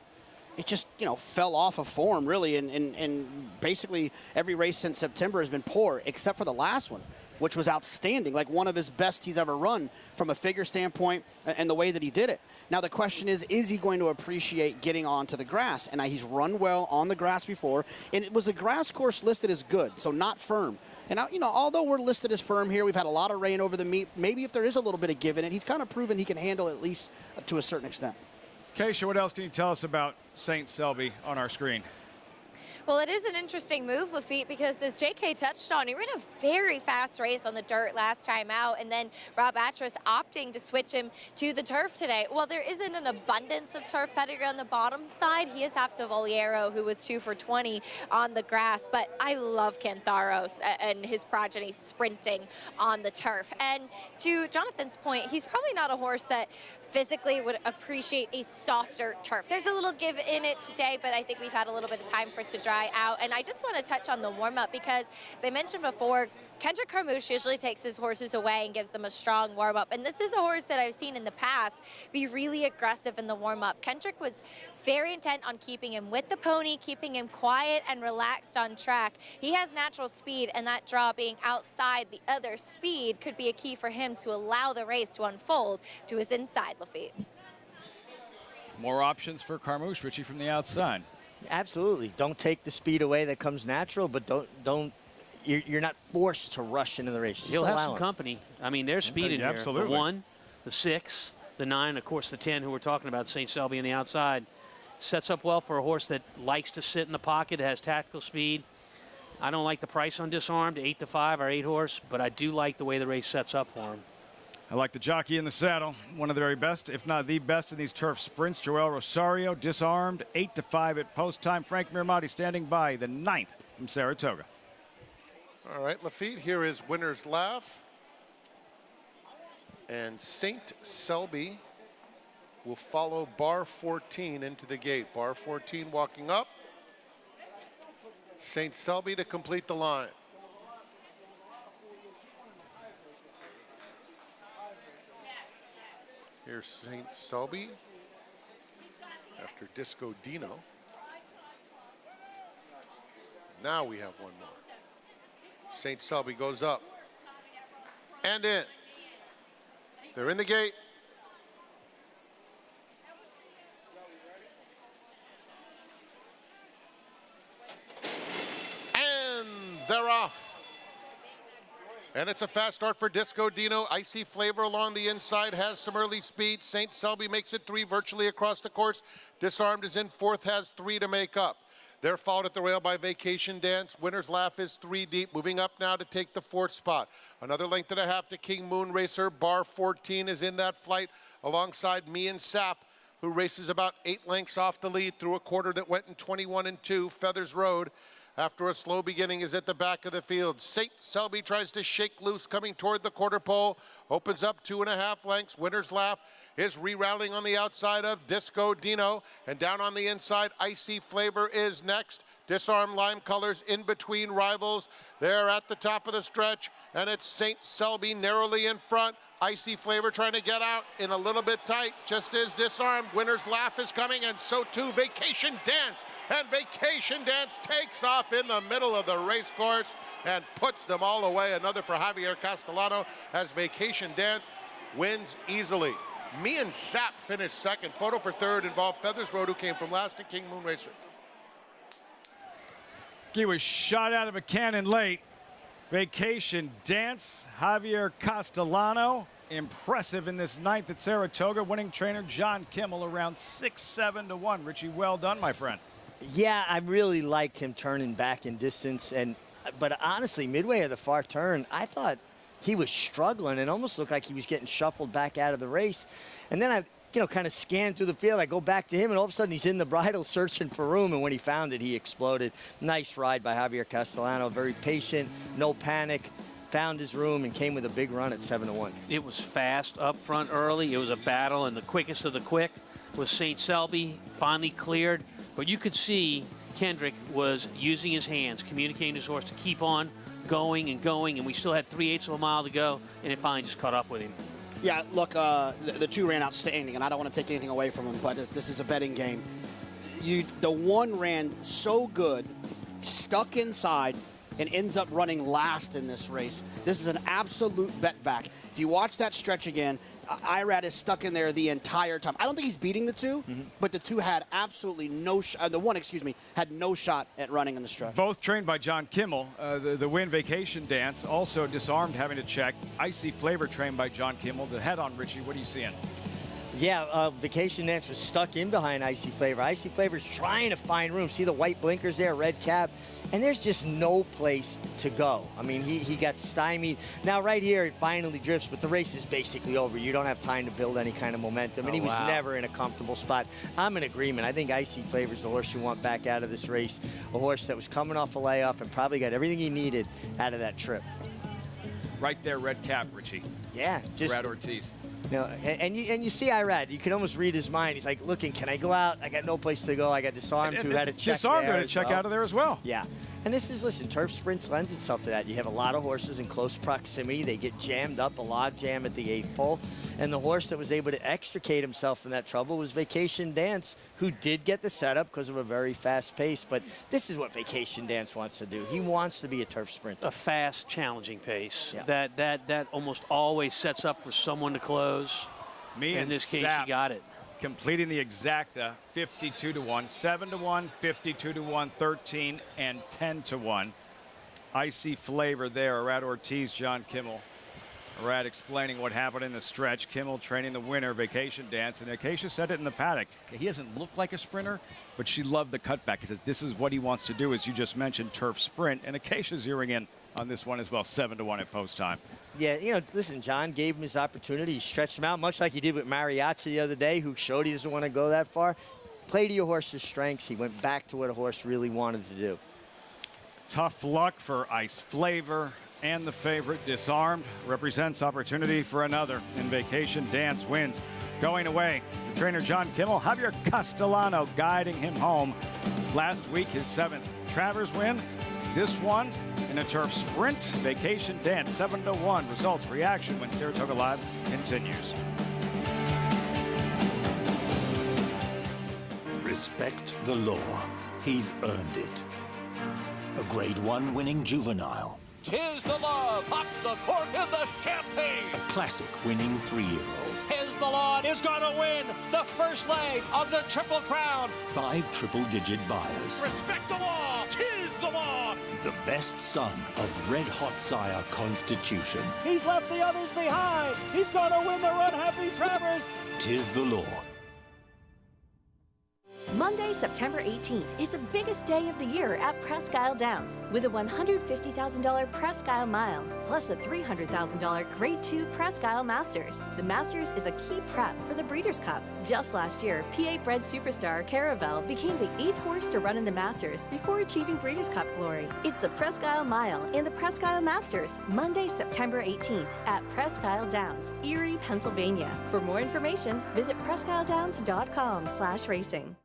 it just, fell off of form, really, and basically every race since September has been poor, except for the last one, which was outstanding, like one of his best he's ever run from a figure standpoint and the way that he did it. Now, the question is he going to appreciate getting onto the grass? And he's run well on the grass before, and it was a grass course listed as good, so not firm. And, although we're listed as firm here, we've had a lot of rain over the meet. Maybe if there is a little bit of give in it, he's kind of proven he can handle it at least to a certain extent. Keisha, what else can you tell us about St. Selby on our screen? Well, it is an interesting move, Lafitte, because as J.K. touched on, he ran a very fast race on the dirt last time out, and then Rob Atras opting to switch him to the turf today. Well, there isn't an abundance of turf pedigree on the bottom side. He is after Voliero, who was 2 for 20 on the grass, but I love Cantharos and his progeny sprinting on the turf. And to Jonathan's point, he's probably not a horse that physically would appreciate a softer turf. There's a little give in it today, but I think we've had a little bit of time for it to dry out. And I just want to touch on the warm-up because, as I mentioned before, Kendrick Carmouche usually takes his horses away and gives them a strong warm-up. And this is a horse that I've seen in the past be really aggressive in the warm-up. Kendrick was very intent on keeping him with the pony, keeping him quiet and relaxed on track. He has natural speed, and that draw being outside the other speed could be a key for him to allow the race to unfold to his inside, Lafitte. More options for Carmouche, Richie, from the outside. Absolutely. Don't take the speed away that comes natural, but don't you're not forced to rush into the race. Just He'll have allow some him. company. I mean, there's speed in Absolutely. here. The 1, the 6, the 9, of course, the 10, who we're talking about, St. Selby on the outside. Sets up well for a horse that likes to sit in the pocket, has tactical speed. I don't like the price on Disarmed, 8-5, our 8 horse, but I do like the way the race sets up for him. I like the jockey in the saddle. One of the very best, if not the best, in these turf sprints. Joel Rosario, disarmed, 8-5 at post time. Frank Miramati standing by, the 9th from Saratoga. All right, Lafitte, here is Winner's Laugh. And St. Selby will follow bar 14 into the gate. Bar 14 walking up. St. Selby to complete the line. Here's St. Selby after Disco Dino. Now we have one more. St. Selby goes up and in. They're in the gate. And they're off. And it's a fast start for Disco Dino. Icy Flavor along the inside has some early speed. St. Selby makes it 3 virtually across the course. Disarmed is in 4th, has 3 to make up. They're followed at the rail by Vacation Dance. Winner's Laugh is 3 deep, moving up now to take the 4th spot. Another length and a half to King Moon Racer. Bar 14 is in that flight alongside Me and Sap, who races about 8 lengths off the lead through a quarter that went in 21-2. Feathers Road, after a slow beginning, is at the back of the field. St. Selby tries to shake loose coming toward the quarter pole. Opens up 2.5 lengths. Winner's Laugh is re-rallying on the outside of Disco Dino. And down on the inside, Icy Flavor is next. Disarmed Lime Colors in between rivals. They're at the top of the stretch, and it's St. Selby narrowly in front. Icy Flavor trying to get out in a little bit tight, just as Disarmed. Winner's Laugh is coming, and so too Vacation Dance. And Vacation Dance takes off in the middle of the race course and puts them all away. Another for Javier Castellano as Vacation Dance wins easily. Me and Sap finished second. Photo for third involved Feathers Road, who came from last, and King Moon Racer. He was shot out of a cannon late. Vacation Dance, Javier Castellano, impressive in this 9th at Saratoga. Winning trainer John Kimmel around 6-7-1. Richie, well done, my friend. Yeah, I really liked him turning back in distance, but honestly, midway of the far turn, I thought he was struggling and almost looked like he was getting shuffled back out of the race. And then I kind of scanned through the field. I go back to him, and all of a sudden he's in the bridle searching for room, and when he found it, he exploded. Nice ride by Javier Castellano. Very patient, no panic. Found his room and came with a big run at 7-1. It was fast up front early. It was a battle, and the quickest of the quick was St. Selby. Finally cleared, but you could see Kendrick was using his hands, communicating to his horse to keep on going, and we still had 3/8 of a mile to go, and it finally just caught up with him. Yeah, look, the 2 ran outstanding, and I don't want to take anything away from them, but this is a betting game. The 1 ran so good, stuck inside, and ends up running last in this race. This is an absolute bet back. If you watch that stretch again, Irad is stuck in there the entire time. I don't think he's beating the 2, but the 2 had absolutely no shot. The 1, had no shot at running in the stretch. Both trained by John Kimmel. The win Vacation Dance, also Disarmed having to check. Icy Flavor trained by John Kimmel. The head on, Richie, what are you seeing? Yeah, Vacation Dance was stuck in behind Icy Flavor. Icy Flavor's trying to find room. See the white blinkers there, red cap? And there's just no place to go. I mean, he got stymied. Now, right here, it finally drifts, but the race is basically over. You don't have time to build any kind of momentum, and he was never in a comfortable spot. I'm in agreement. I think Icy Flavor's the horse you want back out of this race, a horse that was coming off a layoff and probably got everything he needed out of that trip. Right there, red cap, Richie. Yeah. Just Brad Ortiz. And you see Irad, you can almost read his mind. He's like, looking, can I go out? I got no place to go. I got Disarmed who had to check Disarmed had to check out of there as well. Yeah. And this is, listen, turf sprints lends itself to that. You have a lot of horses in close proximity. They get jammed up, a log jam at the 8th pole. And the horse that was able to extricate himself from that trouble was Vacation Dance, who did get the setup because of a very fast pace. But this is what Vacation Dance wants to do. He wants to be a turf sprinter. A fast, challenging pace. Yeah. That almost always sets up for someone to close. In this case, he got it. Completing the exacta, 52-1, 7-1, 52-1, 13, and 10-1. Icy Flavor there. Arad Ortiz, John Kimmel. Arad explaining what happened in the stretch. Kimmel training the winner, Vacation Dance. And Acacia said it in the paddock. He doesn't look like a sprinter, but she loved the cutback. He says this is what he wants to do, as you just mentioned, turf sprint. And Acacia's zeroing in on this one as well, 7-1 at post time. Yeah, you know, listen, John gave him his opportunity. He stretched him out, much like he did with Mariachi the other day, who showed he doesn't want to go that far. Play to your horse's strengths. He went back to what a horse really wanted to do. Tough luck for Ice Flavor, and the favorite, Disarmed, represents opportunity for another. In Vacation Dance wins. Going away for trainer John Kimmel, Javier Castellano guiding him home. Last week, his 7th Travers win. This one in a turf sprint. Vacation Dance, 7-1. Results, reaction when Saratoga Live continues. Respect the law. He's earned it. A Grade 1 winning juvenile. 'Tis the law, pops the cork in the champagne. A classic winning 3-year-old. Tis the law is going to win the first leg of the Triple Crown. 5 triple-digit buyers. Respect the law, 'tis the law. The best son of Red Hot Sire Constitution. He's left the others behind. He's going to win the Run Happy Travers. 'Tis the law. Monday, September 18th is the biggest day of the year at Presque Isle Downs with a $150,000 Presque Isle Mile plus a $300,000 Grade 2 Presque Isle Masters. The Masters is a key prep for the Breeders' Cup. Just last year, PA-bred superstar Caravel became the 8th horse to run in the Masters before achieving Breeders' Cup glory. It's the Presque Isle Mile and the Presque Isle Masters, Monday, September 18th at Presque Isle Downs, Erie, Pennsylvania. For more information, visit presqueisledowns.com/racing.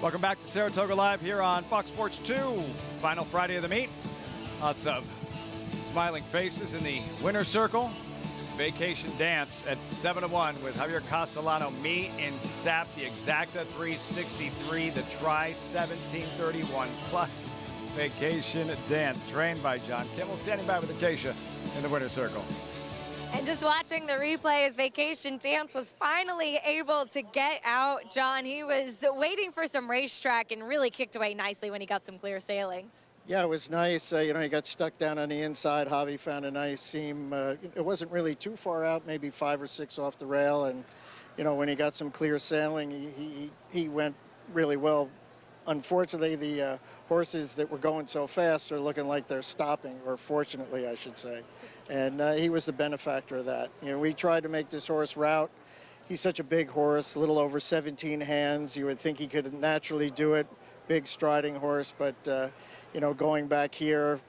Welcome back to Saratoga Live here on Fox Sports 2. Final Friday of the meet. Lots of smiling faces in the winner's circle. Vacation Dance at 7-1 with Javier Castellano. Me in SAP, the Exacta 363, the Tri 1731 plus. Vacation Dance, trained by John Kimmel, standing by with Acacia in the winner's circle. And just watching the replay as Vacation Dance was finally able to get out, John, he was waiting for some racetrack and really kicked away nicely when he got some clear sailing. Yeah, it was nice. You know, he got stuck down on the inside. Javi found a nice seam. It wasn't really too far out, maybe 5 or 6 off the rail. And, you know, when he got some clear sailing, he went really well. Unfortunately, the horses that were going so fast are looking like they're stopping, or fortunately, I should say. And he was the benefactor of that. You know, we tried to make this horse route. He's such a big horse, a little over 17 hands. You would think he could naturally do it. Big striding horse, but, you know, going back here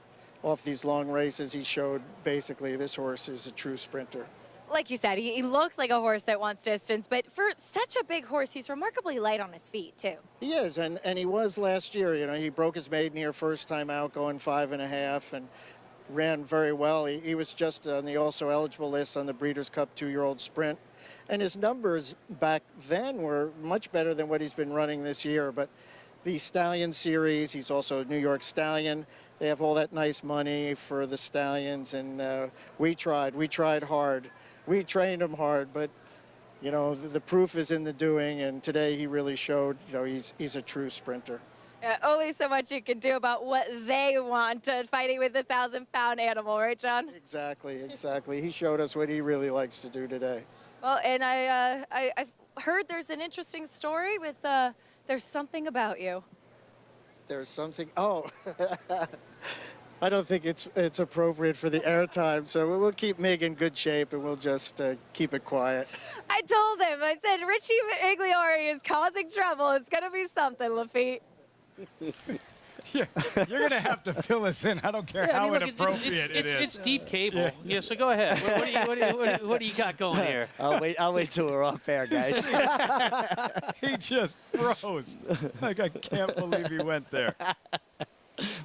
off these long races, he showed basically this horse is a true sprinter. Like you said, he looks like a horse that wants distance, but for such a big horse, he's remarkably light on his feet, too. He is, and he was last year. You know, he broke his maiden here first time out, going 5.5, and ran very well. He was just on the also eligible list on the Breeders' Cup 2-year-old sprint. And his numbers back then were much better than what he's been running this year. But the Stallion Series, he's also a New York Stallion. they have all that nice money for the stallions, and we tried hard. We trained him hard, but you know, the proof is in the doing, and today he really showed, you know, he's a true sprinter. Only so much you can do about what they want, fighting with a 1,000-pound animal, right, John? Exactly, exactly. He showed us what he really likes to do today. Well, and I've heard there's an interesting story with There's Something About You. There's something, oh. I don't think it's appropriate for the airtime, so we'll keep Mig in good shape and we'll just keep it quiet. I told him, I said, Richie Migliore is causing trouble. It's going to be something, Lafitte. You're going to have to fill us in. I don't care how inappropriate it is. It's deep cable. Yeah, so go ahead. What do you got going here? I'll wait till we're off air, guys. He just froze. Like, I can't believe he went there.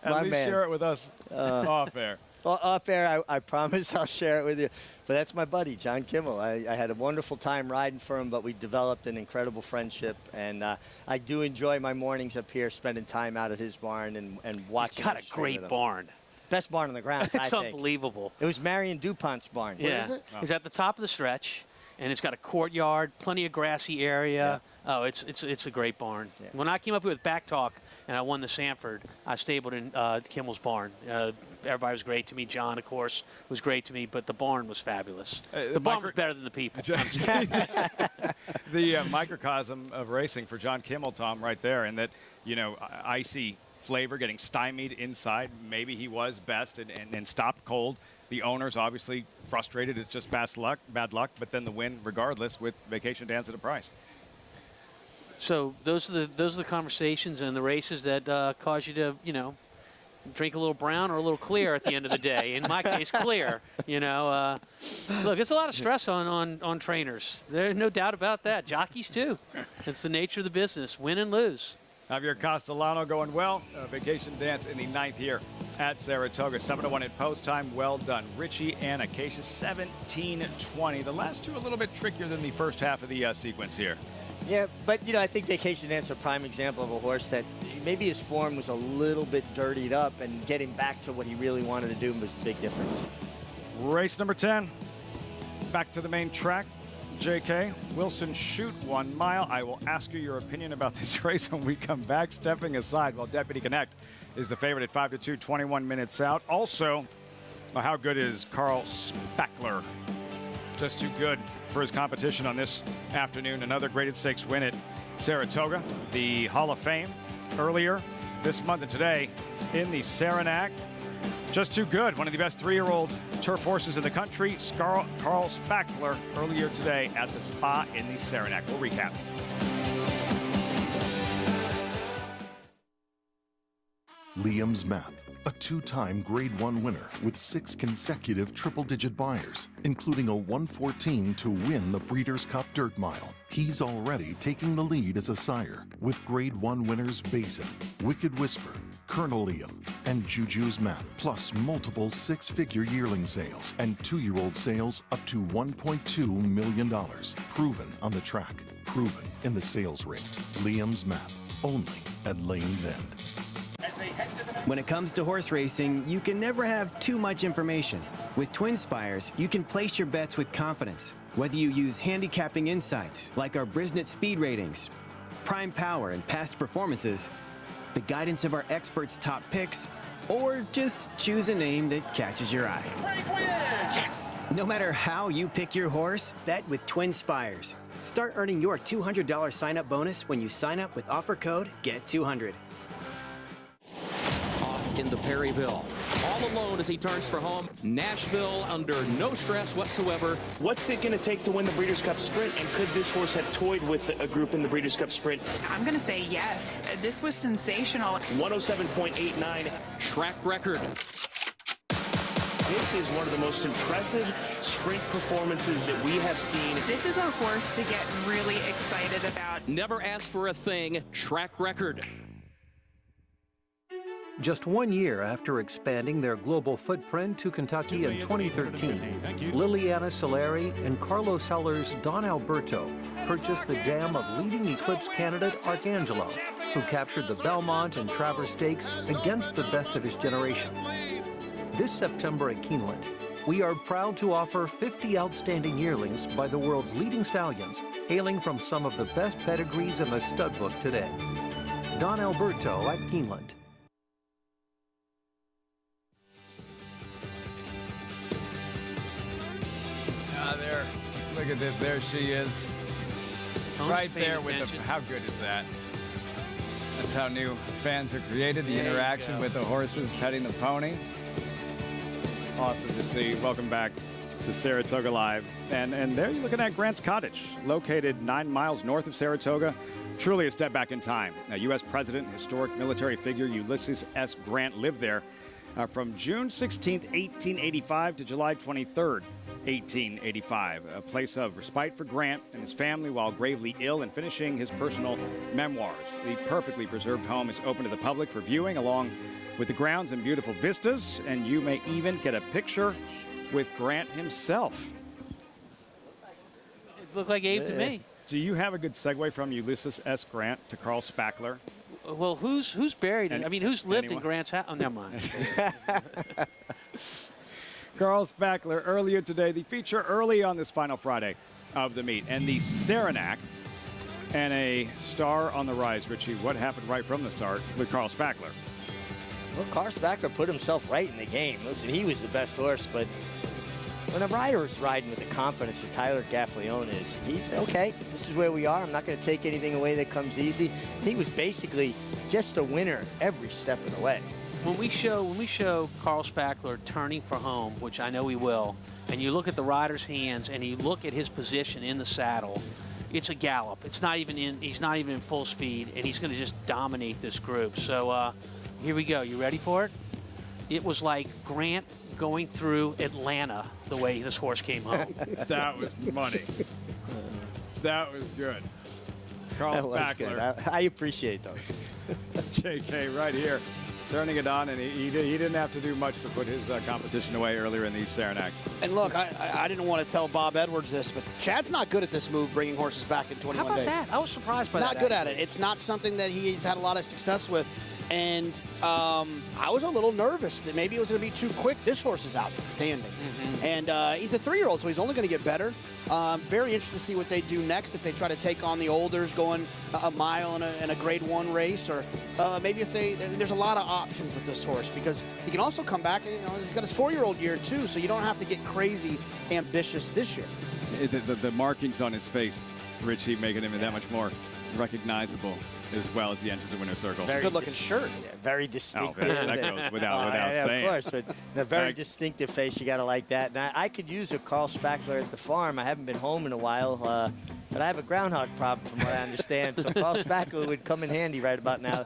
At least share it with us off air. Well, off air, I promise I'll share it with you. But that's my buddy, John Kimmel. I had a wonderful time riding for him, but we developed an incredible friendship. And I do enjoy my mornings up here, spending time out at his barn and watching. He's got a great barn. Best barn on the ground, It's unbelievable. It was Marion DuPont's barn. Yeah. What is it? It's at the top of the stretch, and it's got a courtyard, plenty of grassy area. Yeah. Oh, it's a great barn. Yeah. When I came up here with Back Talk and I won the Sanford, I stabled in Kimmel's barn. Everybody was great to me. John, of course, was great to me, but the barn was fabulous. The barn was better than the people. The microcosm of racing for John Kimmel, Tom, right there, and that, you know, icy flavor getting stymied inside. Maybe he was best and stopped cold. The owners obviously frustrated. It's just bad luck, but then the win regardless with Vacation Dance at a price. So those are the conversations and the races that cause you to, you know, drink a little brown or a little clear at the end of the day. In my case, clear. You know, look, it's a lot of stress on trainers. There's no doubt about that. Jockeys too. It's the nature of the business. Win and lose. Javier Castellano going well. Vacation Dance in the 9th here at Saratoga. 7-1 in post time. Well done. Richie and Acacia 17-20. The last two a little bit trickier than the first half of the sequence here. Yeah, but, you know, I think Vacation Dance is a prime example of a horse that maybe his form was a little bit dirtied up, and getting back to what he really wanted to do was a big difference. Race number 10. Back to the main track. JK, Wilson Shoot 1 mile. I will ask you your opinion about this race when we come back. Stepping aside while Deputy Connect is the favorite at 5-2, 21 minutes out. Also, how good is Carl Spackler? Just too good for his competition on this afternoon. Another graded stakes win at Saratoga. The Hall of Fame earlier this month and today in the Saranac. Just too good. One of the best 3-year-old turf horses in the country. Carl Spackler earlier today at the Spa in the Saranac. We'll recap. Liam's Map, a 2-time Grade 1 winner with 6 consecutive triple-digit buyers, including a 114 to win the Breeders' Cup Dirt Mile. He's already taking the lead as a sire, with Grade 1 winners Basin, Wicked Whisper, Colonel Liam, and Juju's Map, plus multiple 6-figure yearling sales and 2-year-old sales up to $1.2 million. Proven on the track, proven in the sales ring. Liam's Map, only at Lane's End. When it comes to horse racing, you can never have too much information. With Twin Spires, you can place your bets with confidence. Whether you use handicapping insights, like our Brisnet speed ratings, prime power and past performances, the guidance of our experts' top picks, or just choose a name that catches your eye. Yes! No matter how you pick your horse, bet with Twin Spires. Start earning your $200 sign-up bonus when you sign up with offer code GET200. Into Perryville. All alone as he turns for home. Nashville under no stress whatsoever. What's it going to take to win the Breeders' Cup Sprint, and could this horse have toyed with a group in the Breeders' Cup Sprint? I'm going to say yes. This was sensational. 107.89. Track record. This is one of the most impressive sprint performances that we have seen. This is a horse to get really excited about. Never asked for a thing. Track record. Just 1 year after expanding their global footprint to Kentucky in 2013, Liliana Solari and Carlos Heller's Don Alberto purchased the dam of leading Eclipse candidate Arcangelo, who captured the Belmont and Travers Stakes against the best of his generation. This September at Keeneland, we are proud to offer 50 outstanding yearlings by the world's leading stallions, hailing from some of the best pedigrees in the stud book today. Don Alberto at Keeneland. There, look at this. There she is, right there with the. How good is that? That's how new fans are created. The interaction with the horses, petting the pony. Awesome to see. Welcome back to Saratoga Live. And there you're looking at Grant's Cottage, located 9 miles north of Saratoga. Truly a step back in time. A U.S. president, historic military figure Ulysses S. Grant lived there from June 16th, 1885 to July 23rd, 1885. A place of respite for Grant and his family while gravely ill and finishing his personal memoirs. The perfectly preserved home is open to the public for viewing, along with the grounds and beautiful vistas, and you may even get a picture with Grant himself. It looked like Abe to me. Do you have a good segue from Ulysses S. Grant to Carl Spackler? Well, who's buried in? I mean, who's lived in Grant's house? Oh, never mind. Carl Spackler earlier today, the feature early on this final Friday of the meet, and the Saranac, and a star on the rise. Richie, what happened right from the start with Carl Spackler? Well, Carl Spackler put himself right in the game. Listen, he was the best horse, but when a rider is riding with the confidence that Tyler Gaffalione is, he's okay. This is where we are. I'm not going to take anything away that comes easy. He was basically just a winner every step of the way. When we show Carl Spackler turning for home, which I know he will, and you look at the rider's hands and you look at his position in the saddle, it's a gallop. It's not even in. He's not even in full speed, and he's going to just dominate this group. So here we go. You ready for it? It was like Grant going through Atlanta the way this horse came home. That was money. That was good. Carl Spackler. I appreciate those. JK right here, turning it on, and he didn't have to do much to put his competition away earlier in the Saranac. And look, I didn't want to tell Bob Edwards this, but Chad's not good at this move, bringing horses back in 21 days. How about that? I was surprised by that. Not good at it. It's not something that he's had a lot of success with. And I was a little nervous that maybe it was going to be too quick. This horse is outstanding. And he's a 3-year-old, so he's only going to get better. Very interested to see what they do next, if they try to take on the olders going a mile in a grade 1 race, or maybe if there's a lot of options with this horse, because he can also come back. You know, he's got his 4-year-old year too, so you don't have to get crazy ambitious this year. The markings on his face, Richie, making him that much more recognizable as well as he enters the winner's circle. Very good-looking shirt. Yeah, very distinctive. Oh, that goes without saying. Of course, but a very distinctive face. You got to like that. And I could use a Carl Spackler at the farm. I haven't been home in a while, but I have a groundhog problem, from what I understand. So Carl Spackler would come in handy right about now.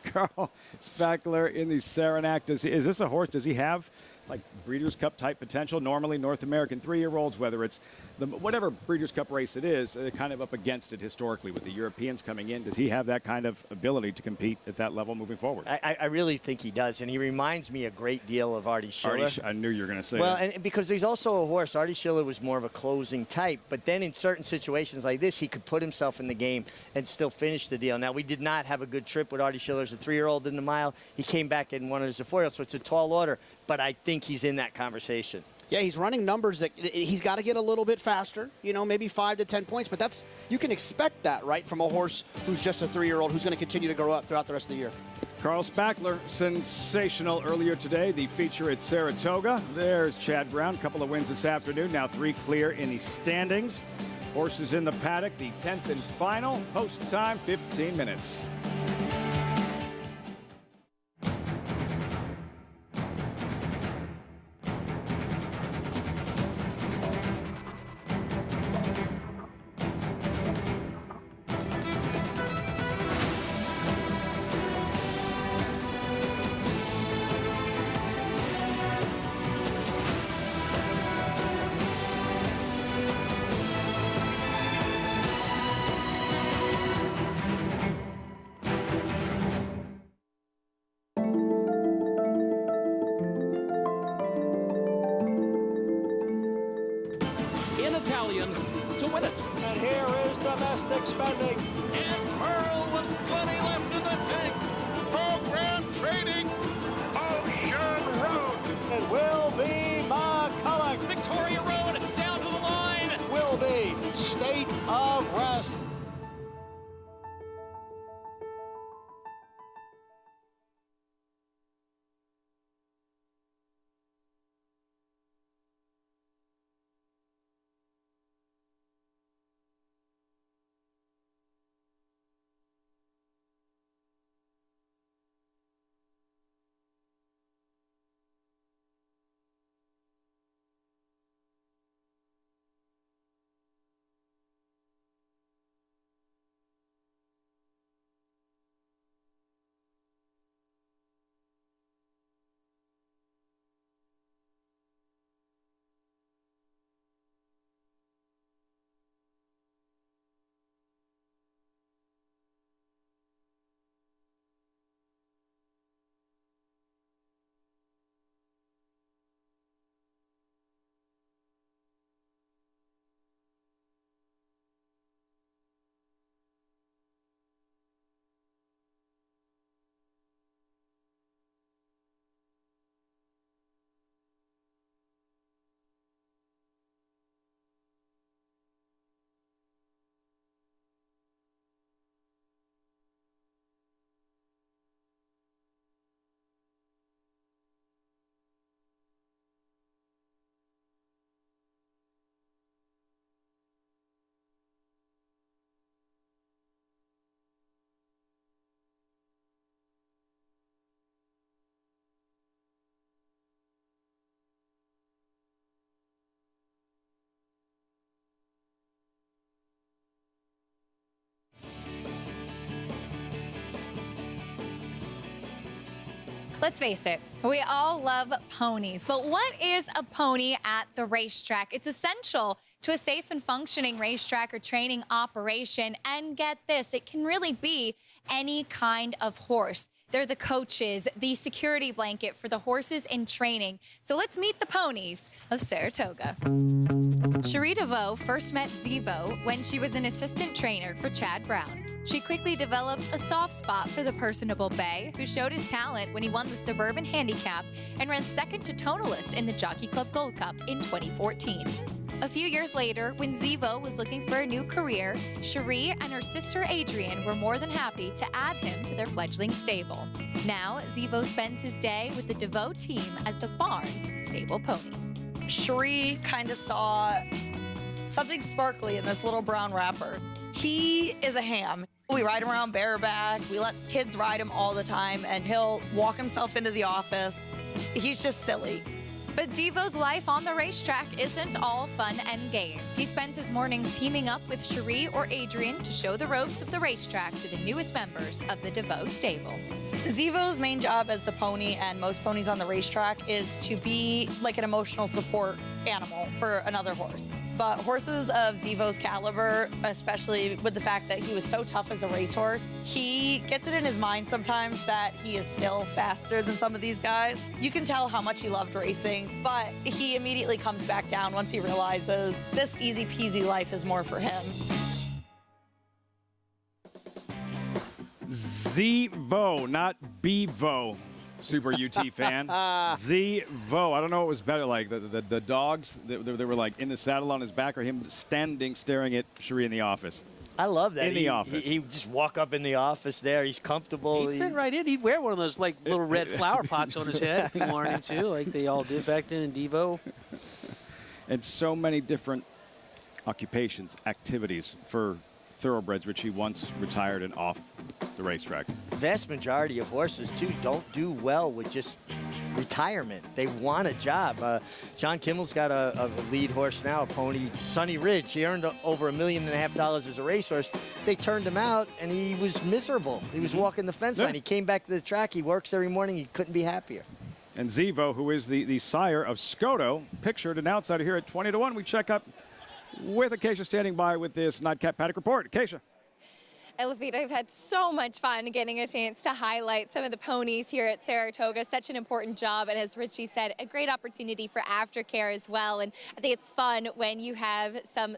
Carl Spackler in the Saranac. Is this a horse? Does he have like Breeders' Cup type potential? Normally, North American 3-year-olds, whether it's whatever Breeders' Cup race it is, kind of up against it historically with the Europeans coming in. Does he have that kind of ability to compete at that level moving forward? I really think he does, and he reminds me a great deal of Artie Schiller. I knew you were going to say that. Well, and because he's also a horse. Artie Schiller was more of a closing type, but then in certain situations like this, he could put himself in the game and still finish the deal. Now, we did not have a good trip with Artie Schiller as a 3-year-old in the mile. He came back and won it as a 4-year-old, so it's a tall order, but I think he's in that conversation. Yeah, he's running numbers that he's got to get a little bit faster, you know, maybe 5 to 10 points, but you can expect that, right, from a horse who's just a 3-year-old who's going to continue to grow up throughout the rest of the year. Carl Spackler, sensational earlier today, the feature at Saratoga. There's Chad Brown, couple of wins this afternoon, now 3 clear in the standings. Horses in the paddock, the 10th and final, post time 15 minutes. minute. And here is domestic spending. And Pearl with plenty left in the tank. Program trading. Ocean Road. It will be McCulloch. Victoria Road down to the line. Will be State of Rest. Let's face it, we all love ponies, but what is a pony at the racetrack? It's essential to a safe and functioning racetrack or training operation. And get this, it can really be any kind of horse. They're the coaches, the security blanket for the horses in training. So let's meet the Ponies of Saratoga. Cherie DeVoe first met Zevo when she was an assistant trainer for Chad Brown. She quickly developed a soft spot for the personable bay, who showed his talent when he won the Suburban Handicap and ran second to Tonalist in the Jockey Club Gold Cup in 2014. A few years later, when Zevo was looking for a new career, Cherie and her sister Adrienne were more than happy to add him to their fledgling stable. Now, Zevo spends his day with the DeVoe team as the farm's stable pony. Cherie kind of saw something sparkly in this little brown wrapper. He is a ham. We ride him around bareback. We let kids ride him all the time, and he'll walk himself into the office. He's just silly. But Zevo's life on the racetrack isn't all fun and games. He spends his mornings teaming up with Cherie or Adrienne to show the ropes of the racetrack to the newest members of the DeVoe stable. Zevo's main job as the pony, and most ponies on the racetrack, is to be like an emotional support animal for another horse. But horses of Zevo's caliber, especially with the fact that he was so tough as a racehorse, he gets it in his mind sometimes that he is still faster than some of these guys. You can tell how much he loved racing, but he immediately comes back down once he realizes this easy peasy life is more for him. Zevo, not Bevo. Super UT fan. Zevo. I don't know what was better, like the dogs, they were like in the saddle on his back, or him standing staring at Cherie in the office. I love that. In the office. He just walk up in the office there. He's comfortable. He'd fit right in. He'd wear one of those like little red flower pots on his head if he wanted to, like they all did back then in Devo. And so many different occupations, activities for thoroughbreds, which he once retired and off the racetrack. The vast majority of horses, too, don't do well with just retirement. They want a job. John Kimmel's got a lead horse now, a pony, Sunny Ridge. He earned over $1.5 million as a racehorse. They turned him out, and he was miserable. He was walking the fence line. He came back to the track. He works every morning. He couldn't be happier. And Zevo, who is the sire of Scoto, pictured an outsider here at 20-1. We check up with Acacia standing by with this Nightcap Paddock report. Acacia. Elvita, I've had so much fun getting a chance to highlight some of the ponies here at Saratoga. Such an important job, and as Richie said, a great opportunity for aftercare as well. And I think it's fun when you have some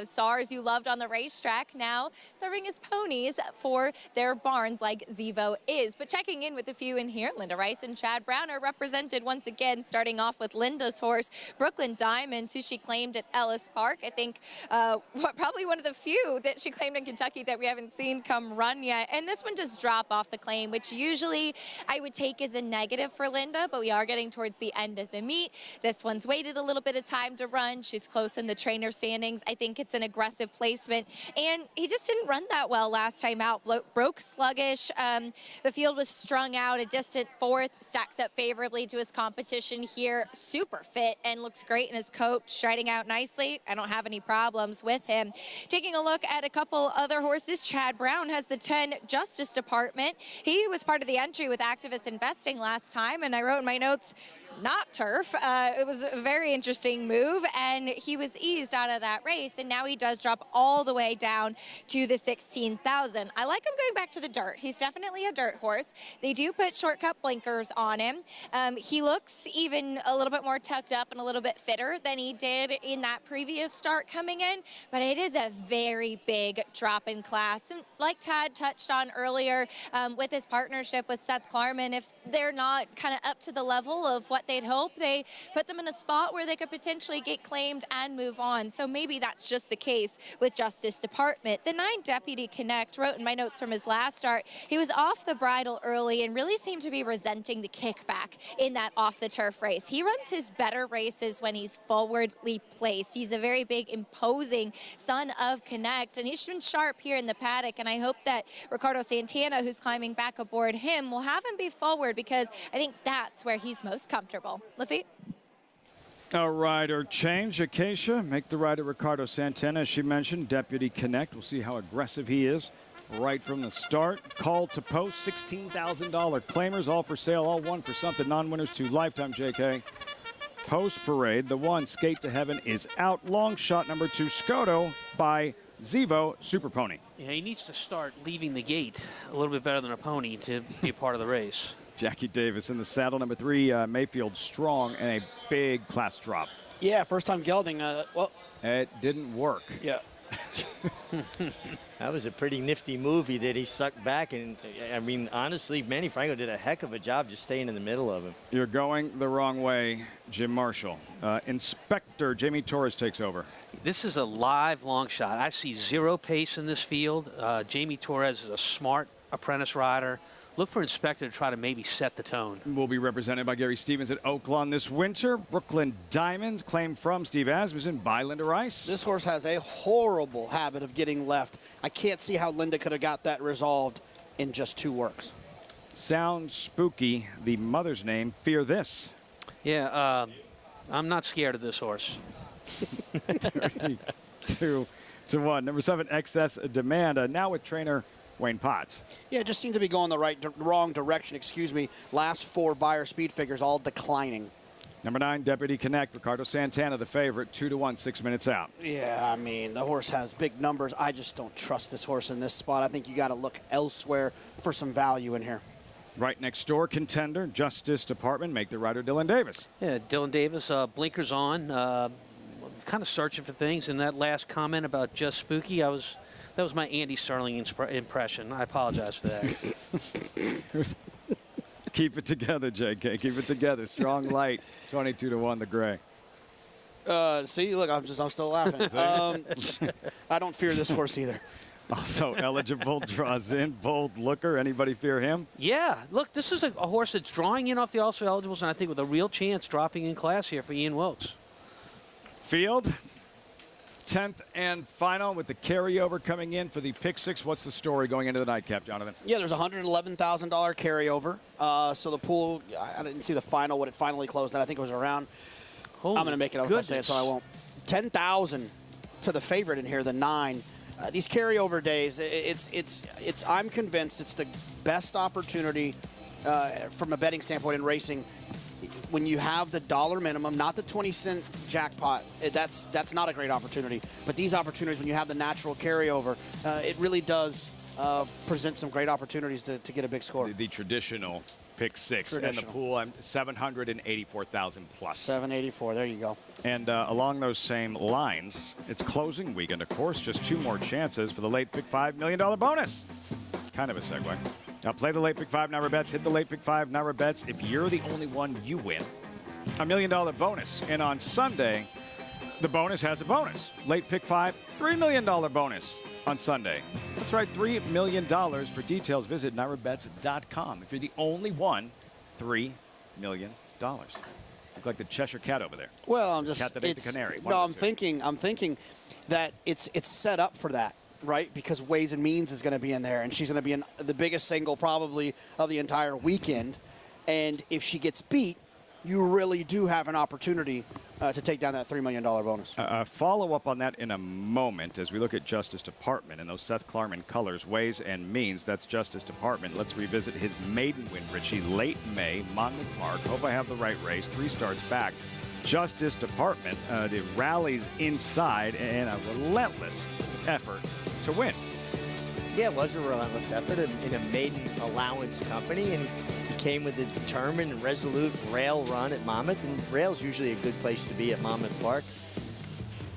stars you loved on the racetrack now serving as ponies for their barns like Zevo is. But checking in with a few in here, Linda Rice and Chad Brown are represented once again, starting off with Linda's horse, Brooklyn Diamonds, who she claimed at Ellis Park. I think probably one of the few that she claimed in Kentucky that we haven't seen come run yet. And this one does drop off the claim, which usually I would take as a negative for Linda, but we are getting towards the end of the meet. This one's waited a little bit of time to run. She's close in the trainer standings. I think it's an aggressive placement, and he just didn't run that well last time out. Broke sluggish. The field was strung out, a distant fourth, stacks up favorably to his competition here. Super fit and looks great in his coat, striding out nicely. I don't have any problems with him. Taking a look at a couple other horses, Chad Brown has the 10 Justice Department. He was part of the entry with Activist Investing last time, and I wrote in my notes, not turf. It was a very interesting move, and he was eased out of that race, and now he does drop all the way down to the 16,000. I like him going back to the dirt. He's definitely a dirt horse. They do put shortcut blinkers on him. He looks even a little bit more tucked up and a little bit fitter than he did in that previous start coming in, but it is a very big drop in class. And like Tad touched on earlier with his partnership with Seth Klarman, if they're not kind of up to the level of what they'd hope, they put them in a spot where they could potentially get claimed and move on. So maybe that's just the case with Justice Department. The 9 Deputy Connect, wrote in my notes from his last start, he was off the bridle early and really seemed to be resenting the kickback in that off the turf race. He runs his better races when he's forwardly placed. He's a very big, imposing son of Connect, and he's been sharp here in the paddock, and I hope that Ricardo Santana, who's climbing back aboard him, will have him be forward, because I think that's where he's most comfortable. Lafitte? A rider change. Acacia, make the rider Ricardo Santana, as she mentioned. Deputy Connect. We'll see how aggressive he is right from the start. Call to post, $16,000 claimers, all for sale, all one for something. Non-winners to lifetime, JK. Post parade, the 1 Skate to Heaven is out. Long shot number 2, Skoto by Zevo Super Pony. Yeah, he needs to start leaving the gate a little bit better than a pony to be a part of the race. Jackie Davis in the saddle. Number 3, Mayfield Strong, and a big class drop. Yeah, first time gelding. Well, it didn't work. Yeah. That was a pretty nifty move he did. He sucked back, and I mean, honestly, Manny Franco did a heck of a job just staying in the middle of him. You're going the wrong way, Jim Marshall. Inspector Jamie Torres takes over. This is a live long shot. I see zero pace in this field. Jamie Torres is a smart apprentice rider. Look for Inspector to try to maybe set the tone. Will be represented by Gary Stevens at Oaklawn this winter. Brooklyn Diamonds, claimed from Steve Asmussen by Linda Rice. This horse has a horrible habit of getting left. I can't see how Linda could have got that resolved in just 2 works. Sounds spooky. The mother's name, Fear This. Yeah, I'm not scared of this horse. 32-1. Number 7, Excess Demand. Now with trainer Wayne Potts. Yeah, it just seemed to be going the wrong direction, excuse me. Last 4 buyer speed figures all declining. Number 9, Deputy Connect, Ricardo Santana, the favorite, 2-1, 6 minutes out. Yeah, I mean, the horse has big numbers. I just don't trust this horse in this spot. I think you got to look elsewhere for some value in here. Right next door, Contender, Justice Department, make the rider Dylan Davis. Yeah, Dylan Davis, blinkers on, kind of searching for things. And that last comment about just spooky, that was my Andy Sterling impression. I apologize for that. Keep it together, JK. Keep it together. Strong light. 22-1, the gray. See, look, I'm still laughing. I don't fear this horse either. Also eligible, draws in, bold looker. Anybody fear him? Yeah. Look, this is a horse that's drawing in off the also eligibles, and I think with a real chance dropping in class here for Ian Wilkes. Field. 10th and final with the carryover coming in for the pick 6. What's the story going into the nightcap, Jonathan? Yeah, there's a $111,000 carryover. So the pool, I didn't see the final, what it finally closed at. I think it was around, I'm going to make it up if I say it, so I won't. 10,000 to the favorite in here, the 9. These carryover days, I'm convinced it's the best opportunity from a betting standpoint in racing. When you have the dollar minimum, not the 20-cent jackpot, that's not a great opportunity. But these opportunities, when you have the natural carryover, it really does present some great opportunities to get a big score. The traditional pick 6. And the pool, 784,000 plus. 784, there you go. And along those same lines, it's closing weekend, of course. Just 2 more chances for the late pick $5 million bonus. Kind of a segue. Now play the late pick 5 number bets. Hit the late pick 5 number bets. If you're the only one, you win $1 million bonus. And on Sunday, the bonus has a bonus. Late pick 5, $3 million bonus on Sunday. That's right, $3 million. For details, visit NYRABets.com. If you're the only one, $3 million. Look like the Cheshire Cat over there. Well, I'm just cat that ate the canary. No, I'm thinking that it's set up for that, right? Because Ways and Means is going to be in there, and she's going to be in the biggest single probably of the entire weekend. And if she gets beat, you really do have an opportunity to take down that $3 million bonus. Follow up on that in a moment as we look at Justice Department and those Seth Klarman colors, Ways and Means. That's Justice Department. Let's revisit his maiden win, Richie, late May, Monmouth Park. Hope I have the right race. 3 starts back. Justice Department, the rallies inside and a relentless effort to win. Yeah, it was a relentless effort in a maiden allowance company, and he came with a determined and resolute rail run at Monmouth, and rail's usually a good place to be at Monmouth Park.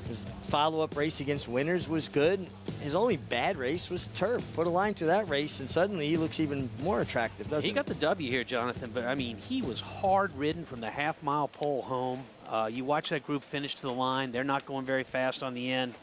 His follow-up race against Winners was good. His only bad race was turf. Put a line through that race, and suddenly he looks even more attractive, doesn't he? He got the W here, Jonathan, but, I mean, he was hard-ridden from the half-mile pole home. You watch that group finish to the line. They're not going very fast on the end.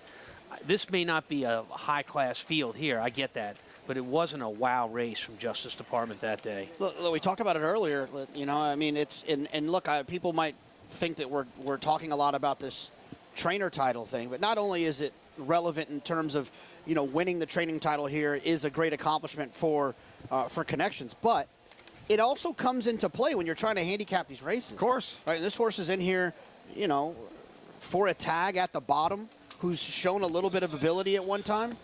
This may not be a high-class field here. I get that. But it wasn't a wow race from Justice Department that day. Look, we talked about it earlier. You know, I mean, it's and look, people might think that we're talking a lot about this trainer title thing, but not only is it relevant in terms of, you know, winning the training title here is a great accomplishment for Connections, but it also comes into play when you're trying to handicap these races. Of course. Right, and this horse is in here, you know, for a tag at the bottom, who's shown a little bit of ability at one time.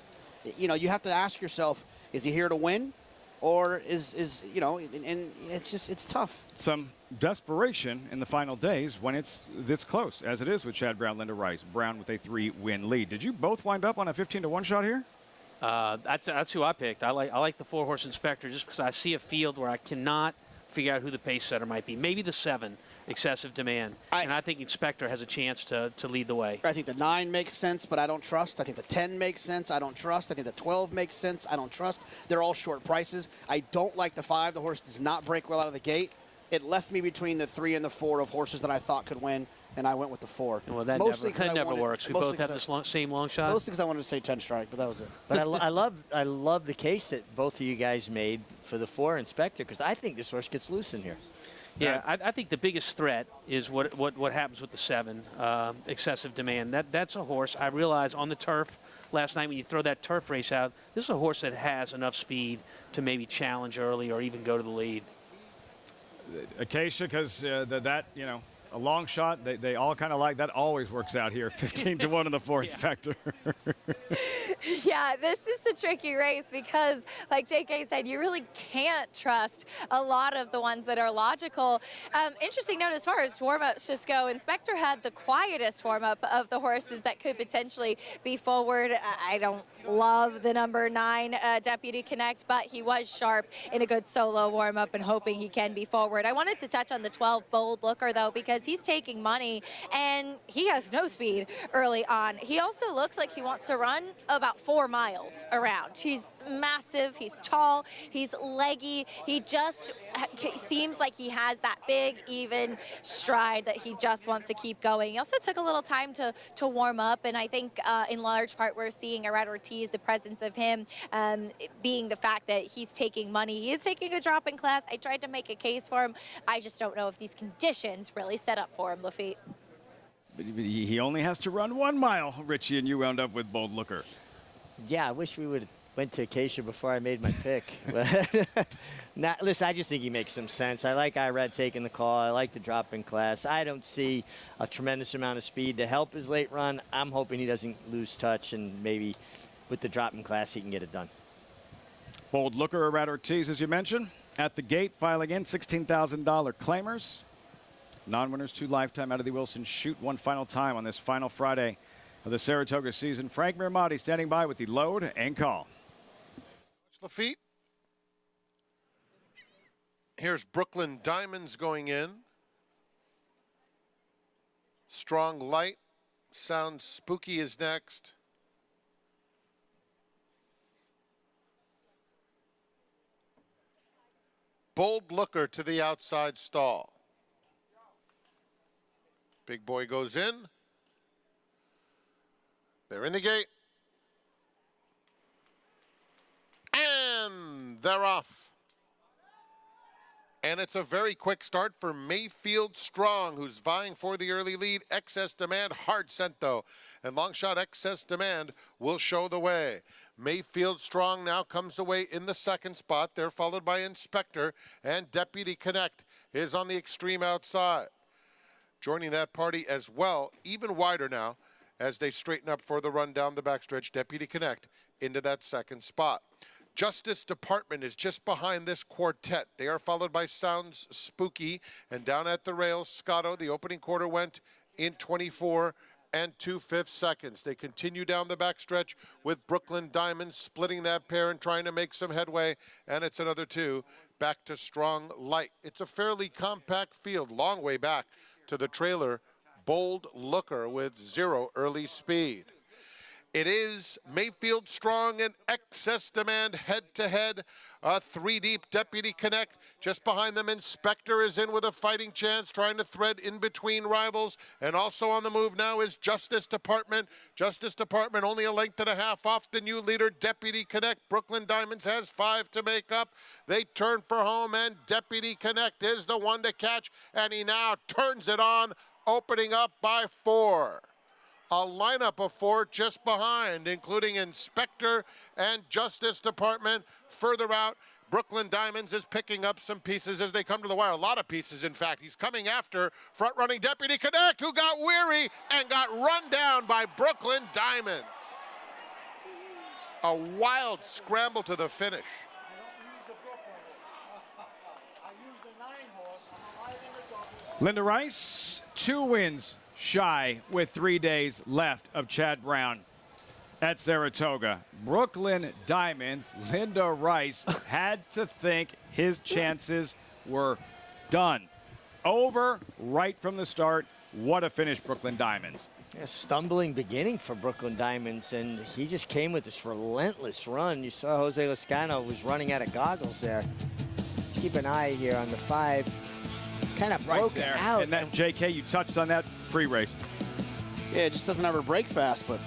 You know, you have to ask yourself, is he here to win? Or is you know, and it's tough. Some desperation in the final days when it's this close, as it is with Chad Brown, Linda Rice. Brown with a 3-win lead. Did you both wind up on a 15-to-1 shot here? That's who I picked. I like the 4-horse Inspector just because I see a field where I cannot figure out who the pace setter might be. Maybe the 7, Excessive Demand. And I think Inspector has a chance to lead the way. I think the 9 makes sense, but I don't trust. I think the 10 makes sense. I don't trust. I think the 12 makes sense. I don't trust. They're all short prices. I don't like the 5. The horse does not break well out of the gate. It left me between the 3 and the 4 of horses that I thought could win, and I went with the 4. Well, that never works. We both have the same long shot. Mostly because I wanted to say 10 strike, but that was it. But I love the case that both of you guys made for the 4 Inspector, because I think this horse gets loose in here. Yeah, I think the biggest threat is what happens with the 7, Excessive Demand. That's a horse, I realized on the turf last night when you throw that turf race out, this is a horse that has enough speed to maybe challenge early or even go to the lead. Acacia, because that, you know, a long shot, they all kind of like that. Always works out here. 15-to-1 in the 4 Inspector. Yeah, this is a tricky race because, like JK said, you really can't trust a lot of the ones that are logical. Interesting note as far as warm-ups just go, Inspector had the quietest warm-up of the horses that could potentially be forward. I don't love the number 9 Deputy Connect, but he was sharp in a good solo warm-up and hoping he can be forward. I wanted to touch on the 12 Bold Looker, though, because he's taking money and he has no speed early on. He also looks like he wants to run about 4 miles around. He's massive, he's tall, he's leggy. He just seems like he has that big, even stride that he just wants to keep going. He also took a little time to warm up, and I think in large part we're seeing around Ortiz the presence of him being the fact that he's taking money. He is taking a drop in class. I tried to make a case for him. I just don't know if these conditions really set up for him, Lafitte. But he only has to run 1 mile, Richie, and you wound up with Bold Looker. Yeah, I wish we would have went to Acacia before I made my pick. Now, listen, I just think he makes some sense. I like Irad taking the call. I like the drop in class. I don't see a tremendous amount of speed to help his late run. I'm hoping he doesn't lose touch, and maybe with the drop in class he can get it done. Bold Looker, Irad Ortiz, as you mentioned. At the gate, filing in $16,000 claimers. Non-winners 2 lifetime out of the Wilson Shoot 1 final time on this final Friday of the Saratoga season. Frank Mirmati standing by with the load and call. Lafitte. Here's Brooklyn Diamonds going in. Strong Light. Sounds Spooky is next. Bold Looker to the outside stall. Big Boy goes in. They're in the gate. And they're off. And it's a very quick start for Mayfield Strong, who's vying for the early lead. Excess Demand, hard sent though. And long shot Excess Demand will show the way. Mayfield Strong now comes away in the second spot. They're followed by Inspector, and Deputy Connect is on the extreme outside. Joining that party as well, even wider now, as they straighten up for the run down the backstretch. Deputy Connect into that second spot. Justice Department is just behind this quartet. They are followed by Sounds Spooky, and down at the rails, Scotto. The opening quarter went in 24 2/5 seconds. They continue down the backstretch with Brooklyn Diamonds splitting that pair and trying to make some headway, and it's another 2 back to Strong Light. It's a fairly compact field, long way back to the trailer, Bold Looker with 0 early speed. It is Mayfield Strong and Excess Demand head-to-head. 3 deep, Deputy Connect. Just behind them, Inspector is in with a fighting chance, trying to thread in between rivals. And also on the move now is Justice Department. Justice Department only a length and a half off the new leader, Deputy Connect. Brooklyn Diamonds has 5 to make up. They turn for home, and Deputy Connect is the one to catch. And he now turns it on, opening up by 4. A lineup of 4 just behind, including Inspector and Justice Department. Further out, Brooklyn Diamonds is picking up some pieces as they come to the wire. A lot of pieces, in fact. He's coming after front-running Deputy Connect, who got weary and got run down by Brooklyn Diamonds. A wild scramble to the finish. Linda Rice, 2 wins shy with 3 days left of Chad Brown at Saratoga. Brooklyn Diamonds, Linda Rice had to think his chances were done. Over right from the start. What a finish, Brooklyn Diamonds. A stumbling beginning for Brooklyn Diamonds, and he just came with this relentless run. You saw Jose Lascano was running out of goggles there. Let's keep an eye here on the 5. Kind of broke there. out. And that, JK, you touched on that pre-race. Yeah, it just doesn't ever break fast, but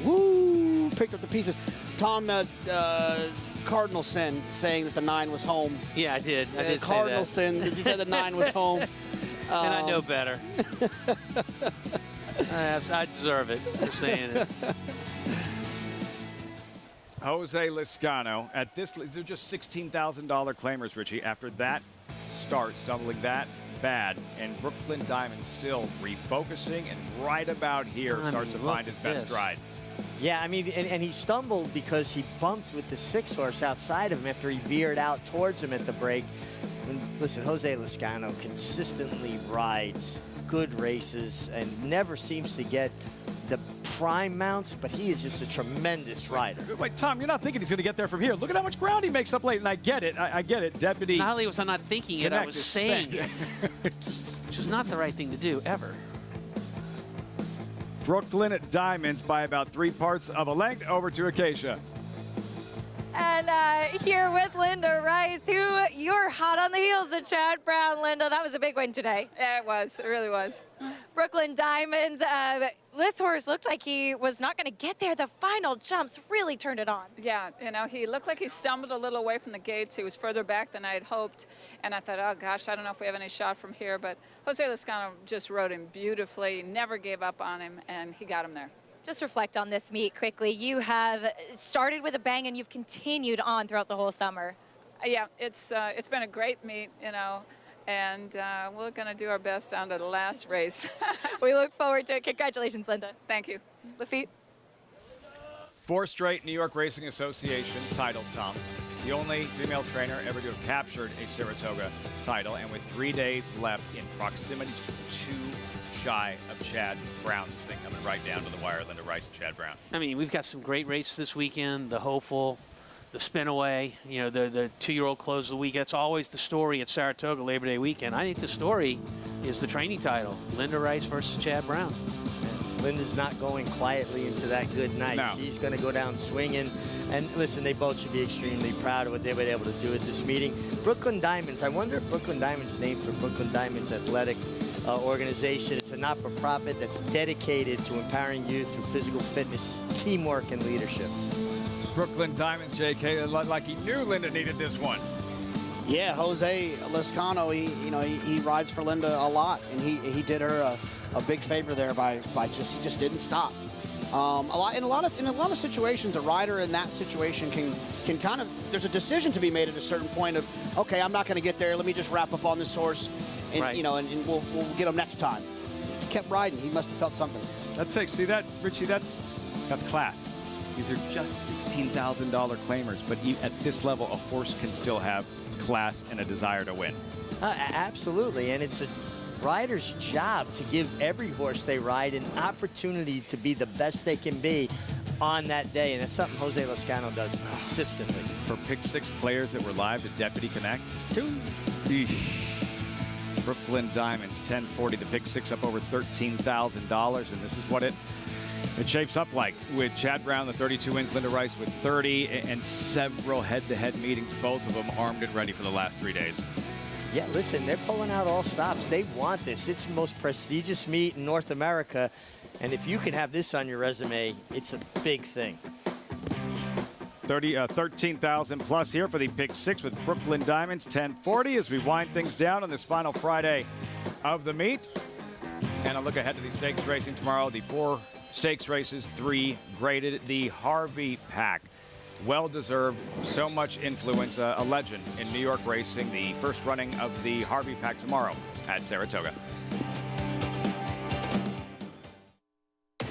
woo, picked up the pieces. Tom Cardinalson saying that the 9 was home. Yeah, I did. I did Cardinalson, say that. He said the 9 was home. And I know better. I deserve it for saying it. Jose Lascano at this, these are just $16,000 claimers, Richie. After that start, stumbling that bad, and Brooklyn Diamonds still refocusing, and right about here starts to find his best stride. Yeah, I mean, and he stumbled because he bumped with the 6 horse outside of him after he veered out towards him at the break. And listen, Jose Lascano consistently rides good races and never seems to get the prime mounts, but he is just a tremendous rider. Wait, Tom, you're not thinking he's going to get there from here. Look at how much ground he makes up late, and I get it. I get it, Deputy. Not only was I not thinking it, I was saying it, which is not the right thing to do, ever. Brooklyn Diamonds by about 3 parts of a length over to Acacia. And here with Linda Rice, who you're hot on the heels of Chad Brown. Linda, that was a big win today. Yeah, it was. It really was. Brooklyn Diamonds, this horse looked like he was not going to get there. The final jumps really turned it on. Yeah, you know, he looked like he stumbled a little away from the gates. He was further back than I had hoped. And I thought, oh, gosh, I don't know if we have any shot from here. But Jose Lascano just rode him beautifully, never gave up on him, and he got him there. Just reflect on this meet quickly. You have started with a bang, and you've continued on throughout the whole summer. Yeah, it's been a great meet, you know, and we're going to do our best down to the last race. We look forward to it. Congratulations, Linda. Thank you. Lafitte? 4 straight New York Racing Association titles, Tom. The only female trainer ever to have captured a Saratoga title, and with 3 days left in proximity, just 2 shy of Chad Brown. This thing coming right down to the wire. Linda Rice and Chad Brown. I mean, we've got some great races this weekend. The Hopeful, the Spinaway, you know, the 2-year-old close of the week. That's always the story at Saratoga Labor Day weekend. I think the story is the training title, Linda Rice versus Chad Brown. Linda's not going quietly into that good night. No. She's going to go down swinging. And listen, they both should be extremely proud of what they've been able to do at this meeting. Brooklyn Diamonds, I wonder if Brooklyn Diamonds named for Brooklyn Diamonds Athletic Organization. It's a not-for-profit that's dedicated to empowering youth through physical fitness, teamwork, and leadership. Brooklyn Diamonds, JK, like he knew Linda needed this one. Yeah, Jose Lescano, he rides for Linda a lot, and he did her a big favor there by he just didn't stop. In a lot of situations, a rider in that situation can kind of, there's a decision to be made at a certain point of, okay, I'm not going to get there. Let me just wrap up on this horse, and Right. and we'll get him next time. He kept riding. He must have felt something. See that, Richie? That's class. These are just $16,000 claimers, but at this level, a horse can still have class and a desire to win. Absolutely, and it's a rider's job to give every horse they ride an opportunity to be the best they can be on that day, and that's something Jose Lescano does consistently. For Pick 6 players that were live to Deputy Connect, 2. Eesh. Brooklyn Diamonds, 1040, the Pick 6 up over $13,000, and this is what it shapes up like with Chad Brown, the 32 wins, Linda Rice with 30, and several head-to-head meetings, both of them armed and ready for the last 3 days. Yeah, listen, they're pulling out all stops. They want this. It's the most prestigious meet in North America, and if you can have this on your resume, it's a big thing. 13,000 plus here for the Pick 6 with Brooklyn Diamonds, 1040 as we wind things down on this final Friday of the meet. And a look ahead to the stakes racing tomorrow. The 4 stakes races, 3 graded. The Harvey Pack, well-deserved, so much influence, a legend in New York racing. The first running of the Harvey Pack tomorrow at Saratoga.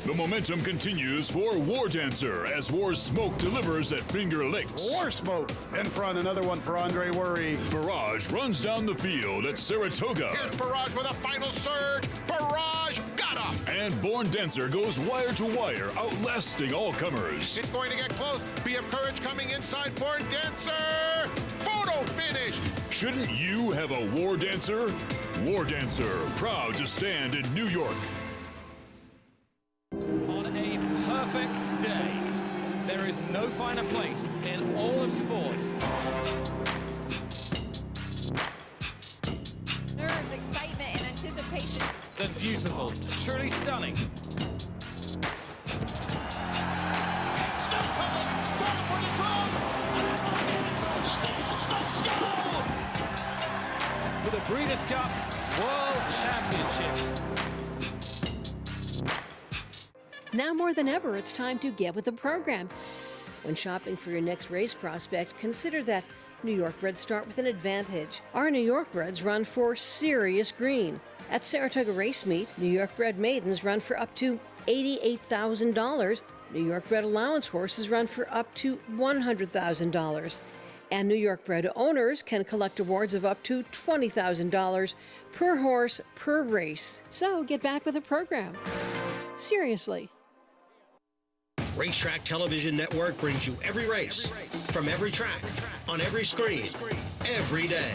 The momentum continues for War Dancer as War Smoke delivers at Finger Lakes. War Smoke in front, another one for Andre Worry. Barrage runs down the field at Saratoga. Here's Barrage with a final surge. Barrage got him. And Born Dancer goes wire to wire, outlasting all comers. It's going to get close. BF Courage coming inside Born Dancer. Photo finish. Shouldn't you have a War Dancer? War Dancer, proud to stand in New York. On a perfect day, there is no finer place in all of sports. Nerves, excitement, and anticipation. Than beautiful, truly stunning. For the Breeders' Cup World Championships. Now more than ever, it's time to get with the program. When shopping for your next race prospect, consider that New York breds start with an advantage. Our New York breds run for serious green. At Saratoga Race Meet, New York bred maidens run for up to $88,000. New York bred allowance horses run for up to $100,000. And New York bred owners can collect awards of up to $20,000 per horse per race. So get back with the program. Seriously. Racetrack Television Network brings you every race, from every track, on every screen, every day.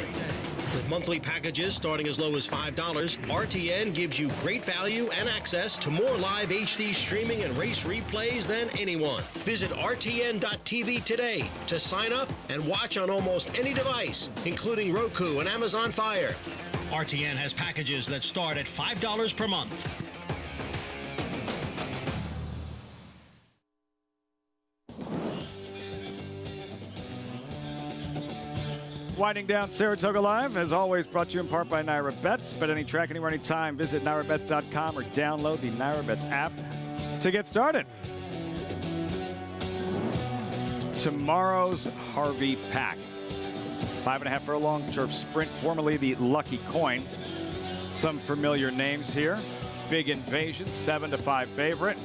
With monthly packages starting as low as $5, RTN gives you great value and access to more live HD streaming and race replays than anyone. Visit RTN.tv today to sign up and watch on almost any device, including Roku and Amazon Fire. RTN has packages that start at $5 per month. Winding down Saratoga Live, as always, brought to you in part by Naira Bets. Bet any track, anywhere, anytime. Visit NairaBets.com or download the Naira Bets app to get started. Tomorrow's Harvey Pack. 5.5 furlong turf sprint, formerly the Lucky Coin. Some familiar names here. Big Invasion, 7-5 favorite.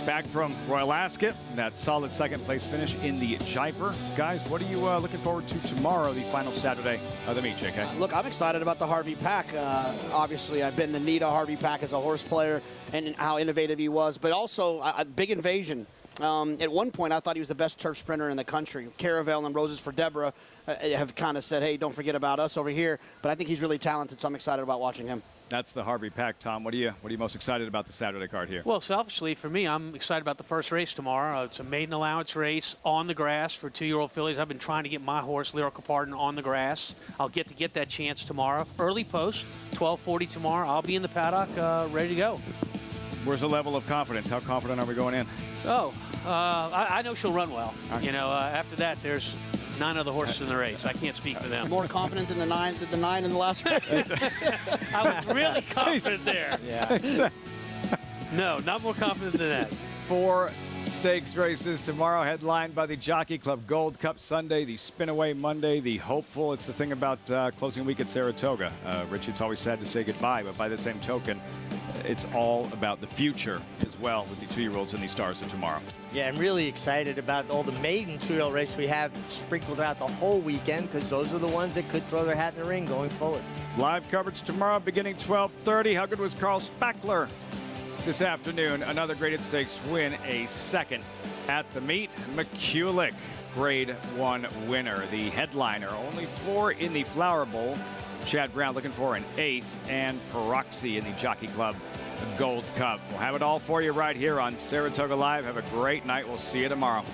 Back from Royal Ascot, that solid second place finish in the Jaipur. Guys, what are you looking forward to tomorrow, the final Saturday of the meet, JK? Look, I'm excited about the Harvey Pack. Obviously, I've been the Nita Harvey Pack as a horse player and how innovative he was, but also Big Invasion. At one point, I thought he was the best turf sprinter in the country. Caravel and Roses for Deborah have kind of said, hey, don't forget about us over here. But I think he's really talented, so I'm excited about watching him. That's the Harvey pack, Tom. What are you most excited about the Saturday card here? Well, selfishly for me, I'm excited about the first race tomorrow. It's a maiden allowance race on the grass for 2-year-old fillies. I've been trying to get my horse, Lyrical Pardon, on the grass. I'll get that chance tomorrow. Early post, 12:40 tomorrow. I'll be in the paddock, ready to go. Where's the level of confidence? How confident are we going in? Oh, I know she'll run well. Right. You know, after that, there's 9 other horses in the race. I can't speak for them. More confident than the nine in the last race. I was really confident there. Yeah. No, not more confident than that. 4 stakes races tomorrow, headlined by the Jockey Club Gold Cup Sunday, the Spinaway Monday, the Hopeful. It's the thing about closing week at Saratoga. Rich, it's always sad to say goodbye, but by the same token, it's all about the future as well with the 2-year-olds and the stars of tomorrow. Yeah, I'm really excited about all the maiden 2-year-old race we have sprinkled out the whole weekend, because those are the ones that could throw their hat in the ring going forward. Live coverage tomorrow beginning 12:30. How good was Carl Spackler this afternoon? Another graded stakes win, a second at the meet. McCulloch, grade 1 winner. The headliner, only 4 in the Flower Bowl. Chad Brown looking for an 8th, and Peroxy in the Jockey Club Gold Cup. We'll have it all for you right here on Saratoga Live. Have a great night. We'll see you tomorrow.